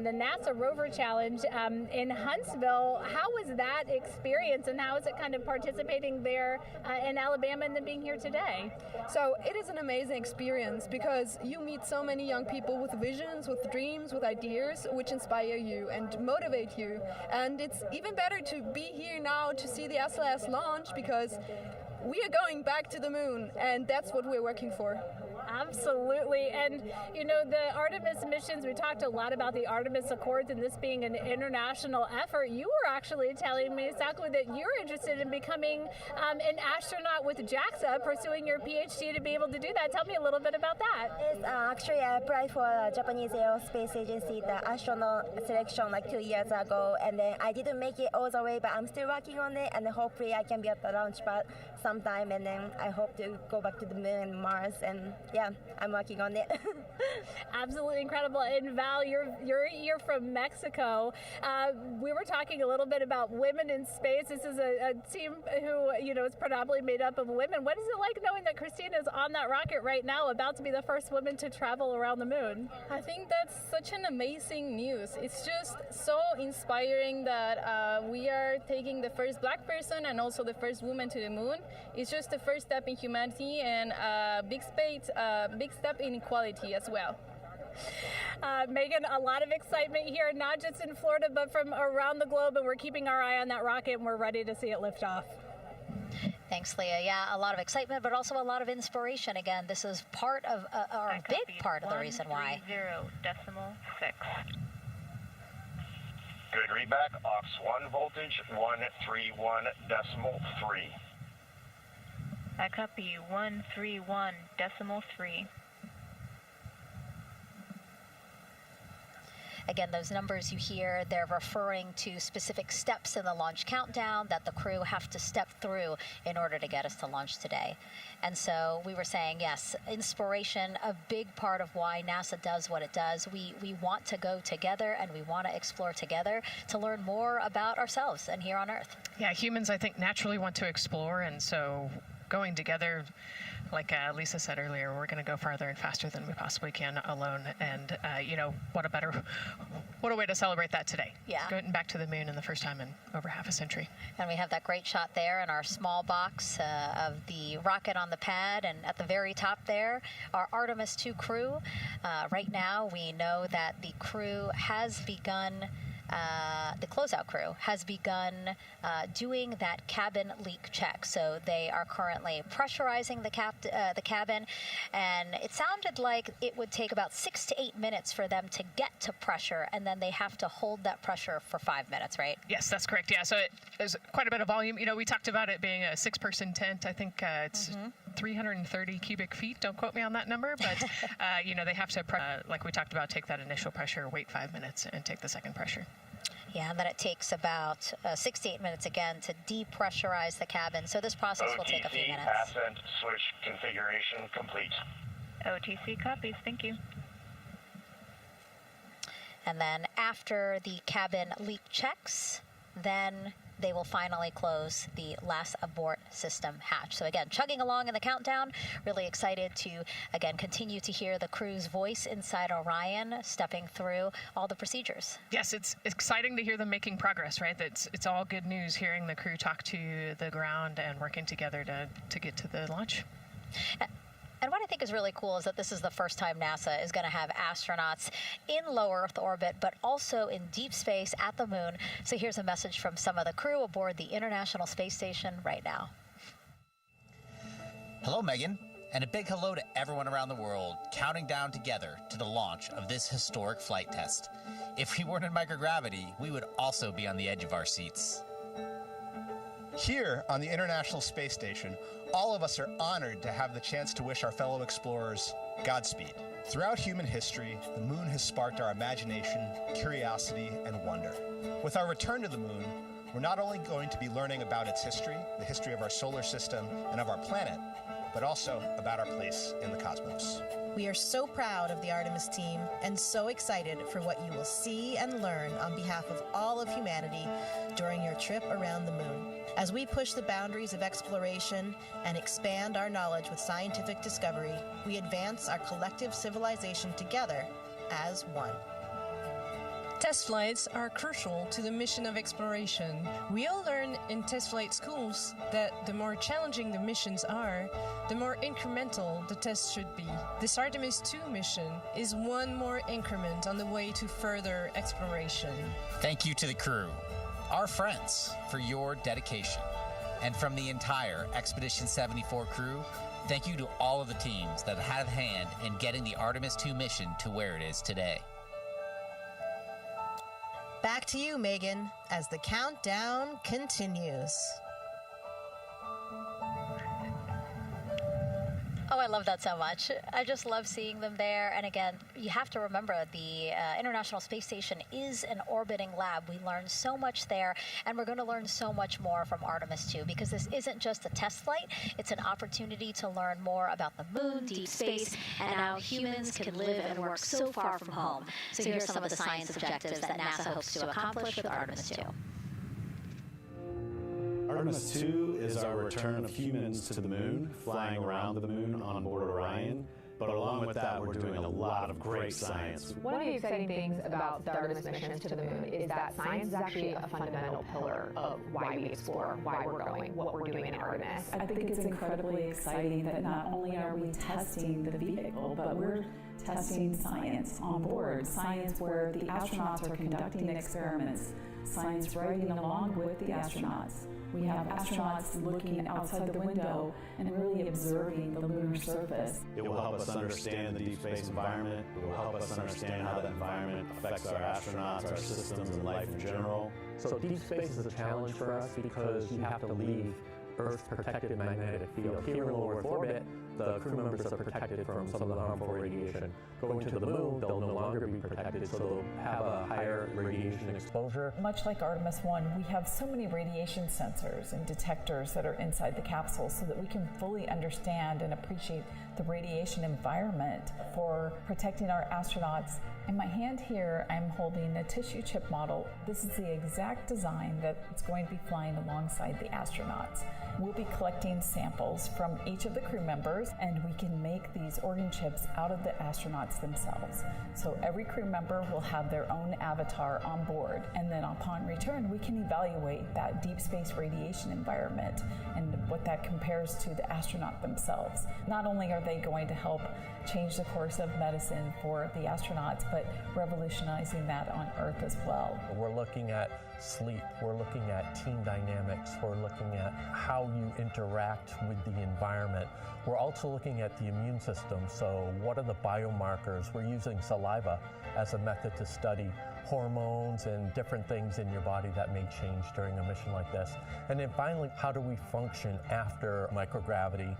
the NASA Rover Challenge in Huntsville. How was that experience, and how is it kind of participating there in Alabama and then being here today? So it is an amazing experience because you meet so many young people with visions, with dreams, with ideas, which inspire you and motivate you. And it's even better to be here now to see the SLS launch because we are going back to the moon, and that's what we're working for. Absolutely. And, you know, the Artemis missions, we talked a lot about the Artemis Accords and this being an international effort. You were actually telling me, Saku, that you're interested in becoming an astronaut with JAXA, pursuing your PhD to be able to do that. Tell me a little bit about that. Yes, actually, I applied for Japanese Aerospace Agency, the astronaut selection like 2 years ago, and then I didn't make it all the way, but I'm still working on it, and hopefully I can be at the launch pad sometime, and then I hope to go back to the moon and Mars, and yeah, I'm working on it. Absolutely incredible. And Val, you're here from Mexico. We were talking a little bit about women in space. This is a team who, you know, is predominantly made up of women. What is it like knowing that Christina is on that rocket right now, about to be the first woman to travel around the moon? I think that's such an amazing news. It's just so inspiring that we are taking the first black person and also the first woman to the moon. It's just the first step in humanity and a big step in equality as well. Megan, a lot of excitement here, not just in Florida, but from around the globe, and we're keeping our eye on that rocket, and we're ready to see it lift off. Thanks, Leah. Yeah, a lot of excitement, but also a lot of inspiration. Again, this is part of, or a big part of the reason why. 130.6. Good readback, aux 1 voltage, 131.3. I copy 131.3. Again, those numbers you hear, they're referring to specific steps in the launch countdown that the crew have to step through in order to get us to launch today. And so we were saying, yes, inspiration, a big part of why NASA does what it does. We want to go together and we want to explore together to learn more about ourselves and here on Earth. Yeah, humans, I think, naturally want to explore, and so going together, like Lisa said earlier, we're going to go farther and faster than we possibly can alone. And, you know, what a way to celebrate that today. Yeah. Going back to the moon in the first time in over half a century. And we have that great shot there in our small box of the rocket on the pad. And at the very top there, our Artemis 2 crew. Right now, we know that the crew has begun the closeout crew has begun doing that cabin leak check. So they are currently pressurizing the cabin, and it sounded like it would take about 6 to 8 minutes for them to get to pressure, and then they have to hold that pressure for 5 minutes, right? Yes, that's correct. Yeah, so there's quite a bit of volume. You know, we talked about it being a 6-person tent. I think it's 330 cubic feet. Don't quote me on that number, but you know, they have to, like we talked about, take that initial pressure, wait 5 minutes, and take the second pressure. Yeah, and then it takes about 6 to 8 minutes again to depressurize the cabin. So this process will take a few minutes. Ascent switch configuration complete. OTC copies. Thank you. And then after the cabin leak checks, then they will finally close the last abort system hatch. So again, chugging along in the countdown, really excited to, again, continue to hear the crew's voice inside Orion, stepping through all the procedures. Yes, it's exciting to hear them making progress, right? It's all good news hearing the crew talk to the ground and working together to get to the launch. And what I think is really cool is that this is the first time NASA is going to have astronauts in low Earth orbit, but also in deep space at the moon. So here's a message from some of the crew aboard the International Space Station right now. Hello, Megan, and a big hello to everyone around the world counting down together to the launch of this historic flight test. If we weren't in microgravity, we would also be on the edge of our seats. Here on the International Space Station, all of us are honored to have the chance to wish our fellow explorers Godspeed. Throughout human history, the moon has sparked our imagination, curiosity, and wonder. With our return to the moon, we're not only going to be learning about its history, the history of our solar system and of our planet, but also about our place in the cosmos. We are so proud of the Artemis team and so excited for what you will see and learn on behalf of all of humanity during your trip around the moon. As we push the boundaries of exploration and expand our knowledge with scientific discovery, we advance our collective civilization together as one. Test flights are crucial to the mission of exploration. We all learn in test flight schools that the more challenging the missions are, the more incremental the tests should be. This Artemis 2 mission is one more increment on the way to further exploration. Thank you to the crew, our friends, for your dedication. And from the entire Expedition 74 crew, thank you to all of the teams that had a hand in getting the Artemis 2 mission to where it is today. Back to you, Megan, as the countdown continues. Oh, I love that so much. I just love seeing them there. And again, you have to remember the International Space Station is an orbiting lab. We learn so much there, and we're going to learn so much more from Artemis 2, because this isn't just a test flight. It's an opportunity to learn more about the moon, deep space, and how humans can live and work so far from home. So here's some of the science objectives that NASA hopes to accomplish with Artemis 2. Artemis 2 is our return of humans to the moon, flying around the moon on board Orion. But along with that, we're doing a lot of great science. One of the exciting things about the Artemis missions to the moon is that science is actually a fundamental pillar of why we explore, why we're going, what we're doing in Artemis. I think it's incredibly exciting that not only are we testing the vehicle, but we're testing science on board, science where the astronauts are conducting experiments, science riding along with the astronauts. We have astronauts looking outside the window and really observing the lunar surface. It will help us understand the deep space environment. It will help us understand how that environment affects our astronauts, our systems, and life in general. So deep space is a challenge for us because you have to leave Earth's protected magnetic field. Here in low Earth orbit, the crew members are protected from some of the harmful radiation. Going to the moon, they'll no longer be protected, so they'll have a higher radiation exposure. Much like Artemis 1, we have so many radiation sensors and detectors that are inside the capsule so that we can fully understand and appreciate the radiation environment for protecting our astronauts. In my hand here, I'm holding a tissue chip model. This is the exact design that it's going to be flying alongside the astronauts. we'll be collecting samples from each of the crew members, and we can make these organ chips out of the astronauts themselves. So every crew member will have their own avatar on board, and then upon return, we can evaluate that deep space radiation environment and what that compares to the astronaut themselves. Not only are they going to help change the course of medicine for the astronauts, but revolutionizing that on Earth as well. We're looking at sleep, we're looking at team dynamics, we're looking at how you interact with the environment. We're also looking at the immune system, so what are the biomarkers? We're using saliva as a method to study hormones and different things in your body that may change during a mission like this. And then finally, how do we function after microgravity,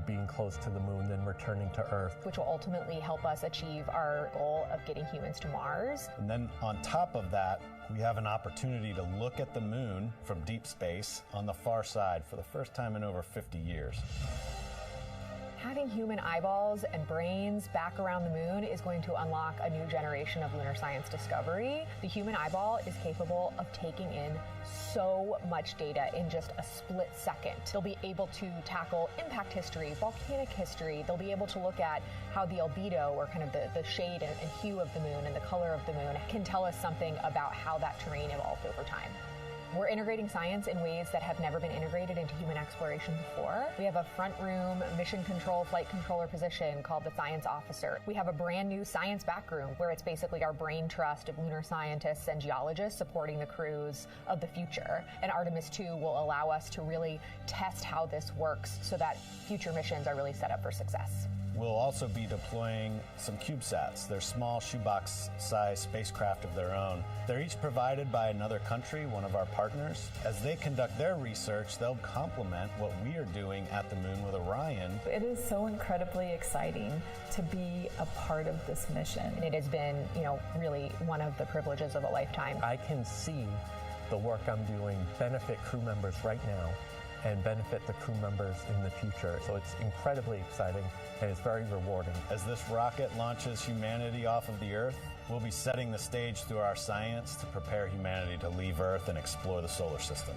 being close to the moon, then returning to Earth. Which will ultimately help us achieve our goal of getting humans to Mars. And then on top of that, we have an opportunity to look at the moon from deep space on the far side for the first time in over 50 years. Having human eyeballs and brains back around the moon is going to unlock a new generation of lunar science discovery. The human eyeball is capable of taking in so much data in just a split second. They'll be able to tackle impact history, volcanic history. They'll be able to look at how the albedo, or kind of the shade and hue of the moon and the color of the moon, can tell us something about how that terrain evolved over time. We're integrating science in ways that have never been integrated into human exploration before. We have a front room mission control flight controller position called the science officer. We have a brand new science back room where it's basically our brain trust of lunar scientists and geologists supporting the crews of the future. And Artemis 2 will allow us to really test how this works so that future missions are really set up for success. We'll also be deploying some CubeSats. They're small shoebox-sized spacecraft of their own. They're each provided by another country, one of our partners. As they conduct their research, they'll complement what we are doing at the moon with Orion. It is so incredibly exciting to be a part of this mission. And it has been, really one of the privileges of a lifetime. I can see the work I'm doing benefit crew members right now and benefit the crew members in the future. So it's incredibly exciting and it's very rewarding. As this rocket launches humanity off of the Earth, we'll be setting the stage through our science to prepare humanity to leave Earth and explore the solar system.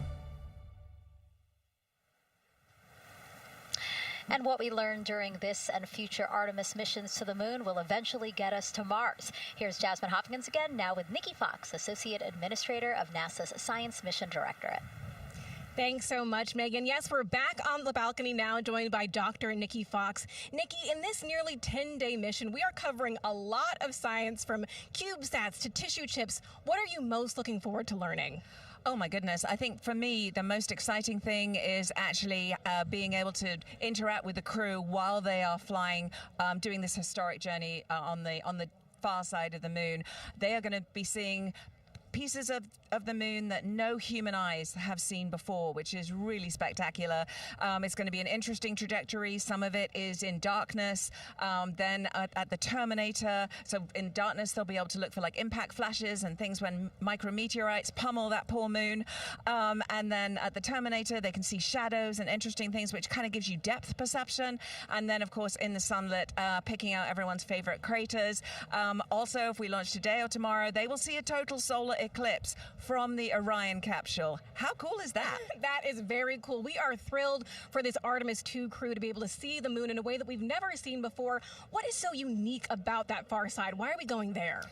And what we learn during this and future Artemis missions to the moon will eventually get us to Mars. Here's Jasmine Hopkins again, now with Nikki Fox, Associate Administrator of NASA's Science Mission Directorate. Thanks so much, Megan. Yes, we're back on the balcony now, joined by Dr. Nikki Fox. Nikki, in this nearly 10-day mission, we are covering a lot of science, from CubeSats to tissue chips. What are you most looking forward to learning? Oh my goodness. I think for me, the most exciting thing is actually being able to interact with the crew while they are flying, doing this historic journey on the far side of the moon. They are going to be seeing pieces of the moon that no human eyes have seen before, which is really spectacular. It's going to be an interesting trajectory. Some of it is in darkness. Then at the terminator, so in darkness they'll be able to look for like impact flashes and things when micrometeorites pummel that poor moon. And then at the terminator they can see shadows and interesting things, which kind of gives you depth perception. And then of course in the sunlit, picking out everyone's favorite craters. Also, if we launch today or tomorrow, they will see a total solar eclipse from the Orion capsule. How cool is that? That is very cool. We are thrilled for this Artemis 2 crew to be able to see the moon in a way that we've never seen before. What is so unique about that far side? Why are we going there?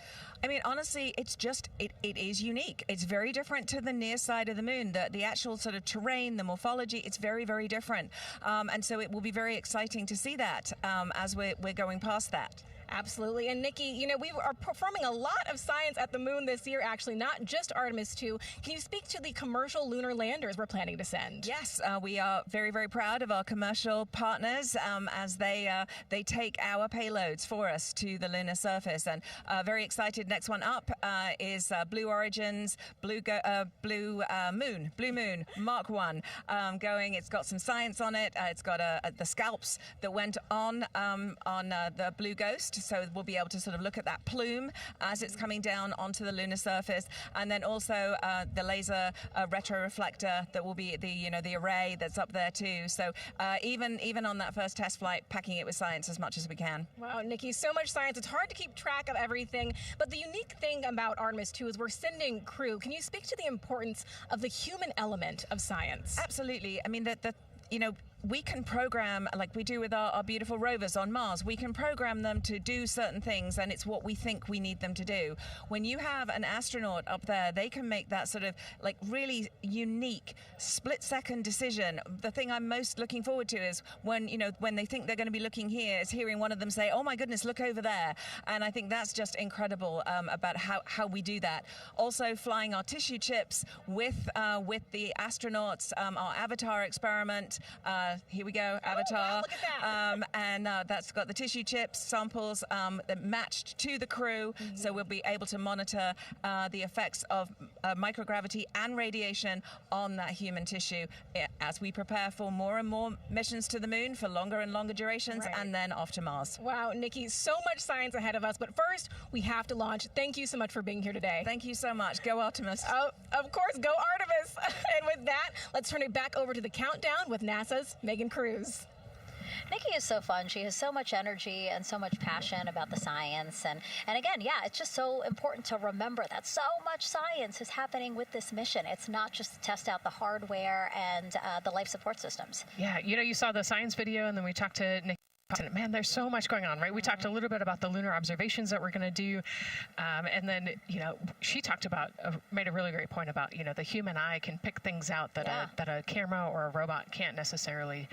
I mean, honestly, it's just, it is unique. It's very different to the near side of the moon. The actual sort of terrain, the morphology, it's very, very different. And so it will be very exciting to see that as we're going past that. Absolutely. And Nikki, we are performing a lot of science at the moon this year, actually, not just Artemis 2. Can you speak to the commercial lunar landers we're planning to send? Yes, we are very, very proud of our commercial partners as they take our payloads for us to the lunar surface. And very excited. Next one up is Blue Origin's Blue Moon Mark 1 going. It's got some science on it. It's got the scalps that went on the Blue Ghost. So we'll be able to sort of look at that plume as it's coming down onto the lunar surface, and then also the laser retroreflector that will be the array that's up there too. So even on that first test flight, packing it with science as much as we can. Wow, Nikki, so much science. It's hard to keep track of everything. But the unique thing about Artemis 2 is we're sending crew. Can you speak to the importance of the human element of science? Absolutely. I mean, we can program, like we do with our beautiful rovers on Mars, we can program them to do certain things, and it's what we think we need them to do. When you have an astronaut up there, they can make that sort of like really unique split-second decision. The thing I'm most looking forward to is when they think they're going to be looking here, is hearing one of them say, "Oh my goodness, look over there." And I think that's just incredible about how we do that. Also, flying our tissue chips with the astronauts, our Avatar experiment. Here we go, Avatar. Wow, look at that. And that's got the tissue chips samples that matched to the crew, so we'll be able to monitor the effects of microgravity and radiation on that human tissue as we prepare for more and more missions to the moon for longer and longer durations, and then off to Mars. Wow, Nikki, so much science ahead of us, but first we have to launch. Thank you so much for being here today. Thank you so much. Go Artemis. Oh, of course, go Artemis. And with that, let's turn it back over to the countdown with NASA's Megan Cruz. Nikki is so fun. She has so much energy and so much passion about the science. And again, yeah, it's just so important to remember that so much science is happening with this mission. It's not just to test out the hardware and the life support systems. Yeah, you saw the science video, and then we talked to Nikki. Man, there's so much going on, right? We talked a little bit about the lunar observations that we're going to do. And then, she talked about, made a really great point about, the human eye can pick things out that a camera or a robot can't necessarily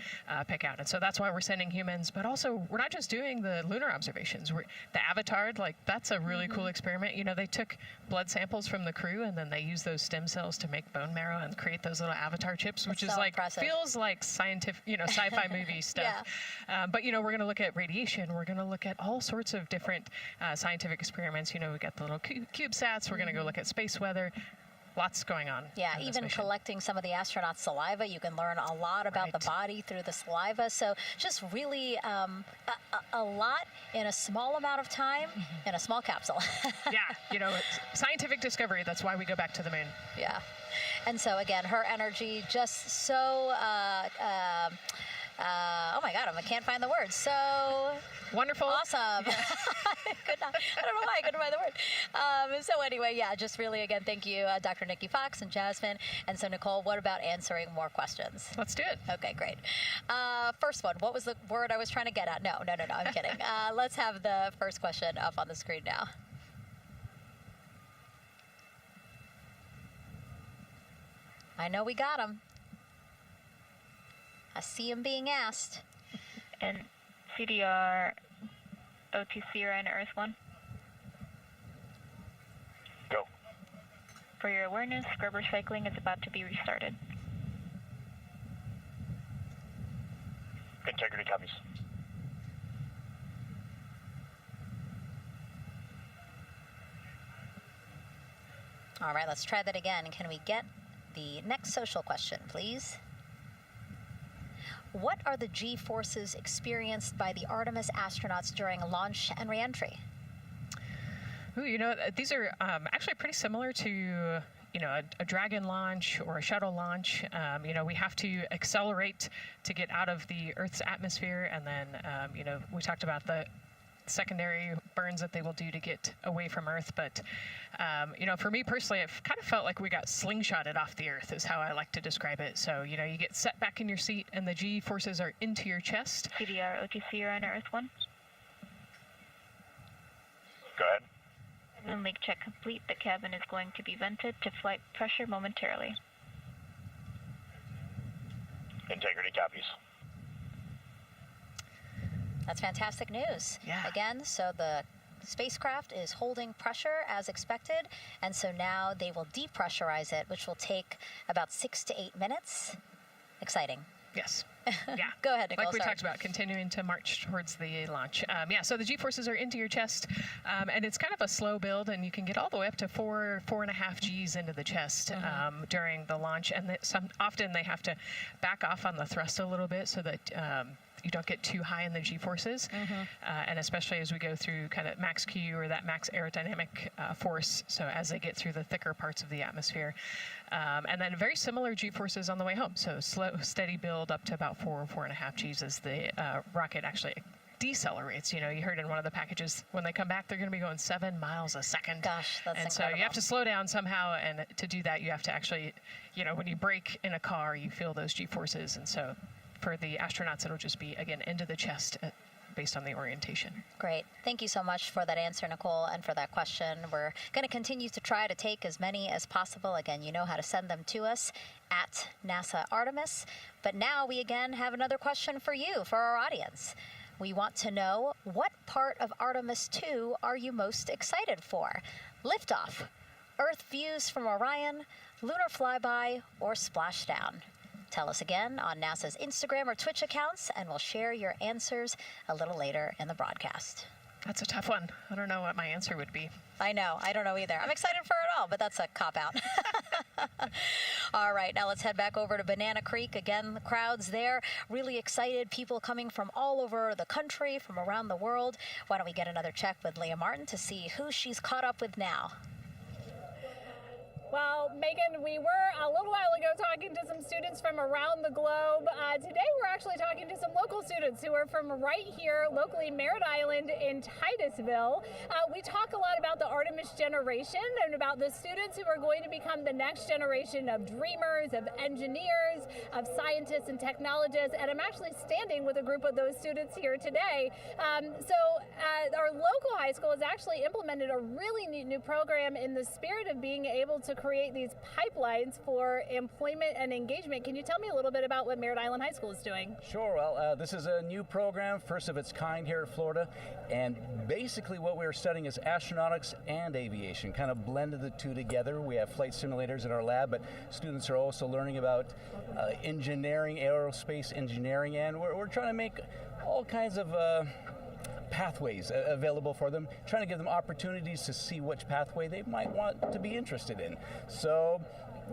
pick out. And so that's why we're sending humans. But also, we're not just doing the lunar observations. The Avatar, that's a really cool experiment. They took blood samples from the crew, and then they used those stem cells to make bone marrow and create those little Avatar chips, which is so impressive. Feels like scientific, sci-fi movie stuff. But, we're going to look at radiation. We're going to look at all sorts of different scientific experiments. We got the little CubeSats. We're going to go look at space weather. Lots going on. Yeah, even collecting some of the astronauts' saliva. You can learn a lot about the body through the saliva. So just really a lot in a small amount of time in a small capsule. Yeah, scientific discovery. That's why we go back to the moon. Yeah. And so, again, her energy just so... oh my God, I can't find the words. So wonderful, awesome. Yeah. I don't know why I couldn't find the word. So anyway, yeah, just really again, thank you, Dr. Nikki Fox and Jasmine. And so Nicole, what about answering more questions? Let's do it. Okay, great. First one. What was the word I was trying to get at? No, I'm kidding. Let's have the first question up on the screen now. I know we got them. I see him being asked. And CDR OTC Orion Earth 1. Go. For your awareness, scrubber cycling is about to be restarted. Integrity copies. All right, let's try that again. Can we get the next social question, please? What are the G-forces experienced by the Artemis astronauts during launch and reentry? Ooh, these are actually pretty similar to, a Dragon launch or a shuttle launch. We have to accelerate to get out of the Earth's atmosphere, and then, we talked about the secondary burns that they will do to get away from Earth. But, for me personally, it kind of felt like we got slingshotted off the Earth is how I like to describe it. So, you get set back in your seat and the G forces are into your chest. CDR OTC Orion Earth 1. Go ahead. Moon leak check complete. The cabin is going to be vented to flight pressure momentarily. Integrity copies. That's fantastic news. Yeah. Again, so the spacecraft is holding pressure as expected, and so now they will depressurize it, which will take about 6 to 8 minutes. Exciting. Yes. Yeah. Go ahead, Nicole. Like we talked about, continuing to march towards the launch. So the G-forces are into your chest, and it's kind of a slow build, and you can get all the way up to 4.5 Gs into the chest during the launch, and often they have to back off on the thrust a little bit so that you don't get too high in the G-forces, and especially as we go through kind of max Q or that max aerodynamic force, so as they get through the thicker parts of the atmosphere. And then very similar G-forces on the way home, so slow, steady build up to about 4.5 Gs as the rocket actually decelerates. You heard in one of the packages, when they come back, they're going to be going 7 miles a second. Gosh, that's And incredible. so you have to slow down somehow, and to do that, you have to actually, when you brake in a car, you feel those G-forces, and so for the astronauts, it'll just be, again, into the chest based on the orientation. Great. Thank you so much for that answer, Nicole, and for that question. We're going to continue to try to take as many as possible. Again, you know how to send them to us at NASA Artemis. But now we again have another question for you, for our audience. We want to know, what part of Artemis 2 are you most excited for? Liftoff, Earth views from Orion, lunar flyby, or splashdown? Tell us again on NASA's Instagram or Twitch accounts, and we'll share your answers a little later in the broadcast. That's a tough one. I don't know what my answer would be. I know. I don't know either. I'm excited for it all, but that's a cop-out. All right, now let's head back over to Banana Creek. Again, the crowds there, really excited. People coming from all over the country, from around the world. Why don't we get another check with Leah Martin to see who she's caught up with now? Well, Megan, we were a little while ago talking to some students from around the globe. Today we're actually talking to some local students who are from right here, locally, Merritt Island in Titusville. We talk a lot about the Artemis generation and about the students who are going to become the next generation of dreamers, of engineers, of scientists and technologists. And I'm actually standing with a group of those students here today. Our local high school has actually implemented a really neat new program in the spirit of being able to create these pipelines for employment and engagement. Can you tell me a little bit about what Merritt Island High School is doing? Sure. Well, this is a new program, first of its kind here at Florida, and basically what we're studying is astronautics and aviation, kind of blended the two together. We have flight simulators in our lab, but students are also learning about engineering, aerospace engineering, and we're trying to make all kinds of pathways available for them, trying to give them opportunities to see which pathway they might want to be interested in. So,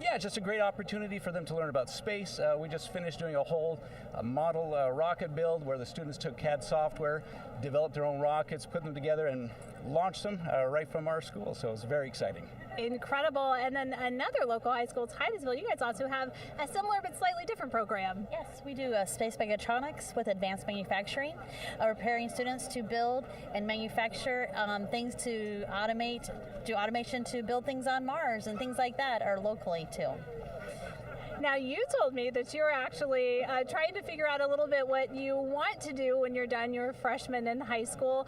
yeah, just a great opportunity for them to learn about space. We just finished doing a whole model rocket build where the students took CAD software, developed their own rockets, put them together, and launched them right from our school. So it's very exciting. Incredible. And then another local high school, Titusville, you guys also have a similar but slightly different program. Yes, we do space mechatronics with advanced manufacturing, preparing students to build and manufacture things to automate, do automation to build things on Mars and things like that, or locally too. Now, you told me that you're actually trying to figure out a little bit what you want to do when you're done your freshman in high school.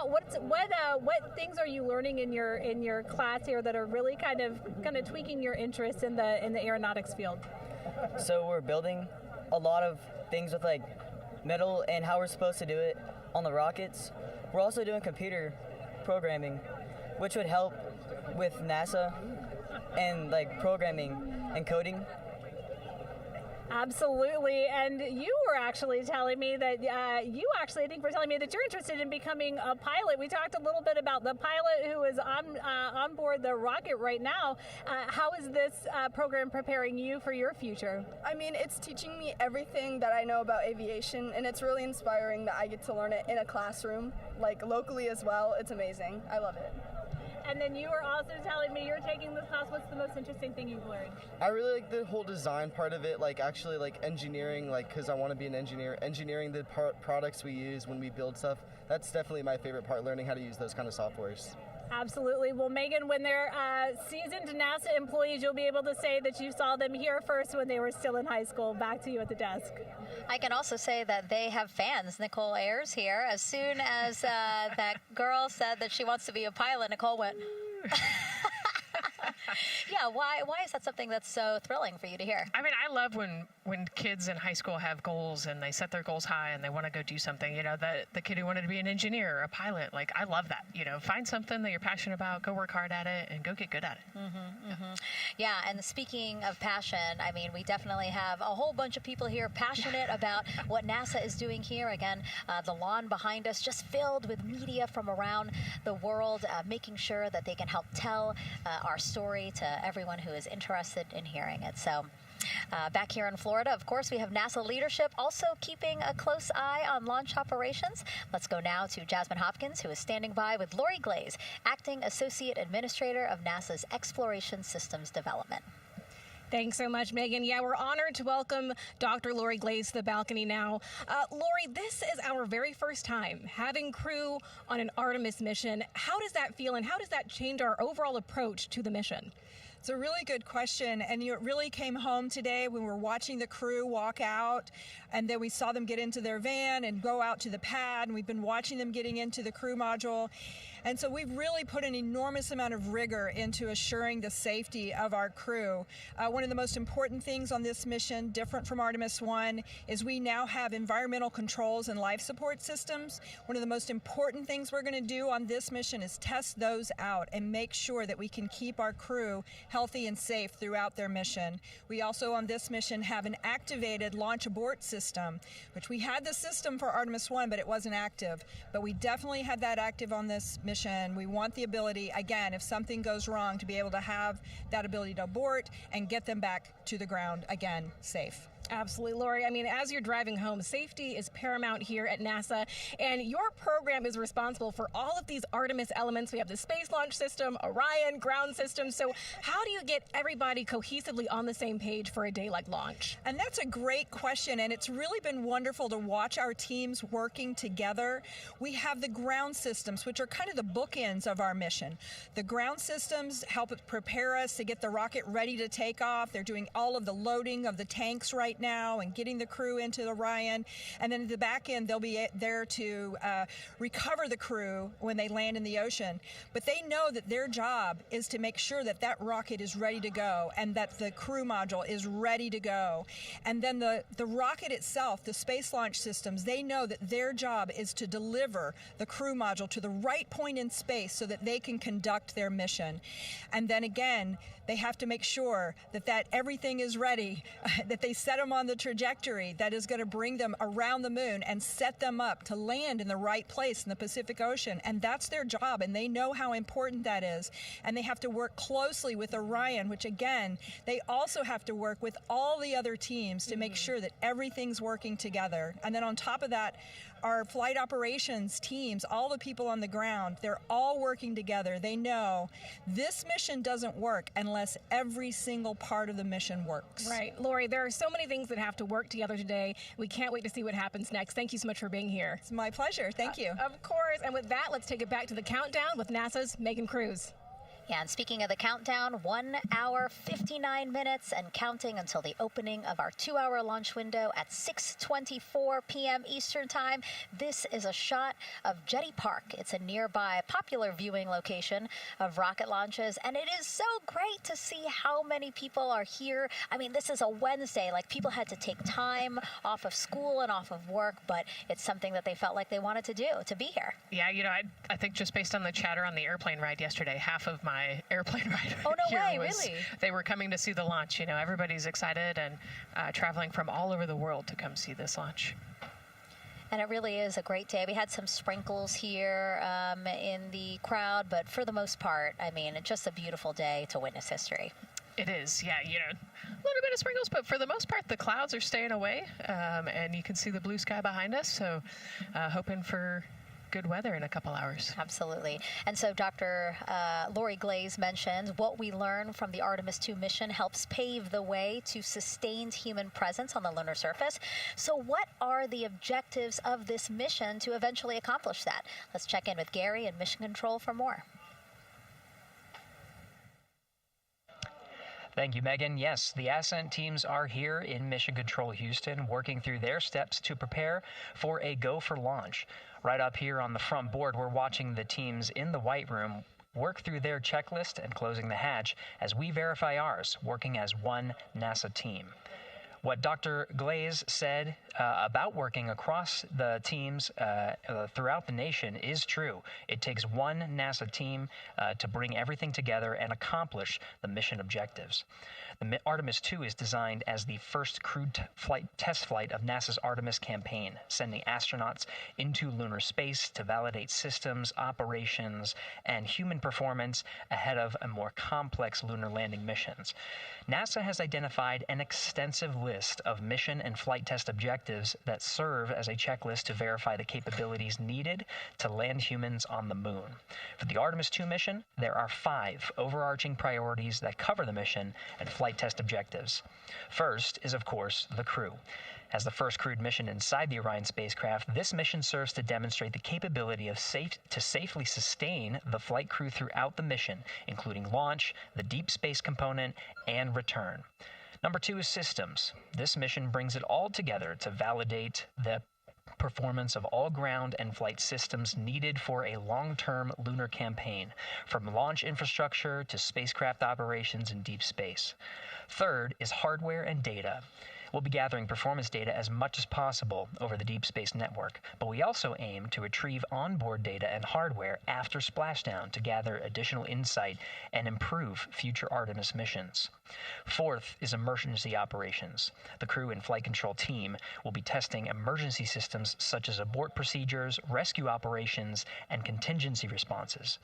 What things are you learning in your class here that are really kind of tweaking your interest in the aeronautics field? So we're building a lot of things with like metal and how we're supposed to do it on the rockets. We're also doing computer programming, which would help with NASA and like programming and coding. Absolutely. And you were actually telling me that I think were telling me that you're interested in becoming a pilot. We talked a little bit about the pilot who is on board the rocket right now. How is this program preparing you for your future? I mean, it's teaching me everything that I know about aviation, and it's really inspiring that I get to learn it in a classroom, like locally as well. It's amazing. I love it. And then you were also telling me you're taking this class. What's the most interesting thing you've learned? I really like the whole design part of it, like actually like engineering, like because I want to be an engineer. Engineering the products we use when we build stuff, that's definitely my favorite part, learning how to use those kind of softwares. Absolutely. Well, Megan, when they're seasoned NASA employees, you'll be able to say that you saw them here first when they were still in high school. Back to you at the desk. I can also say that they have fans. Nicole Ayers here. As soon as that girl said that she wants to be a pilot, Nicole went... Yeah, why is that something that's so thrilling for you to hear? I mean, I love when kids in high school have goals and they set their goals high and they want to go do something. You know, the kid who wanted to be an engineer or a pilot, like, I love that. You know, find something that you're passionate about, go work hard at it, and go get good at it. Yeah, and speaking of passion, I mean, we definitely have a whole bunch of people here passionate about what NASA is doing here. Again, the lawn behind us just filled with media from around the world, making sure that they can help tell our story to everyone who is interested in hearing it. So back here in Florida, of course, we have NASA leadership also keeping a close eye on launch operations. Let's go now to Jasmine Hopkins, who is standing by with Lori Glaze, Acting Associate Administrator of NASA's Exploration Systems Development. Thanks so much, Megan. Yeah, we're honored to welcome Dr. Lori Glaze to the balcony now. Lori, this is our very first time having crew on an Artemis mission. How does that feel, and how does that change our overall approach to the mission? It's a really good question, and it really came home today when we were watching the crew walk out, and then we saw them get into their van and go out to the pad, and we've been watching them getting into the crew module. And so we've really put an enormous amount of rigor into assuring the safety of our crew. One of the most important things on this mission, different from Artemis 1, is we now have environmental controls and life support systems. One of the most important things we're going to do on this mission is test those out and make sure that we can keep our crew healthy and safe throughout their mission. We also on this mission have an activated launch abort system, which we had the system for Artemis 1, but it wasn't active. But we definitely had that active on this mission. We want the ability, again, if something goes wrong, to be able to have that ability to abort and get them back to the ground, again, safe. Absolutely, Lori. I mean, as you're driving home, safety is paramount here at NASA, and your program is responsible for all of these Artemis elements. We have the Space Launch System, Orion, ground system. So how do you get everybody cohesively on the same page for a day like launch? And that's a great question, and it's really been wonderful to watch our teams working together. We have the ground systems, which are kind of the bookends of our mission. The ground systems help prepare us to get the rocket ready to take off. They're doing all of the loading of the tanks right now and getting the crew into Orion. And then at the back end, they'll be there to recover the crew when they land in the ocean. But they know that their job is to make sure that that rocket is ready to go and that the crew module is ready to go. And then the rocket itself, the space launch systems, they know that their job is to deliver the crew module to the right point in space so that they can conduct their mission. And then again, they have to make sure that everything is ready, that they set them on the trajectory that is going to bring them around the moon and set them up to land in the right place in the Pacific Ocean. And that's their job, and they know how important that is. And they have to work closely with Orion, which again, they also have to work with all the other teams to make sure that everything's working together. And then on top of that, our flight operations teams, all the people on the ground, they're all working together. They know this mission doesn't work unless every single part of the mission works. Right. Lori, there are so many things that have to work together today. We can't wait to see what happens next. Thank you so much for being here. It's my pleasure. Thank you. Of course. And with that, let's take it back to the countdown with NASA's Megan Cruz. Yeah, and speaking of the countdown, 1 hour, 59 minutes and counting until the opening of our 2-hour launch window at 6:24 p.m. Eastern Time. This is a shot of Jetty Park. It's a nearby popular viewing location of rocket launches, and it is so great to see how many people are here. I mean, this is a Wednesday. Like, people had to take time off of school and off of work, but it's something that they felt like they wanted to do, to be here. Yeah, you know, I think just based on the chatter on the airplane ride yesterday, half of my airplane ride way, really? They were coming to see the launch. You know, everybody's excited and traveling from all over the world to come see this launch. And it really is a great day. We had some sprinkles here in the crowd, but for the most part, I mean, it's just a beautiful day to witness history. It is, yeah, you know, a little bit of sprinkles, but for the most part, the clouds are staying away, and you can see the blue sky behind us, so hoping for good weather in a couple hours. Absolutely. And so Dr. Lori Glaze mentioned what we learned from the Artemis 2 mission helps pave the way to sustained human presence on the lunar surface. So what are the objectives of this mission to eventually accomplish that? Let's check in with Gary in Mission Control for more. Thank you, Megan. Yes, the Ascent teams are here in Mission Control Houston, working through their steps to prepare for a go for launch. Right up here on the front board, we're watching the teams in the White Room work through their checklist and closing the hatch as we verify ours, working as one NASA team. What Dr. Glaze said about working across the teams throughout the nation is true. It takes one NASA team to bring everything together and accomplish the mission objectives. The Artemis 2 is designed as the first crewed test flight of NASA's Artemis campaign, sending astronauts into lunar space to validate systems, operations, and human performance ahead of a more complex lunar landing missions. NASA has identified an extensive list list of mission and flight test objectives that serve as a checklist to verify the capabilities needed to land humans on the moon. For the Artemis II mission, there are 5 overarching priorities that cover the mission and flight test objectives. First is, of course, the crew. As the first crewed mission inside the Orion spacecraft, this mission serves to demonstrate the capability of safely sustain the flight crew throughout the mission, including launch, the deep space component, and return. Number 2 is systems. This mission brings it all together to validate the performance of all ground and flight systems needed for a long-term lunar campaign, from launch infrastructure to spacecraft operations in deep space. Third is hardware and data. We'll be gathering performance data as much as possible over the Deep Space Network, but we also aim to retrieve onboard data and hardware after splashdown to gather additional insight and improve future Artemis missions. Fourth is emergency operations. The crew and flight control team will be testing emergency systems such as abort procedures, rescue operations, and contingency responses.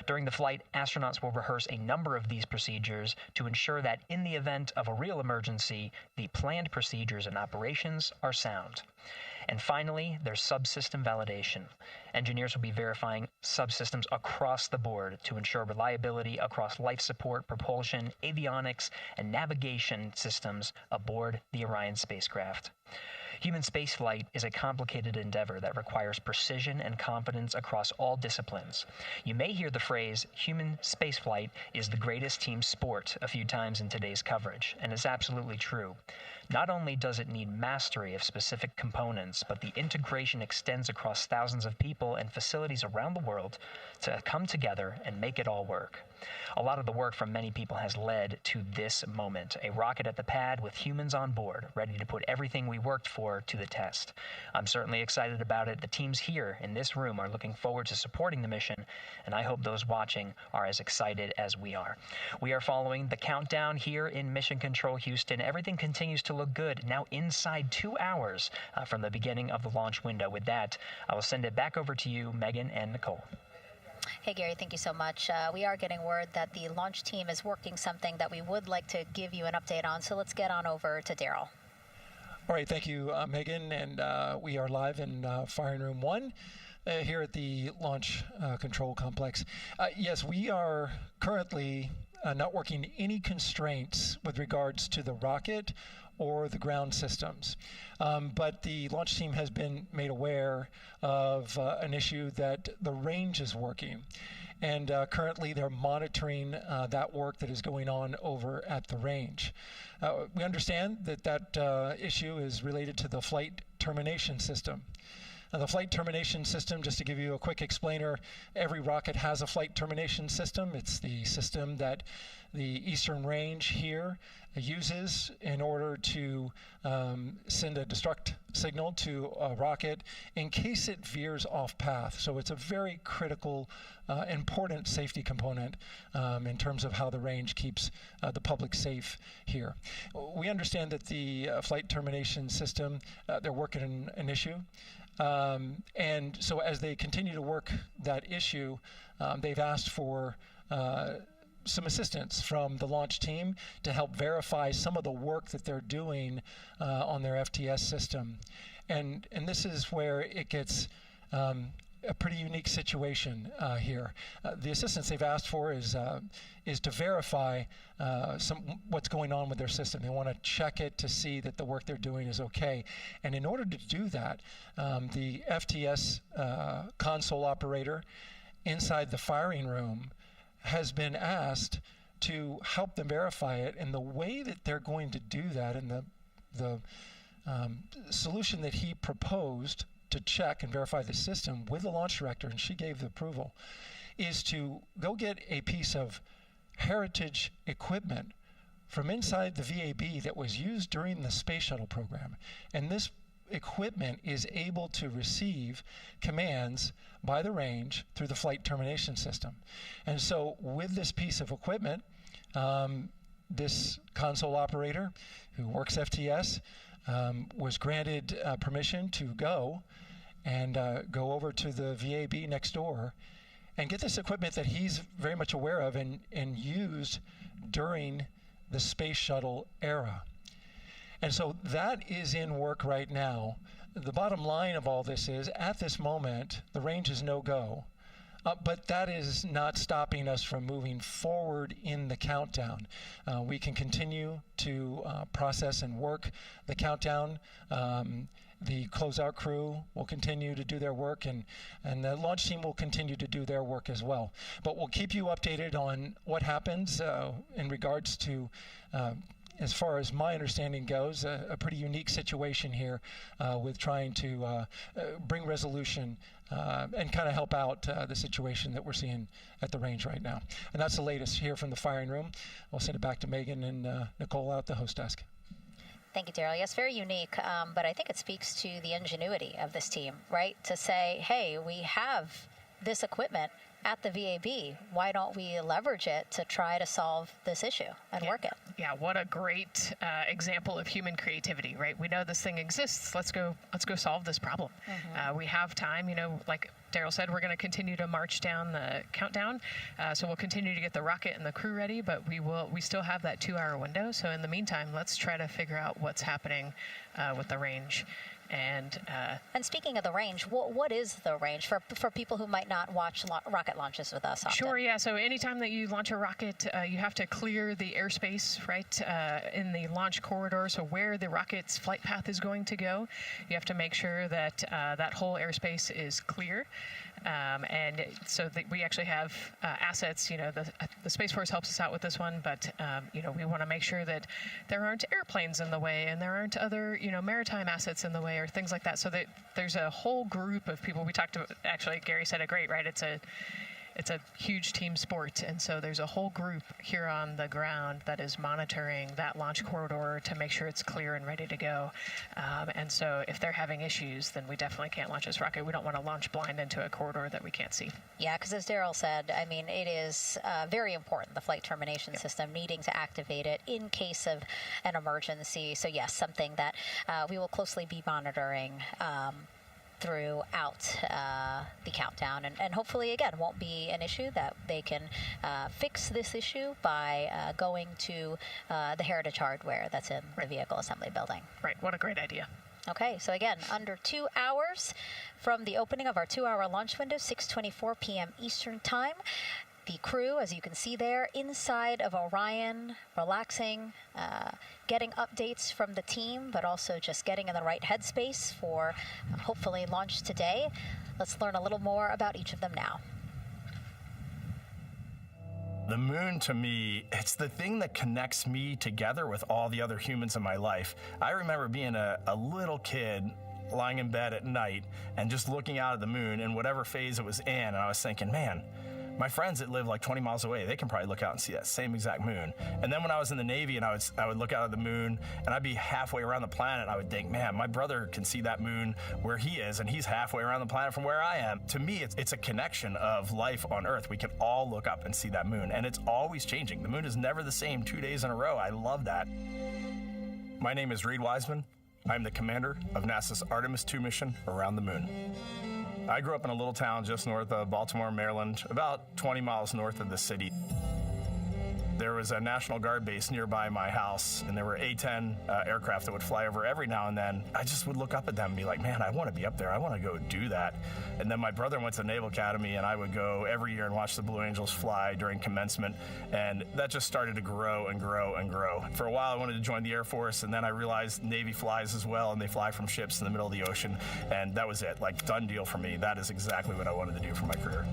During the flight, astronauts will rehearse a number of these procedures to ensure that in the event of a real emergency, the planned procedures and operations are sound. And finally, there's subsystem validation. Engineers will be verifying subsystems across the board to ensure reliability across life support, propulsion, avionics, and navigation systems aboard the Orion spacecraft. Human spaceflight is a complicated endeavor that requires precision and confidence across all disciplines. You may hear the phrase, human spaceflight is the greatest team sport, a few times in today's coverage, and it's absolutely true. Not only does it need mastery of specific components, but the integration extends across thousands of people and facilities around the world to come together and make it all work. A lot of the work from many people has led to this moment, a rocket at the pad with humans on board, ready to put everything we worked for to the test. I'm certainly excited about it. The teams here in this room are looking forward to supporting the mission, and I hope those watching are as excited as we are. We are following the countdown here in Mission Control Houston. Everything continues to look good. Now inside 2 hours from the beginning of the launch window. With that, I will send it back over to you, Megan and Nicole. Hey, Gary, thank you so much. We are getting word that the launch team is working something that we would like to give you an update on, so let's get on over to Daryl. All right, thank you, Megan, and we are live in Firing Room 1 here at the Launch Control Complex. Yes, we are currently not working any constraints with regards to the rocket or the ground systems. But the launch team has been made aware of an issue that the range is working. And currently they're monitoring that work that is going on over at the range. We understand that that issue is related to the flight termination system. Now, the flight termination system, just to give you a quick explainer, every rocket has a flight termination system. It's the system that the Eastern Range here uses in order to send a destruct signal to a rocket in case it veers off path. So it's a very critical, important safety component in terms of how the range keeps the public safe here. We understand that the flight termination system, they're working an issue. And so as they continue to work that issue, they've asked for some assistance from the launch team to help verify some of the work that they're doing on their FTS system. And this is where it gets a pretty unique situation here. The assistance they've asked for is to verify what's going on with their system. They want to check it to see that the work they're doing is okay. And in order to do that, the FTS console operator inside the firing room has been asked to help them verify it. And the way that they're going to do that, and the solution that he proposed to check and verify the system with the launch director, and she gave the approval, is to go get a piece of heritage equipment from inside the VAB that was used during the space shuttle program. And this equipment is able to receive commands by the range through the flight termination system. And so with this piece of equipment, this console operator who works FTS was granted permission to go go over to the VAB next door and get this equipment that he's very much aware of and used during the space shuttle era. And so that is in work right now. The bottom line of all this is, at this moment, the range is no-go. But that is not stopping us from moving forward in the countdown. We can continue to process and work the countdown. The closeout crew will continue to do their work, and the launch team will continue to do their work as well. But we'll keep you updated on what happens in regards to, as far as my understanding goes, a pretty unique situation here with trying to bring resolution and kind of help out the situation that we're seeing at the range right now. And that's the latest here from the firing room. I'll send it back to Megan and Nicole out the host desk. Thank you, Daryl. Yes, very unique, but I think it speaks to the ingenuity of this team, right? To say, hey, we have this equipment at the VAB. Why don't we leverage it to try to solve this issue and work it? Yeah, what a great example of human creativity, right? We know this thing exists. Let's go solve this problem. We have time, like Daryl said, we're going to continue to march down the countdown. So we'll continue to get the rocket and the crew ready, but we still have that 2-hour window. So in the meantime, let's try to figure out what's happening with the range. And speaking of the range, what is the range for people who might not watch rocket launches with us often? Sure, yeah. So anytime that you launch a rocket, you have to clear the airspace, right, in the launch corridor. So where the rocket's flight path is going to go, you have to make sure that that whole airspace is clear. And so we actually have assets. The Space Force helps us out with this one, but we want to make sure that there aren't airplanes in the way and there aren't other maritime assets in the way or things like that. So that there's a whole group of people. We talked to, actually, Gary said it great, right? It's a huge team sport, and so there's a whole group here on the ground that is monitoring that launch corridor to make sure it's clear and ready to go. And so if they're having issues, then we definitely can't launch this rocket. We don't want to launch blind into a corridor that we can't see. Yeah, because as Daryl said, I mean, it is very important, the flight termination system, needing to activate it in case of an emergency. So yes, something that we will closely be monitoring throughout the countdown, and hopefully, again, won't be an issue, that they can fix this issue by going to the heritage hardware that's in the vehicle assembly building. Right, what a great idea. Okay, so again, under 2 hours from the opening of our 2-hour launch window, 6:24 p.m. Eastern Time. The crew, as you can see there, inside of Orion, relaxing, getting updates from the team, but also just getting in the right headspace for hopefully launch today. Let's learn a little more about each of them now. The moon, to me, it's the thing that connects me together with all the other humans in my life. I remember being a little kid lying in bed at night and just looking out at the moon in whatever phase it was in, and I was thinking, man, my friends that live like 20 miles away, they can probably look out and see that same exact moon. And then when I was in the Navy and I would look out at the moon and I'd be halfway around the planet, I would think, man, my brother can see that moon where he is and he's halfway around the planet from where I am. To me, it's a connection of life on Earth. We can all look up and see that moon, and it's always changing. The moon is never the same 2 days in a row. I love that. My name is Reed Wiseman. I'm the commander of NASA's Artemis II mission around the moon. I grew up in a little town just north of Baltimore, Maryland, about 20 miles north of the city. There was a National Guard base nearby my house, and there were A-10 aircraft that would fly over every now and then. I just would look up at them and be like, man, I want to be up there. I want to go do that. And then my brother went to the Naval Academy, and I would go every year and watch the Blue Angels fly during commencement, and that just started to grow and grow and grow. For a while, I wanted to join the Air Force, and then I realized Navy flies as well, and they fly from ships in the middle of the ocean, and that was it. Like, done deal for me. That is exactly what I wanted to do for my career.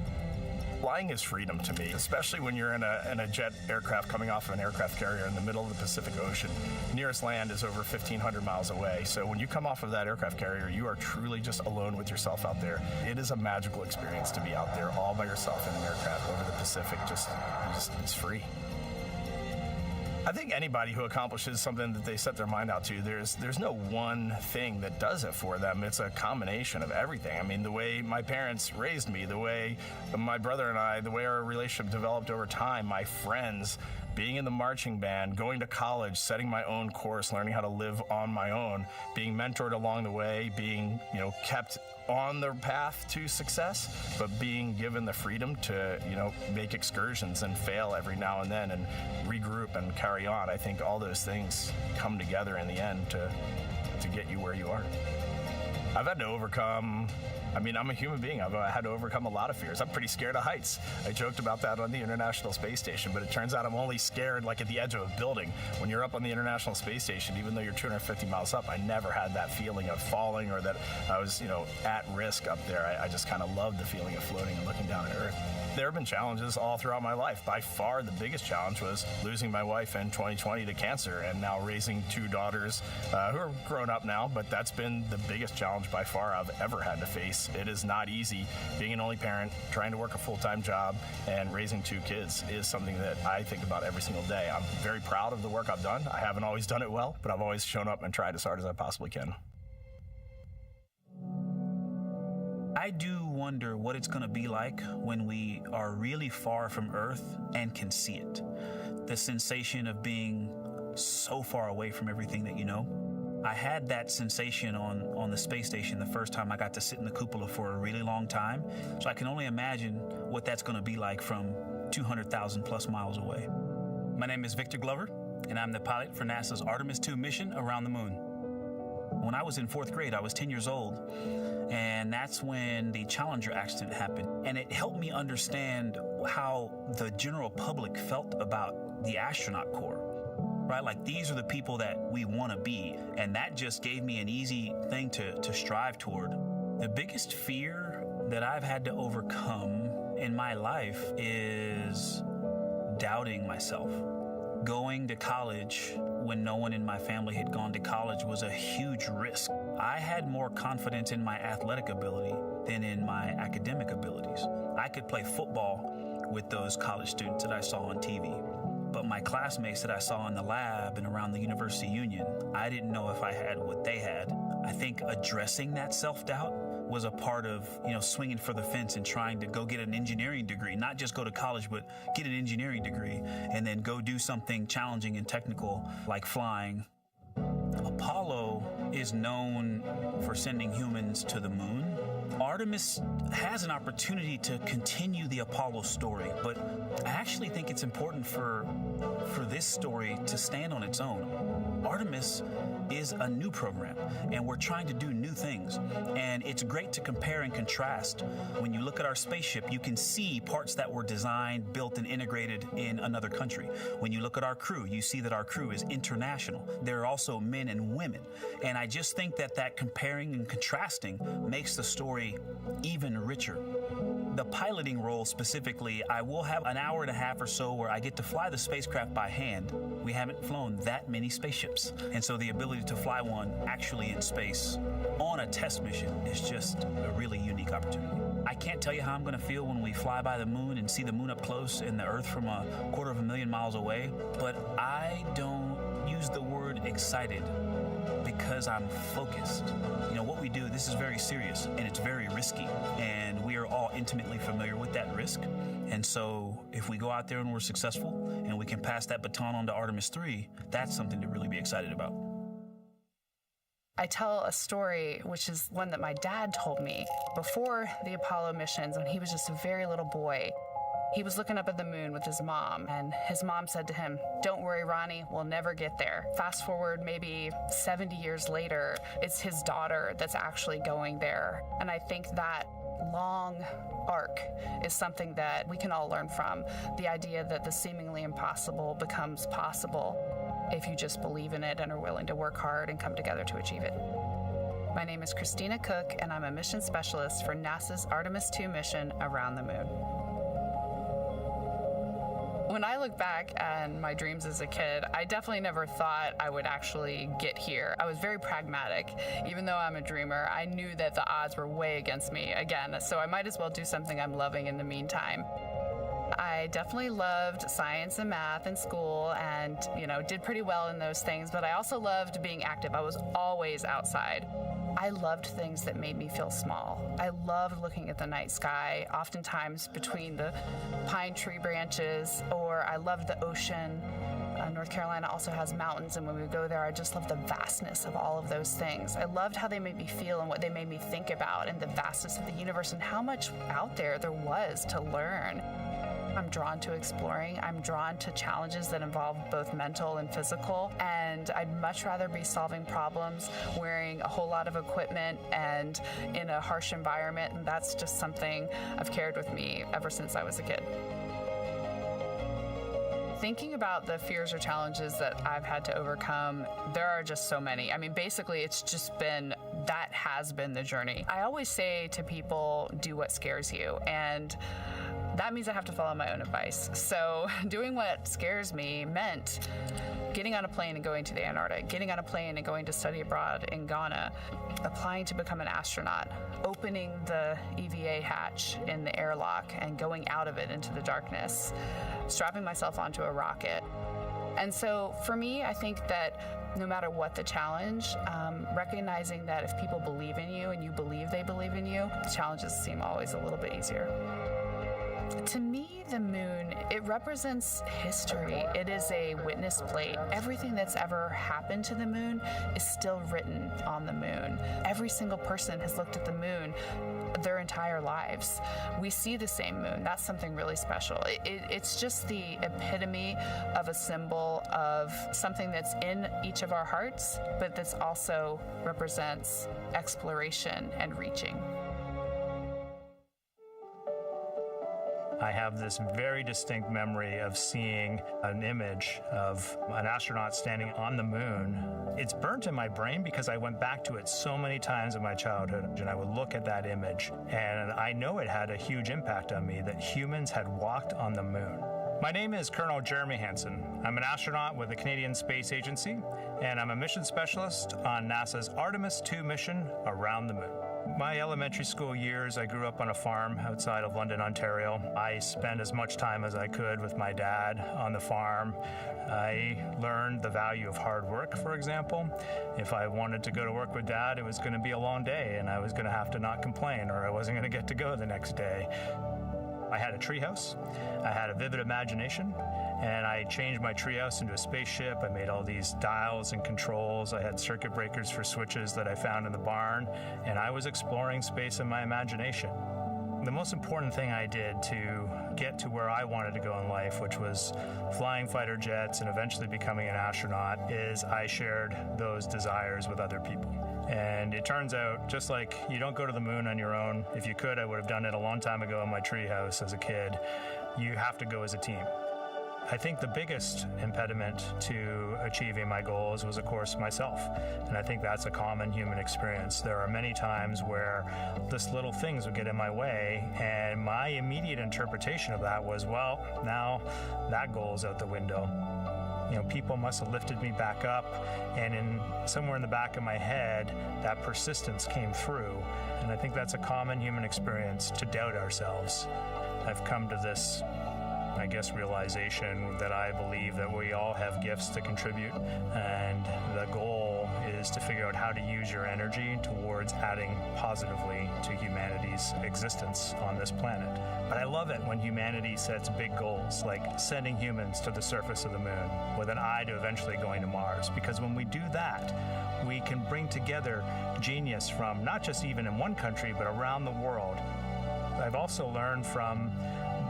Flying is freedom to me, especially when you're in a jet aircraft coming off of an aircraft carrier in the middle of the Pacific Ocean. Nearest land is over 1,500 miles away. So when you come off of that aircraft carrier, you are truly just alone with yourself out there. It is a magical experience to be out there all by yourself in an aircraft over the Pacific. It's free. I think anybody who accomplishes something that they set their mind out to, there's no one thing that does it for them. It's a combination of everything. I mean, the way my parents raised me, the way my brother and I, the way our relationship developed over time, my friends, being in the marching band, going to college, setting my own course, learning how to live on my own, being mentored along the way, being, kept on their path to success, but being given the freedom to, make excursions and fail every now and then and regroup and carry on. I think all those things come together in the end to get you where you are. I've had to overcome, I'm a human being. I've had to overcome a lot of fears. I'm pretty scared of heights. I joked about that on the International Space Station, but it turns out I'm only scared like at the edge of a building. When you're up on the International Space Station, even though you're 250 miles up, I never had that feeling of falling or that I was, at risk up there. I just kind of loved the feeling of floating and looking down at Earth. There have been challenges all throughout my life. By far, the biggest challenge was losing my wife in 2020 to cancer and now raising two daughters who are grown up now, but that's been the biggest challenge by far I've ever had to face. It is not easy. Being an only parent, trying to work a full-time job, and raising two kids is something that I think about every single day. I'm very proud of the work I've done. I haven't always done it well, but I've always shown up and tried as hard as I possibly can. I do wonder what it's going to be like when we are really far from Earth and can see it. The sensation of being so far away from everything that you know. I had that sensation on the space station the first time I got to sit in the cupola for a really long time. So I can only imagine what that's going to be like from 200,000 plus miles away. My name is Victor Glover, and I'm the pilot for NASA's Artemis 2 mission around the moon. When I was in 4th grade, I was 10 years old, and that's when the Challenger accident happened. And it helped me understand how the general public felt about the astronaut corps, right? Like, these are the people that we want to be, and that just gave me an easy thing to strive toward. The biggest fear that I've had to overcome in my life is doubting myself. Going to college when no one in my family had gone to college was a huge risk. I had more confidence in my athletic ability than in my academic abilities. I could play football with those college students that I saw on TV, but my classmates that I saw in the lab and around the University Union, I didn't know if I had what they had. I think addressing that self-doubt was a part of, swinging for the fence and trying to go get an engineering degree, not just go to college, but get an engineering degree and then go do something challenging and technical like flying. Apollo is known for sending humans to the moon. Artemis has an opportunity to continue the Apollo story, but I actually think it's important for this story to stand on its own. Artemis is a new program, and we're trying to do new things. And it's great to compare and contrast. When you look at our spaceship, you can see parts that were designed, built, and integrated in another country. When you look at our crew, you see that our crew is international. There are also men and women. And I just think that comparing and contrasting makes the story even richer. The piloting role specifically, I will have an hour and a half or so where I get to fly the spacecraft by hand. We haven't flown that many spaceships. And so the ability to fly one actually in space on a test mission is just a really unique opportunity. I can't tell you how I'm going to feel when we fly by the moon and see the moon up close and the Earth from 250,000 miles away, but I don't use the word excited because I'm focused. What we do, this is very serious and it's very risky, and we are all intimately familiar with that risk. And so if we go out there and we're successful and we can pass that baton on to Artemis 3, that's something to really be excited about. I tell a story, which is one that my dad told me before the Apollo missions when he was just a very little boy. He was looking up at the moon with his mom, and his mom said to him, "Don't worry, Ronnie, we'll never get there." Fast forward maybe 70 years later, it's his daughter that's actually going there. And I think that long arc is something that we can all learn from. The idea that the seemingly impossible becomes possible if you just believe in it and are willing to work hard and come together to achieve it. My name is Christina Cook, and I'm a mission specialist for NASA's Artemis 2 mission around the moon. When I look back at my dreams as a kid, I definitely never thought I would actually get here. I was very pragmatic. Even though I'm a dreamer, I knew that the odds were way against me again, so I might as well do something I'm loving in the meantime. I definitely loved science and math in school and, did pretty well in those things, but I also loved being active. I was always outside. I loved things that made me feel small. I loved looking at the night sky, oftentimes between the pine tree branches, or I loved the ocean. North Carolina also has mountains, and when we go there, I just love the vastness of all of those things. I loved how they made me feel and what they made me think about, and the vastness of the universe and how much out there was to learn. I'm drawn to exploring. I'm drawn to challenges that involve both mental and physical, and I'd much rather be solving problems wearing a whole lot of equipment and in a harsh environment, and that's just something I've carried with me ever since I was a kid. Thinking about the fears or challenges that I've had to overcome, there are just so many. I mean, basically, that has been the journey. I always say to people, do what scares you, and that means I have to follow my own advice. So doing what scares me meant getting on a plane and going to the Antarctic, getting on a plane and going to study abroad in Ghana, applying to become an astronaut, opening the EVA hatch in the airlock and going out of it into the darkness, strapping myself onto a rocket. And so for me, I think that no matter what the challenge, recognizing that if people believe in you and you believe they believe in you, the challenges seem always a little bit easier. To me, the moon, it represents history. It is a witness plate. Everything that's ever happened to the moon is still written on the moon. Every single person has looked at the moon their entire lives. We see the same moon. That's something really special. It's just the epitome of a symbol of something that's in each of our hearts, but that's also represents exploration and reaching. I have this very distinct memory of seeing an image of an astronaut standing on the moon. It's burnt in my brain because I went back to it so many times in my childhood, and I would look at that image, and I know it had a huge impact on me that humans had walked on the moon. My name is Colonel Jeremy Hansen. I'm an astronaut with the Canadian Space Agency, and I'm a mission specialist on NASA's Artemis 2 mission around the moon. My elementary school years, I grew up on a farm outside of London, Ontario. I spent as much time as I could with my dad on the farm. I learned the value of hard work, for example. If I wanted to go to work with Dad, it was going to be a long day, and I was going to have to not complain, or I wasn't going to get to go the next day. I had a treehouse. I had a vivid imagination, and I changed my treehouse into a spaceship. I made all these dials and controls. I had circuit breakers for switches that I found in the barn, and I was exploring space in my imagination. The most important thing I did to get to where I wanted to go in life, which was flying fighter jets and eventually becoming an astronaut, is I shared those desires with other people. And it turns out, just like you don't go to the moon on your own, if you could, I would have done it a long time ago in my treehouse as a kid. You have to go as a team. I think the biggest impediment to achieving my goals was, of course, myself. And I think that's a common human experience. There are many times where just little things would get in my way, and my immediate interpretation of that was, well, now that goal's out the window. You know, people must have lifted me back up, and somewhere in the back of my head, that persistence came through. And I think that's a common human experience, to doubt ourselves. I've come to this, I guess, realization that I believe that we all have gifts to contribute, and the goal is to figure out how to use your energy towards adding positively to humanity's existence on this planet. But I love it when humanity sets big goals, like sending humans to the surface of the moon with an eye to eventually going to Mars, because when we do that, we can bring together genius from not just even in one country, but around the world. I've also learned from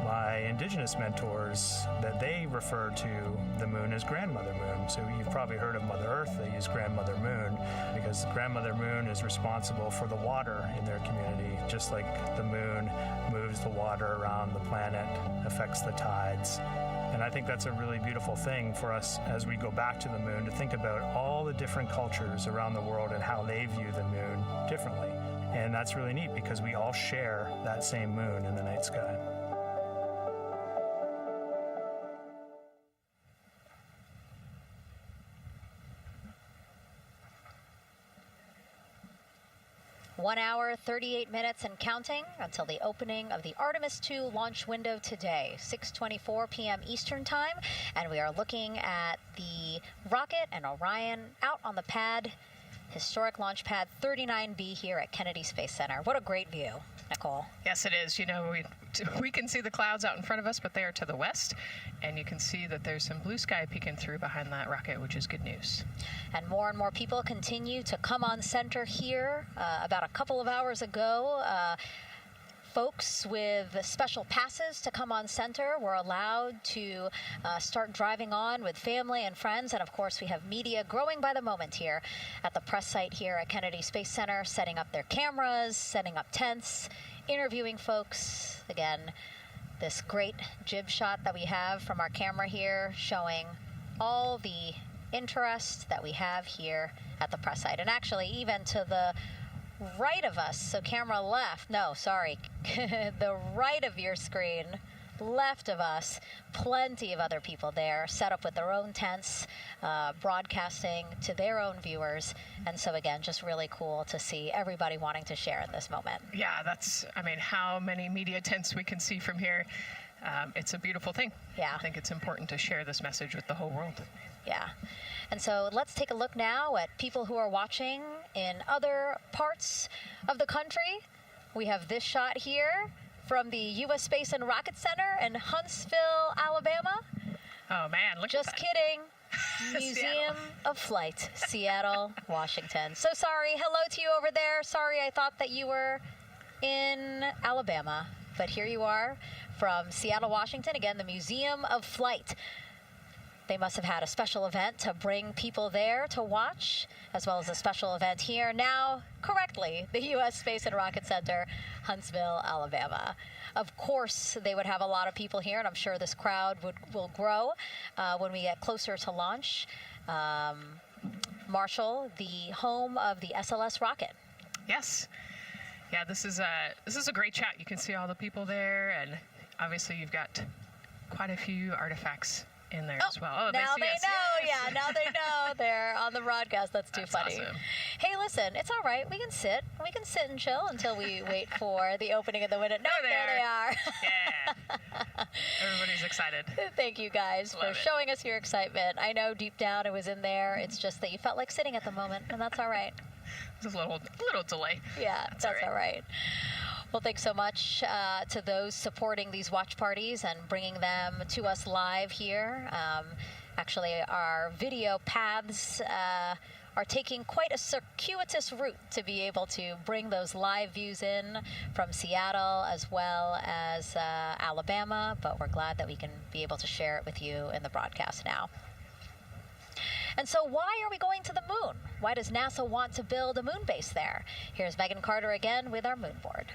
my indigenous mentors that they refer to the moon as Grandmother Moon. So you've probably heard of Mother Earth. They use Grandmother Moon because Grandmother Moon is responsible for the water in their community, just like the moon moves the water around the planet, affects the tides. And I think that's a really beautiful thing for us as we go back to the moon, to think about all the different cultures around the world and how they view the moon differently. And that's really neat because we all share that same moon in the night sky. One hour, 38 minutes and counting until the opening of the Artemis 2 launch window today, 6:24 p.m. Eastern Time. And we are looking at the rocket and Orion out on the pad historic launch pad 39B here at Kennedy Space Center. What a great view, Nicole. Yes, it is. You know, we can see the clouds out in front of us, but they are to the west, and you can see that there's some blue sky peeking through behind that rocket, which is good news. And more people continue to come on center here. About a couple of hours ago, folks with special passes to come on center were allowed to start driving on with family and friends. And of course, we have media growing by the moment here at the press site here at Kennedy Space Center, setting up their cameras, setting up tents, interviewing folks. Again, this great jib shot that we have from our camera here showing all the interest that we have here at the press site. And actually, even to the right of us, so camera left, no, sorry, the right of your screen, left of us, plenty of other people there, set up with their own tents, broadcasting to their own viewers. And so again, just really cool to see everybody wanting to share in this moment. Yeah, I mean, how many media tents we can see from here. It's a beautiful thing. Yeah. I think it's important to share this message with the whole world. Yeah. And so let's take a look now at people who are watching in other parts of the country. We have this shot here from the U.S. Space and Rocket Center in Huntsville, Alabama. Oh, man, look Just at that. kidding. Museum of Flight, Seattle, Washington. So sorry. Hello to you over there. Sorry, I thought that you were in Alabama. But here you are from Seattle, Washington. Again, the Museum of Flight. They must have had a special event to bring people there to watch, as well as a special event here. Now, correctly, the U.S. Space and Rocket Center, Huntsville, Alabama. Of course, they would have a lot of people here, and I'm sure this crowd will grow when we get closer to launch. Marshall, the home of the SLS rocket. Yes. Yeah, this is a great shot. You can see all the people there, and obviously you've got quite a few artifacts in there as well. Oh, now see they us. know. Yes. Yeah, now they know. They're on the broadcast. That's too funny. Awesome. Hey, listen, it's all right. We can sit and chill until we wait for the opening of the window. No, there they are. Yeah. Everybody's excited. Thank you guys for showing us your excitement. I know deep down it was in there. It's just that you felt like sitting at the moment, and that's all right. There's a little delay. Yeah, that's all right. Well, thanks so much to those supporting these watch parties and bringing them to us live here. Actually, our video paths are taking quite a circuitous route to be able to bring those live views in from Seattle as well as Alabama, but we're glad that we can be able to share it with you in the broadcast now. And so why are we going to the moon? Why does NASA want to build a moon base there? Here's Megan Carter again with our moon board.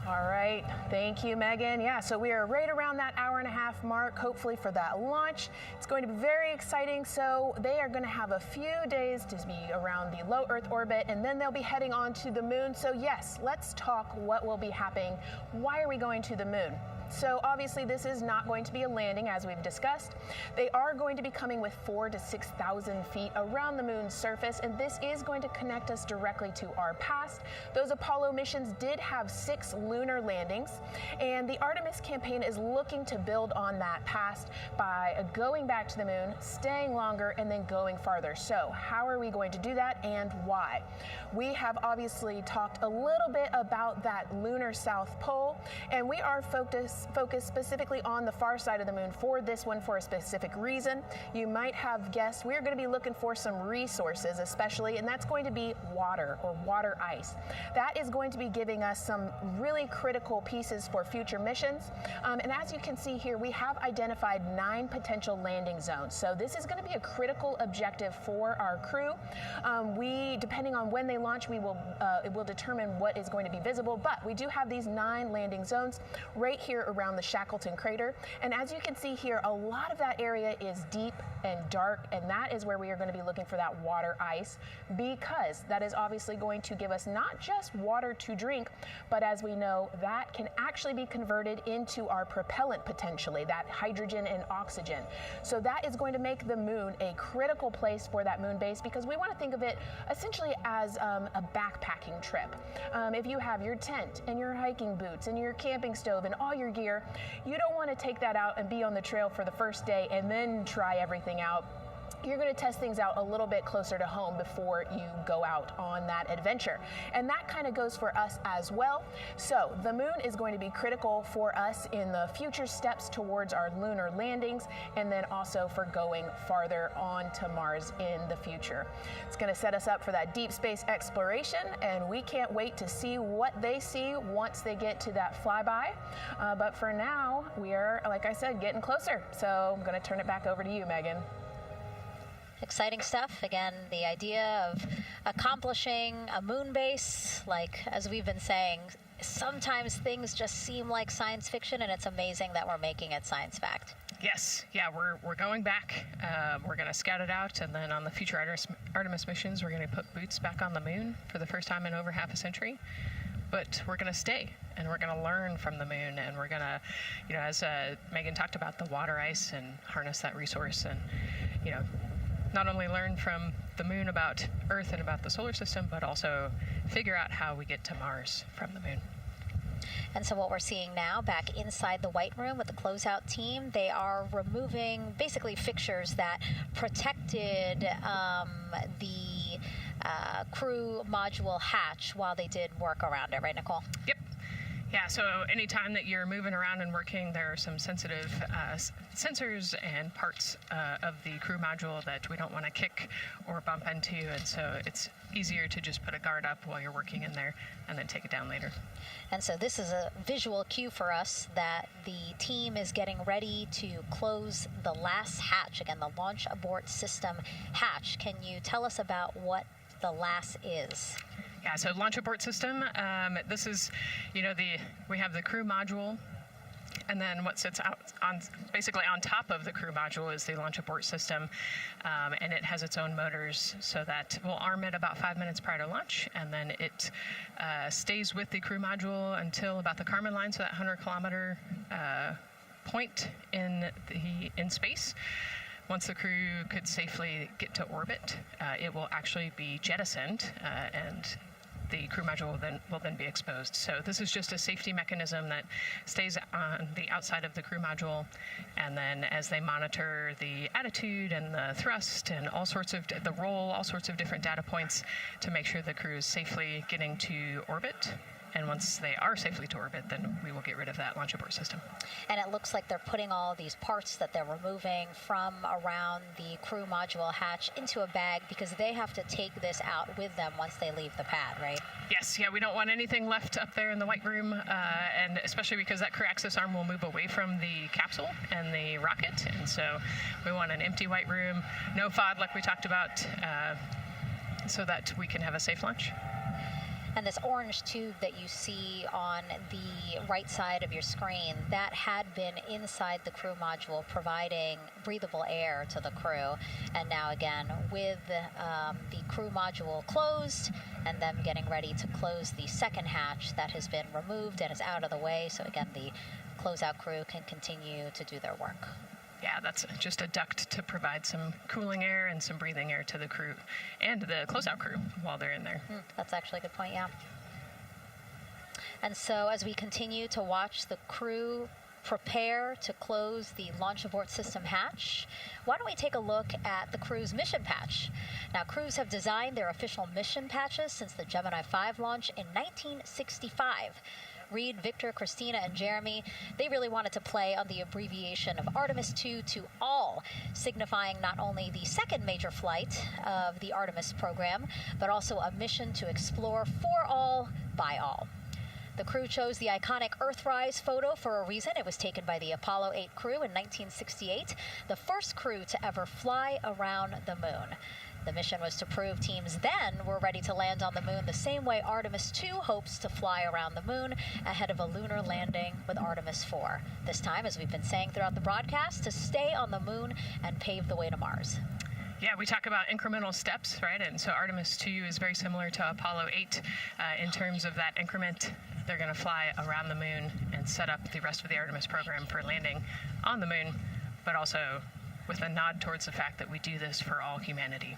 All right, thank you, Megan. Yeah, so we are right around that hour-and-a-half mark, hopefully for that launch. It's going to be very exciting. So they are going to have a few days to be around the low Earth orbit, and then they'll be heading on to the moon. So yes, let's talk what will be happening. Why are we going to the moon? So obviously this is not going to be a landing, as we've discussed. They are going to be coming with 4,000 to 6,000 feet around the moon's surface, and this is going to connect us directly to our past. Those Apollo missions did have 6 lunar landings, and the Artemis campaign is looking to build on that past by going back to the moon, staying longer, and then going farther. So how are we going to do that, and why? We have obviously talked a little bit about that lunar South Pole, and we are focused specifically on the far side of the moon for this one for a specific reason. You might have guessed we're going to be looking for some resources especially, and that's going to be water or water ice. That is going to be giving us some really critical pieces for future missions. And as you can see here, we have identified 9 potential landing zones. So this is going to be a critical objective for our crew. Depending on when they launch, it will determine what is going to be visible, but we do have these 9 landing zones right here around the Shackleton crater. And as you can see here, a lot of that area is deep and dark, and that is where we are going to be looking for that water ice, because that is obviously going to give us not just water to drink, but as we know, that can actually be converted into our propellant potentially, that hydrogen and oxygen. So that is going to make the moon a critical place for that moon base, because we want to think of it essentially as a backpacking trip. If you have your tent and your hiking boots and your camping stove and all your gear, you don't want to take that out and be on the trail for the first day and then try everything out you're going to test things out a little bit closer to home before you go out on that adventure. And that kind of goes for us as well. So the moon is going to be critical for us in the future steps towards our lunar landings, and then also for going farther on to Mars in the future. It's going to set us up for that deep space exploration, and we can't wait to see what they see once they get to that flyby. But for now, we are, like I said, getting closer. So I'm going to turn it back over to you, Megan. Exciting stuff. Again, the idea of accomplishing a moon base, like as we've been saying, sometimes things just seem like science fiction, and it's amazing that we're making it science fact. Yes, yeah, we're going back. We're going to scout it out, and then on the future Artemis missions, we're going to put boots back on the moon for the first time in over half a century. But we're going to stay, and we're going to learn from the moon, and we're going to, as Megan talked about, the water ice, and harness that resource, and, not only learn from the moon about Earth and about the solar system, but also figure out how we get to Mars from the moon. And so what we're seeing now back inside the White Room with the closeout team, they are removing basically fixtures that protected the crew module hatch while they did work around it, right, Nicole? Yep. Yeah, so anytime that you're moving around and working, there are some sensitive sensors and parts of the crew module that we don't want to kick or bump into, and so it's easier to just put a guard up while you're working in there and then take it down later. And so this is a visual cue for us that the team is getting ready to close the last hatch, again, the launch abort system hatch. Can you tell us about what the LAS is? Yeah, so launch abort system, this is, we have the crew module, and then what sits out basically on top of the crew module is the launch abort system, and it has its own motors, so that we'll arm it about 5 minutes prior to launch, and then it stays with the crew module until about the Kármán line, so that 100-kilometer point in space. Once the crew could safely get to orbit, it will actually be jettisoned, and the crew module will then be exposed. So this is just a safety mechanism that stays on the outside of the crew module, and then as they monitor the attitude and the thrust and all sorts of the roll, all sorts of different data points to make sure the crew is safely getting to orbit. And once they are safely to orbit, then we will get rid of that launch abort system. And it looks like they're putting all these parts that they're removing from around the crew module hatch into a bag, because they have to take this out with them once they leave the pad, right? Yes, yeah, we don't want anything left up there in the White Room, and especially because that crew access arm will move away from the capsule and the rocket, and so we want an empty White Room, no FOD like we talked about, so that we can have a safe launch. And this orange tube that you see on the right side of your screen, that had been inside the crew module providing breathable air to the crew. And now again, with the crew module closed and them getting ready to close the second hatch that has been removed and is out of the way, so again, the closeout crew can continue to do their work. Yeah, that's just a duct to provide some cooling air and some breathing air to the crew and the closeout crew while they're in there. That's actually a good point, yeah. And so as we continue to watch the crew prepare to close the launch abort system hatch, why don't we take a look at the crew's mission patch? Now, crews have designed their official mission patches since the Gemini 5 launch in 1965. Reed, Victor, Christina, and Jeremy, they really wanted to play on the abbreviation of Artemis 2 to all, signifying not only the second major flight of the Artemis program, but also a mission to explore for all, by all. The crew chose the iconic Earthrise photo for a reason. It was taken by the Apollo 8 crew in 1968, the first crew to ever fly around the moon. The mission was to prove teams then were ready to land on the moon the same way Artemis 2 hopes to fly around the moon ahead of a lunar landing with Artemis 4. This time, as we've been saying throughout the broadcast, to stay on the moon and pave the way to Mars. Yeah, we talk about incremental steps, right? And so Artemis 2 is very similar to Apollo 8 in terms of that increment. They're going to fly around the moon and set up the rest of the Artemis program for landing on the moon, but also with a nod towards the fact that we do this for all humanity.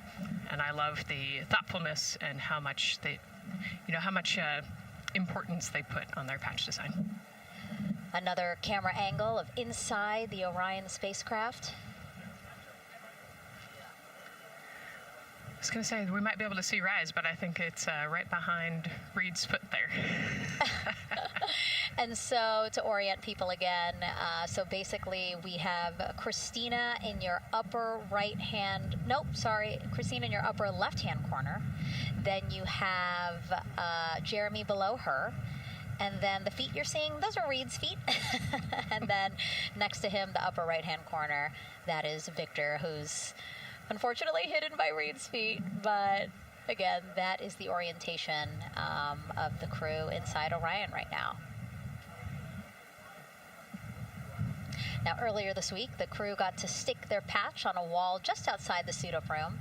And I love the thoughtfulness and how much importance they put on their patch design. Another camera angle of inside the Orion spacecraft. was going to say, we might be able to see Rise, but I think it's right behind Reed's foot there. And so to orient people again, so basically we have Christina in your upper right hand, Christina in your upper left hand corner. Then you have Jeremy below her. And then the feet you're seeing, those are Reed's feet. And then next to him, the upper right hand corner, that is Victor, who's unfortunately hidden by Reed's feet. But again, that is the orientation of the crew inside Orion right now. Now, earlier this week, the crew got to stick their patch on a wall just outside the suit-up room.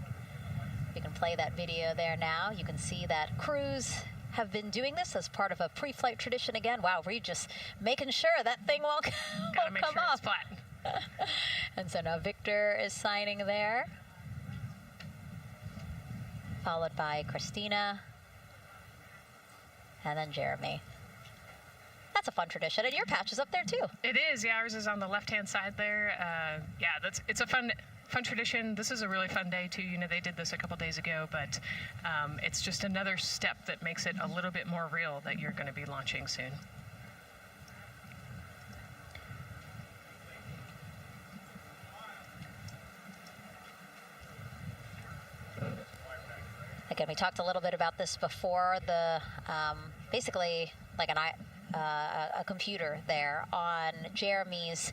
You can play that video there now. You can see that crews have been doing this as part of a pre-flight tradition again. Wow, Reed just making sure that thing won't come sure up. It's flat. And so now Victor is signing there, followed by Christina, and then Jeremy. That's a fun tradition, and your patch is up there too. It is, yeah. Ours is on the left-hand side there. It's a fun tradition. This is a really fun day too. You know, they did this a couple days ago, but it's just another step that makes it a little bit more real that you're going to be launching soon. Again, we talked a little bit about this before. The basically like a computer there on Jeremy's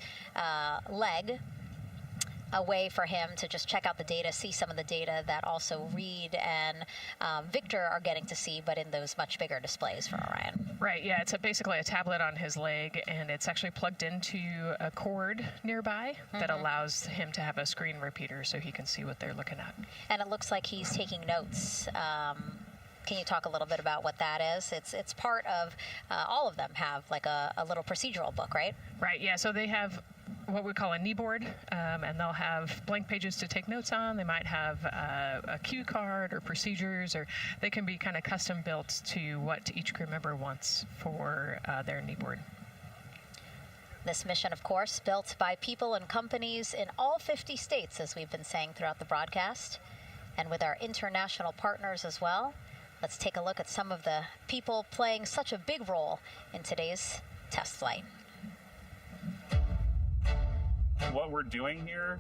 leg, a way for him to just check out the data, see some of the data that also Reed and Victor are getting to see, but in those much bigger displays for Orion. Right, yeah, it's basically a tablet on his leg, and it's actually plugged into a cord nearby that allows him to have a screen repeater so he can see what they're looking at. And it looks like he's taking notes. Can you talk a little bit about what that is? It's part of, all of them have like a little procedural book, right? Right, yeah, so they have what we call a knee board, and they'll have blank pages to take notes on. They might have a cue card or procedures, or they can be kind of custom built to what each crew member wants for their knee board. This mission, of course, built by people and companies in all 50 states, as we've been saying throughout the broadcast, and with our international partners as well. Let's take a look at some of the people playing such a big role in today's test flight. What we're doing here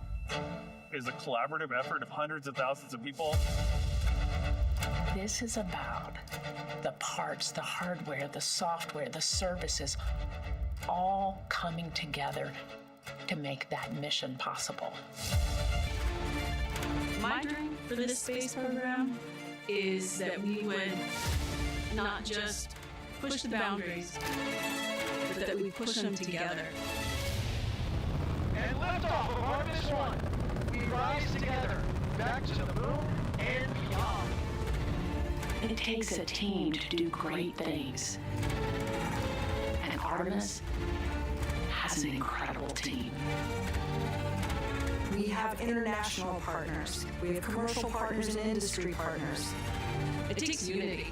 is a collaborative effort of hundreds of thousands of people. This is about the parts, the hardware, the software, the services, all coming together to make that mission possible. My dream for this space program is that we would not just push the boundaries, but that we push them together. And liftoff of Artemis 1. We rise together, back to the moon and beyond. It takes a team to do great things. And Artemis has an incredible team. We have international partners. We have commercial partners and industry partners. It takes unity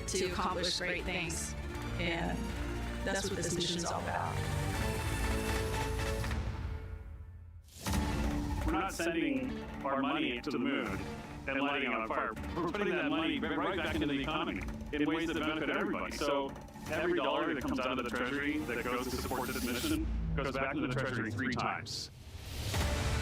to accomplish great things, and that's what this mission is all about. We're not sending our money to the moon and lighting it on fire. We're putting that money right back into the economy in ways that benefit everybody. So every dollar that comes out of the Treasury that goes to support this mission goes back into the Treasury 3 times.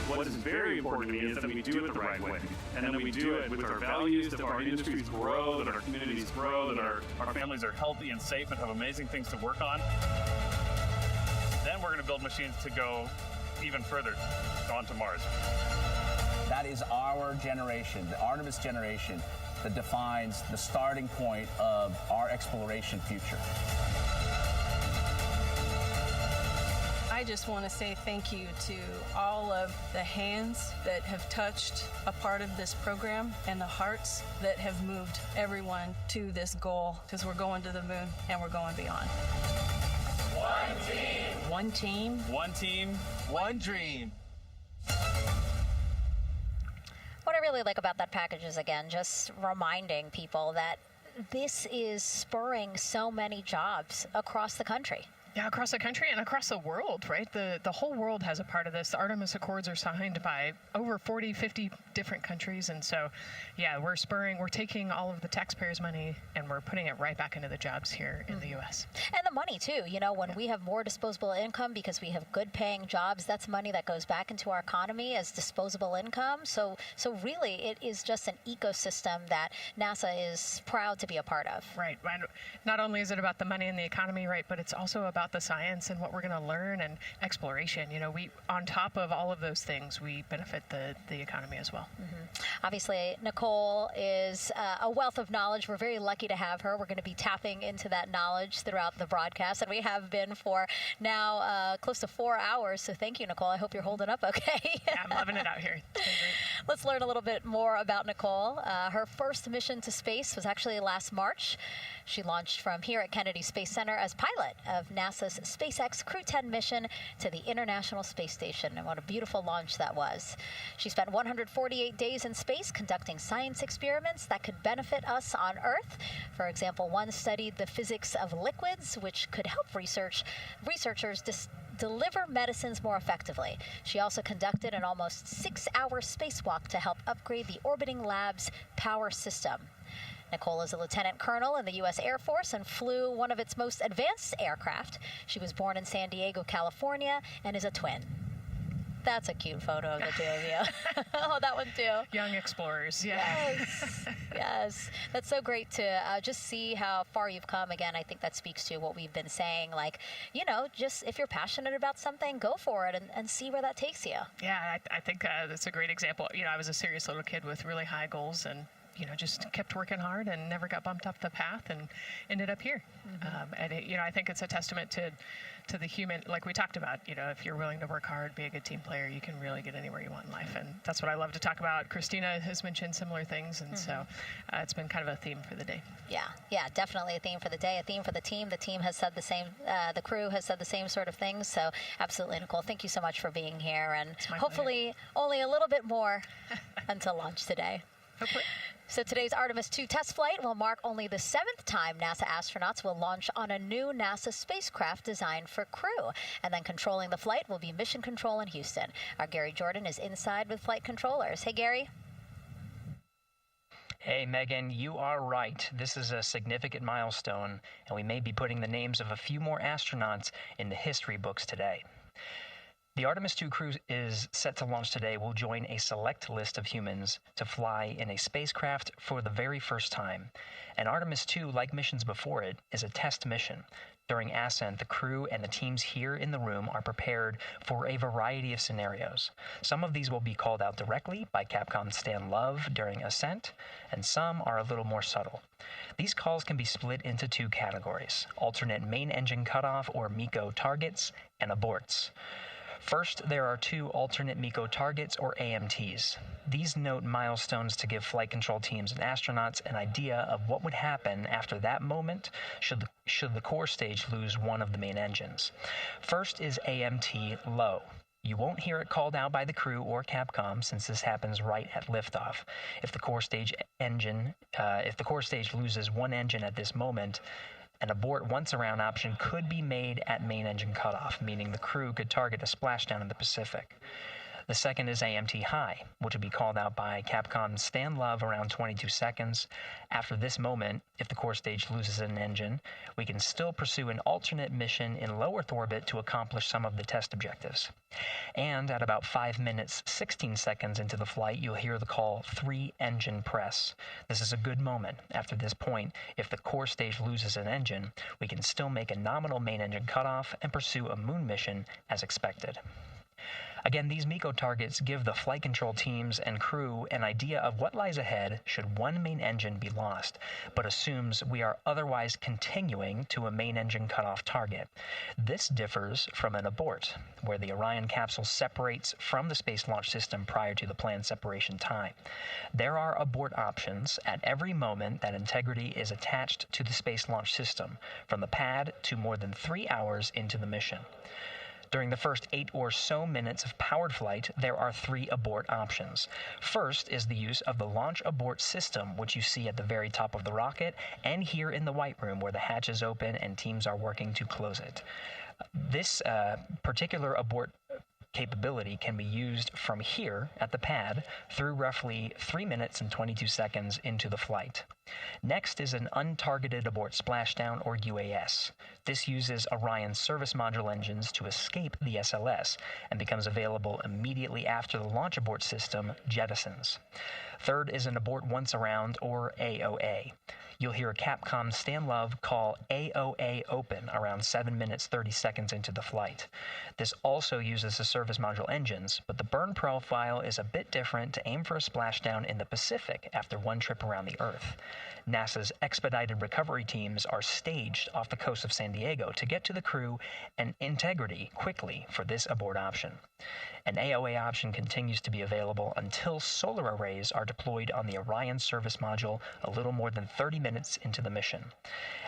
What is very important to me is that we do it the right way, and that we do it with our values, that our industries grow, that our communities grow, that our families are healthy and safe and have amazing things to work on. Then we're going to build machines to go even further onto Mars. That is our generation, the Artemis generation, that defines the starting point of our exploration future. I just want to say thank you to all of the hands that have touched a part of this program and the hearts that have moved everyone to this goal, because we're going to the moon and we're going beyond. One team. One team. One team. One dream. What I really like about that package is, again, just reminding people that this is spurring so many jobs across the country. Yeah, across the country and across the world, right? The whole world has a part of this. The Artemis Accords are signed by over 40, 50 different countries. And so, yeah, we're taking all of the taxpayers' money and we're putting it right back into the jobs here in the U.S. And the money, too. You know, when we have more disposable income because we have good paying jobs, that's money that goes back into our economy as disposable income. So really, it is just an ecosystem that NASA is proud to be a part of. Right. Not only is it about the money and the economy, right, but it's also about the science and what we're going to learn and exploration. You know, on top of all of those things, we benefit the economy as well. Obviously, Nicole is a wealth of knowledge. We're very lucky to have her. We're going to be tapping into that knowledge throughout the broadcast, and we have been for now close to 4 hours. So thank you, Nicole. I hope you're holding up okay. Yeah, I'm loving it out here. It's been great. Let's learn a little bit more about Nicole. Her first mission to space was actually last March. She launched from here at Kennedy Space Center as pilot of NASA's SpaceX Crew 10 mission to the International Space Station. And what a beautiful launch that was. She spent 148 days in space conducting science experiments that could benefit us on Earth. For example, one studied the physics of liquids, which could help researchers deliver medicines more effectively. She also conducted an almost 6-hour spacewalk to help upgrade the orbiting lab's power system. Nicole is a lieutenant colonel in the U.S. Air Force and flew one of its most advanced aircraft. She was born in San Diego, California, and is a twin. That's a cute photo of the two of you. Oh, that one too. Young explorers, yeah. Yes. That's so great to just see how far you've come. Again, I think that speaks to what we've been saying. Like, you know, just if you're passionate about something, go for it and see where that takes you. Yeah, I think that's a great example. You know, I was a serious little kid with really high goals and, you know, just kept working hard and never got bumped off the path and ended up here. And I think it's a testament to the human, like we talked about, you know, if you're willing to work hard, be a good team player, you can really get anywhere you want in life. And that's what I love to talk about. Christina has mentioned similar things. And so it's been kind of a theme for the day. Yeah, definitely a theme for the day, a theme for the team. The team has said the same, the crew has said the same sort of things. So absolutely, Nicole, thank you so much for being here. And hopefully only a little bit more until launch today. Hopefully. So today's Artemis 2 test flight will mark only the 7th time NASA astronauts will launch on a new NASA spacecraft designed for crew. And then controlling the flight will be Mission Control in Houston. Our Gary Jordan is inside with flight controllers. Hey, Gary. Hey, Megan, you are right. This is a significant milestone, and we may be putting the names of a few more astronauts in the history books today. The Artemis 2 crew is set to launch today will join a select list of humans to fly in a spacecraft for the very first time. And Artemis 2, like missions before it, is a test mission. During ascent, the crew and the teams here in the room are prepared for a variety of scenarios. Some of these will be called out directly by Capcom Stan Love during ascent, and some are a little more subtle. These calls can be split into 2 categories: alternate main engine cutoff or MECO targets and aborts. First, there are 2 alternate MECO targets, or AMTs. These note milestones to give flight control teams and astronauts an idea of what would happen after that moment should the core stage lose one of the main engines. First is AMT low. You won't hear it called out by the crew or Capcom since this happens right at liftoff. If the core stage loses one engine at this moment, an abort once around option could be made at main engine cutoff, meaning the crew could target a splashdown in the Pacific. The second is AMT high, which would be called out by Capcom's Stan Love around 22 seconds. After this moment, if the core stage loses an engine, we can still pursue an alternate mission in low Earth orbit to accomplish some of the test objectives. And at about 5 minutes, 16 seconds into the flight, you'll hear the call 3-engine press. This is a good moment. After this point, if the core stage loses an engine, we can still make a nominal main engine cutoff and pursue a moon mission as expected. Again, these MECO targets give the flight control teams and crew an idea of what lies ahead should one main engine be lost, but assumes we are otherwise continuing to a main engine cutoff target. This differs from an abort, where the Orion capsule separates from the Space Launch System prior to the planned separation time. There are abort options at every moment that integrity is attached to the Space Launch System, from the pad to more than 3 hours into the mission. During the first 8 or so minutes of powered flight, there are 3 abort options. First is the use of the launch abort system, which you see at the very top of the rocket and here in the White Room where the hatch is open and teams are working to close it. This particular abort capability can be used from here at the pad through roughly 3 minutes and 22 seconds into the flight. Next is an untargeted abort splashdown, or UAS. This uses Orion's service module engines to escape the SLS and becomes available immediately after the launch abort system jettisons. Third is an abort once around, or AOA. You'll hear a Capcom Stan Love call AOA open around 7 minutes 30 seconds into the flight. This also uses the service module engines, but the burn profile is a bit different to aim for a splashdown in the Pacific after one trip around the Earth. NASA's expedited recovery teams are staged off the coast of San Diego to get to the crew and integrity quickly for this abort option. An AOA option continues to be available until solar arrays are deployed on the Orion service module a little more than 30 minutes into the mission.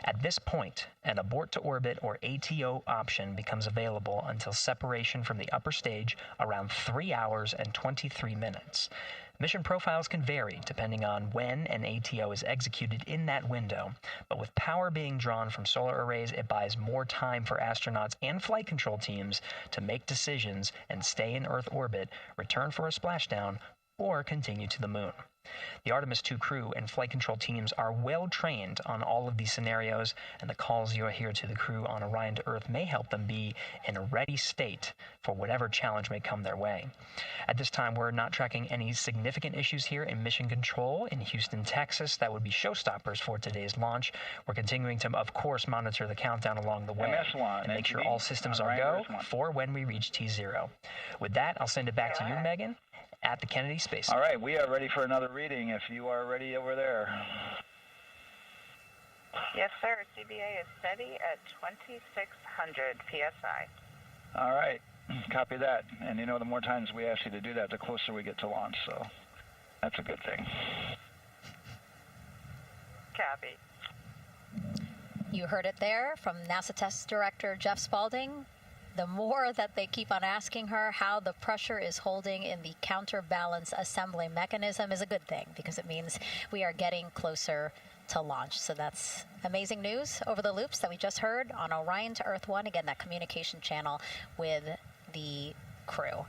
At this point, an abort to orbit, or ATO option, becomes available until separation from the upper stage around 3 hours and 23 minutes. Mission profiles can vary depending on when an ATO is executed in that window, but with power being drawn from solar arrays, it buys more time for astronauts and flight control teams to make decisions and stay in Earth orbit, return for a splashdown, or continue to the moon. The Artemis II crew and flight control teams are well trained on all of these scenarios, and the calls you'll hear to the crew on Orion to Earth may help them be in a ready state for whatever challenge may come their way. At this time, we're not tracking any significant issues here in mission control in Houston, Texas. That would be showstoppers for today's launch. We're continuing to, of course, monitor the countdown along the way and make sure all systems are go for when we reach T0. With that, I'll send it back to you, Megan, at the Kennedy Space Center. All right, we are ready for another reading if you are ready over there. Yes, sir. CBA is steady at 2,600 PSI. All right, copy that. And you know, the more times we ask you to do that, the closer we get to launch, so that's a good thing. Copy. You heard it there from NASA Test Director Jeff Spaulding. The more that they keep on asking her how the pressure is holding in the counterbalance assembly mechanism is a good thing, because it means we are getting closer to launch. So that's amazing news over the loops that we just heard on Orion to Earth 1. Again, that communication channel with the crew.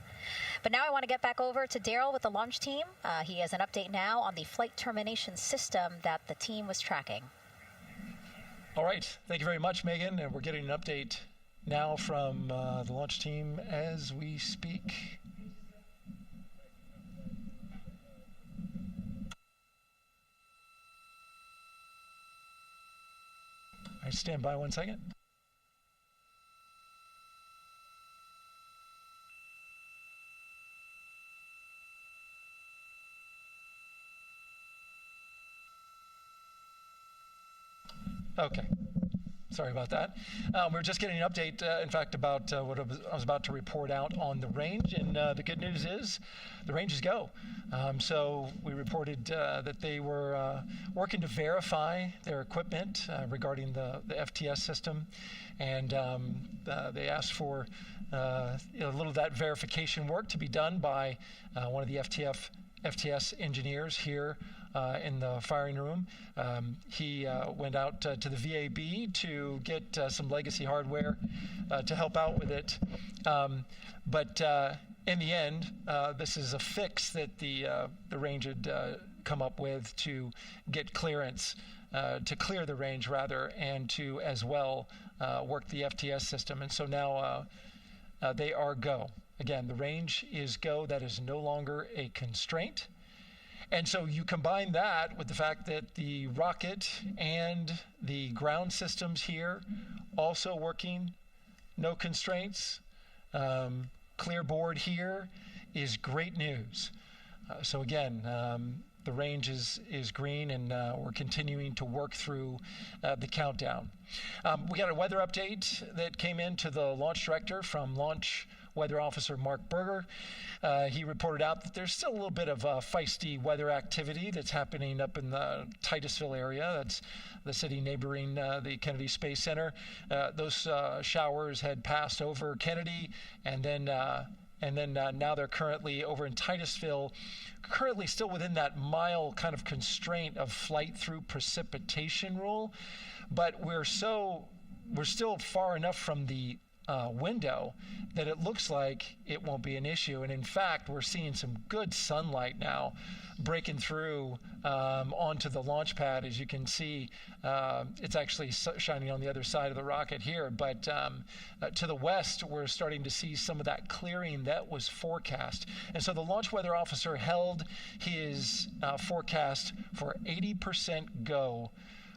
But now I want to get back over to Daryl with the launch team. He has an update now on the flight termination system that the team was tracking. All right. Thank you very much, Megan. And we're getting an update now from the launch team as we speak. All right, stand by 1 second. Okay. Sorry about that. We're just getting an update, in fact, about what I was about to report out on the range. And the good news is the range is go. So we reported that they were working to verify their equipment regarding the FTS system. And they asked for a little of that verification work to be done by one of the FTS engineers here in the firing room. He went out to the VAB to get some legacy hardware to help out with it. But in the end, this is a fix that the range had come up with to get clearance, to clear the range rather, and to as well work the FTS system. And so now they are go. Again, the range is go. That is no longer a constraint. And so you combine that with the fact that the rocket and the ground systems here also working, no constraints, clear board here is great news. So again, the range is green, and we're continuing to work through the countdown. We got a weather update that came in to the launch director from Launch Weather Officer Mark Berger. He reported out that there's still a little bit of feisty weather activity that's happening up in the Titusville area. That's the city neighboring the Kennedy Space Center. Those showers had passed over Kennedy, and then now they're currently over in Titusville, currently still within that mile kind of constraint of flight through precipitation rule. But we're still far enough from the window that it looks like it won't be an issue. And in fact, we're seeing some good sunlight now breaking through onto the launch pad. As you can see, it's actually shining on the other side of the rocket here. But to the west, we're starting to see some of that clearing that was forecast. And so the launch weather officer held his forecast for 80% go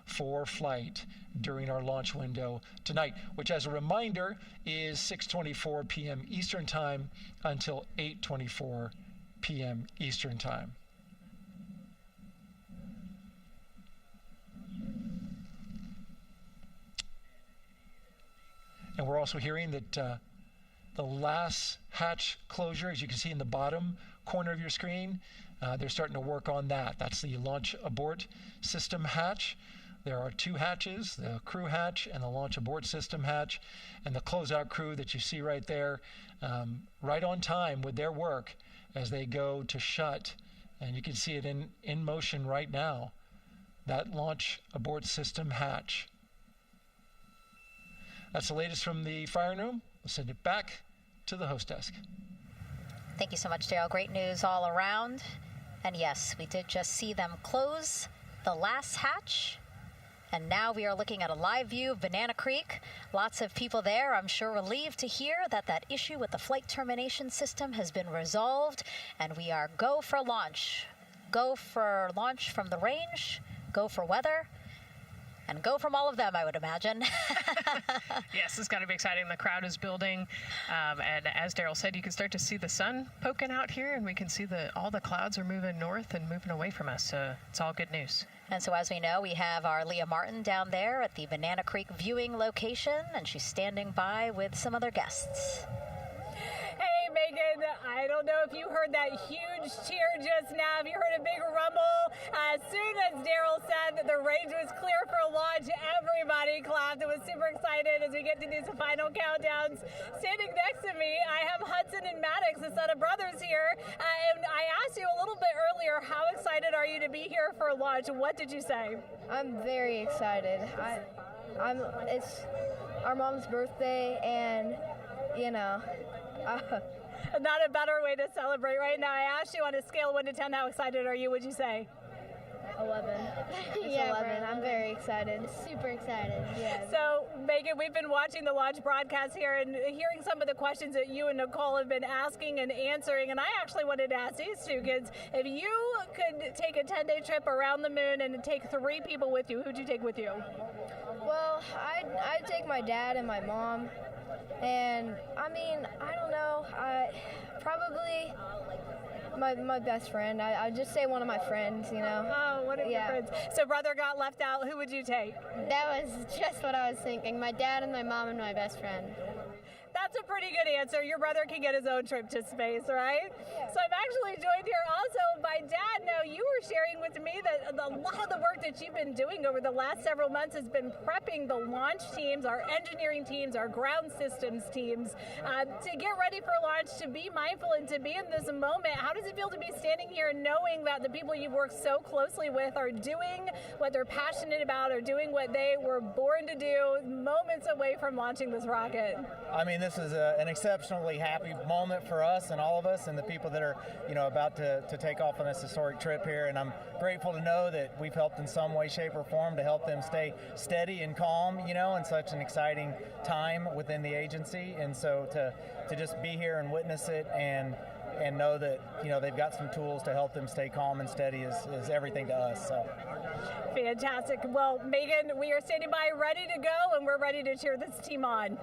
for flight during our launch window tonight, which, as a reminder, is 6:24 p.m. Eastern Time until 8:24 p.m. Eastern Time. And we're also hearing that the last hatch closure, as you can see in the bottom corner of your screen, they're starting to work on that. That's the launch abort system hatch. There are two hatches, the crew hatch and the launch abort system hatch, and the closeout crew that you see right there, right on time with their work as they go to shut. And you can see it in motion right now, that launch abort system hatch. That's the latest from the firing room. We'll send it back to the host desk. Thank you so much, Daryl. Great news all around. And yes, we did just see them close the last hatch. And now we are looking at a live view of Banana Creek. Lots of people there, I'm sure, relieved to hear that that issue with the flight termination system has been resolved. And we are go for launch. Go for launch from the range, go for weather, and go from all of them, I would imagine. Yes, it's going to be exciting. The crowd is building. And as Daryl said, you can start to see the sun poking out here, and we can see all the clouds are moving north and moving away from us. So it's all good news. And so as we know, we have our Leah Martin down there at the Banana Creek viewing location, and she's standing by with some other guests. Hey, Megan, I don't know if you heard that huge cheer just now. Have you heard a big rumble? As soon as Daryl said that the range was clear for launch, everybody clapped. It was super excited as we get to these final countdowns. Standing next to me, I have Hudson and Maddox, the son of brothers here. And I asked you a little bit earlier, how excited are you to be here for launch? What did you say? I'm very excited. It's our mom's birthday, and not a better way to celebrate right now. I asked you on a scale of 1 to 10, how excited are you? Would you say? 11. Yeah, 11. I'm very excited. Super excited. Yeah. So, Megan, we've been watching the launch broadcast here and hearing some of the questions that you and Nicole have been asking and answering. And I actually wanted to ask these two kids, if you could take a 10-day trip around the moon and take 3 people with you, who'd you take with you? Well, I'd take my dad and my mom. And I don't know. Probably my best friend. I'd just say one of my friends, Oh, one of your friends. So brother got left out. Who would you take? That was just what I was thinking. My dad and my mom and my best friend. That's a pretty good answer. Your brother can get his own trip to space, right? Yeah. So I'm actually joined here also by Dad. Now, you were sharing with me that a lot of the work that you've been doing over the last several months has been prepping the launch teams, our engineering teams, our ground systems teams to get ready for launch, to be mindful and to be in this moment. How does it feel to be standing here knowing that the people you've worked so closely with are doing what they're passionate about, or doing what they were born to do, moments away from launching this rocket? This is an exceptionally happy moment for us and all of us and the people that are, about to take off on this historic trip here. And I'm grateful to know that we've helped in some way, shape, or form to help them stay steady and calm, in such an exciting time within the agency. And so to just be here and witness it and know that, they've got some tools to help them stay calm and steady is everything to us. So. Fantastic. Well, Megan, we are standing by ready to go, and we're ready to cheer this team on.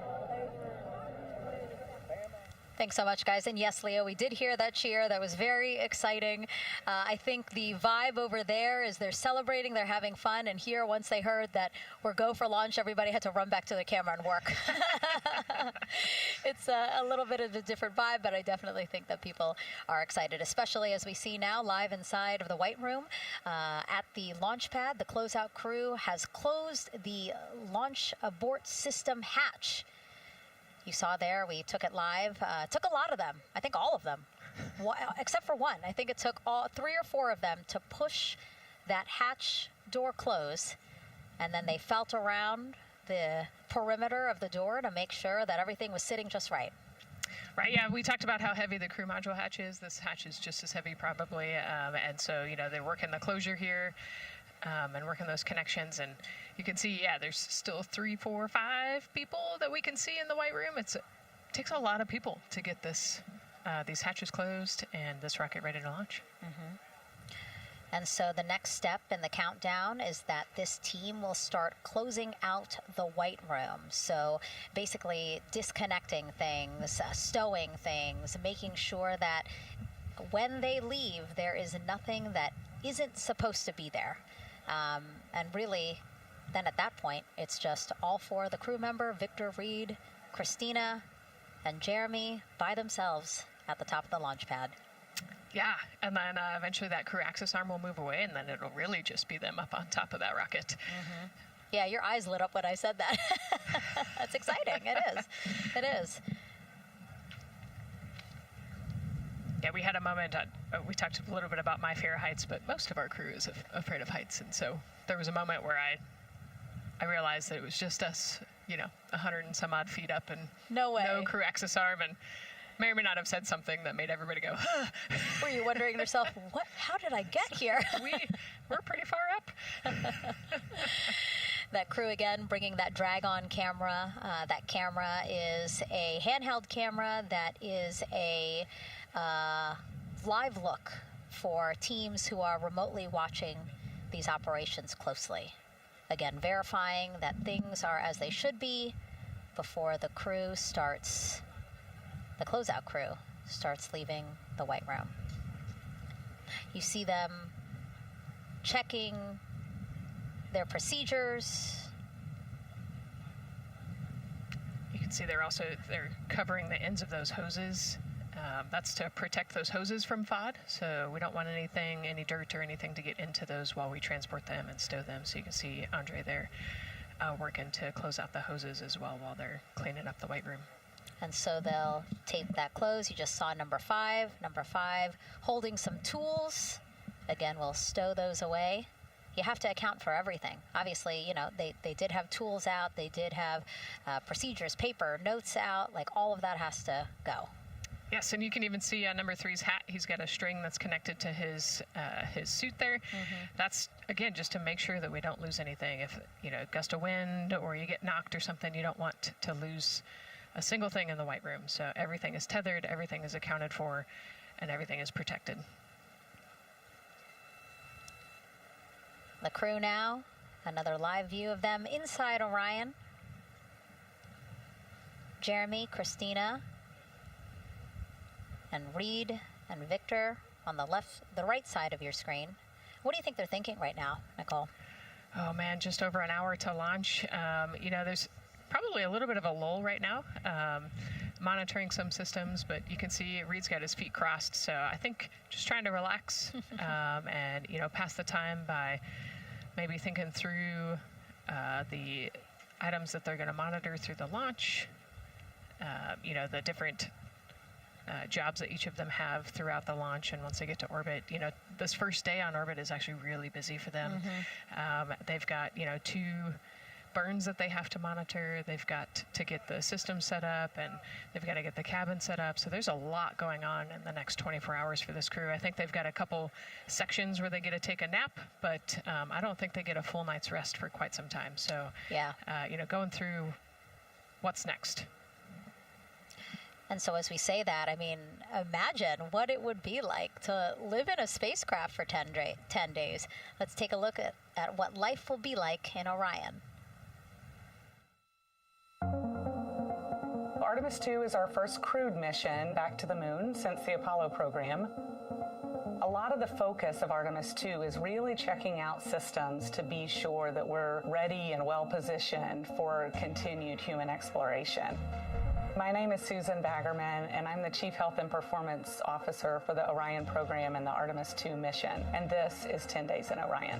Thanks so much, guys. And yes, Leo, we did hear that cheer. That was very exciting. I think the vibe over there is they're celebrating, they're having fun. And here, once they heard that we're go for launch, everybody had to run back to the camera and work. It's a little bit of a different vibe, but I definitely think that people are excited, especially as we see now live inside of the White Room at the launch pad. The closeout crew has closed the launch abort system hatch. You saw there, we took it live. Took a lot of them. I think all of them, except for one. I think it took 3 or 4 of them to push that hatch door close, and then they felt around the perimeter of the door to make sure that everything was sitting just right. Right, yeah, we talked about how heavy the crew module hatch is. This hatch is just as heavy probably, and so, they're working the closure here and working those connections, and you can see, there's still 3, 4, 5 people that we can see in the white room. It takes a lot of people to get these hatches closed and this rocket ready to launch. Mm-hmm. And so the next step in the countdown is that this team will start closing out the white room. So basically disconnecting things, stowing things, making sure that when they leave, there is nothing that isn't supposed to be there. And really, then at that point, it's just all 4 of the crew member, Victor, Reed, Christina, and Jeremy by themselves at the top of the launch pad. Yeah, and then eventually that crew access arm will move away, and then it'll really just be them up on top of that rocket. Mm-hmm. Yeah, your eyes lit up when I said that. That's exciting. It is. It is. Yeah, we had a moment, we talked a little bit about my fear of heights, but most of our crew is afraid of heights, and so there was a moment where I realized that it was just us, 100 and some odd feet up, and no crew access arm, and may or may not have said something that made everybody go, huh. Were you wondering to yourself, how did I get here? We're pretty far up. That crew again bringing that drag-on camera. That camera is a handheld camera that is a live look for teams who are remotely watching these operations closely. Again, verifying that things are as they should be before the crew starts. The closeout crew starts leaving the white room. You see them checking their procedures. You can see they're covering the ends of those hoses. That's to protect those hoses from FOD, so we don't want any dirt or anything to get into those while we transport them and stow them. So you can see Andre there working to close out the hoses as well while they're cleaning up the white room. And so they'll tape that close. You just saw number 5. Number 5 holding some tools. Again, we'll stow those away. You have to account for everything. Obviously, they did have tools out. They did have procedures, paper, notes out. Like all of that has to go. Yes, and you can even see on number 3's hat, he's got a string that's connected to his suit there. Mm-hmm. That's, again, just to make sure that we don't lose anything. If, gust of wind or you get knocked or something, you don't want to lose a single thing in the white room. So everything is tethered, everything is accounted for, and everything is protected. The crew now, another live view of them inside Orion. Jeremy, Christina, and Reed and Victor on the right side of your screen. What do you think they're thinking right now, Nicole? Oh man, just over an hour to launch. There's probably a little bit of a lull right now, monitoring some systems, but you can see Reed's got his feet crossed, so I think just trying to relax and pass the time by maybe thinking through the items that they're going to monitor through the launch, the different jobs that each of them have throughout the launch, and once they get to orbit, this first day on orbit is actually really busy for them. Mm-hmm. They've got 2 burns that they have to monitor. They've got to get the system set up, and they've got to get the cabin set up. So there's a lot going on in the next 24 hours for this crew. I think they've got a couple sections where they get to take a nap, but I don't think they get a full night's rest for quite some time. So yeah, going through what's next. And so as we say that, imagine what it would be like to live in a spacecraft for 10 days. Let's take a look at what life will be like in Orion. Artemis 2 is our first crewed mission back to the moon since the Apollo program. A lot of the focus of Artemis 2 is really checking out systems to be sure that we're ready and well positioned for continued human exploration. My name is Susan Baggerman, and I'm the Chief Health and Performance Officer for the Orion program and the Artemis 2 mission. And this is 10 Days in Orion.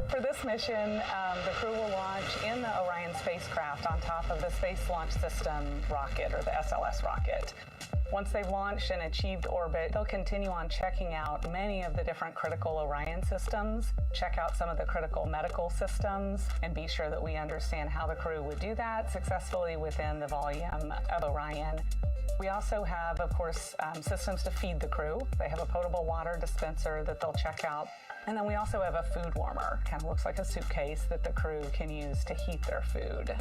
For this mission, the crew will launch in the Orion spacecraft on top of the Space Launch System rocket, or the SLS rocket. Once they've launched and achieved orbit, they'll continue on checking out many of the different critical Orion systems, check out some of the critical medical systems, and be sure that we understand how the crew would do that successfully within the volume of Orion. We also have, of course, systems to feed the crew. They have a potable water dispenser that they'll check out. And then we also have a food warmer. Kind of looks like a suitcase that the crew can use to heat their food.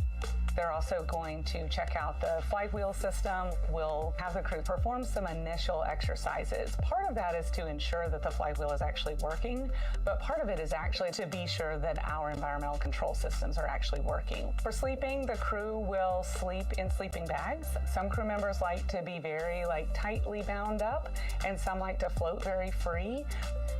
They're also going to check out the flywheel system. We'll have the crew perform some initial exercises. Part of that is to ensure that the flywheel is actually working, but part of it is actually to be sure that our environmental control systems are actually working. For sleeping, the crew will sleep in sleeping bags. Some crew members like to be very tightly bound up, and some like to float very free.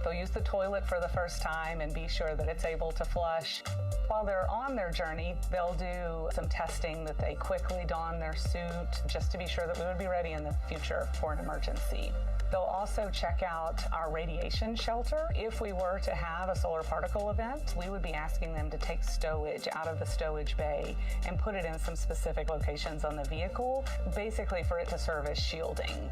They'll use the toilet for the first time and be sure that it's able to flush. While they're on their journey, they'll do some testing that they quickly don their suit just to be sure that we would be ready in the future for an emergency. They'll also check out our radiation shelter. If we were to have a solar particle event, we would be asking them to take stowage out of the stowage bay and put it in some specific locations on the vehicle, basically for it to serve as shielding.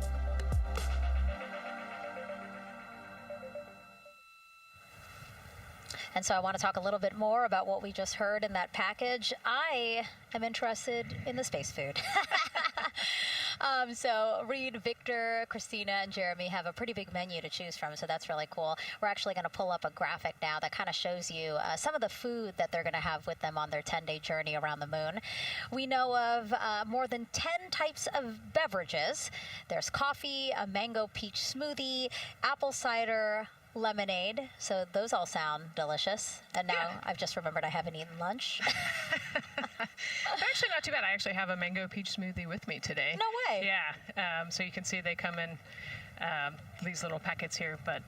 And so I want to talk a little bit more about what we just heard in that package. I am interested in the space food. So Reed, Victor, Christina, and Jeremy have a pretty big menu to choose from, so that's really cool. We're actually going to pull up a graphic now that kind of shows you some of the food that they're going to have with them on their 10-day journey around the moon. We know of more than 10 types of beverages. There's coffee, a mango peach smoothie, apple cider, lemonade. So those all sound delicious. And now I've just remembered I haven't eaten lunch. They're actually not too bad. I actually have a mango peach smoothie with me today. No way. Yeah. So you can see they come in these little packets here, but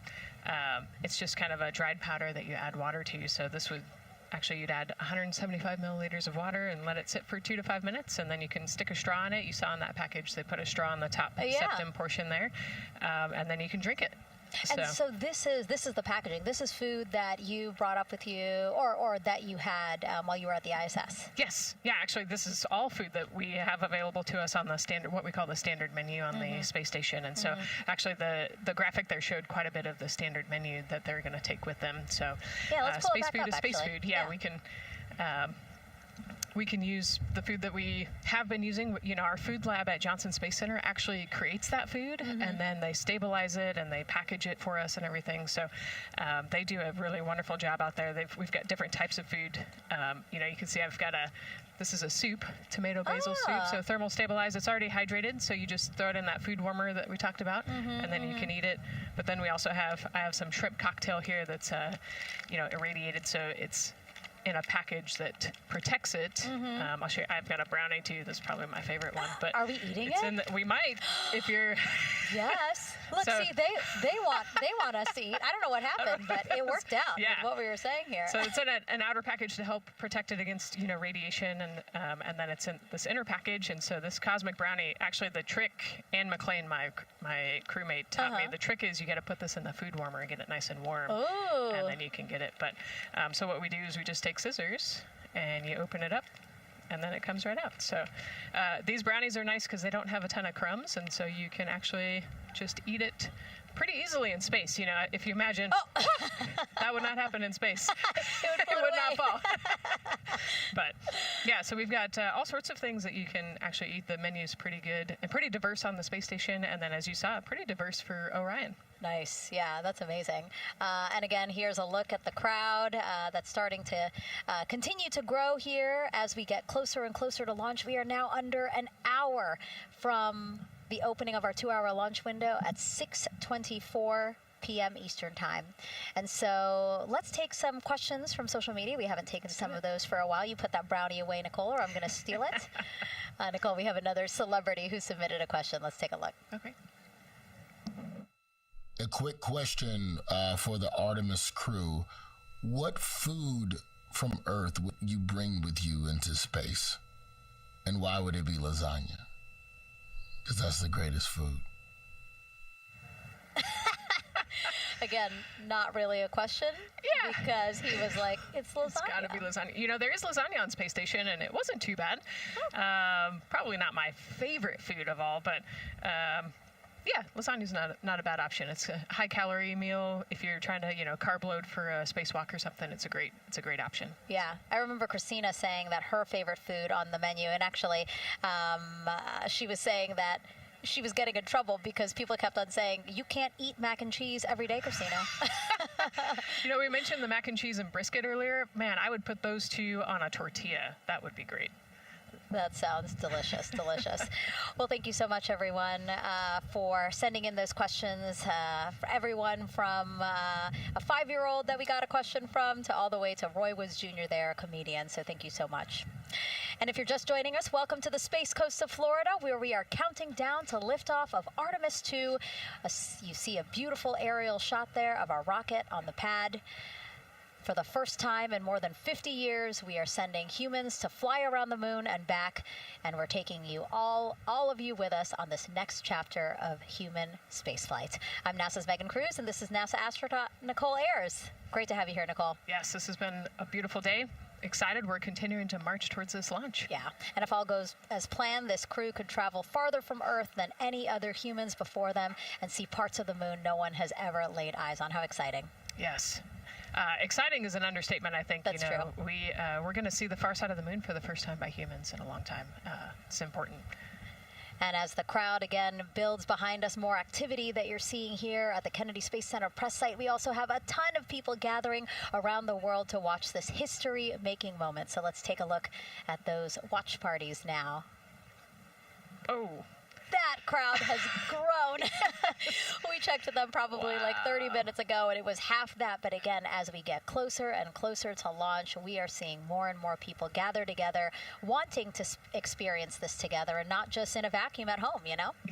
it's just kind of a dried powder that you add water to. So this would actually, you'd add 175 milliliters of water and let it sit for 2 to 5 minutes, and then you can stick a straw in it. You saw in that package they put a straw on the top septum portion there, and then you can drink it. And so this is the packaging. This is food that you brought up with you, or that you had while you were at the ISS. Yes. Yeah. Actually, this is all food that we have available to us on the standard, what we call the standard menu on the space station. And so, actually, the graphic there showed quite a bit of the standard menu that they're going to take with them. So, let's pull space it back food up, is space actually. food. Yeah. We can use the food that we have been using. You know, our food lab at Johnson Space Center actually creates that food, and then they stabilize it and they package it for us and everything. So they do a really wonderful job out there. We've got different types of food. You know, you can see I've got this is a soup, tomato basil soup, so thermal stabilized. It's already hydrated, so you just throw it in that food warmer that we talked about, and then you can eat it. But then I have some shrimp cocktail here that's, you know, irradiated, so it's in a package that protects it. I'll show you. I've got a brownie too. That's probably my favorite one. But are we eating it? We might, if you're. Yes. Look, see, they want us to eat. I don't know what happened, but it worked out with what we were saying here. So it's in an outer package to help protect it against, you know, radiation, and then it's in this inner package. And so this cosmic brownie, actually, the trick, Ann McLean, my crewmate, taught me. The trick is you got to put this in the food warmer and get it nice and warm, and then you can get it. But so what we do is we just take scissors and you open it up, and then it comes right out. So these brownies are nice because they don't have a ton of crumbs, and so you can actually just eat it pretty easily in space. You know, if you imagine, that would not happen in space. It would not fall. But yeah, so we've got all sorts of things that you can actually eat. The menu's pretty good and pretty diverse on the space station, and then as you saw, pretty diverse for Orion. Nice. Yeah, that's amazing. And again, here's a look at the crowd that's starting to continue to grow here as we get closer and closer to launch. We are now under an hour from the opening of our 2-hour launch window at 6:24 p.m. Eastern Time. And so let's take some questions from social media. We haven't taken some of those for a while. You put that brownie away, Nicole, or I'm going to steal it. Nicole, we have another celebrity who submitted a question. Let's take a look. Okay. A quick question for the Artemis crew. What food from Earth would you bring with you into space? And why would it be lasagna? Because that's the greatest food. Again, not really a question. Yeah. Because he was like, it's lasagna. It's got to be lasagna. You know, there is lasagna on Space Station, and it wasn't too bad. Probably not my favorite food of all, but yeah, lasagna's not a bad option. It's a high-calorie meal. If you're trying to, carb load for a spacewalk or something, it's a great option. Yeah, I remember Christina saying that her favorite food on the menu, and actually, she was saying that she was getting in trouble because people kept on saying, you can't eat mac and cheese every day, Christina. We mentioned the mac and cheese and brisket earlier. Man, I would put those two on a tortilla. That would be great. That sounds delicious, delicious. Well, thank you so much, everyone, for sending in those questions. For everyone from a 5-year-old that we got a question from to all the way to Roy Woods Jr. there, a comedian. So thank you so much. And if you're just joining us, welcome to the Space Coast of Florida, where we are counting down to liftoff of Artemis 2. You see a beautiful aerial shot there of our rocket on the pad. For the first time in more than 50 years, we are sending humans to fly around the moon and back, and we're taking you all of you with us on this next chapter of human spaceflight. I'm NASA's Megan Cruz, and this is NASA astronaut Nicole Ayers. Great to have you here, Nicole. Yes, this has been a beautiful day. Excited. We're continuing to march towards this launch. Yeah, and if all goes as planned, this crew could travel farther from Earth than any other humans before them and see parts of the moon no one has ever laid eyes on. How exciting. Yes. Exciting is an understatement, I think. That's true. We're going to see the far side of the moon for the first time by humans in a long time. It's important. And as the crowd again builds behind us, more activity that you're seeing here at the Kennedy Space Center press site. We also have a ton of people gathering around the world to watch this history-making moment. So let's take a look at those watch parties now. Oh. That crowd has grown. We checked them probably like 30 minutes ago, and it was half that. But again, as we get closer and closer to launch, we are seeing more and more people gather together, wanting to experience this together and not just in a vacuum at home,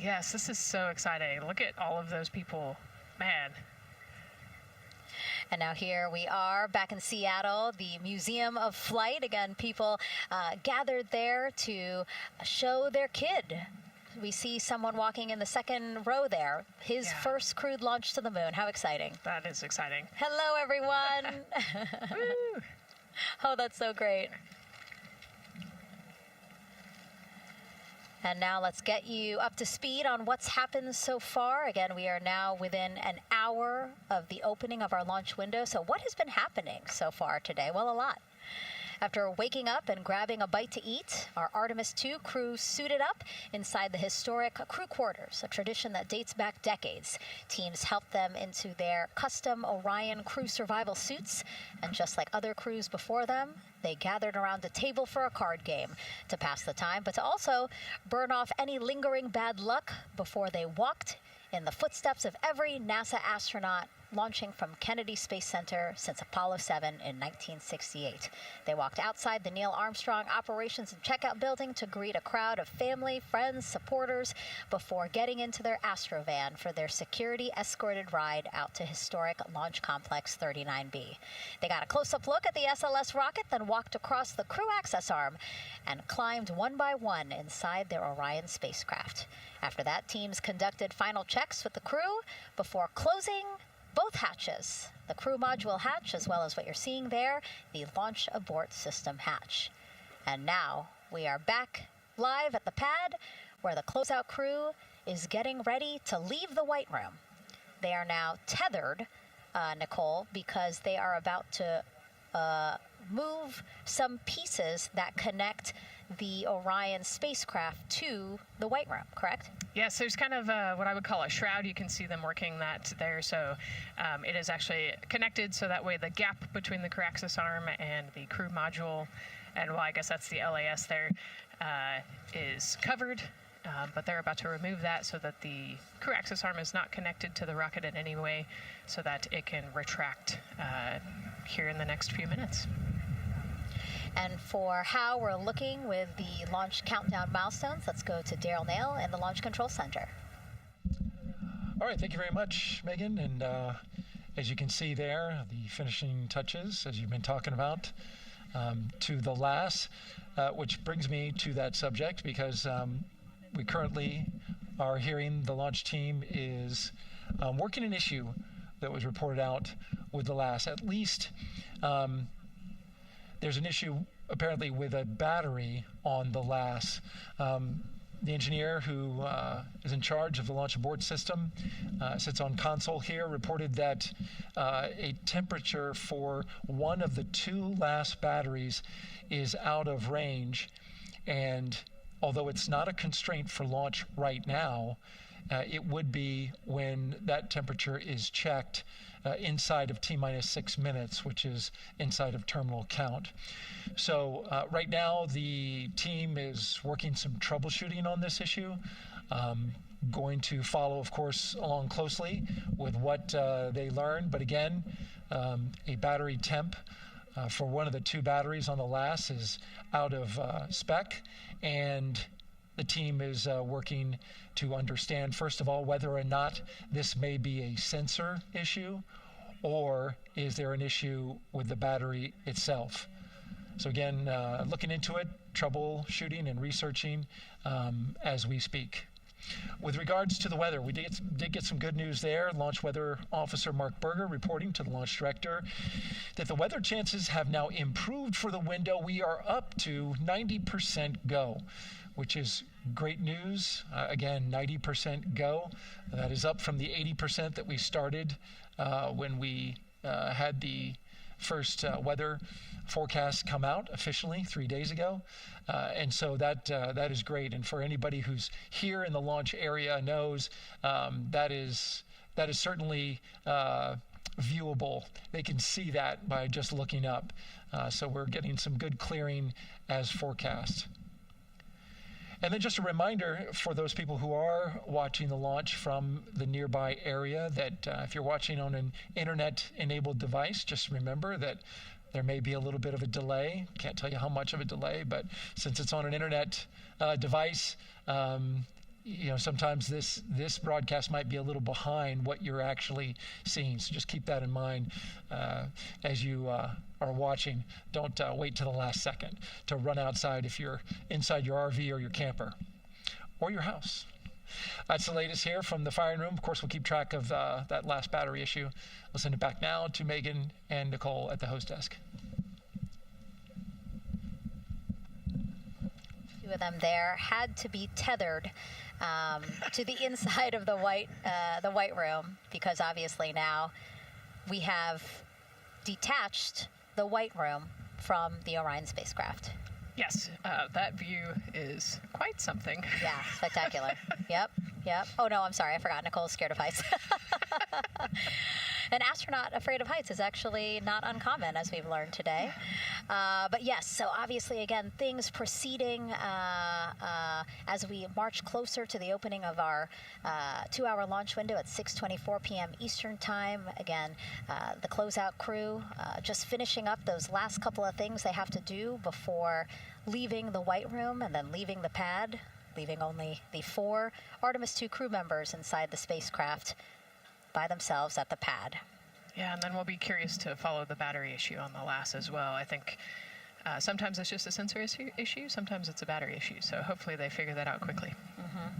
Yes, this is so exciting. Look at all of those people. Man. And now here we are back in Seattle, the Museum of Flight. Again, people gathered there to show their kid. We see someone walking in the second row there. His first crewed launch to the moon. How exciting. That is exciting. Hello, everyone. Oh, that's so great. And now let's get you up to speed on what's happened so far. Again, we are now within an hour of the opening of our launch window. So what has been happening so far today? Well, a lot. After waking up and grabbing a bite to eat, our Artemis 2 crew suited up inside the historic crew quarters, a tradition that dates back decades. Teams helped them into their custom Orion crew survival suits, and just like other crews before them, they gathered around a table for a card game to pass the time, but to also burn off any lingering bad luck before they walked in the footsteps of every NASA astronaut launching from Kennedy Space Center since Apollo 7 in 1968. They walked outside the Neil Armstrong Operations and Checkout Building to greet a crowd of family, friends, supporters before getting into their Astrovan for their security-escorted ride out to historic Launch Complex 39B. They got a close-up look at the SLS rocket, then walked across the crew access arm and climbed one by one inside their Orion spacecraft. After that, teams conducted final checks with the crew before closing both hatches, the crew module hatch, as well as what you're seeing there, the launch abort system hatch. And now we are back live at the pad where the closeout crew is getting ready to leave the White Room. They are now tethered, Nicole, because they are about to move some pieces that connect the Orion spacecraft to the White Room, correct? Yes, there's kind of what I would call a shroud. You can see them working that there. So it is actually connected so that way the gap between the crew access arm and the crew module, and well, I guess that's the LAS there, is covered. But they're about to remove that so that the crew access arm is not connected to the rocket in any way so that it can retract here in the next few minutes. And for how we're looking with the launch countdown milestones, let's go to Daryl Nail in the Launch Control Center. All right, thank you very much, Megan. And as you can see there, the finishing touches, as you've been talking about, to the LAS, which brings me to that subject because we currently are hearing the launch team is working an issue that was reported out with the LAS. At least there's an issue apparently with a battery on the LAS. The engineer who is in charge of the launch abort system sits on console here, reported that a temperature for one of the 2 LAS batteries is out of range, and although it's not a constraint for launch right now, it would be when that temperature is checked inside of T-minus 6 minutes, which is inside of terminal count. So right now the team is working some troubleshooting on this issue. Going to follow, of course, along closely with what they learn. But again, a battery temp for one of the 2 batteries on the LAS is out of spec, and the team is working to understand, first of all, whether or not this may be a sensor issue, or is there an issue with the battery itself. So again, looking into it, troubleshooting and researching as we speak. With regards to the weather, we did get some good news there. Launch Weather Officer Mark Berger reporting to the launch director that the weather chances have now improved for the window. We are up to 90% go, which is great news. Again, 90% go. That is up from the 80% that we started when we had the first weather forecast come out officially 3 days ago. And so that is great. And for anybody who's here in the launch area knows that is certainly viewable. They can see that by just looking up. So we're getting some good clearing as forecast. And then just a reminder for those people who are watching the launch from the nearby area that if you're watching on an internet-enabled device, just remember that there may be a little bit of a delay. Can't tell you how much of a delay, but since it's on an internet device, sometimes this broadcast might be a little behind what you're actually seeing. So just keep that in mind as you are watching. Don't wait to the last second to run outside if you're inside your RV or your camper or your house. That's the latest here from the firing room. Of course, we'll keep track of that last battery issue. We'll send it back now to Megan and Nicole at the host desk. 2 of them there had to be tethered to the inside of the white room, because obviously now we have detached the white room from the Orion spacecraft. Yes, that view is quite something. Yeah, spectacular. Yep. Oh no, I'm sorry, I forgot. Nicole's scared of heights. An astronaut afraid of heights is actually not uncommon, as we've learned today. But yes, so obviously, again, things proceeding as we march closer to the opening of our 2-hour launch window at 6:24 p.m. Eastern Time. Again, the closeout crew just finishing up those last couple of things they have to do before leaving the white room and then leaving the pad, leaving only the 4 Artemis 2 crew members inside the spacecraft by themselves at the pad. Yeah, and then we'll be curious to follow the battery issue on the LAS as well. I think sometimes it's just a sensor issue, sometimes it's a battery issue. So hopefully they figure that out quickly. Mm-hmm.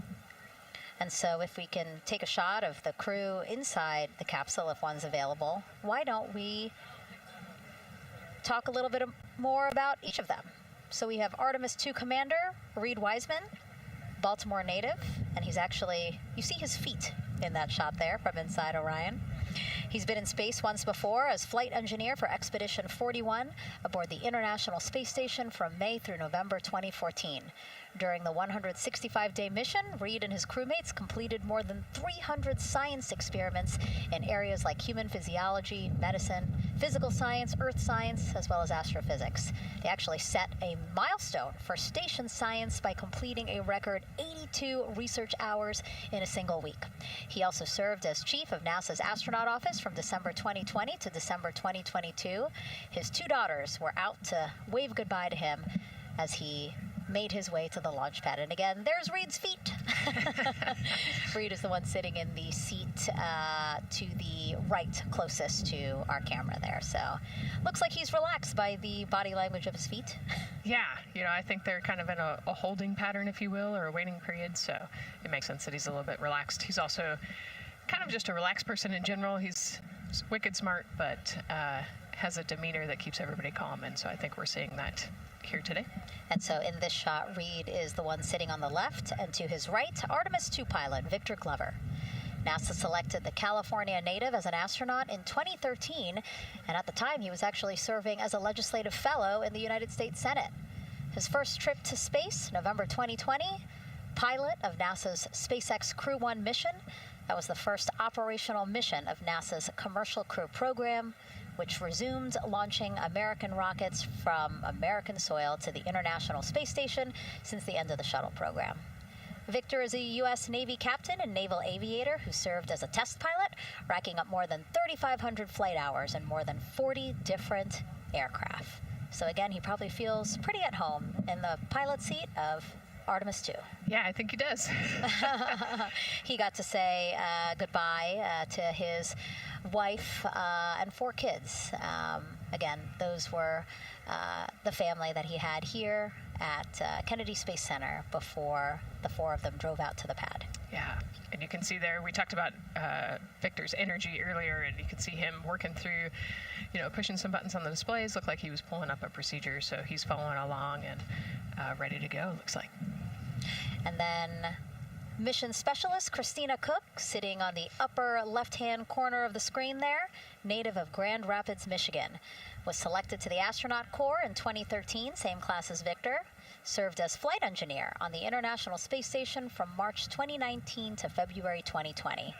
And so if we can take a shot of the crew inside the capsule, if one's available, why don't we talk a little bit more about each of them? So we have Artemis 2 Commander Reed Wiseman, Baltimore native, and he's actually, you see his feet in that shot there from inside Orion. He's been in space once before as flight engineer for Expedition 41 aboard the International Space Station from May through November 2014. During the 165-day mission, Reed and his crewmates completed more than 300 science experiments in areas like human physiology, medicine, physical science, earth science, as well as astrophysics. They actually set a milestone for station science by completing a record 82 research hours in a single week. He also served as chief of NASA's astronaut office from December 2020 to December 2022. His 2 daughters were out to wave goodbye to him as he made his way to the launch pad. And again, there's Reed's feet. Reed is the one sitting in the seat to the right, closest to our camera there. So looks like he's relaxed by the body language of his feet. Yeah, I think they're kind of in a holding pattern, if you will, or a waiting period. So it makes sense that he's a little bit relaxed. He's also kind of just a relaxed person in general. He's wicked smart, but has a demeanor that keeps everybody calm, and so I think we're seeing that here today. And so in this shot, Reed is the one sitting on the left, and to his right, Artemis II pilot Victor Glover. NASA selected the California native as an astronaut in 2013, and at the time he was actually serving as a legislative fellow in the United States Senate. His first trip to space, November 2020, pilot of NASA's SpaceX Crew 1 mission. That was the first operational mission of NASA's Commercial Crew program, which resumed launching American rockets from American soil to the International Space Station since the end of the shuttle program. Victor is a U.S. Navy captain and naval aviator who served as a test pilot, racking up more than 3,500 flight hours in more than 40 different aircraft. So again, he probably feels pretty at home in the pilot seat of Artemis II. Yeah, I think he does. He got to say goodbye to his wife and 4 kids. Again, those were the family that he had here at Kennedy Space Center before the 4 of them drove out to the pad. Yeah, and you can see there, we talked about Victor's energy earlier, and you can see him working through, pushing some buttons on the displays. Looked like he was pulling up a procedure, so he's following along and ready to go, looks like. And then mission specialist Christina Cook, sitting on the upper left-hand corner of the screen there, native of Grand Rapids, Michigan, was selected to the astronaut corps in 2013, same class as Victor, served as flight engineer on the International Space Station from March 2019 to February 2020.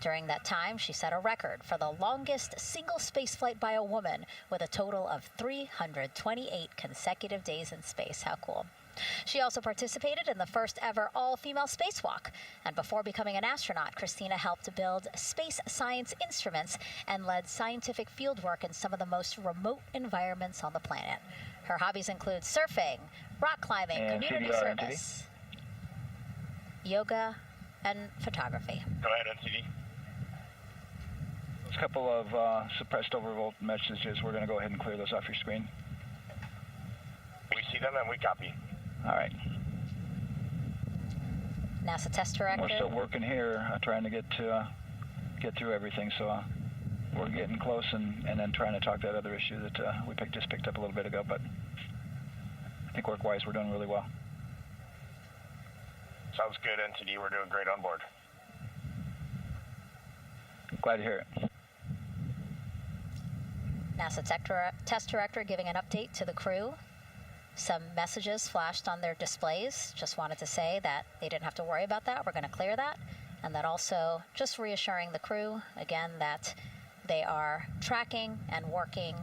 During that time, she set a record for the longest single spaceflight by a woman with a total of 328 consecutive days in space. How cool. She also participated in the first ever all-female spacewalk. And before becoming an astronaut, Christina helped build space science instruments and led scientific fieldwork in some of the most remote environments on the planet. Her hobbies include surfing, rock climbing, and community CDR, service, yoga, and photography. Go ahead, NCD. There's a couple of suppressed overvolt messages. We're going to go ahead and clear those off your screen. We see them and we copy. All right. NASA test director. We're still working here, trying to get through everything. So we're getting close, and then trying to talk that other issue that we just picked up a little bit ago. But I think work-wise, we're doing really well. Sounds good, NTD. We're doing great on board. Glad to hear it. NASA test director giving an update to the crew. Some messages flashed on their displays. Just wanted to say that they didn't have to worry about that. We're going to clear that. And that also just reassuring the crew, again, that they are tracking and working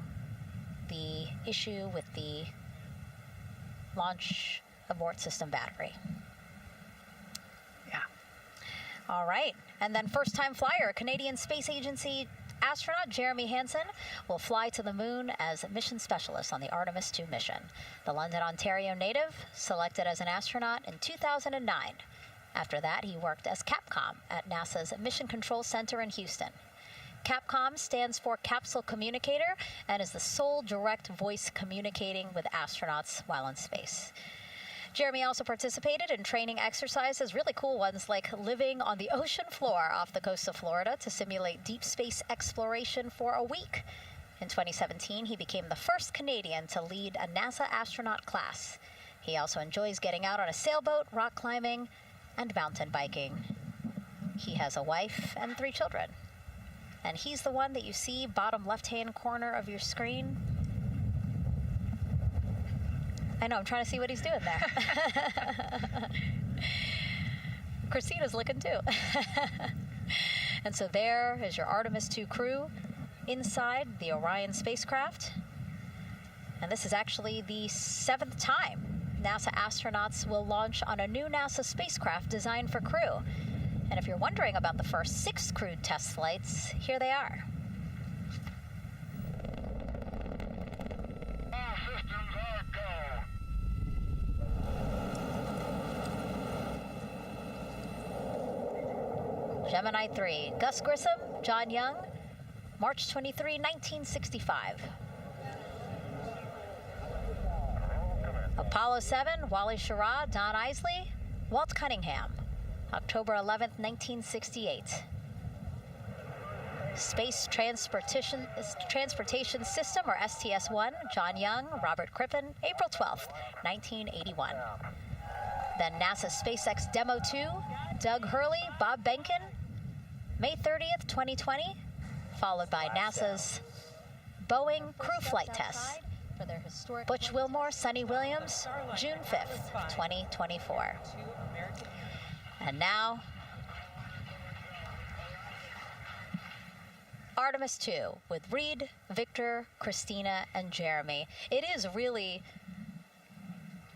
the issue with the launch abort system battery. Yeah. All right. And then first-time flyer, Canadian Space Agency astronaut Jeremy Hansen will fly to the moon as mission specialist on the Artemis II mission. The London, Ontario native selected as an astronaut in 2009. After that, he worked as Capcom at NASA's Mission Control Center in Houston. Capcom stands for Capsule Communicator and is the sole direct voice communicating with astronauts while in space. Jeremy also participated in training exercises, really cool ones like living on the ocean floor off the coast of Florida to simulate deep space exploration for a week. In 2017, he became the first Canadian to lead a NASA astronaut class. He also enjoys getting out on a sailboat, rock climbing, and mountain biking. He has a wife and 3 children. And he's the one that you see bottom left-hand corner of your screen. I know, I'm trying to see what he's doing there. Christina's looking too. And so there is your Artemis II crew inside the Orion spacecraft. And this is actually the 7th time NASA astronauts will launch on a new NASA spacecraft designed for crew. And if you're wondering about the first 6 crewed test flights, here they are. All systems are go. Gemini 3, Gus Grissom, John Young, March 23, 1965. Apollo 7, Wally Schirra, Don Isley, Walt Cunningham, October 11th, 1968. Space Transportation System, or STS-1, John Young, Robert Crippen, April 12th, 1981. Then NASA SpaceX Demo 2, Doug Hurley, Bob Behnken, May 30th, 2020, followed by NASA's Boeing crew flight tests. Butch Wilmore, Sonny Williams, June 5th, 2024. And now, Artemis 2 with Reed, Victor, Christina, and Jeremy. It is really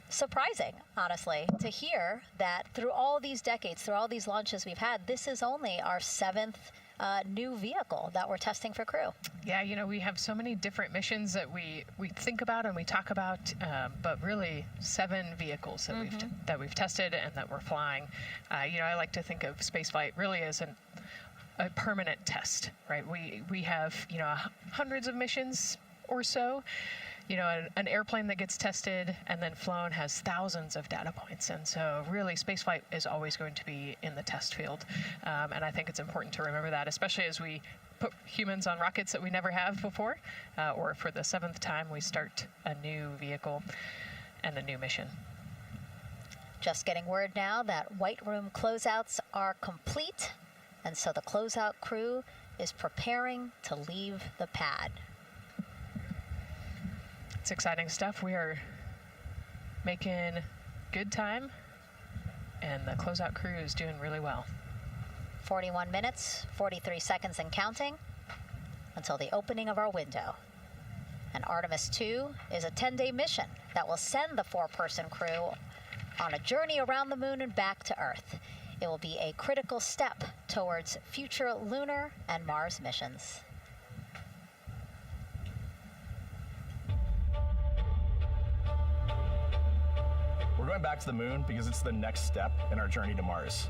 surprising, honestly, to hear that through all these decades, through all these launches we've had, this is only our 7th new vehicle that we're testing for crew. Yeah, you know, we have so many different missions that we think about and we talk about, but really 7 vehicles that we've tested and that we're flying. You know, I like to think of spaceflight really as a permanent test, right? We have, you know, hundreds of missions or so. You know, an airplane that gets tested and then flown has thousands of data points. And so really spaceflight is always going to be in the test field. And I think it's important to remember that, especially as we put humans on rockets that we never have before, or for the 7th time we start a new vehicle and a new mission. Just getting word now that White Room closeouts are complete. And so the closeout crew is preparing to leave the pad. It's exciting stuff. We are making good time, and the closeout crew is doing really well. 41 minutes, 43 seconds and counting until the opening of our window. And Artemis 2 is a 10-day mission that will send the 4-person crew on a journey around the moon and back to Earth. It will be a critical step towards future lunar and Mars missions. We're going back to the moon because it's the next step in our journey to Mars.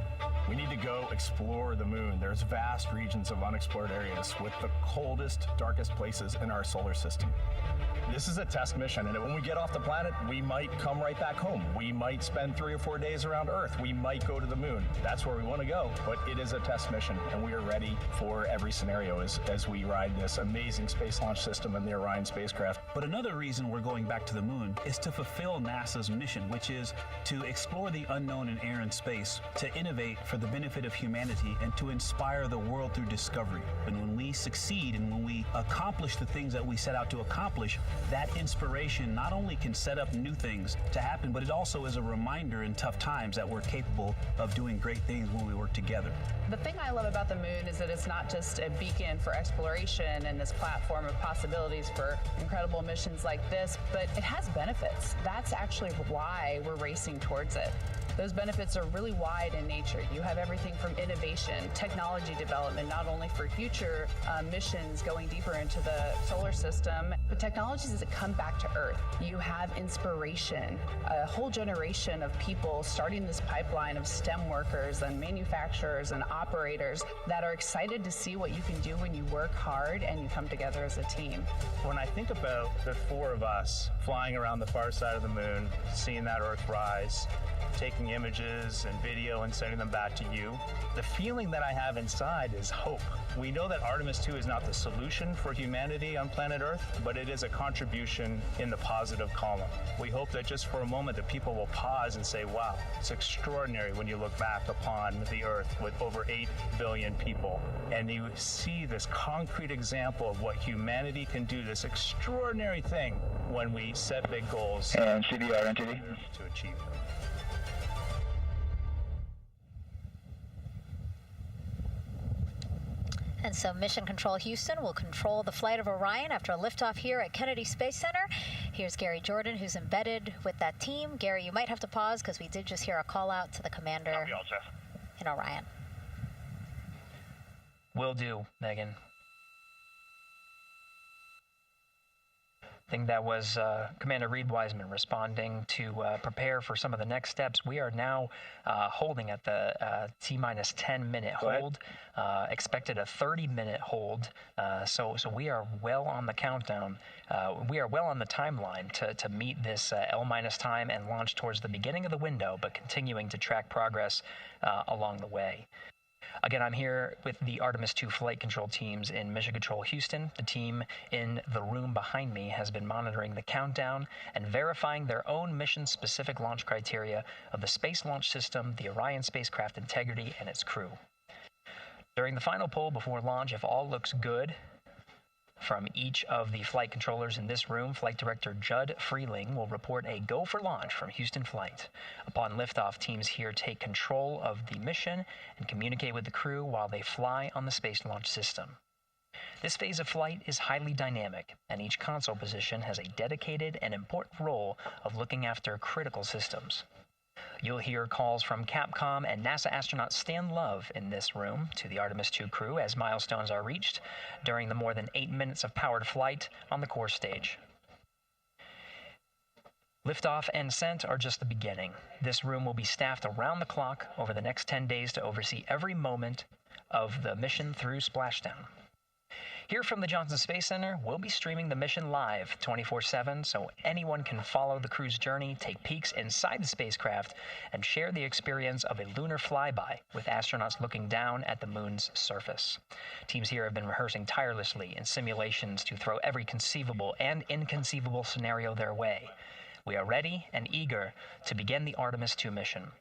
We need to go explore the moon. There's vast regions of unexplored areas with the coldest, darkest places in our solar system. This is a test mission, and when we get off the planet, we might come right back home. We might spend 3 or 4 days around Earth. We might go to the moon. That's where we want to go, but it is a test mission, and we are ready for every scenario as we ride this amazing space launch system and the Orion spacecraft. But another reason we're going back to the moon is to fulfill NASA's mission, which is to explore the unknown in air and space, to innovate for the benefit of humanity, and to inspire the world through discovery. And when we succeed and when we accomplish the things that we set out to accomplish, that inspiration not only can set up new things to happen, but it also is a reminder in tough times that we're capable of doing great things when we work together. The thing I love about the moon is that it's not just a beacon for exploration and this platform of possibilities for incredible missions like this, but it has benefits. That's actually why we're racing towards it. Those benefits are really wide in nature. You have everything from innovation, technology development, not only for future missions going deeper into the solar system, but technologies that come back to Earth. You have inspiration, a whole generation of people starting this pipeline of STEM workers and manufacturers and operators that are excited to see what you can do when you work hard and you come together as a team. When I think about the 4 of us flying around the far side of the moon, seeing that Earth rise, taking images and video and sending them back to you, the feeling that I have inside is hope. We know that Artemis 2 is not the solution for humanity on planet Earth, but it is a contribution in the positive column. We hope that just for a moment that people will pause and say, wow, it's extraordinary when you look back upon the Earth with over 8 billion people, and you see this concrete example of what humanity can do, this extraordinary thing when we set big goals and CBR NTD to achieve them. And so Mission Control Houston will control the flight of Orion after a liftoff here at Kennedy Space Center. Here's Gary Jordan, who's embedded with that team. Gary, you might have to pause because we did just hear a call out to the commander in Orion. Will do, Megan. I think that was Commander Reed Wiseman responding to prepare for some of the next steps. We are now holding at the T-minus 10-minute hold. Expected a 30-minute hold. So we are well on the countdown. We are well on the timeline to meet this L- time and launch towards the beginning of the window, but continuing to track progress along the way. Again, I'm here with the Artemis 2 flight control teams in Mission Control Houston. The team in the room behind me has been monitoring the countdown and verifying their own mission-specific launch criteria of the Space Launch System, the Orion spacecraft integrity, and its crew. During the final poll before launch, if all looks good from each of the flight controllers in this room, Flight Director Judd Freeling will report a go for launch from Houston Flight. Upon liftoff, teams here take control of the mission and communicate with the crew while they fly on the Space Launch System. This phase of flight is highly dynamic, and each console position has a dedicated and important role of looking after critical systems. You'll hear calls from Capcom and NASA astronaut Stan Love in this room to the Artemis 2 crew as milestones are reached during the more than 8 minutes of powered flight on the core stage. Liftoff and ascent are just the beginning. This room will be staffed around the clock over the next 10 days to oversee every moment of the mission through splashdown. Here from the Johnson Space Center, we'll be streaming the mission live 24/7 so anyone can follow the crew's journey, take peeks inside the spacecraft, and share the experience of a lunar flyby with astronauts looking down at the moon's surface. Teams here have been rehearsing tirelessly in simulations to throw every conceivable and inconceivable scenario their way. We are ready and eager to begin the Artemis 2 mission.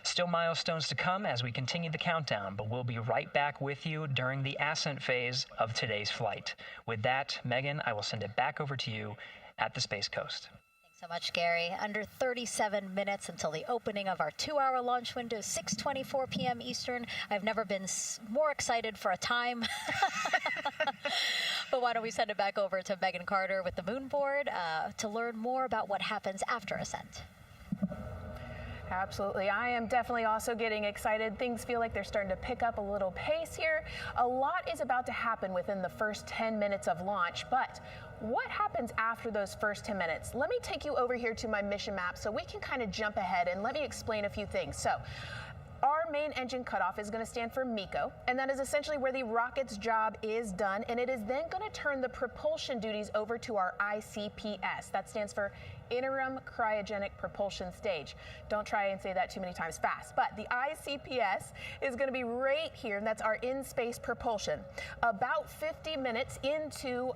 Still milestones to come as we continue the countdown, but we'll be right back with you during the ascent phase of today's flight. With that, Megan, I will send it back over to you at the Space Coast. Thanks so much, Gary. Under 37 minutes until the opening of our 2-hour launch window, 6:24 p.m. Eastern. I've never been more excited for a time. But why don't we send it back over to Megan Carter with the Moon Board to learn more about what happens after ascent. Absolutely. I am definitely also getting excited. Things feel like they're starting to pick up a little pace here. A lot is about to happen within the first 10 minutes of launch, but what happens after those first 10 minutes? Let me take you over here to my mission map so we can kind of jump ahead and let me explain a few things. So, our main engine cutoff is going to stand for MECO, and that is essentially where the rocket's job is done, and it is then going to turn the propulsion duties over to our ICPS. That stands for Interim Cryogenic Propulsion Stage. Don't try and say that too many times fast, but the ICPS is going to be right here, and that's our in-space propulsion. About 50 minutes into,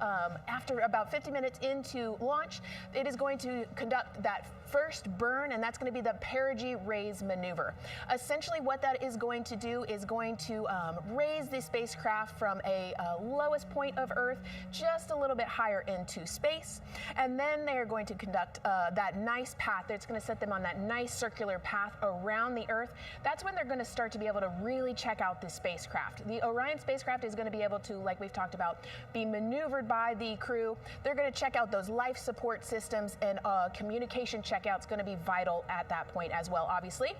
after about 50 minutes into launch, it is going to conduct that first burn, and that's going to be the perigee raise maneuver. Essentially, what that is going to do is going to raise the spacecraft from a lowest point of Earth just a little bit higher into space, and then they are going to conduct that nice path. It's going to set them on that nice circular path around the Earth. That's when they're going to start to be able to really check out the spacecraft. The Orion spacecraft is going to be able to, like we've talked about, be maneuvered by the crew. They're going to check out those life support systems, and communication checkout's going to be vital at that point as well, obviously.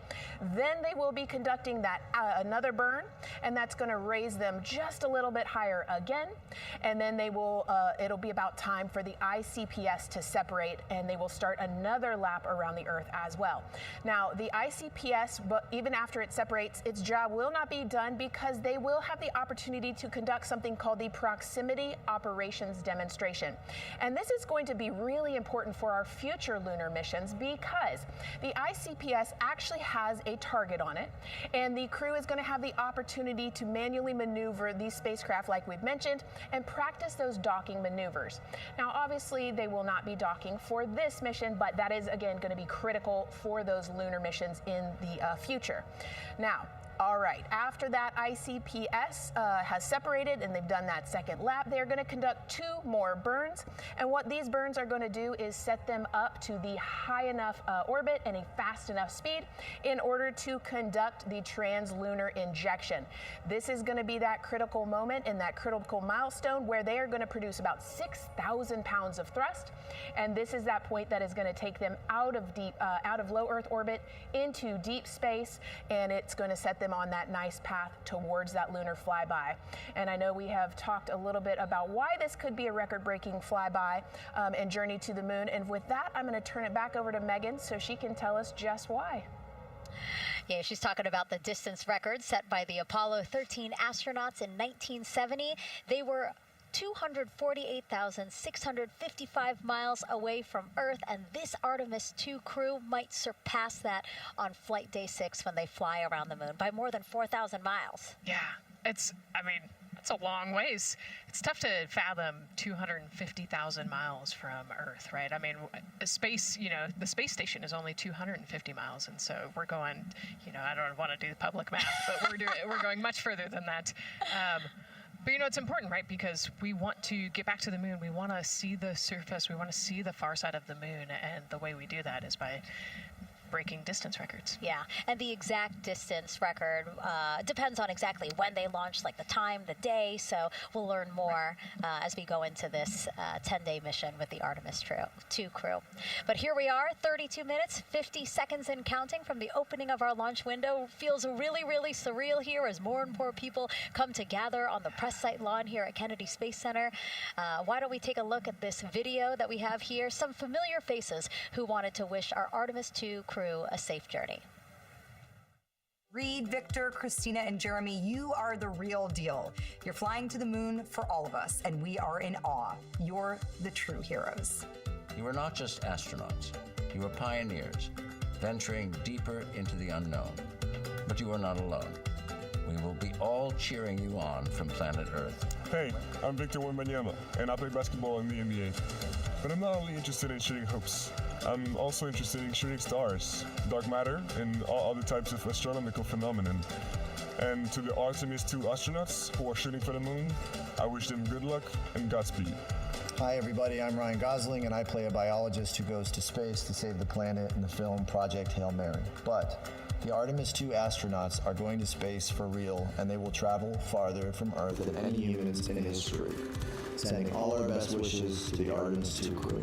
Then they will be conducting that another burn, and that's going to raise them just a little bit higher again. And then they will, it'll be about time for the ICPS to separate, and they will start another lap around the Earth as well. Now, the ICPS, but even after it separates, its job will not be done because they will have the opportunity to conduct something called the Proximity Operations Demonstration. And this is going to be really important for our future lunar missions because the ICPS actually has a target on it, and the crew is going to have the opportunity to manually maneuver these spacecraft like we've mentioned and practice those docking maneuvers. Now, obviously, they will not be docking for this mission, but that is, again, going to be critical for those lunar missions in the future. Now, all right, after that ICPS has separated and they've done that second lap, they're going to conduct 2 more burns. And what these burns are going to do is set them up to the high enough orbit and a fast enough speed in order to conduct the translunar injection. This is going to be that critical moment and that critical milestone where they are going to produce about 6,000 pounds of thrust. And this is that point that is going to take them out of low Earth orbit into deep space, and it's going to set them on that nice path towards that lunar flyby. And I know we have talked a little bit about why this could be a record-breaking flyby and journey to the moon. And with that, I'm going to turn it back over to Megan so she can tell us just why. Yeah, she's talking about the distance record set by the Apollo 13 astronauts in 1970. They were 248,655 miles away from Earth, and this Artemis 2 crew might surpass that on flight day 6 when they fly around the moon by more than 4,000 miles. Yeah, it's a long ways. It's tough to fathom 250,000 miles from Earth, right? I mean, space, the space station is only 250 miles, and so we're going, I don't want to do the public math, but we're going much further than that. But it's important, right? Because we want to get back to the moon. We want to see the surface. We want to see the far side of the moon, and the way we do that is by breaking distance records. Yeah, and the exact distance record depends on exactly when they launched, like the time, the day, so we'll learn more as we go into this 10-day mission with the Artemis 2 crew. But here we are, 32 minutes, 50 seconds and counting from the opening of our launch window. Feels really, really surreal here as more and more people come to gather on the press site lawn here at Kennedy Space Center. Why don't we take a look at this video that we have here? Some familiar faces who wanted to wish our Artemis 2 crew a safe journey. Reed, Victor, Christina, and Jeremy, you are the real deal. You're flying to the moon for all of us, and we are in awe. You're the true heroes. You are not just astronauts. You are pioneers, venturing deeper into the unknown. But you are not alone. We will be all cheering you on from planet Earth. Hey, I'm Victor Wembanyama, and I play basketball in the NBA. But I'm not only interested in shooting hoops. I'm also interested in shooting stars, dark matter, and all other types of astronomical phenomenon. And to the Artemis 2 astronauts who are shooting for the moon, I wish them good luck and Godspeed. Hi everybody, I'm Ryan Gosling, and I play a biologist who goes to space to save the planet in the film Project Hail Mary. But the Artemis 2 astronauts are going to space for real, and they will travel farther from Earth than any humans in history. Sending all our best wishes to the Artemis 2 crew.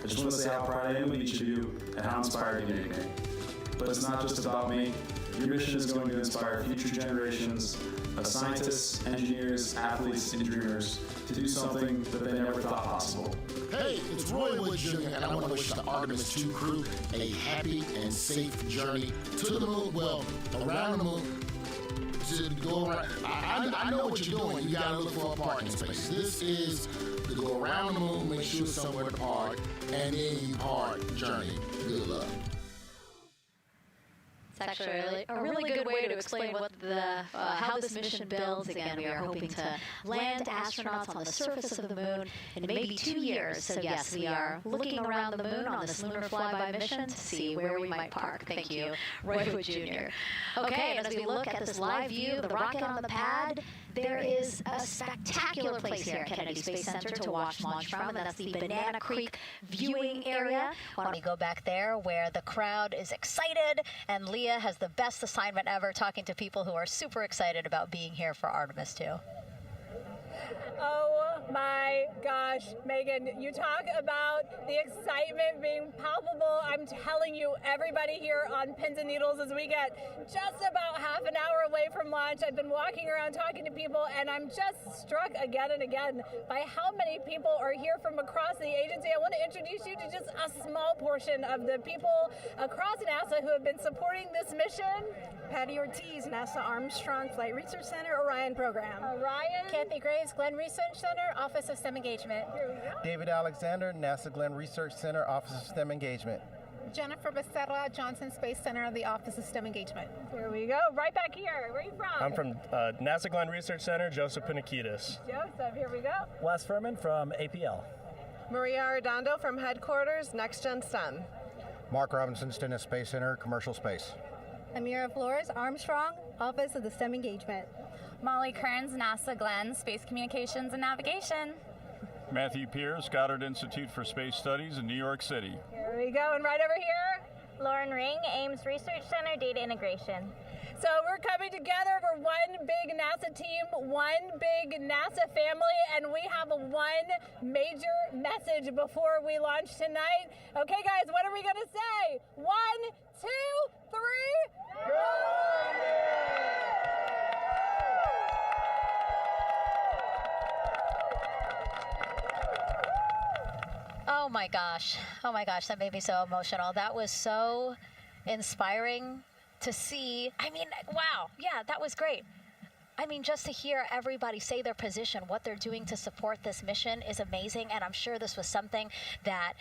I just want to say how proud I am of each of you and how inspired you make me. But it's not just about me. Your mission is going to inspire future generations of scientists, engineers, athletes, and dreamers to do something that they never thought possible. Hey, it's Roy Wood Jr., and I want to wish the Artemis 2 crew a happy and safe journey to the moon, well, around the moon. To go around. I know what you're doing. You gotta look for a parking space. This is to go around the moon, make sure somewhere to park, and then you park journey. Good luck. It's actually a really good way to explain what how this mission builds. Again, we are hoping to land astronauts on the surface of the moon in maybe 2 years. So yes, we are looking around the moon on this lunar flyby mission to see where we might park. Thank you, Roy Wood Jr. Okay, and as we look at this live view of the rocket on the pad, there is a spectacular place here at Kennedy Space Center to watch launch from, and that's the Banana Creek viewing area. Why don't we go back there where the crowd is excited, and Leah has the best assignment ever talking to people who are super excited about being here for Artemis 2. Oh my gosh, Megan, you talk about the excitement being palpable. I'm telling you, everybody here on pins and needles as we get just about half an hour away from launch. I've been walking around talking to people, and I'm just struck again and again by how many people are here from across the agency. I want to introduce you to just a small portion of the people across NASA who have been supporting this mission. Patty Ortiz, NASA Armstrong Flight Research Center, Orion program. Orion. Kathy Graves, Glenn Research Center, Office of STEM Engagement. David Alexander, NASA Glenn Research Center, Office of STEM Engagement. Jennifer Becerra, Johnson Space Center, the Office of STEM Engagement. Here we go, right back here. Where are you from? I'm from NASA Glenn Research Center, Joseph Panakitis. Joseph, here we go. Wes Furman from APL. Maria Arredondo from Headquarters, Next Gen STEM. Mark Robinson, Stennis Space Center, Commercial Space. Amira Flores, Armstrong, Office of the STEM Engagement. Molly Kearns, NASA Glenn, Space Communications and Navigation. Matthew Pierce, Goddard Institute for Space Studies in New York City. Here we go, and right over here. Lauren Ring, Ames Research Center, Data Integration. So we're coming together. We're one big NASA team, one big NASA family, and we have one major message before we launch tonight. Okay, guys, what are we going to say? 1, 2, 3, go! Oh my gosh, that made me so emotional. That was so inspiring to see. I mean, wow, yeah, that was great. I mean, just to hear everybody say their position, what they're doing to support this mission is amazing. And I'm sure this was something that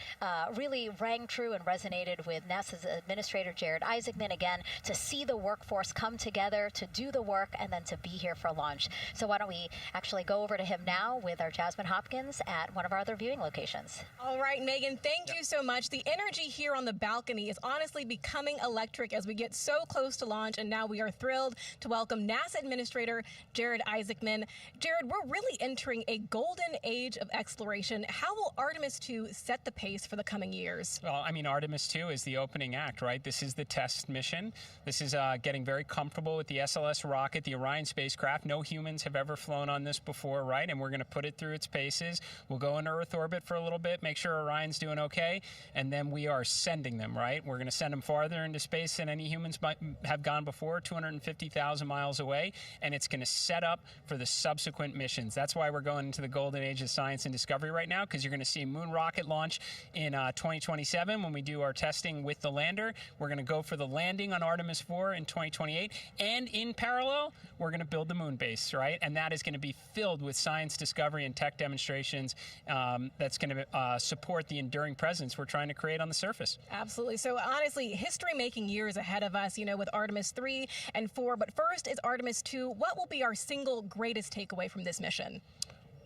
really rang true and resonated with NASA's Administrator Jared Isaacman, again, to see the workforce come together to do the work and then to be here for launch. So why don't we actually go over to him now with our Jasmine Hopkins at one of our other viewing locations. All right, Megan, thank you so much. The energy here on the balcony is honestly becoming electric as we get so close to launch, and now we are thrilled to welcome NASA Administrator Jared Isaacman. Jared, we're really entering a golden age of exploration. How will Artemis 2 set the pace for the coming years? Well, I mean, Artemis 2 is the opening act, right? This is the test mission. This is getting very comfortable with the SLS rocket, the Orion spacecraft. No humans have ever flown on this before, right? And we're going to put it through its paces. We'll go into Earth orbit for a little bit, make sure Orion's doing okay, and then we are sending them, right? We're going to send them farther into space than any humans might have gone before, 250,000 miles away, and it's going to set up for the subsequent missions. That's why we're going into the golden age of science and discovery right now, because you're going to see a moon rocket launch in 2027 when we do our testing with the lander. We're going to go for the landing on Artemis 4 in 2028, and in parallel, we're going to build the moon base, right? And that is going to be filled with science discovery and tech demonstrations that's going to support the enduring presence we're trying to create on the surface. Absolutely. So honestly, history-making years ahead of us, with Artemis 3 and 4. But first is Artemis 2. What will be our single greatest takeaway from this mission?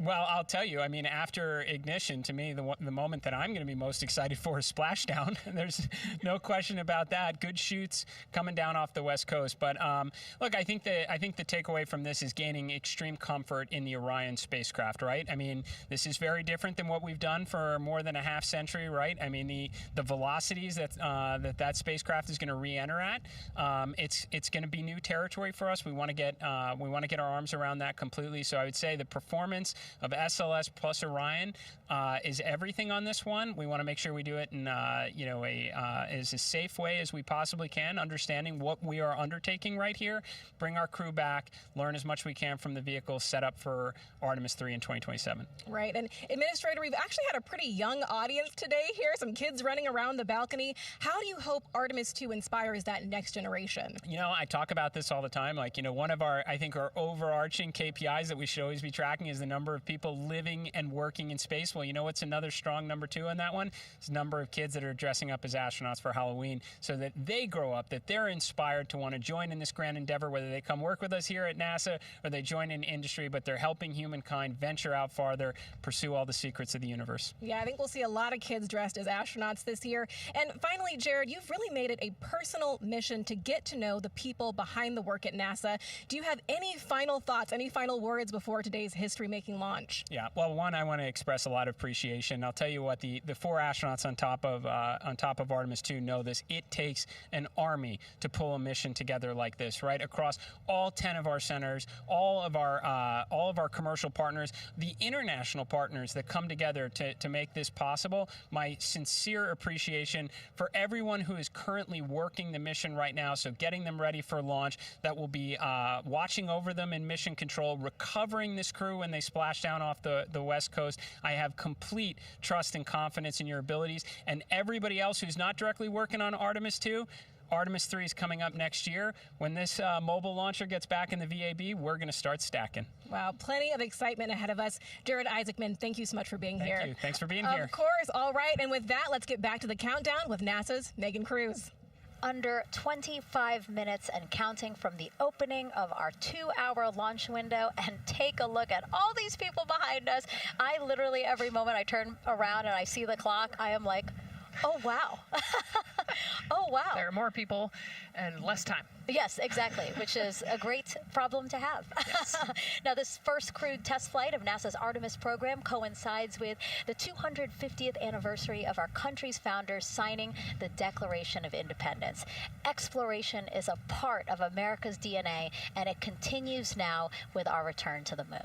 Well, I'll tell you, I mean, after ignition, to me, the moment that I'm going to be most excited for is splashdown. There's no question about that. Good shoots coming down off the West Coast. But look, I think the takeaway from this is gaining extreme comfort in the Orion spacecraft, right? I mean, this is very different than what we've done for more than a half century, right? I mean, the velocities that spacecraft is going to re-enter at, it's going to be new territory for us. We want to get our arms around that completely. So I would say the performance of SLS plus Orion is everything on this one. We want to make sure we do it in as a safe way as we possibly can, understanding what we are undertaking right here, bring our crew back, learn as much we can from the vehicle, set up for Artemis 3 in 2027. Right, and Administrator, we've actually had a pretty young audience today here, some kids running around the balcony. How do you hope Artemis 2 inspires that next generation? I talk about this all the time. One of our overarching KPIs that we should always be tracking is the number of people living and working in space. Well, what's another strong number 2 on that one? It's the number of kids that are dressing up as astronauts for Halloween, so that they grow up, that they're inspired to want to join in this grand endeavor, whether they come work with us here at NASA or they join in industry, but they're helping humankind venture out farther, pursue all the secrets of the universe. Yeah, I think we'll see a lot of kids dressed as astronauts this year. And finally, Jared, you've really made it a personal mission to get to know the people behind the work at NASA. Do you have any final thoughts, any final words before today's history-making launch? Yeah, well, one, I want to express a lot of appreciation. I'll tell you what, the 4 astronauts on top of Artemis 2 know this. It takes an army to pull a mission together like this, right? Across all 10 of our centers, all of our commercial partners, the international partners that come together to make this possible. My sincere appreciation for everyone who is currently working the mission right now, so getting them ready for launch, that will be watching over them in mission control, recovering this crew when they splash down off the West Coast. I have complete trust and confidence in your abilities. And everybody else who's not directly working on Artemis 2, Artemis 3 is coming up next year. When this mobile launcher gets back in the VAB, we're going to start stacking. Wow, plenty of excitement ahead of us. Jared Isaacman, thank you so much for being here. Thank you. Thanks for being here. Of course. All right. And with that, let's get back to the countdown with NASA's Megan Cruz. Under 25 minutes and counting from the opening of our 2-hour launch window, and take a look at all these people behind us. I literally, every moment I turn around and I see the clock, I am like, oh, wow. Oh, wow. There are more people and less time. Yes, exactly, which is a great problem to have. Yes. Now, this first crewed test flight of NASA's Artemis program coincides with the 250th anniversary of our country's founders signing the Declaration of Independence. Exploration is a part of America's DNA, and it continues now with our return to the moon.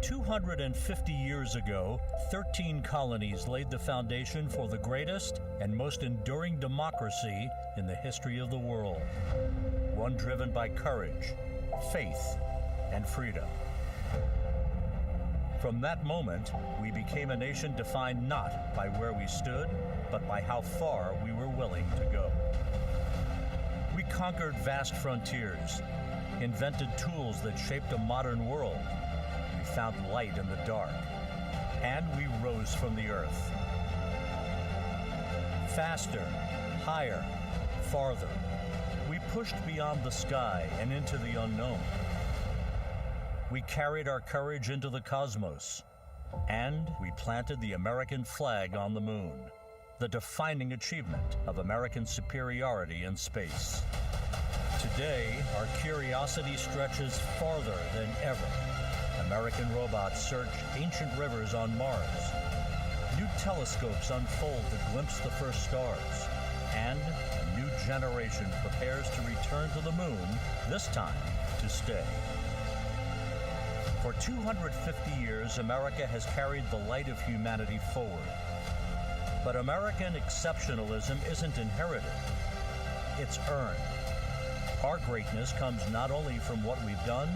250 years ago, 13 colonies laid the foundation for the greatest and most enduring democracy in the history of the world. One driven by courage, faith, and freedom. From that moment, we became a nation defined not by where we stood, but by how far we were willing to go. We conquered vast frontiers, invented tools that shaped a modern world. We found light in the dark, and we rose from the earth. Faster, higher, farther. We pushed beyond the sky and into the unknown. We carried our courage into the cosmos, and we planted the American flag on the moon, the defining achievement of American superiority in space. Today, our curiosity stretches farther than ever. American robots search ancient rivers on Mars. New telescopes unfold to glimpse the first stars. And a new generation prepares to return to the moon, this time to stay. For 250 years, America has carried the light of humanity forward. But American exceptionalism isn't inherited, it's earned. Our greatness comes not only from what we've done,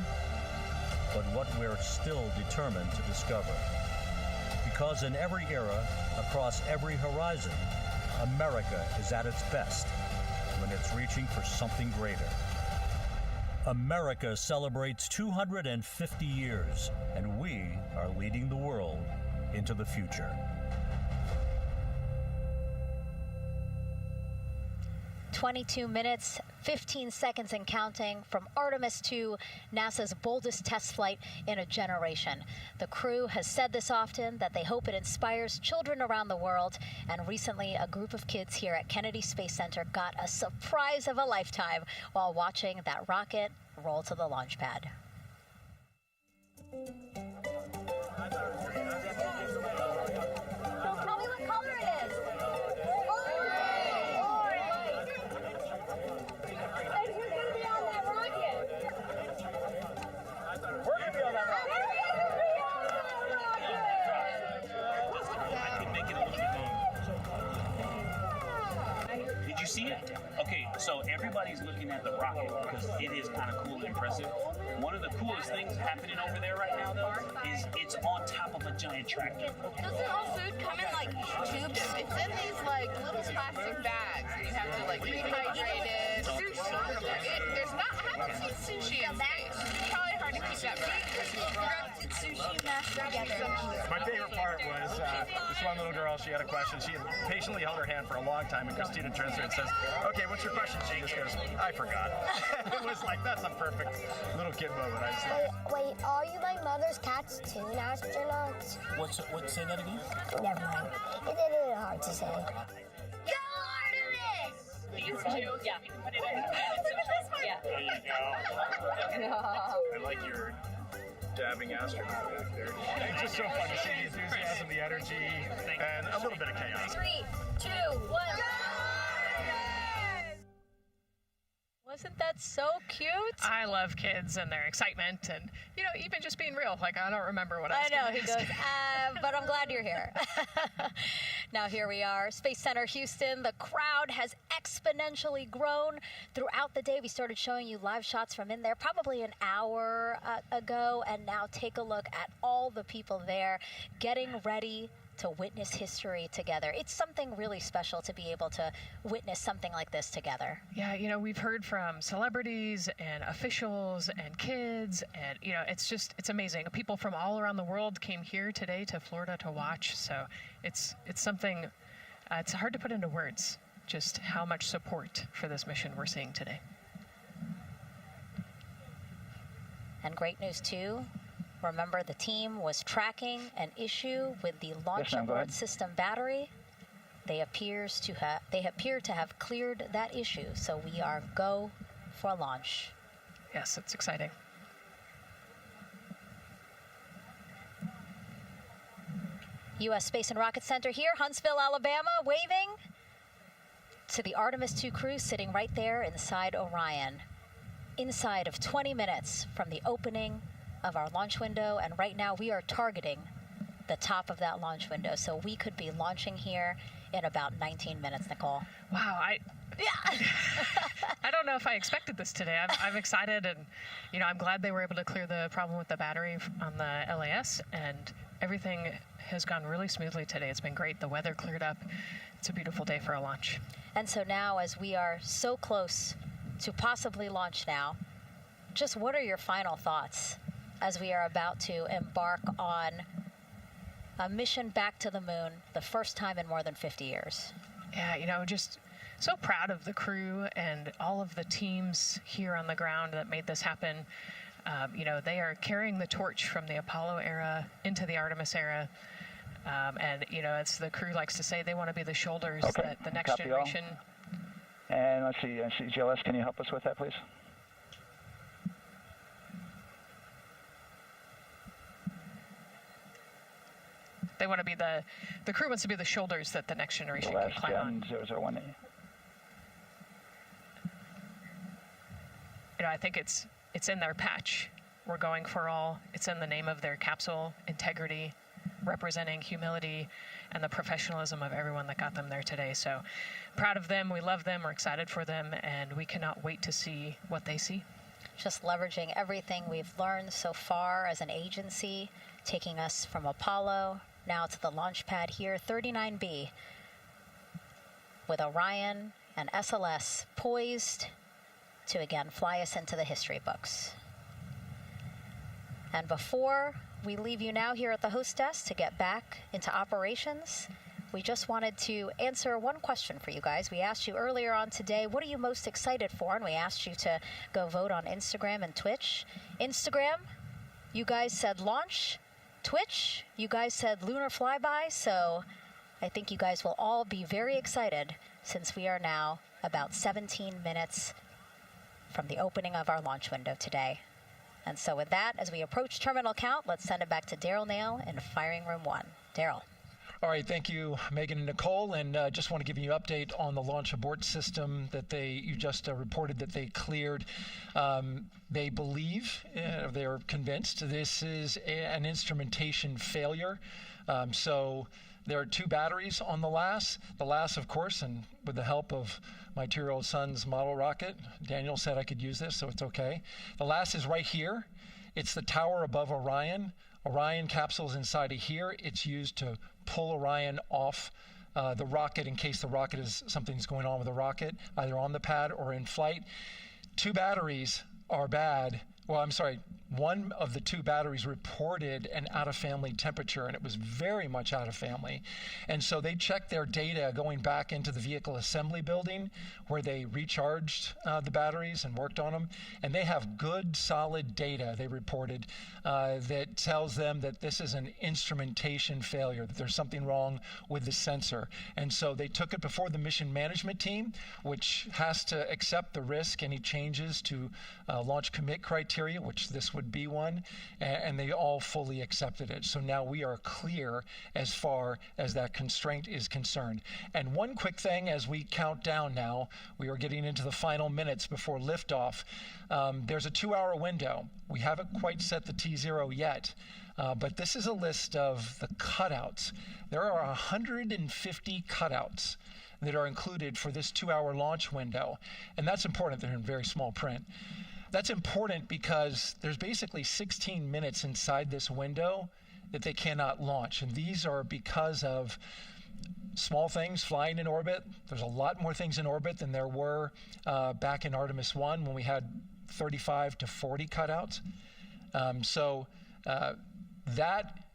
but what we're still determined to discover. Because in every era, across every horizon, America is at its best when it's reaching for something greater. America celebrates 250 years, and we are leading the world into the future. 22 minutes, 15 seconds and counting from Artemis 2, NASA's boldest test flight in a generation. The crew has said this often, that they hope it inspires children around the world. And recently, a group of kids here at Kennedy Space Center got a surprise of a lifetime while watching that rocket roll to the launch pad. Tell me what color it is. Did you see it? Okay, so everybody's looking at the rocket because it is kind of cool and impressive. One of the coolest things happening over there right now, though, is it's on top of a giant tractor. Doesn't all food come in like tubes? It's in these like little plastic bags, and you have to like rehydrate it. Sushi. I haven't seen sushi in space. It's probably hard to keep that fresh. Sushi mashed together. My favorite part was this one little girl, she had a question. She had patiently held her hand for a long time, and Christina turns to her and says, "Okay, what's your question?" She just goes, "I forgot." It was like, that's a perfect little kid moment. I just Wait, are you like mother's cats too, astronauts? Say that again? Never mind. It's a little hard to say. Go Artemis! Yeah. Look at this one. Yeah. There you go. I like your dabbing astronaut back there. It's just so fun to see the enthusiasm, the energy, and a little bit of chaos. 3, 2, 1. Wasn't that so cute? I love kids and their excitement and, you know, even just being real. Like, I don't remember what I was I know, gonna he ask. goes, but I'm glad you're here. Now here we are, Space Center Houston. The crowd has exponentially grown throughout the day. We started showing you live shots from in there probably an hour ago, and now take a look at all the people there getting ready to witness history together. It's something really special to be able to witness something like this together. Yeah, you know, we've heard from celebrities and officials and kids, and, you know, it's amazing. People from all around the world came here today to Florida to watch, so it's something, it's hard to put into words, just how much support for this mission we're seeing today. And great news, too. Remember, the team was tracking an issue with the launch abort system battery. They appear to have cleared that issue, so we are go for launch. Yes, it's exciting. U.S. Space and Rocket Center here, Huntsville, Alabama, waving to the Artemis 2 crew sitting right there inside Orion. Inside of 20 minutes from the opening of our launch window, and right now we are targeting the top of that launch window, so we could be launching here in about 19 minutes, Nicole. Wow, I don't know if I expected this today. I'm excited, and, you know, I'm glad they were able to clear the problem with the battery on the LAS, and everything has gone really smoothly today. It's been great. The weather cleared up. It's a beautiful day for a launch. And so now, as we are so close to possibly launch now. Just what are your final thoughts as we are about to embark on a mission back to the moon, the first time in more than 50 years? Yeah, just so proud of the crew and all of the teams here on the ground that made this happen. They are carrying the torch from the Apollo era into the Artemis era. And as the crew likes to say, they want to be the shoulders that the next generation. And let's see, GLS, can you help us with that, please? They want to be the crew wants to be the shoulders that the next generation can climb on. 0018. I think it's in their patch. We're going for all. It's in the name of their capsule, integrity, representing humility, and the professionalism of everyone that got them there today. So proud of them. We love them. We're excited for them, and we cannot wait to see what they see. Just leveraging everything we've learned so far as an agency, taking us from Apollo now to the launch pad here, 39B, with Orion and SLS poised to again fly us into the history books. And before we leave you now here at the host desk to get back into operations, we just wanted to answer one question for you guys. We asked you earlier on today, what are you most excited for? And we asked you to go vote on Instagram and Twitch. Instagram, you guys said launch. Twitch, you guys said lunar flyby. So I think you guys will all be very excited since we are now about 17 minutes from the opening of our launch window today. And so with that, as we approach terminal count, let's send it back to Daryl Nail in firing room 1. Daryl. All right, thank you, Megan and Nicole, and just want to give you an update on the launch abort system that you just reported that they cleared. They believe, they're convinced, this is an instrumentation failure. So there are 2 batteries on the LAS. The LAS, of course, and with the help of my 2-year-old son's model rocket, Daniel said I could use this, so it's okay. The LAS is right here. It's the tower above Orion. Orion capsule's inside of here. It's used to pull Orion off the rocket in case something's going on with the rocket, either on the pad or in flight. 2 batteries are bad. Well, I'm sorry, one of the 2 batteries reported an out-of-family temperature, and it was very much out of family. And so they checked their data going back into the vehicle assembly building where they recharged the batteries and worked on them. And they have good, solid data, they reported, that tells them that this is an instrumentation failure, that there's something wrong with the sensor. And so they took it before the mission management team, which has to accept the risk, any changes to launch commit criteria, which this would be one, and they all fully accepted it. So now we are clear as far as that constraint is concerned. And one quick thing as we count down now, we are getting into the final minutes before liftoff. There's a 2-hour window. We haven't quite set the T0 yet, but this is a list of the cutouts. There are 150 cutouts that are included for this 2-hour launch window, and that's important. They're in very small print. That's important because there's basically 16 minutes inside this window that they cannot launch. And these are because of small things flying in orbit. There's a lot more things in orbit than there were back in Artemis 1 when we had 35 to 40 cutouts.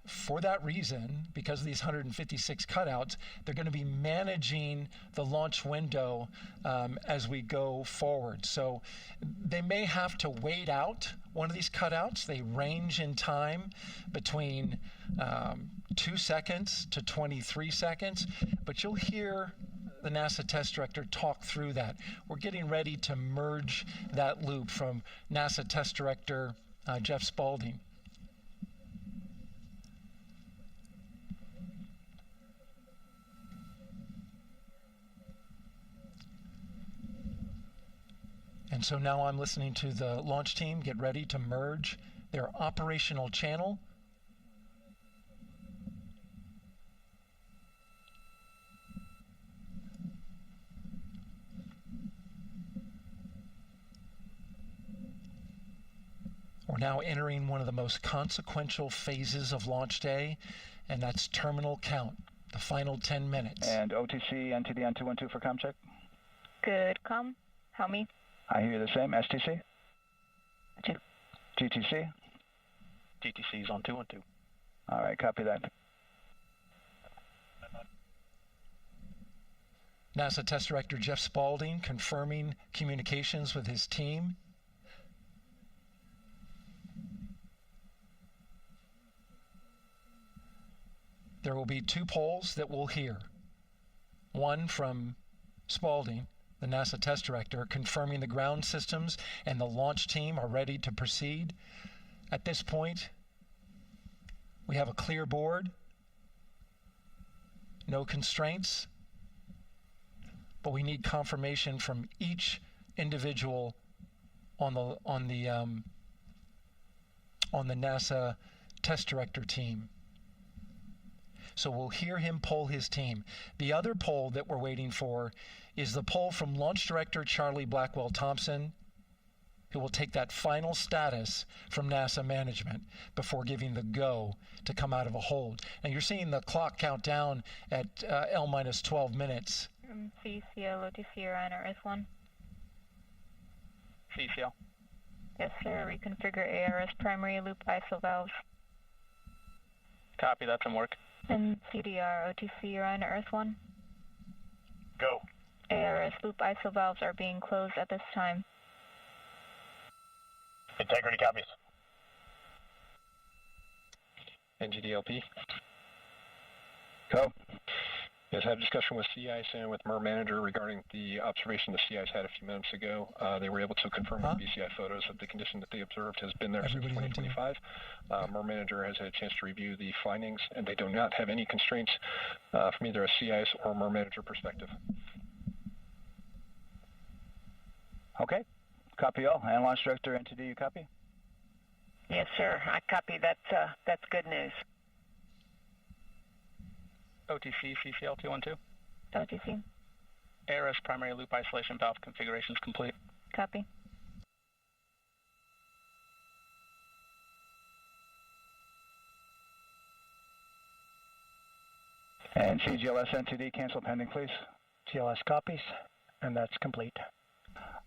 For that reason, because of these 156 cutouts, they're going to be managing the launch window as we go forward. So they may have to wait out one of these cutouts. They range in time between 2 seconds to 23 seconds, but you'll hear the NASA test director talk through that. We're getting ready to merge that loop from NASA test director Jeff Spaulding. And so now I'm listening to the launch team get ready to merge their operational channel. We're now entering one of the most consequential phases of launch day, and that's terminal count, the final 10 minutes. And OTC NTD N212 for comm check. Good comm. Help me. I hear you the same. STC? Two. GTC? GTC is on 212. All right, copy that. NASA Test Director Jeff Spaulding confirming communications with his team. There will be 2 polls that we'll hear. One from Spaulding, the NASA Test Director, confirming the ground systems and the launch team are ready to proceed. At this point, we have a clear board, no constraints, but we need confirmation from each individual on the NASA Test Director team. So we'll hear him poll his team. The other poll that we're waiting for is the poll from Launch Director Charlie Blackwell Thompson, who will take that final status from NASA management before giving the go to come out of a hold. And you're seeing the clock count down at L minus 12 minutes. CCL, OTC, Orion, RS1. CCL. Yes, sir. Reconfigure ARS primary loop ISO valves. Copy, that's in work. And CDR, OTC, Orion, RS1. Go. ARS loop ISO valves are being closed at this time. Integrity copies. NGDLP. Go. Yes, I had a discussion with sea ice and with MER manager regarding the observation the sea ice had a few minutes ago. They were able to confirm with BCI photos that the condition that they observed has been there since 2025. MER manager has had a chance to review the findings, and they do not have any constraints from either a sea ice or MER manager perspective. Okay. Copy all. And Launch Director NTD, you copy? Yes, sir. I copy. That's good news. OTC, CCL 212. OTC. ARS primary loop isolation valve configuration is complete. Copy. And CGLS NTD, cancel pending, please. GLS copies, and that's complete.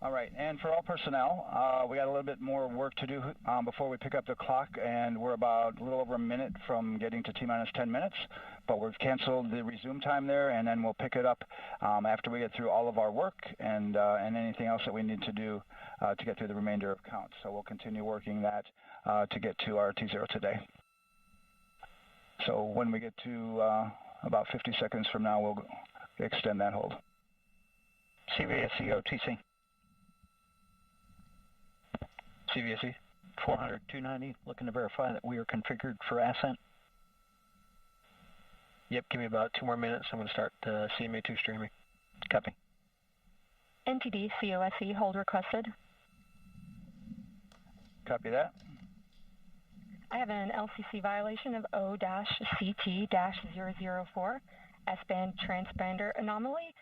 All right, and for all personnel, we got a little bit more work to do before we pick up the clock, and we're about a little over a minute from getting to T-minus 10 minutes, but we've canceled the resume time there, and then we'll pick it up after we get through all of our work and anything else that we need to do to get through the remainder of count. So we'll continue working that to get to our T0 today. So when we get to about 50 seconds from now, we'll extend that hold. CVSE OTC. CVSE 400-290, looking to verify that we are configured for ascent. Yep, give me about 2 more minutes. I'm going to start CMA2 streaming. Copy. NTD, COSE, hold requested. Copy that. I have an LCC violation of O-CT-004, S-band transponder anomaly.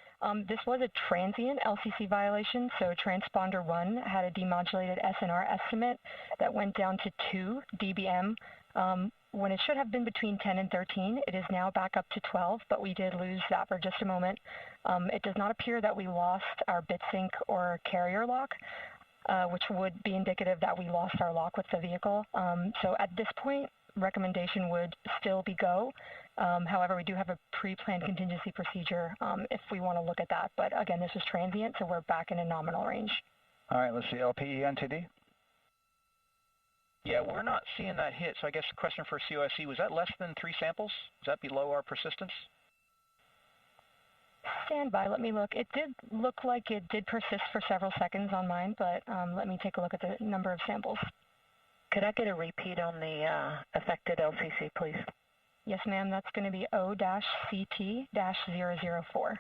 This was a transient LCC violation, so transponder 1 had a demodulated SNR estimate that went down to 2 dBm when it should have been between 10 and 13. It is now back up to 12, but we did lose that for just a moment. It does not appear that we lost our bit sync or carrier lock, which would be indicative that we lost our lock with the vehicle. So at this point, recommendation would still be go. However, we do have a pre-planned contingency procedure if we want to look at that. But again, this is transient, so we're back in a nominal range. All right, let's see, LPE NTD. Yeah, we're not seeing that hit, so I guess the question for COSE, was that less than 3 samples? Is that below our persistence? Stand by, let me look. It did look like it did persist for several seconds on mine, but let me take a look at the number of samples. Could I get a repeat on the affected LCC, please? Yes, ma'am, that's going to be O-CT-004.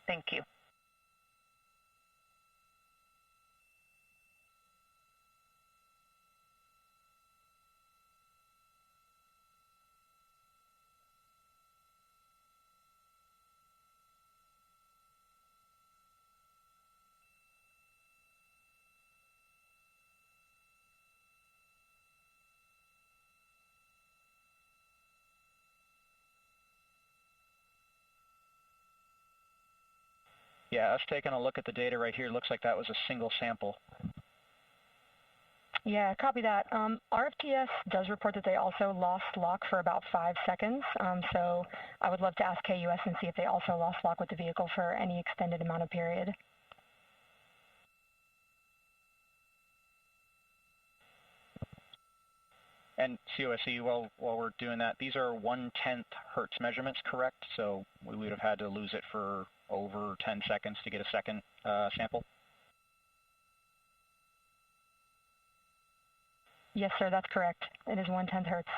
Thank you. Yeah, us taking a look at the data right here, looks like that was a single sample. Yeah, copy that. RFTS does report that they also lost lock for about 5 seconds, so I would love to ask KUS and see if they also lost lock with the vehicle for any extended amount of period. And COSE, while we're doing that, these are 1/10 hertz measurements, correct? So we would have had to lose it for over 10 seconds to get a second sample? Yes, sir, that's correct. It is 1/10 hertz.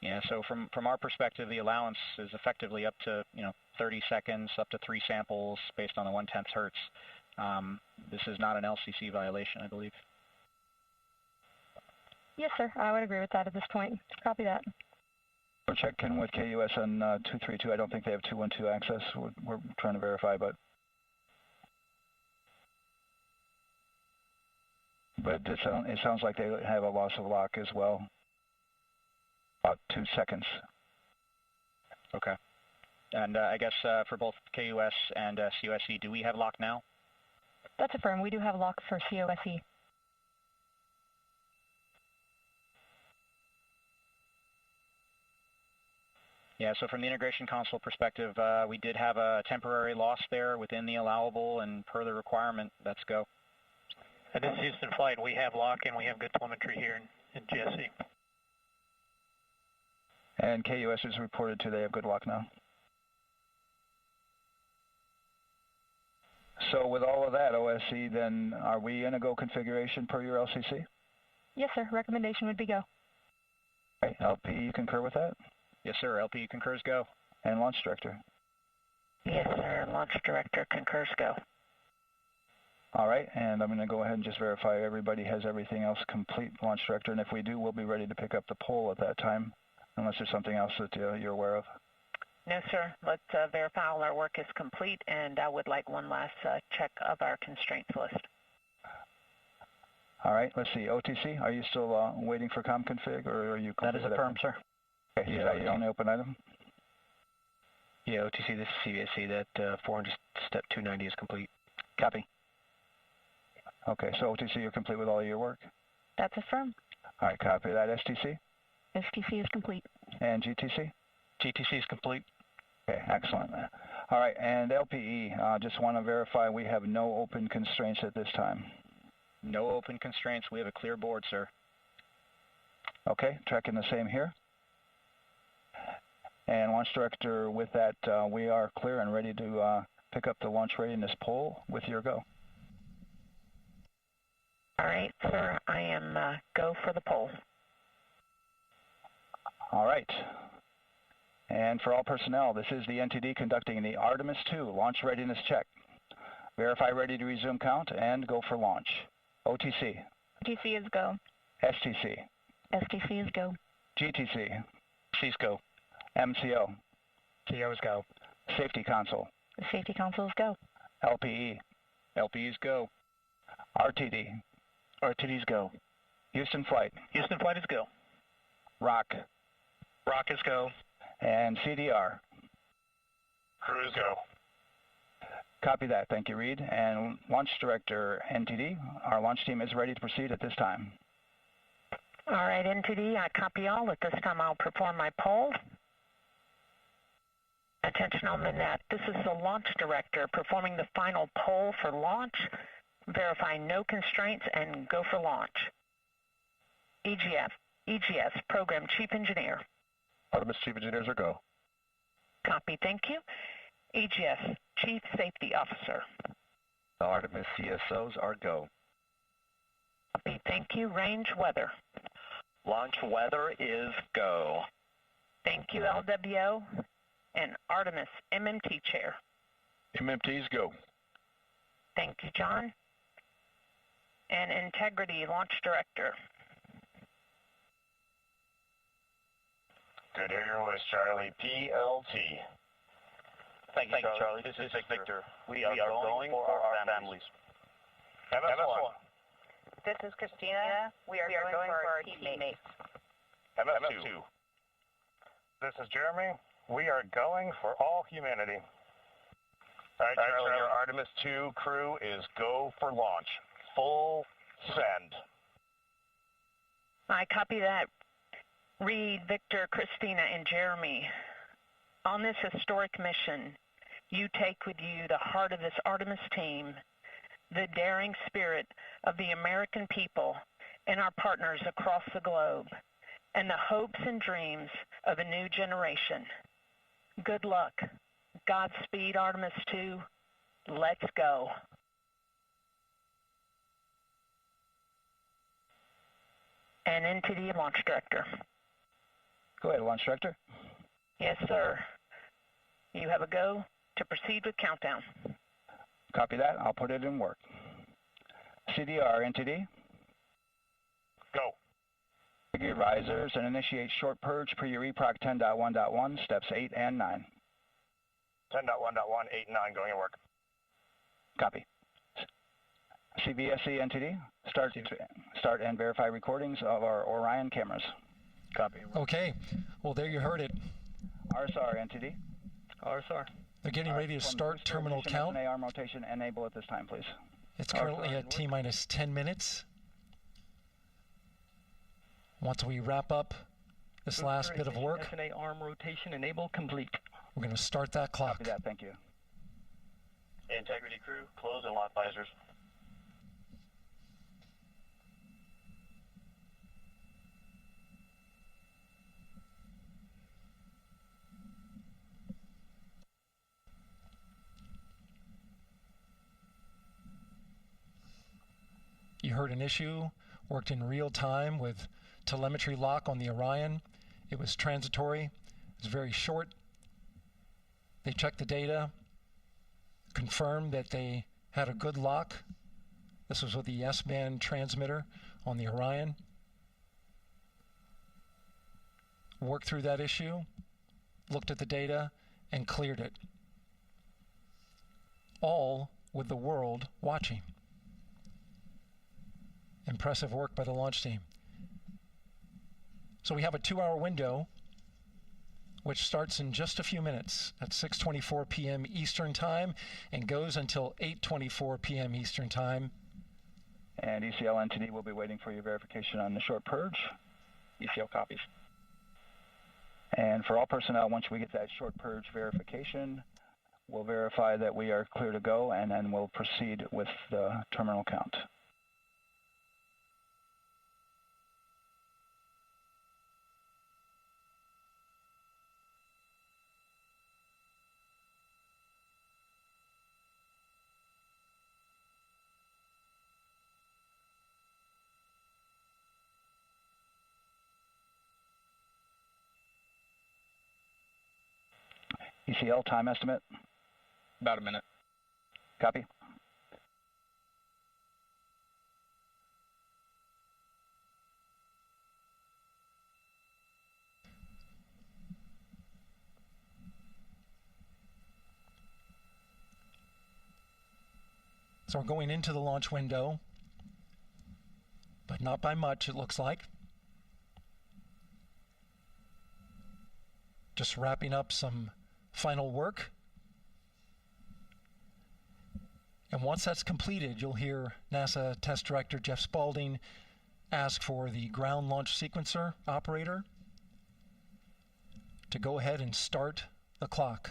Yeah, so from our perspective, the allowance is effectively up to 30 seconds, up to 3 samples based on the 1/10 hertz. This is not an LCC violation, I believe. Yes, sir, I would agree with that at this point. Copy that. We're checking with KUS on 232. I don't think they have 212 access. We're trying to verify, but it sounds like they have a loss of lock as well. About 2 seconds. Okay. And I guess for both KUS and COSE, do we have lock now? That's affirmed. We do have lock for COSE. Yeah, so from the integration console perspective, we did have a temporary loss there within the allowable, and per the requirement, let's go. This is Houston Flight. We have lock and we have good telemetry here in GSE. And KUS is reported to they have good lock now. So with all of that, OSC, then are we in a go configuration per your LCC? Yes, sir. Recommendation would be go. Okay. LPE, you concur with that? Yes, sir. LPE concurs go. And Launch Director? Yes, sir. Launch Director concurs go. All right, and I'm going to go ahead and just verify everybody has everything else complete, Launch Director, and if we do, we'll be ready to pick up the poll at that time, unless there's something else that you're aware of. No, sir. Let's verify all our work is complete, and I would like one last check of our constraints list. All right, let's see. OTC, are you still waiting for ComConfig, or are you That is affirmed, sir. Okay, is that your only open item? Yeah, OTC, this is CVSC. That 400 step 290 is complete. Copy. Okay, so OTC, you're complete with all of your work? That's affirmed. All right, copy that. STC? STC is complete. And GTC? GTC is complete. Okay, excellent. All right, and LPE, just want to verify we have no open constraints at this time. No open constraints. We have a clear board, sir. Okay, tracking the same here. And Launch Director, with that, we are clear and ready to pick up the launch readiness poll with your go. All right, sir. I am go for the poll. All right. And for all personnel, this is the NTD conducting the Artemis 2 launch readiness check. Verify ready to resume count and go for launch. OTC. OTC is go. STC. STC is go. GTC. C's go. MCO. TO's go. Safety Console. The Safety Console is go. LPE. LPE's go. RTD. RTD's go. Houston Flight. Houston Flight is go. ROC. ROC is go. And CDR. Cruise go. Copy that. Thank you, Reed. And Launch Director, NTD, our launch team is ready to proceed at this time. All right, NTD, I copy all. At this time, I'll perform my poll. Attention on the net. This is the Launch Director performing the final poll for launch, verifying no constraints, and go for launch. EGS, Program Chief Engineer. Artemis Chief Engineers are go. Copy, thank you. EGS, Chief Safety Officer. The Artemis CSOs are go. Copy, thank you. Range Weather. Launch weather is go. Thank you, LWO. And Artemis MMT Chair. MMT's go. Thank you, John. And Integrity Launch Director. Good Air was Charlie PLT. Thank you, Charlie. This is Victor. We are going for our families. MS1. This is Christina. We are going for our teammates. MS2. This is Jeremy. We are going for all humanity. All right, Charlie, your Artemis 2 crew is go for launch. Full send. I copy that. Reed, Victor, Christina, and Jeremy. On this historic mission, you take with you the heart of this Artemis team, the daring spirit of the American people and our partners across the globe, and the hopes and dreams of a new generation. Good luck. Godspeed, Artemis 2. Let's go. And NTD Launch Director. Go ahead, Launch Director. Yes, sir. You have a go to proceed with countdown. Copy that. I'll put it in work. CDR, NTD. Go. Get risers and initiate short purge per your EPROC 10.1.1, steps 8 and 9. 10.1.1, 8 and 9 going to work. Copy. CVSE, NTD. Start and verify recordings of our Orion cameras. Copy. Okay. Well, there you heard it. RSR, NTD. RSR. They're getting ready to start terminal count. arm rotation enable at this time, please. It's currently at T-minus 10 minutes. Once we wrap up this last bit of work, SNA arm rotation enable complete. we're going to start that clock. Copy that. Thank you. Integrity crew, close and lock visors. You heard an issue, worked in real time with telemetry lock on the Orion. It was transitory. It was very short. They checked the data, confirmed that they had a good lock. This was with the S-band transmitter on the Orion. Worked through that issue, looked at the data, and cleared it. All with the world watching. Impressive work by the launch team. So we have a 2-hour window, which starts in just a few minutes at 6:24 p.m. Eastern Time and goes until 8:24 p.m. Eastern Time. And ECL NTD will be waiting for your verification on the short purge. ECL copies. And for all personnel, once we get that short purge verification, we'll verify that we are clear to go, and then we'll proceed with the terminal count. ECL time estimate? About a minute. Copy. So we're going into the launch window, but not by much, it looks like. Just wrapping up some final work. And once that's completed, you'll hear NASA Test Director Jeff Spaulding ask for the ground launch sequencer operator to go ahead and start the clock.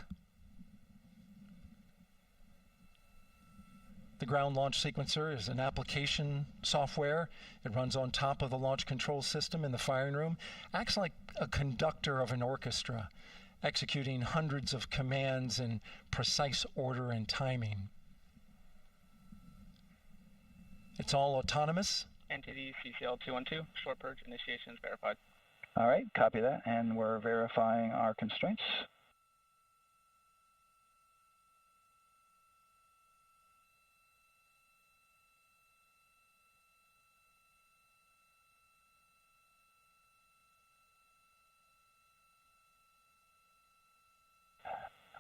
The ground launch sequencer is an application software. It runs on top of the launch control system in the firing room. Acts like a conductor of an orchestra, executing hundreds of commands in precise order and timing. It's all autonomous. NTD CCL 212, short purge initiation is verified. All right, copy that, and we're verifying our constraints.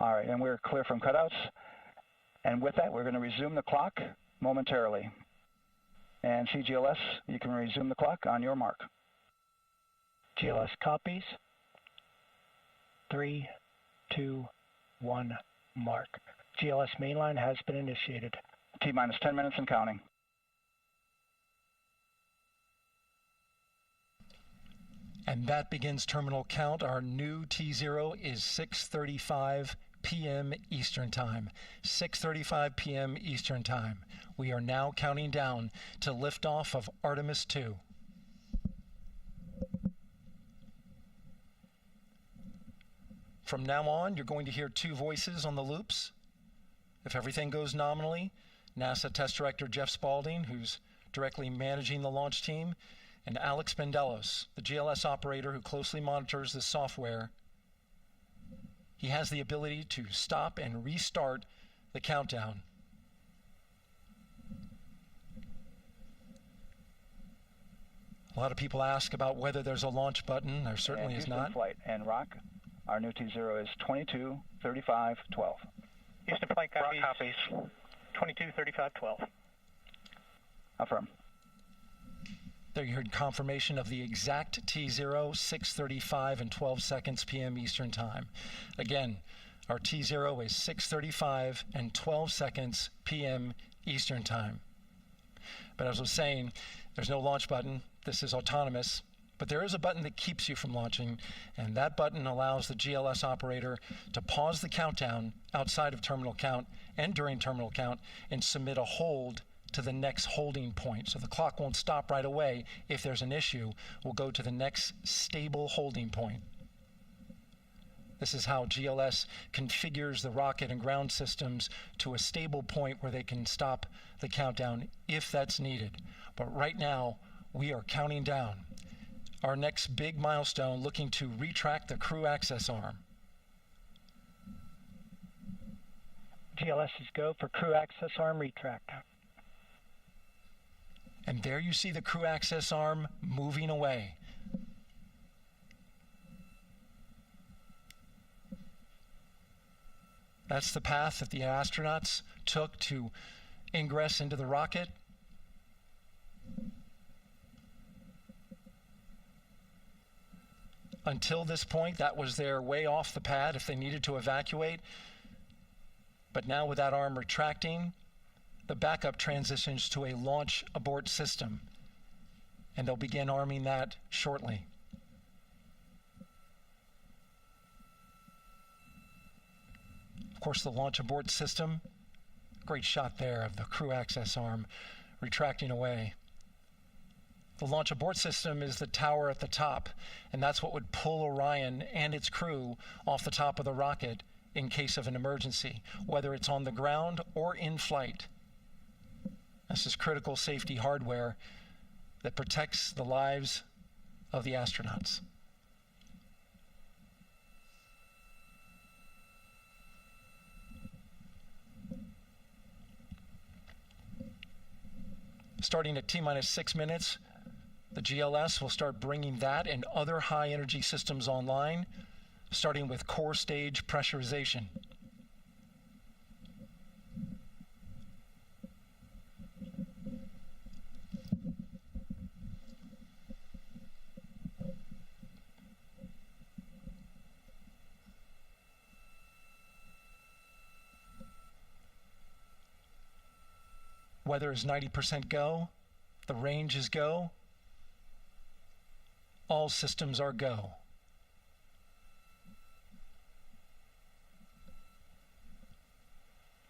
All right, and we're clear from cutouts. And with that, we're going to resume the clock momentarily. And CGLS, you can resume the clock on your mark. GLS copies. 3, 2, 1, mark. GLS mainline has been initiated. T-minus 10 minutes and counting. And that begins terminal count. Our new T0 is 6:35 p.m. Eastern Time. 6:35 p.m. Eastern Time. We are now counting down to liftoff of Artemis 2. From now on, you're going to hear two voices on the loops. If everything goes nominally, NASA Test Director Jeff Spaulding, who's directly managing the launch team, and Alex Bendelos, the GLS operator who closely monitors the software. He has the ability to stop and restart the countdown. A lot of people ask about whether there's a launch button. There certainly is not. Flight and rock. Our new T0 is 22:35:12. Houston flight copies. 22:35:12. Affirm. There you heard confirmation of the exact T0, 6:35 and 12 seconds p.m. Eastern Time. Again, our T0 is 6:35 and 12 seconds p.m. Eastern Time. But as I was saying, there's no launch button. This is autonomous. But there is a button that keeps you from launching, and that button allows the GLS operator to pause the countdown outside of terminal count and during terminal count and submit a hold to the next holding point. So the clock won't stop right away. If there's an issue, we'll go to the next stable holding point. This is how GLS configures the rocket and ground systems to a stable point where they can stop the countdown if that's needed. But right now, we are counting down. Our next big milestone, looking to retract the crew access arm. GLS is go for crew access arm retract. And there you see the crew access arm moving away. That's the path that the astronauts took to ingress into the rocket. Until this point, that was their way off the pad if they needed to evacuate. But now with that arm retracting, the backup transitions to a launch abort system, and they'll begin arming that shortly. Of course, the launch abort system, great shot there of the crew access arm retracting away. The launch abort system is the tower at the top, and that's what would pull Orion and its crew off the top of the rocket in case of an emergency, whether it's on the ground or in flight. This is critical safety hardware that protects the lives of the astronauts. Starting at T-minus 6 minutes, the GLS will start bringing that and other high-energy systems online, starting with core stage pressurization. Weather is 90% go. The range is go. All systems are go.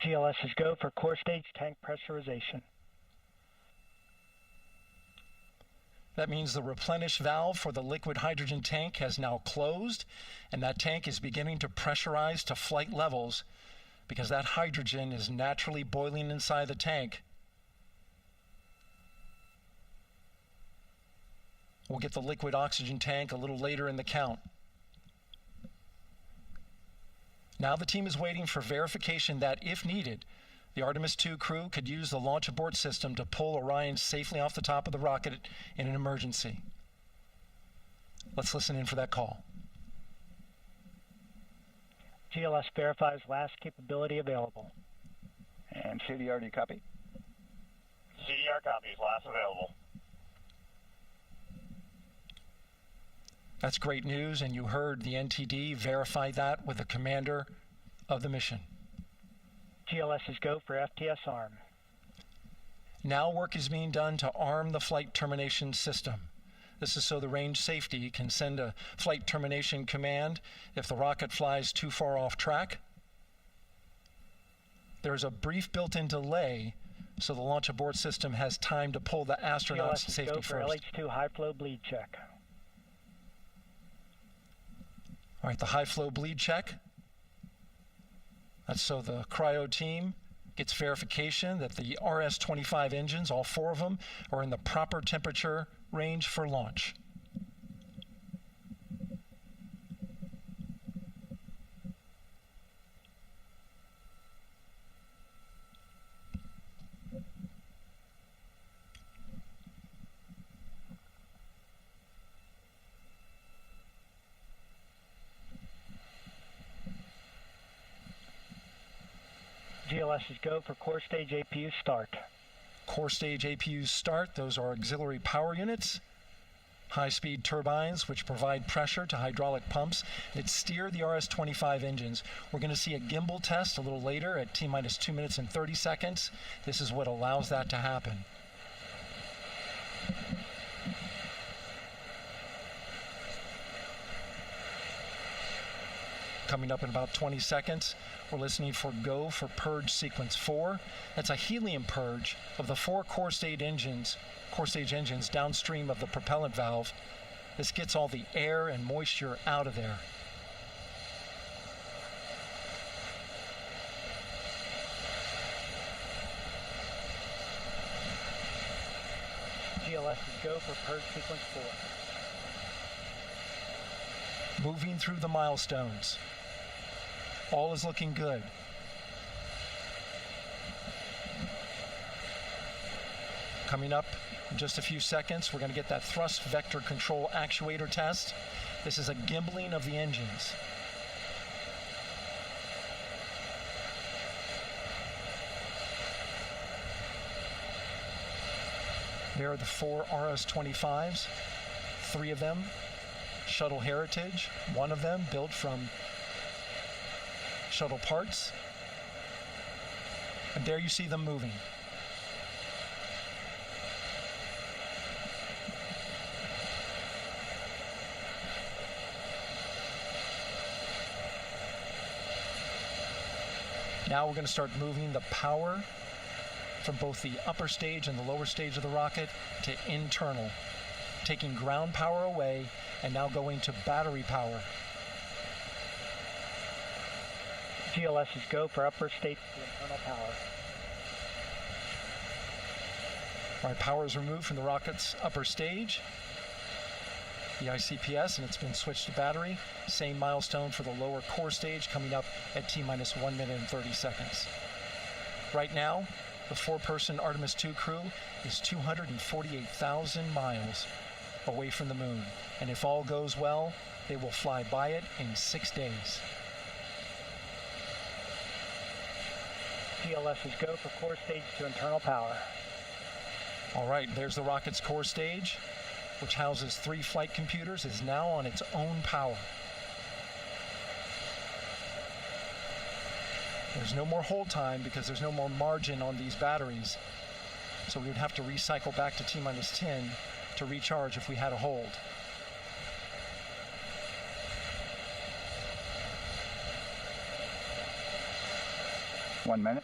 GLS is go for core stage tank pressurization. That means the replenish valve for the liquid hydrogen tank has now closed, and that tank is beginning to pressurize to flight levels because that hydrogen is naturally boiling inside the tank. We'll get the liquid oxygen tank a little later in the count. Now the team is waiting for verification that, if needed, the Artemis 2 crew could use the launch abort system to pull Orion safely off the top of the rocket in an emergency. Let's listen in for that call. GLS verifies last capability available. And CDR, do you copy? CDR copies, last available. That's great news, and you heard the NTD verify that with the commander of the mission. GLS is go for FTS arm. Now work is being done to arm the flight termination system. This is so the range safety can send a flight termination command if the rocket flies too far off track. There's a brief built-in delay so the launch abort system has time to pull the astronauts to safety first. LH2 high flow bleed check. All right, the high flow bleed check. That's so the cryo team gets verification that the RS-25 engines, all 4 of them, are in the proper temperature range for launch. GLS is go for core stage APU start. Core stage APUs start. Those are auxiliary power units, high-speed turbines which provide pressure to hydraulic pumps that steer the RS-25 engines. We're going to see a gimbal test a little later at T-minus 2 minutes and 30 seconds. This is what allows that to happen. Coming up in about 20 seconds, we're listening for go for purge sequence 4. That's a helium purge of the 4 core stage engines downstream of the propellant valve. This gets all the air and moisture out of there. GLS is go for purge sequence 4. Moving through the milestones. All is looking good. Coming up in just a few seconds, we're going to get that thrust vector control actuator test. This is a gimbaling of the engines. There are the 4 RS-25s, 3 of them Shuttle Heritage, 1 of them built from shuttle parts. And there you see them moving. Now we're going to start moving the power from both the upper stage and the lower stage of the rocket to internal, taking ground power away and now going to battery power. GLS is go for upper stage to internal power. All right, power is removed from the rocket's upper stage, the ICPS, and it's been switched to battery. Same milestone for the lower core stage coming up at T-minus 1 minute and 30 seconds. Right now, the 4-person Artemis 2 crew is 248,000 miles away from the moon. And if all goes well, they will fly by it in 6 days. GLS is go for core stage to internal power. All right, there's the rocket's core stage, which houses 3 flight computers, is now on its own power. There's no more hold time because there's no more margin on these batteries. So we would have to recycle back to T-minus 10 to recharge if we had a hold. One minute.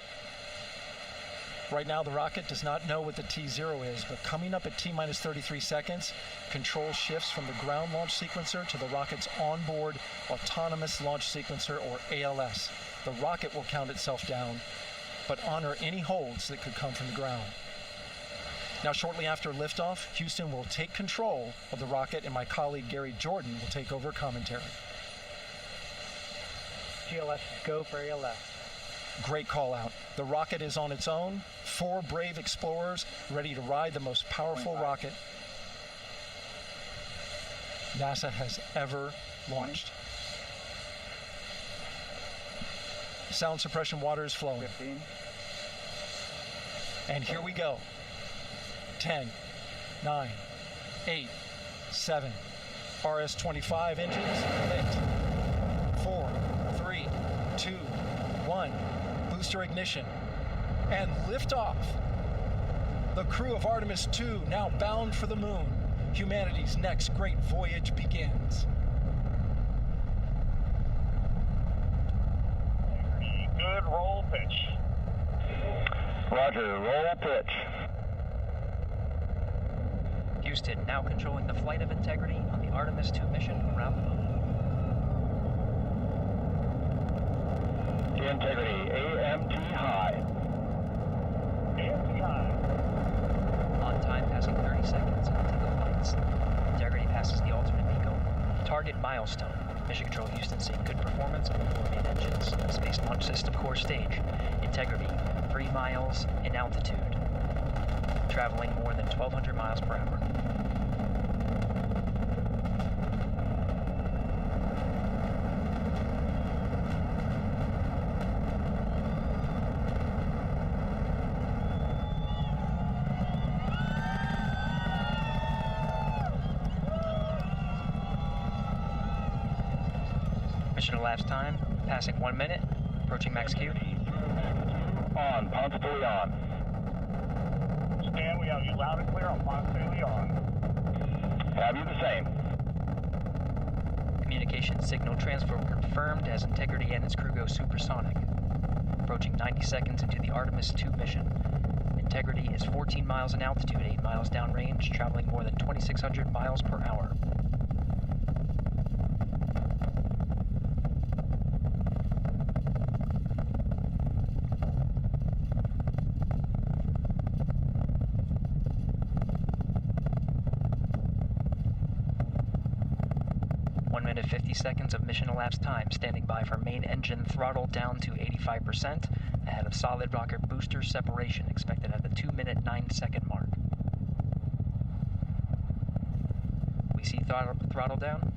Right now, the rocket does not know what the T0 is, but coming up at T-minus 33 seconds, control shifts from the ground launch sequencer to the rocket's onboard autonomous launch sequencer, or ALS. The rocket will count itself down, but honor any holds that could come from the ground. Now, shortly after liftoff, Houston will take control of the rocket, and my colleague Gary Jordan will take over commentary. GLS go for ALS. Great call out. The rocket is on its own. 4 brave explorers ready to ride the most powerful rocket NASA has ever launched. Sound suppression water is flowing. 15. And here we go. 10, 9, 8, 7. RS-25 engines lit. 4, 3, 2, 1. booster ignition, and liftoff. The crew of Artemis 2 now bound for the moon. Humanity's next great voyage begins. Good roll pitch. Roger, roll pitch. Houston now controlling the flight of Integrity on the Artemis 2 mission around the moon. Integrity, AMT high. AMT high. On time passing 30 seconds into the flights. Integrity passes the alternate MECO. Target milestone. Mission Control Houston seeing good performance on the four main engines. Space Launch System core stage. Integrity, 3 miles in altitude. Traveling more than 1,200 miles per hour. Mission elapsed time, passing 1 minute, approaching max Q. On, Ponce de Leon. Stan, we have you loud and clear on Ponce de Leon. Have you the same. Communication signal transfer confirmed as Integrity and its crew go supersonic. Approaching 90 seconds into the Artemis 2 mission. Integrity is 14 miles in altitude, 8 miles downrange, traveling more than 2,600 miles per hour. Minute 50 seconds of mission elapsed time, standing by for main engine throttle down to 85%, ahead of solid rocket booster separation, expected at the 2-minute 9-second mark. We see throttle down.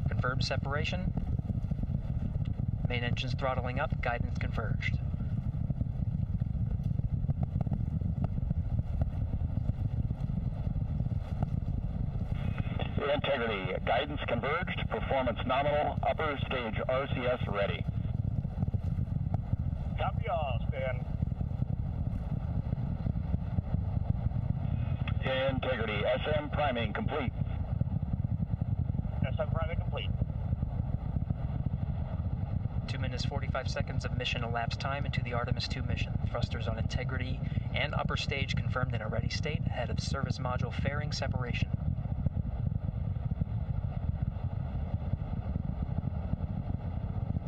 Confirmed separation. Main engines throttling up, guidance converged. Integrity, guidance converged, performance nominal, upper stage RCS ready. Copy all, Stan. Integrity, SM priming complete. SM priming complete. 2 minutes 45 seconds of mission elapsed time into the Artemis 2 mission. Thrusters on Integrity and upper stage confirmed in a ready state, ahead of service module fairing separation.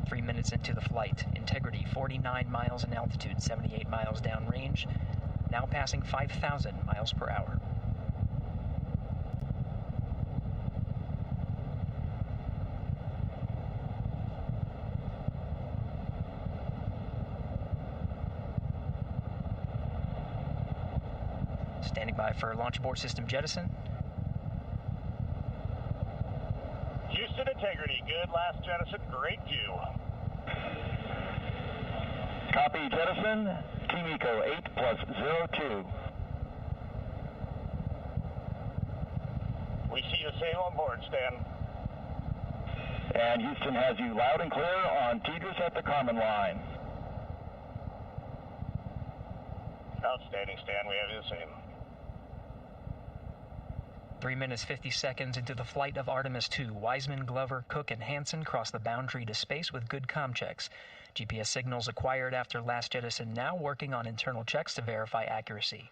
3 minutes into the flight. Integrity, 49 miles in altitude, 78 miles downrange, now passing 5,000 miles per hour. Standing by for launch abort system jettison. Houston Integrity, good last jettison, great view. Copy jettison, Team Eco 8+02. We see you sail on board, Stan. And Houston has you loud and clear on Tidris at the Carmen line. Outstanding, Stan, we have you the same. 3 minutes 50 seconds into the flight of Artemis 2, Wiseman, Glover, Cook, and Hansen cross the boundary to space with good comm checks. GPS signals acquired after last jettison now working on internal checks to verify accuracy.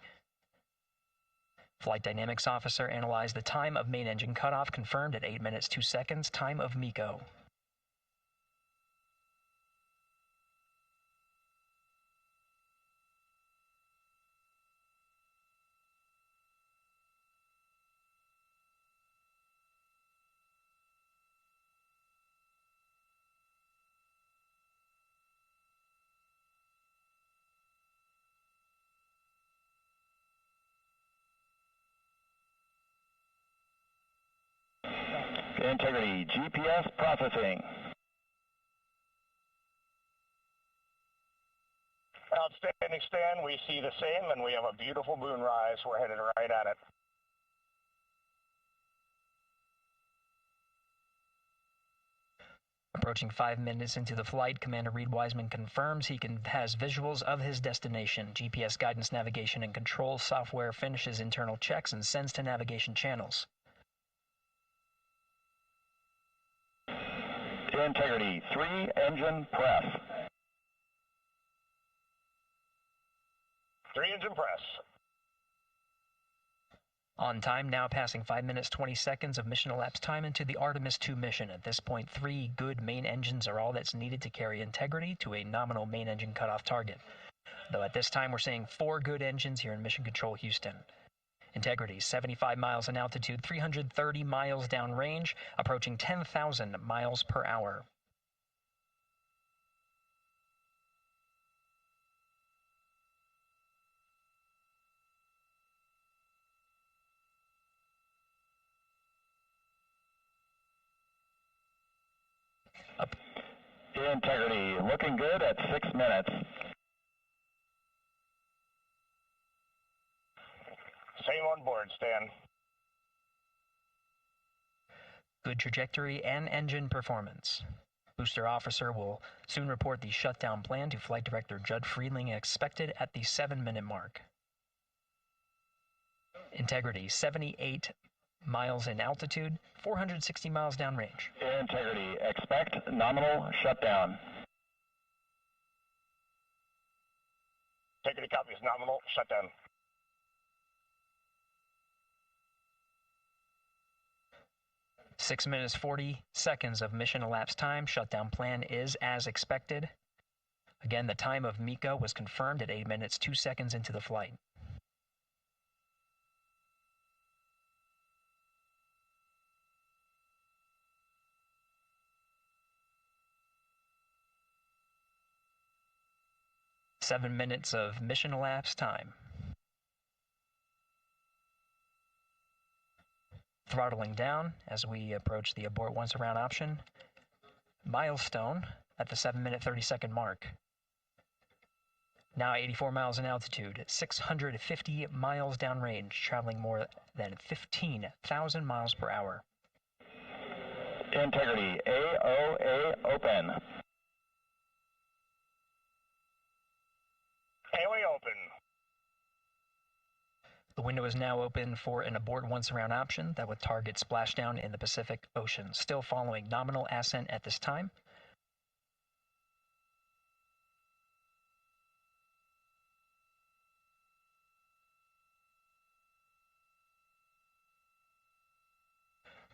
Flight Dynamics Officer analyzed the time of main engine cutoff, confirmed at 8 minutes 2 seconds, time of MECO. Integrity, GPS processing. Outstanding, Stan. We see the same, and we have a beautiful moonrise. We're headed right at it. Approaching 5 minutes into the flight, Commander Reed Wiseman confirms he has visuals of his destination. GPS guidance, navigation, and control software finishes internal checks and sends to navigation channels. Integrity, 3 engine press. 3 engine press. On time, now passing 5 minutes 20 seconds of mission elapsed time into the Artemis 2 mission. At this point, 3 good main engines are all that's needed to carry Integrity to a nominal main engine cutoff target. Though at this time, we're seeing 4 good engines here in Mission Control Houston. Integrity, 75 miles in altitude, 330 miles downrange, approaching 10,000 miles per hour. Integrity, looking good at 6 minutes. Same on board, Stan. Good trajectory and engine performance. Booster officer will soon report the shutdown plan to Flight Director Judd Friedling, expected at the 7-minute mark. Integrity, 78 miles in altitude, 460 miles downrange. Integrity, expect nominal shutdown. Integrity copies nominal shutdown. Six minutes 40 seconds of mission elapsed time. Shutdown plan is as expected. Again, the time of MECO was confirmed at 8 minutes 2 seconds into the flight. Seven minutes of mission elapsed time. Throttling down as we approach the abort once around option. Milestone at the 7-minute 30-second mark. Now 84 miles in altitude, 650 miles downrange, traveling more than 15,000 miles per hour. Integrity, AOA open. AOA open. The window is now open for an abort once around option that would target splashdown in the Pacific Ocean. Still following nominal ascent at this time.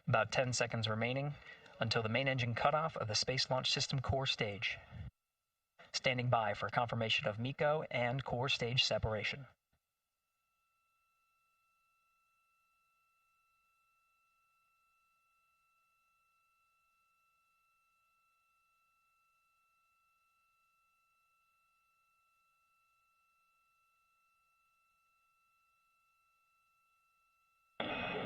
About 10 seconds remaining until the main engine cutoff of the Space Launch System core stage. Standing by for confirmation of MECO and core stage separation.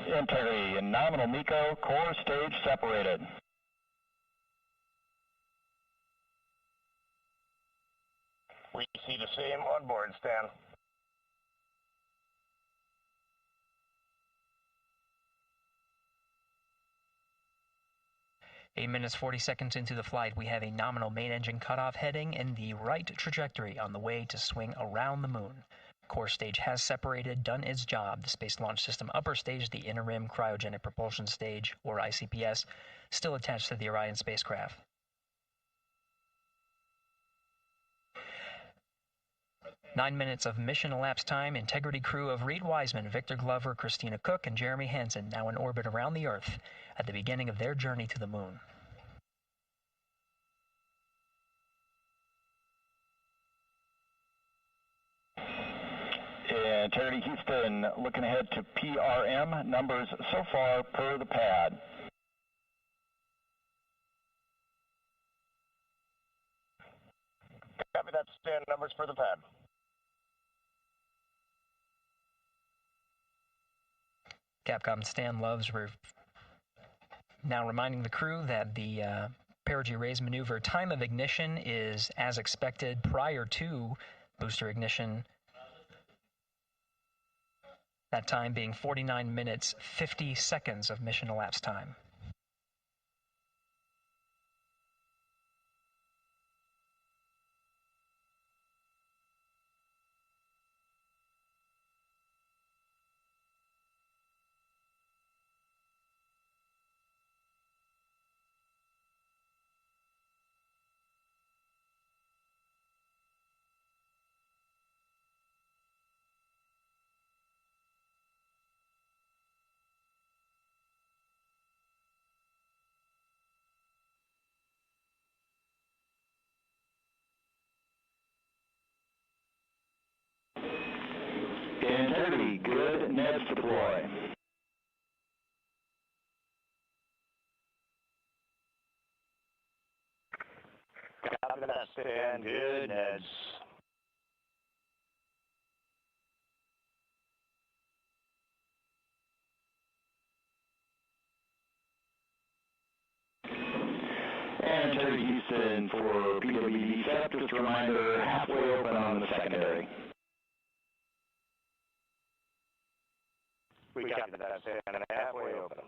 Integrity, nominal MECO, core stage separated. We see the same on board, Stan. Eight minutes 40 seconds into the flight, we have a nominal main engine cutoff heading in the right trajectory on the way to swing around the moon. Core stage has separated, done its job. The Space Launch System upper stage, the interim cryogenic propulsion stage, or ICPS, still attached to the Orion spacecraft. Nine minutes of mission elapsed time. Integrity crew of Reed Wiseman, Victor Glover, Christina Cook, and Jeremy Hansen now in orbit around the Earth at the beginning of their journey to the moon. Integrity Houston, looking ahead to PRM numbers so far per the pad. Copy that, Stan. Numbers for the pad. Capcom Stan Loves now reminding the crew that the perigee raise maneuver time of ignition is as expected prior to booster ignition. That time being 49 minutes, 50 seconds of mission elapsed time. integrity, good. Neds deploy. Copy that, stand good, Neds. And Terry Houston for PWD setup. Just a reminder, halfway open on the secondary. We copy that, stand halfway open.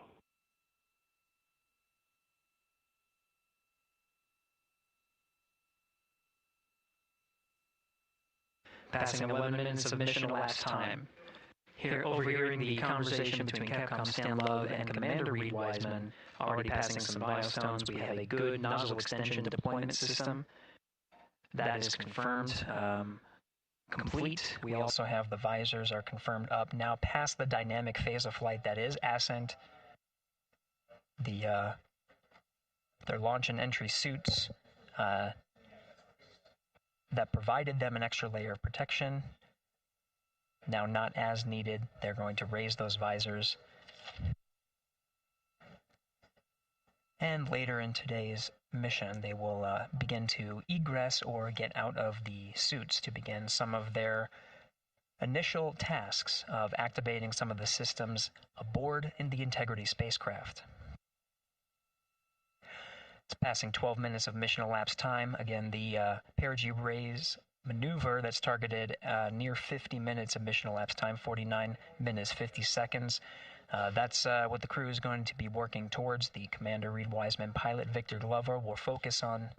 Passing 11 minutes of mission elapsed time. Here, overhearing the conversation between Capcom Stan Love and Commander Reed Wiseman, already passing some milestones. We have a good nozzle extension deployment system. That is confirmed. Complete. We also have the visors are confirmed up. Now past the dynamic phase of flight, that is ascent. Their launch and entry suits that provided them an extra layer of protection. Now not as needed. They're going to raise those visors. And later in today's mission, they will begin to egress or get out of the suits to begin some of their initial tasks of activating some of the systems aboard in the Integrity spacecraft. It's passing 12 minutes of mission elapsed time. Again, the perigee raise maneuver that's targeted near 50 minutes of mission elapsed time, 49 minutes, 50 seconds. That's what the crew is going to be working towards. The Commander Reed Wiseman, pilot Victor Glover will focus on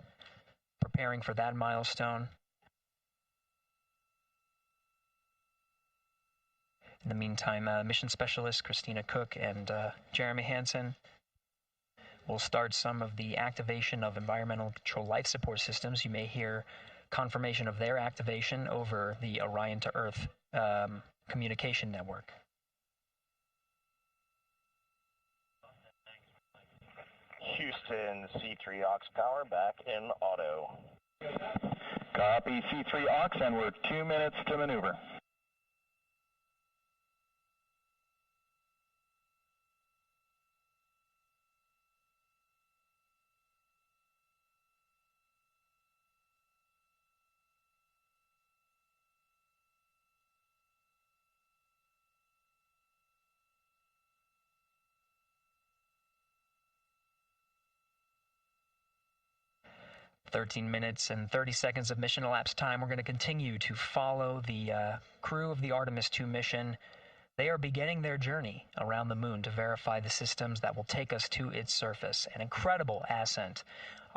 preparing for that milestone. In the meantime, mission specialist Christina Cook and Jeremy Hansen will start some of the activation of environmental control life support systems. You may hear confirmation of their activation over the Orion to Earth communication network. Houston, C3 aux power back in auto. Copy C3 aux, and we're 2 minutes to maneuver. "13 minutes and 30 seconds of mission elapsed time. We're going to continue to follow the crew of the Artemis 2 mission. They are beginning their journey around the moon to verify the systems that will take us to its surface. An incredible ascent.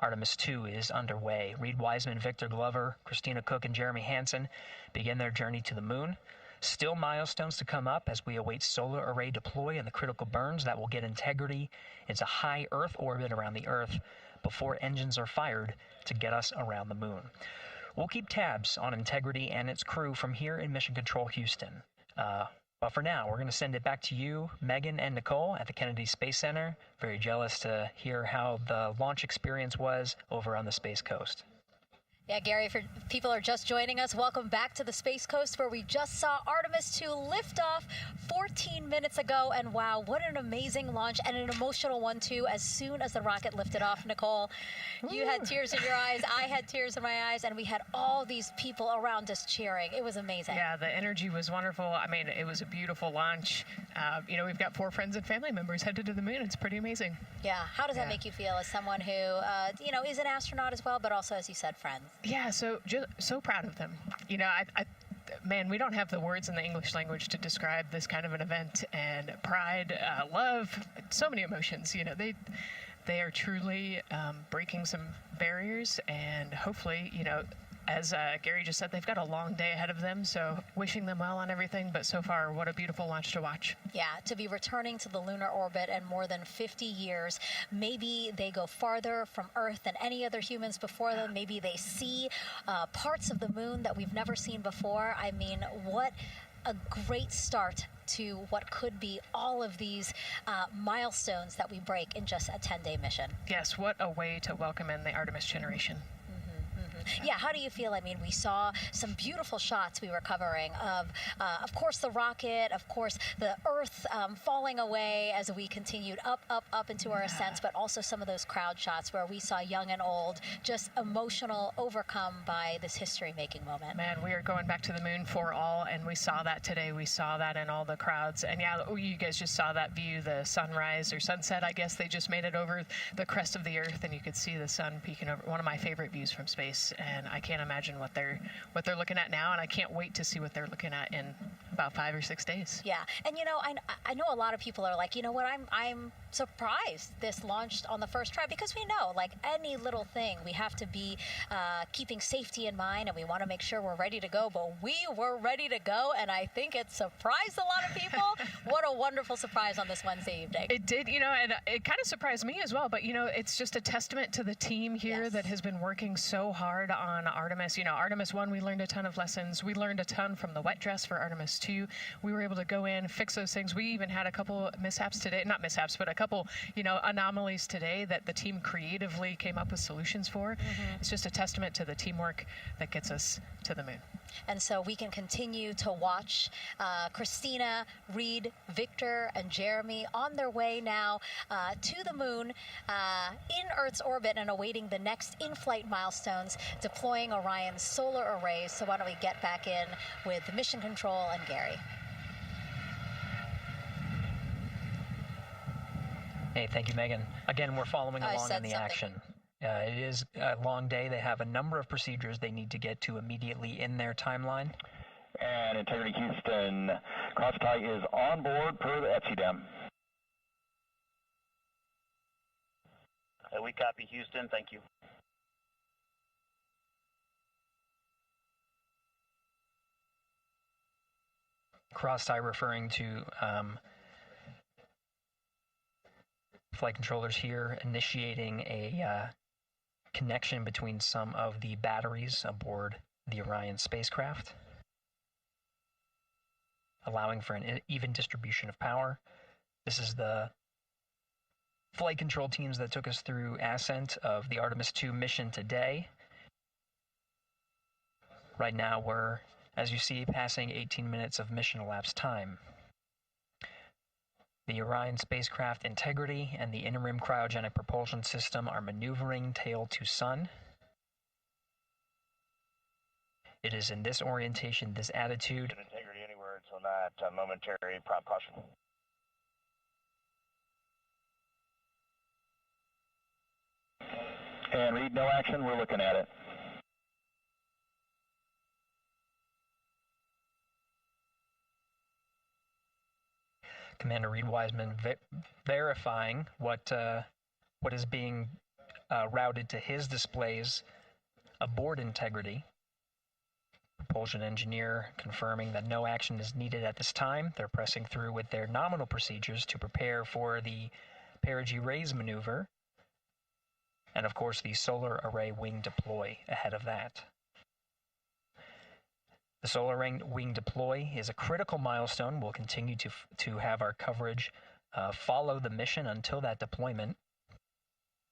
Artemis 2 is underway. Reed Wiseman, Victor Glover, Christina Cook, and Jeremy Hansen begin their journey to the moon. Still milestones to come up as we await solar array deploy and the critical burns that will get Integrity into high Earth orbit around the Earth before engines are fired to get us around the moon. We'll keep tabs on Integrity and its crew from here in Mission Control Houston. But for now, we're going to send it back to you, Megan and Nicole at the Kennedy Space Center. Very jealous to hear how the launch experience was over on the Space Coast. Yeah, Gary, if people are just joining us, welcome back to the Space Coast, where we just saw Artemis 2 lift off 14 minutes ago. And wow, what an amazing launch, and an emotional one, too. As soon as the rocket lifted off, Nicole, you had tears in your eyes, I had tears in my eyes, and we had all these people around us cheering. It was amazing. Yeah, the energy was wonderful. I mean, it was a beautiful launch. We've got 4 friends and family members headed to the moon. It's pretty amazing. Yeah, how does that make you feel as someone who, is an astronaut as well, but also, as you said, friends? Yeah, so proud of them. Man, we don't have the words in the English language to describe this kind of an event, and pride, love, so many emotions. They are truly breaking some barriers, and hopefully, as Gary just said, they've got a long day ahead of them, so wishing them well on everything. But so far, what a beautiful launch to watch. Yeah, to be returning to the lunar orbit in more than 50 years. Maybe they go farther from Earth than any other humans before them. Maybe they see parts of the moon that we've never seen before. I mean, what a great start to what could be all of these milestones that we break in just a 10-day mission. Yes, what a way to welcome in the Artemis generation. Yeah, how do you feel? I mean, we saw some beautiful shots we were covering of course, the rocket, of course, the Earth falling away as we continued up into our ascents, but also some of those crowd shots where we saw young and old just emotional, overcome by this history-making moment. Man, we are going back to the moon for all, and we saw that today. We saw that in all the crowds. And yeah, you guys just saw that view, the sunrise or sunset, I guess. They just made it over the crest of the Earth, and you could see the sun peeking over. One of my favorite views from space, and I can't imagine what they're looking at now, and I can't wait to see what they're looking at in about 5 or 6 days. Yeah, and you know, I know a lot of people are like, you know what, I'm surprised this launched on the first try, because we know, like any little thing, we have to be keeping safety in mind, and we want to make sure we're ready to go, but we were ready to go, and I think it surprised a lot of people. What a wonderful surprise on this Wednesday evening. It did, you know, and it kind of surprised me as well, but you know, it's just a testament to the team here that has been working so hard on Artemis. You know, Artemis 1, we learned a ton of lessons. We learned a ton from the wet dress for Artemis 2. We were able to go in, fix those things. We even had a couple mishaps today, not mishaps, but a couple, you know, anomalies today that the team creatively came up with solutions for. It's just a testament to the teamwork that gets us to the moon. And so we can continue to watch Christina, Reed, Victor, and Jeremy on their way now to the moon in Earth's orbit and awaiting the next in-flight milestones, deploying Orion's solar arrays. So why don't we get back in with Mission Control and Gary. Hey, thank you, Megan. Again, we're following along in the action. It is a long day. They have a number of procedures they need to get to immediately in their timeline. And Integrity Houston, crosstie is on board per the ETSI-DEM. We copy Houston. Thank you. Cross-tie referring to flight controllers here initiating a connection between some of the batteries aboard the Orion spacecraft, allowing for an even distribution of power. This is the flight control teams that took us through ascent of the Artemis 2 mission today. Right now we're, as you see, passing 18 minutes of mission elapsed time. The Orion spacecraft integrity and the interim cryogenic propulsion system are maneuvering tail to sun. It is in this orientation, this attitude. Integrity any words on that momentary prompt caution? And Reed, no action, we're looking at it. Commander Reed Wiseman verifying what is being routed to his displays aboard integrity. Propulsion engineer confirming that no action is needed at this time. They're pressing through with their nominal procedures to prepare for the perigee raise maneuver. And of course the solar array wing deploy ahead of that. The solar wing deploy is a critical milestone. We'll continue to have our coverage follow the mission until that deployment.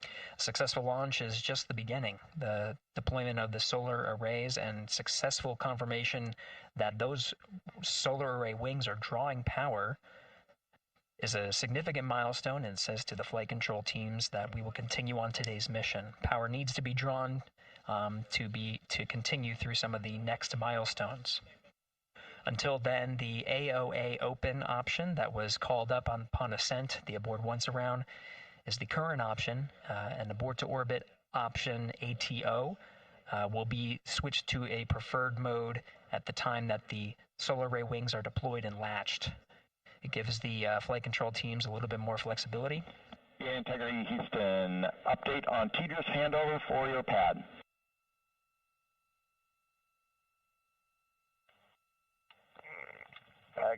A successful launch is just the beginning. The deployment of the solar arrays and successful confirmation that those solar array wings are drawing power is a significant milestone, and says to the flight control teams that we will continue on today's mission. Power needs to be drawn to continue through some of the next milestones. Until then, the AOA open option that was called up upon ascent, the aboard once around, is the current option, and aboard to orbit option ATO will be switched to a preferred mode at the time that the solar array wings are deployed and latched. It gives the flight control teams a little bit more flexibility. Integrity Houston, update on TDRS handover for your pad.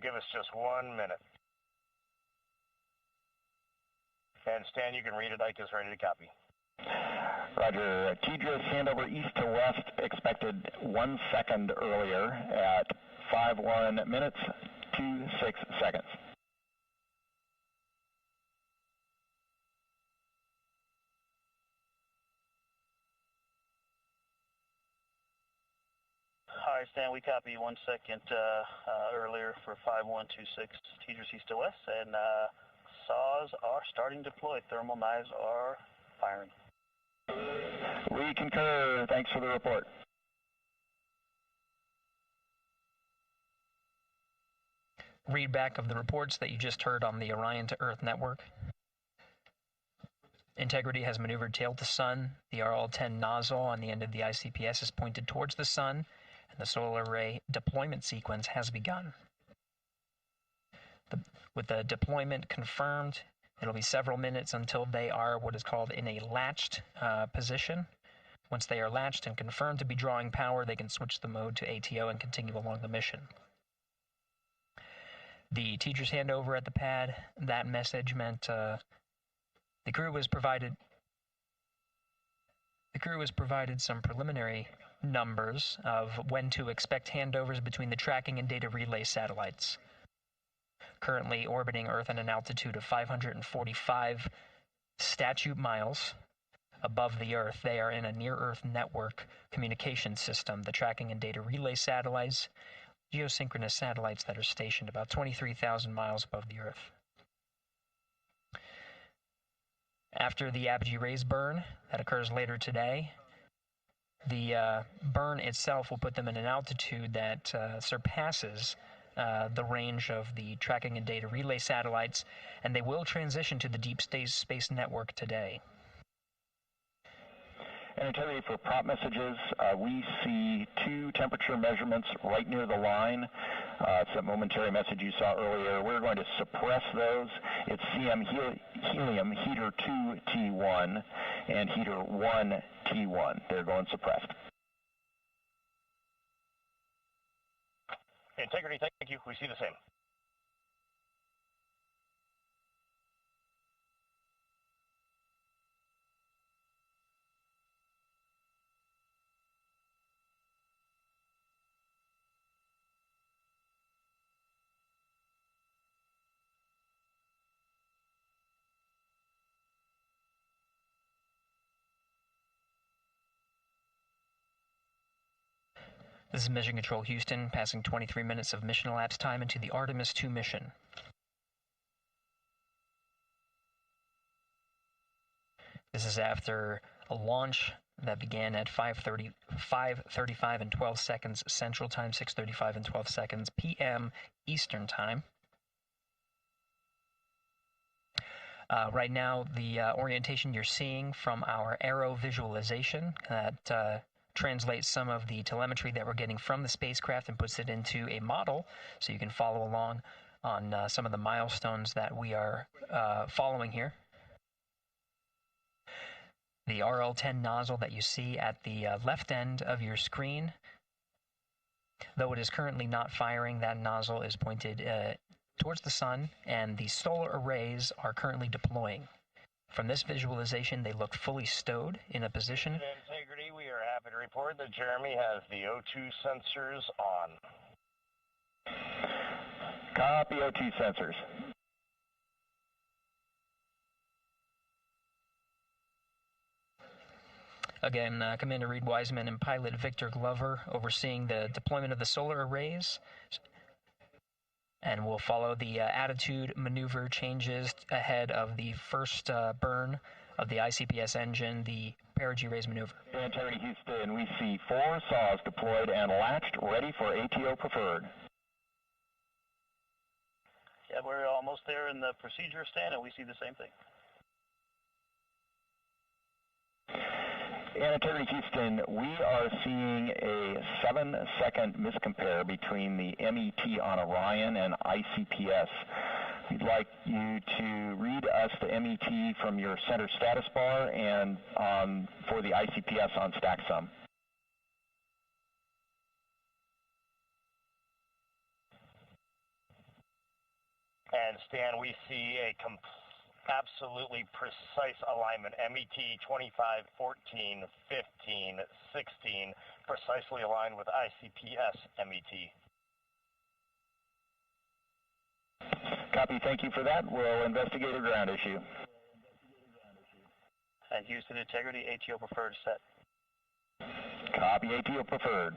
Give us just 1 minute. And Stan, you can read it. Ike is ready to copy. Roger. TDRS handover east to west expected 1 second earlier at 5:1 minutes 26 seconds. All right, Stan, we copy 1 second earlier for 5126 Tejas east to west, and saws are starting to deploy. Thermal knives are firing. We concur. Thanks for the report. Readback of the reports that you just heard on the Orion to Earth network. Integrity has maneuvered tail to sun. The RL-10 nozzle on the end of the ICPS is pointed towards the sun, and the solar array deployment sequence has begun. With the deployment confirmed, it'll be several minutes until they are what is called in a latched position. Once they are latched and confirmed to be drawing power, they can switch the mode to ATO and continue along the mission. The teacher's handover at the pad, that message meant the crew was provided some preliminary numbers of when to expect handovers between the tracking and data relay satellites. Currently orbiting Earth at an altitude of 545 statute miles above the Earth, they are in a near-Earth network communication system. The tracking and data relay satellites, geosynchronous satellites that are stationed about 23,000 miles above the Earth. After the apogee rays burn, that occurs later today, the burn itself will put them in an altitude that surpasses the range of the tracking and data relay satellites, and they will transition to the deep space network today. And Integrity, for prop messages, we see 2 temperature measurements right near the line. It's a momentary message you saw earlier. We're going to suppress those. It's CM helium heater 2 T1 and heater 1 T1. They're going suppressed. Integrity, thank you. We see the same. This is Mission Control Houston, passing 23 minutes of mission elapsed time into the Artemis 2 mission. This is after a launch that began at 5:35 and 12 seconds Central Time, 6:35 and 12 seconds p.m. Eastern Time. Right now, the orientation you're seeing from our arrow visualization that translates some of the telemetry that we're getting from the spacecraft and puts it into a model so you can follow along on some of the milestones that we are following here. The RL-10 nozzle that you see at the left end of your screen, though it is currently not firing, that nozzle is pointed towards the sun, and the solar arrays are currently deploying. From this visualization, they look fully stowed in a position. Integrity, we are happy to report that Jeremy has the O2 sensors on. Copy O2 sensors. Again, Commander Reed Wiseman and Pilot Victor Glover overseeing the deployment of the solar arrays. And we'll follow the attitude maneuver changes ahead of the first burn of the ICPS engine, the perigee raise maneuver. Integrity Houston, we see 4 saws deployed and latched, ready for ATO preferred. Yeah, we're almost there in the procedure stand, and we see the same thing. And Integrity Houston, we are seeing a 7-second miscompare between the MET on Orion and ICPS. We'd like you to read us the MET from your center status bar and for the ICPS on StackSum. And Stan, we see a absolutely precise alignment. MET 25, 14, 15, 16, precisely aligned with ICPS MET. Copy, thank you for that. We'll investigate a ground issue. And Houston Integrity, ATO preferred set. Copy, ATO preferred.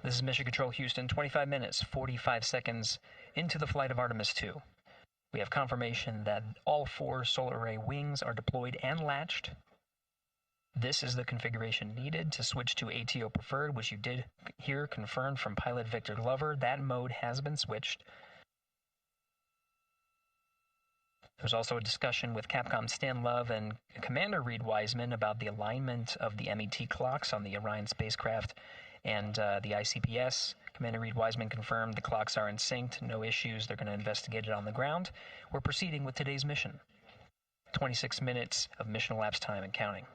This is Mission Control Houston, 25 minutes, 45 seconds into the flight of Artemis 2. We have confirmation that all 4 solar array wings are deployed and latched. This is the configuration needed to switch to ATO preferred, which you did hear confirmed from pilot Victor Glover. That mode has been switched. There's also a discussion with Capcom Stan Love and Commander Reed Wiseman about the alignment of the MET clocks on the Orion spacecraft and the ICPS. Commander Reed Wiseman confirmed the clocks are in sync, no issues, they're going to investigate it on the ground. We're proceeding with today's mission. 26 minutes of mission elapsed time and counting.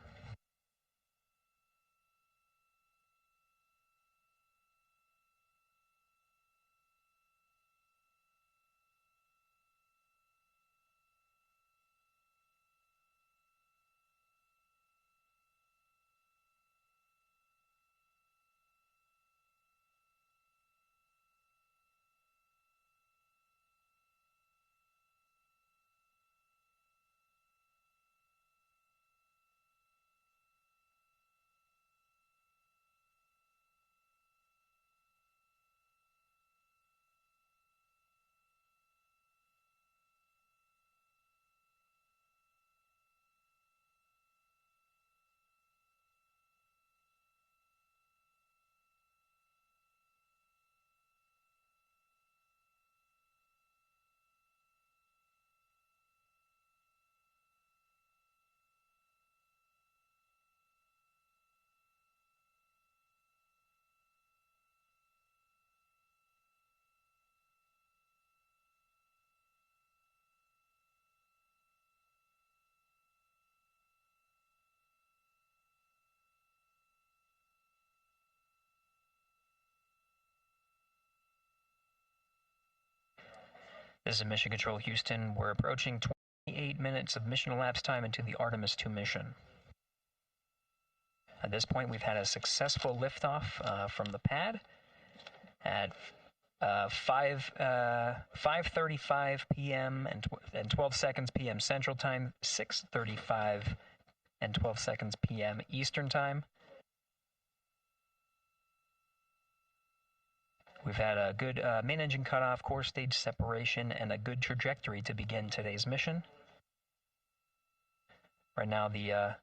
This is Mission Control Houston. We're approaching 28 minutes of mission elapsed time into the Artemis 2 mission. At this point, we've had a successful liftoff from the pad at 5:35 p.m. and 12 seconds p.m. Central Time, 6:35 and 12 seconds p.m. Eastern Time. We've had a good main engine cutoff, core stage separation, and a good trajectory to begin today's mission. Right now, the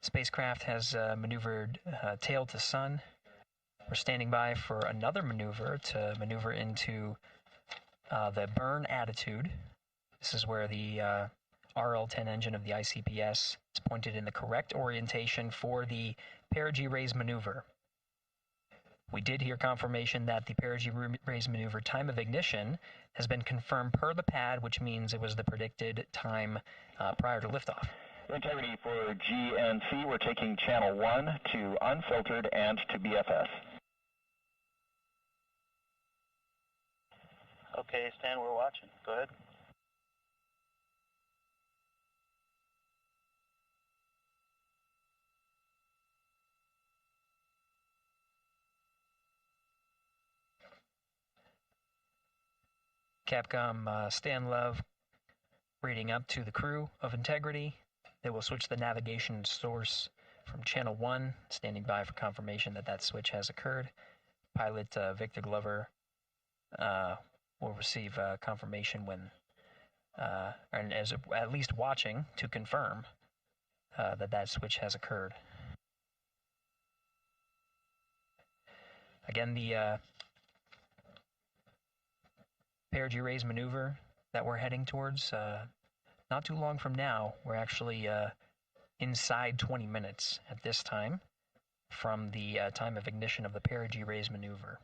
spacecraft has maneuvered tail to sun. We're standing by for another maneuver to maneuver into the burn attitude. This is where the RL-10 engine of the ICPS is pointed in the correct orientation for the perigee raise maneuver. We did hear confirmation that the perigee raise maneuver time of ignition has been confirmed per the pad, which means it was the predicted time prior to liftoff. Integrity for G and C, we're taking channel 1 to unfiltered and to BFS. Okay, Stan, we're watching. Go ahead. Capcom Stan Love reading up to the crew of Integrity. They will switch the navigation source from channel 1, standing by for confirmation that that switch has occurred. Pilot Victor Glover will receive confirmation when, and is at least watching to confirm that that switch has occurred. Again, the perigee raise maneuver that we're heading towards, not too long from now, we're actually inside 20 minutes at this time from the time of ignition of the perigee raise maneuver.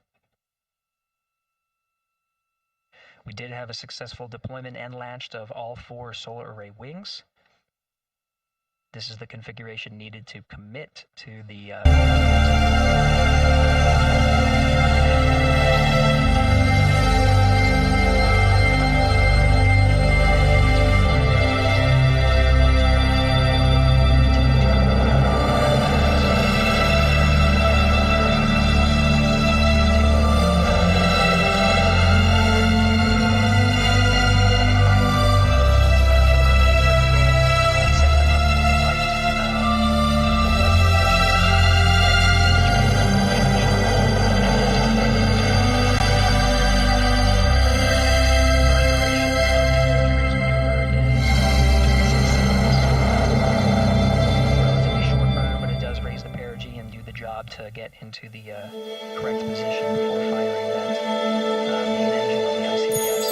We did have a successful deployment and latched of all 4 solar array wings. This is the configuration needed to commit to the to the correct position before firing that main engine on the ICBS.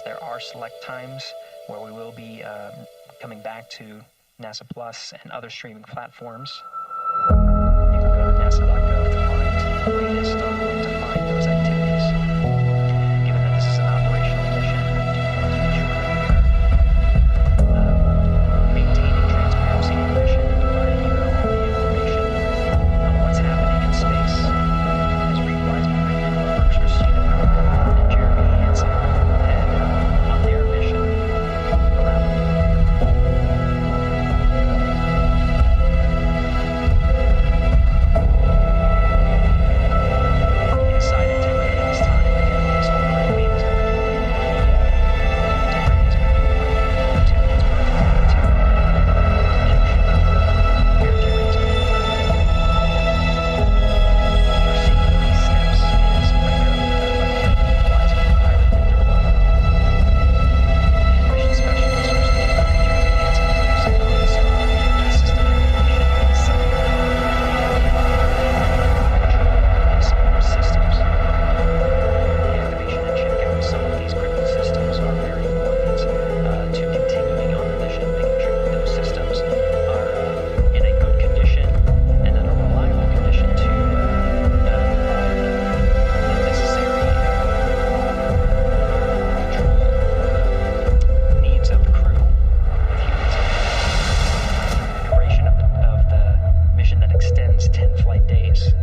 There are select times where we will be coming back to NASA Plus and other streaming platforms. You can go to nasa.gov to find the latest on when to find those activities. Given that this is an operational mission, we do want to make sure that we are maintaining transparency in the mission and providing you all the information on what's happening in space. As Reed Wiseman, First Christina, and Jeremy Hansen head on their mission around the moon. Inside integrity this time, again, this whole main is going to be integrity is going to be to its perfect to execution. Air journey is going to be our sequence of these steps is primarily done by the Wiseman pilot Victor Blood. Mission specialist Christina and Jeremy Hansen focusing on the system activation inside the support systems. The activation and checkout of some of these critical systems are very important to continuing on the mission, making sure that those systems are in a good condition and in a reliable condition to provide the necessary control needs of the crew, of humans, for the duration of the mission that extends 10 flight days.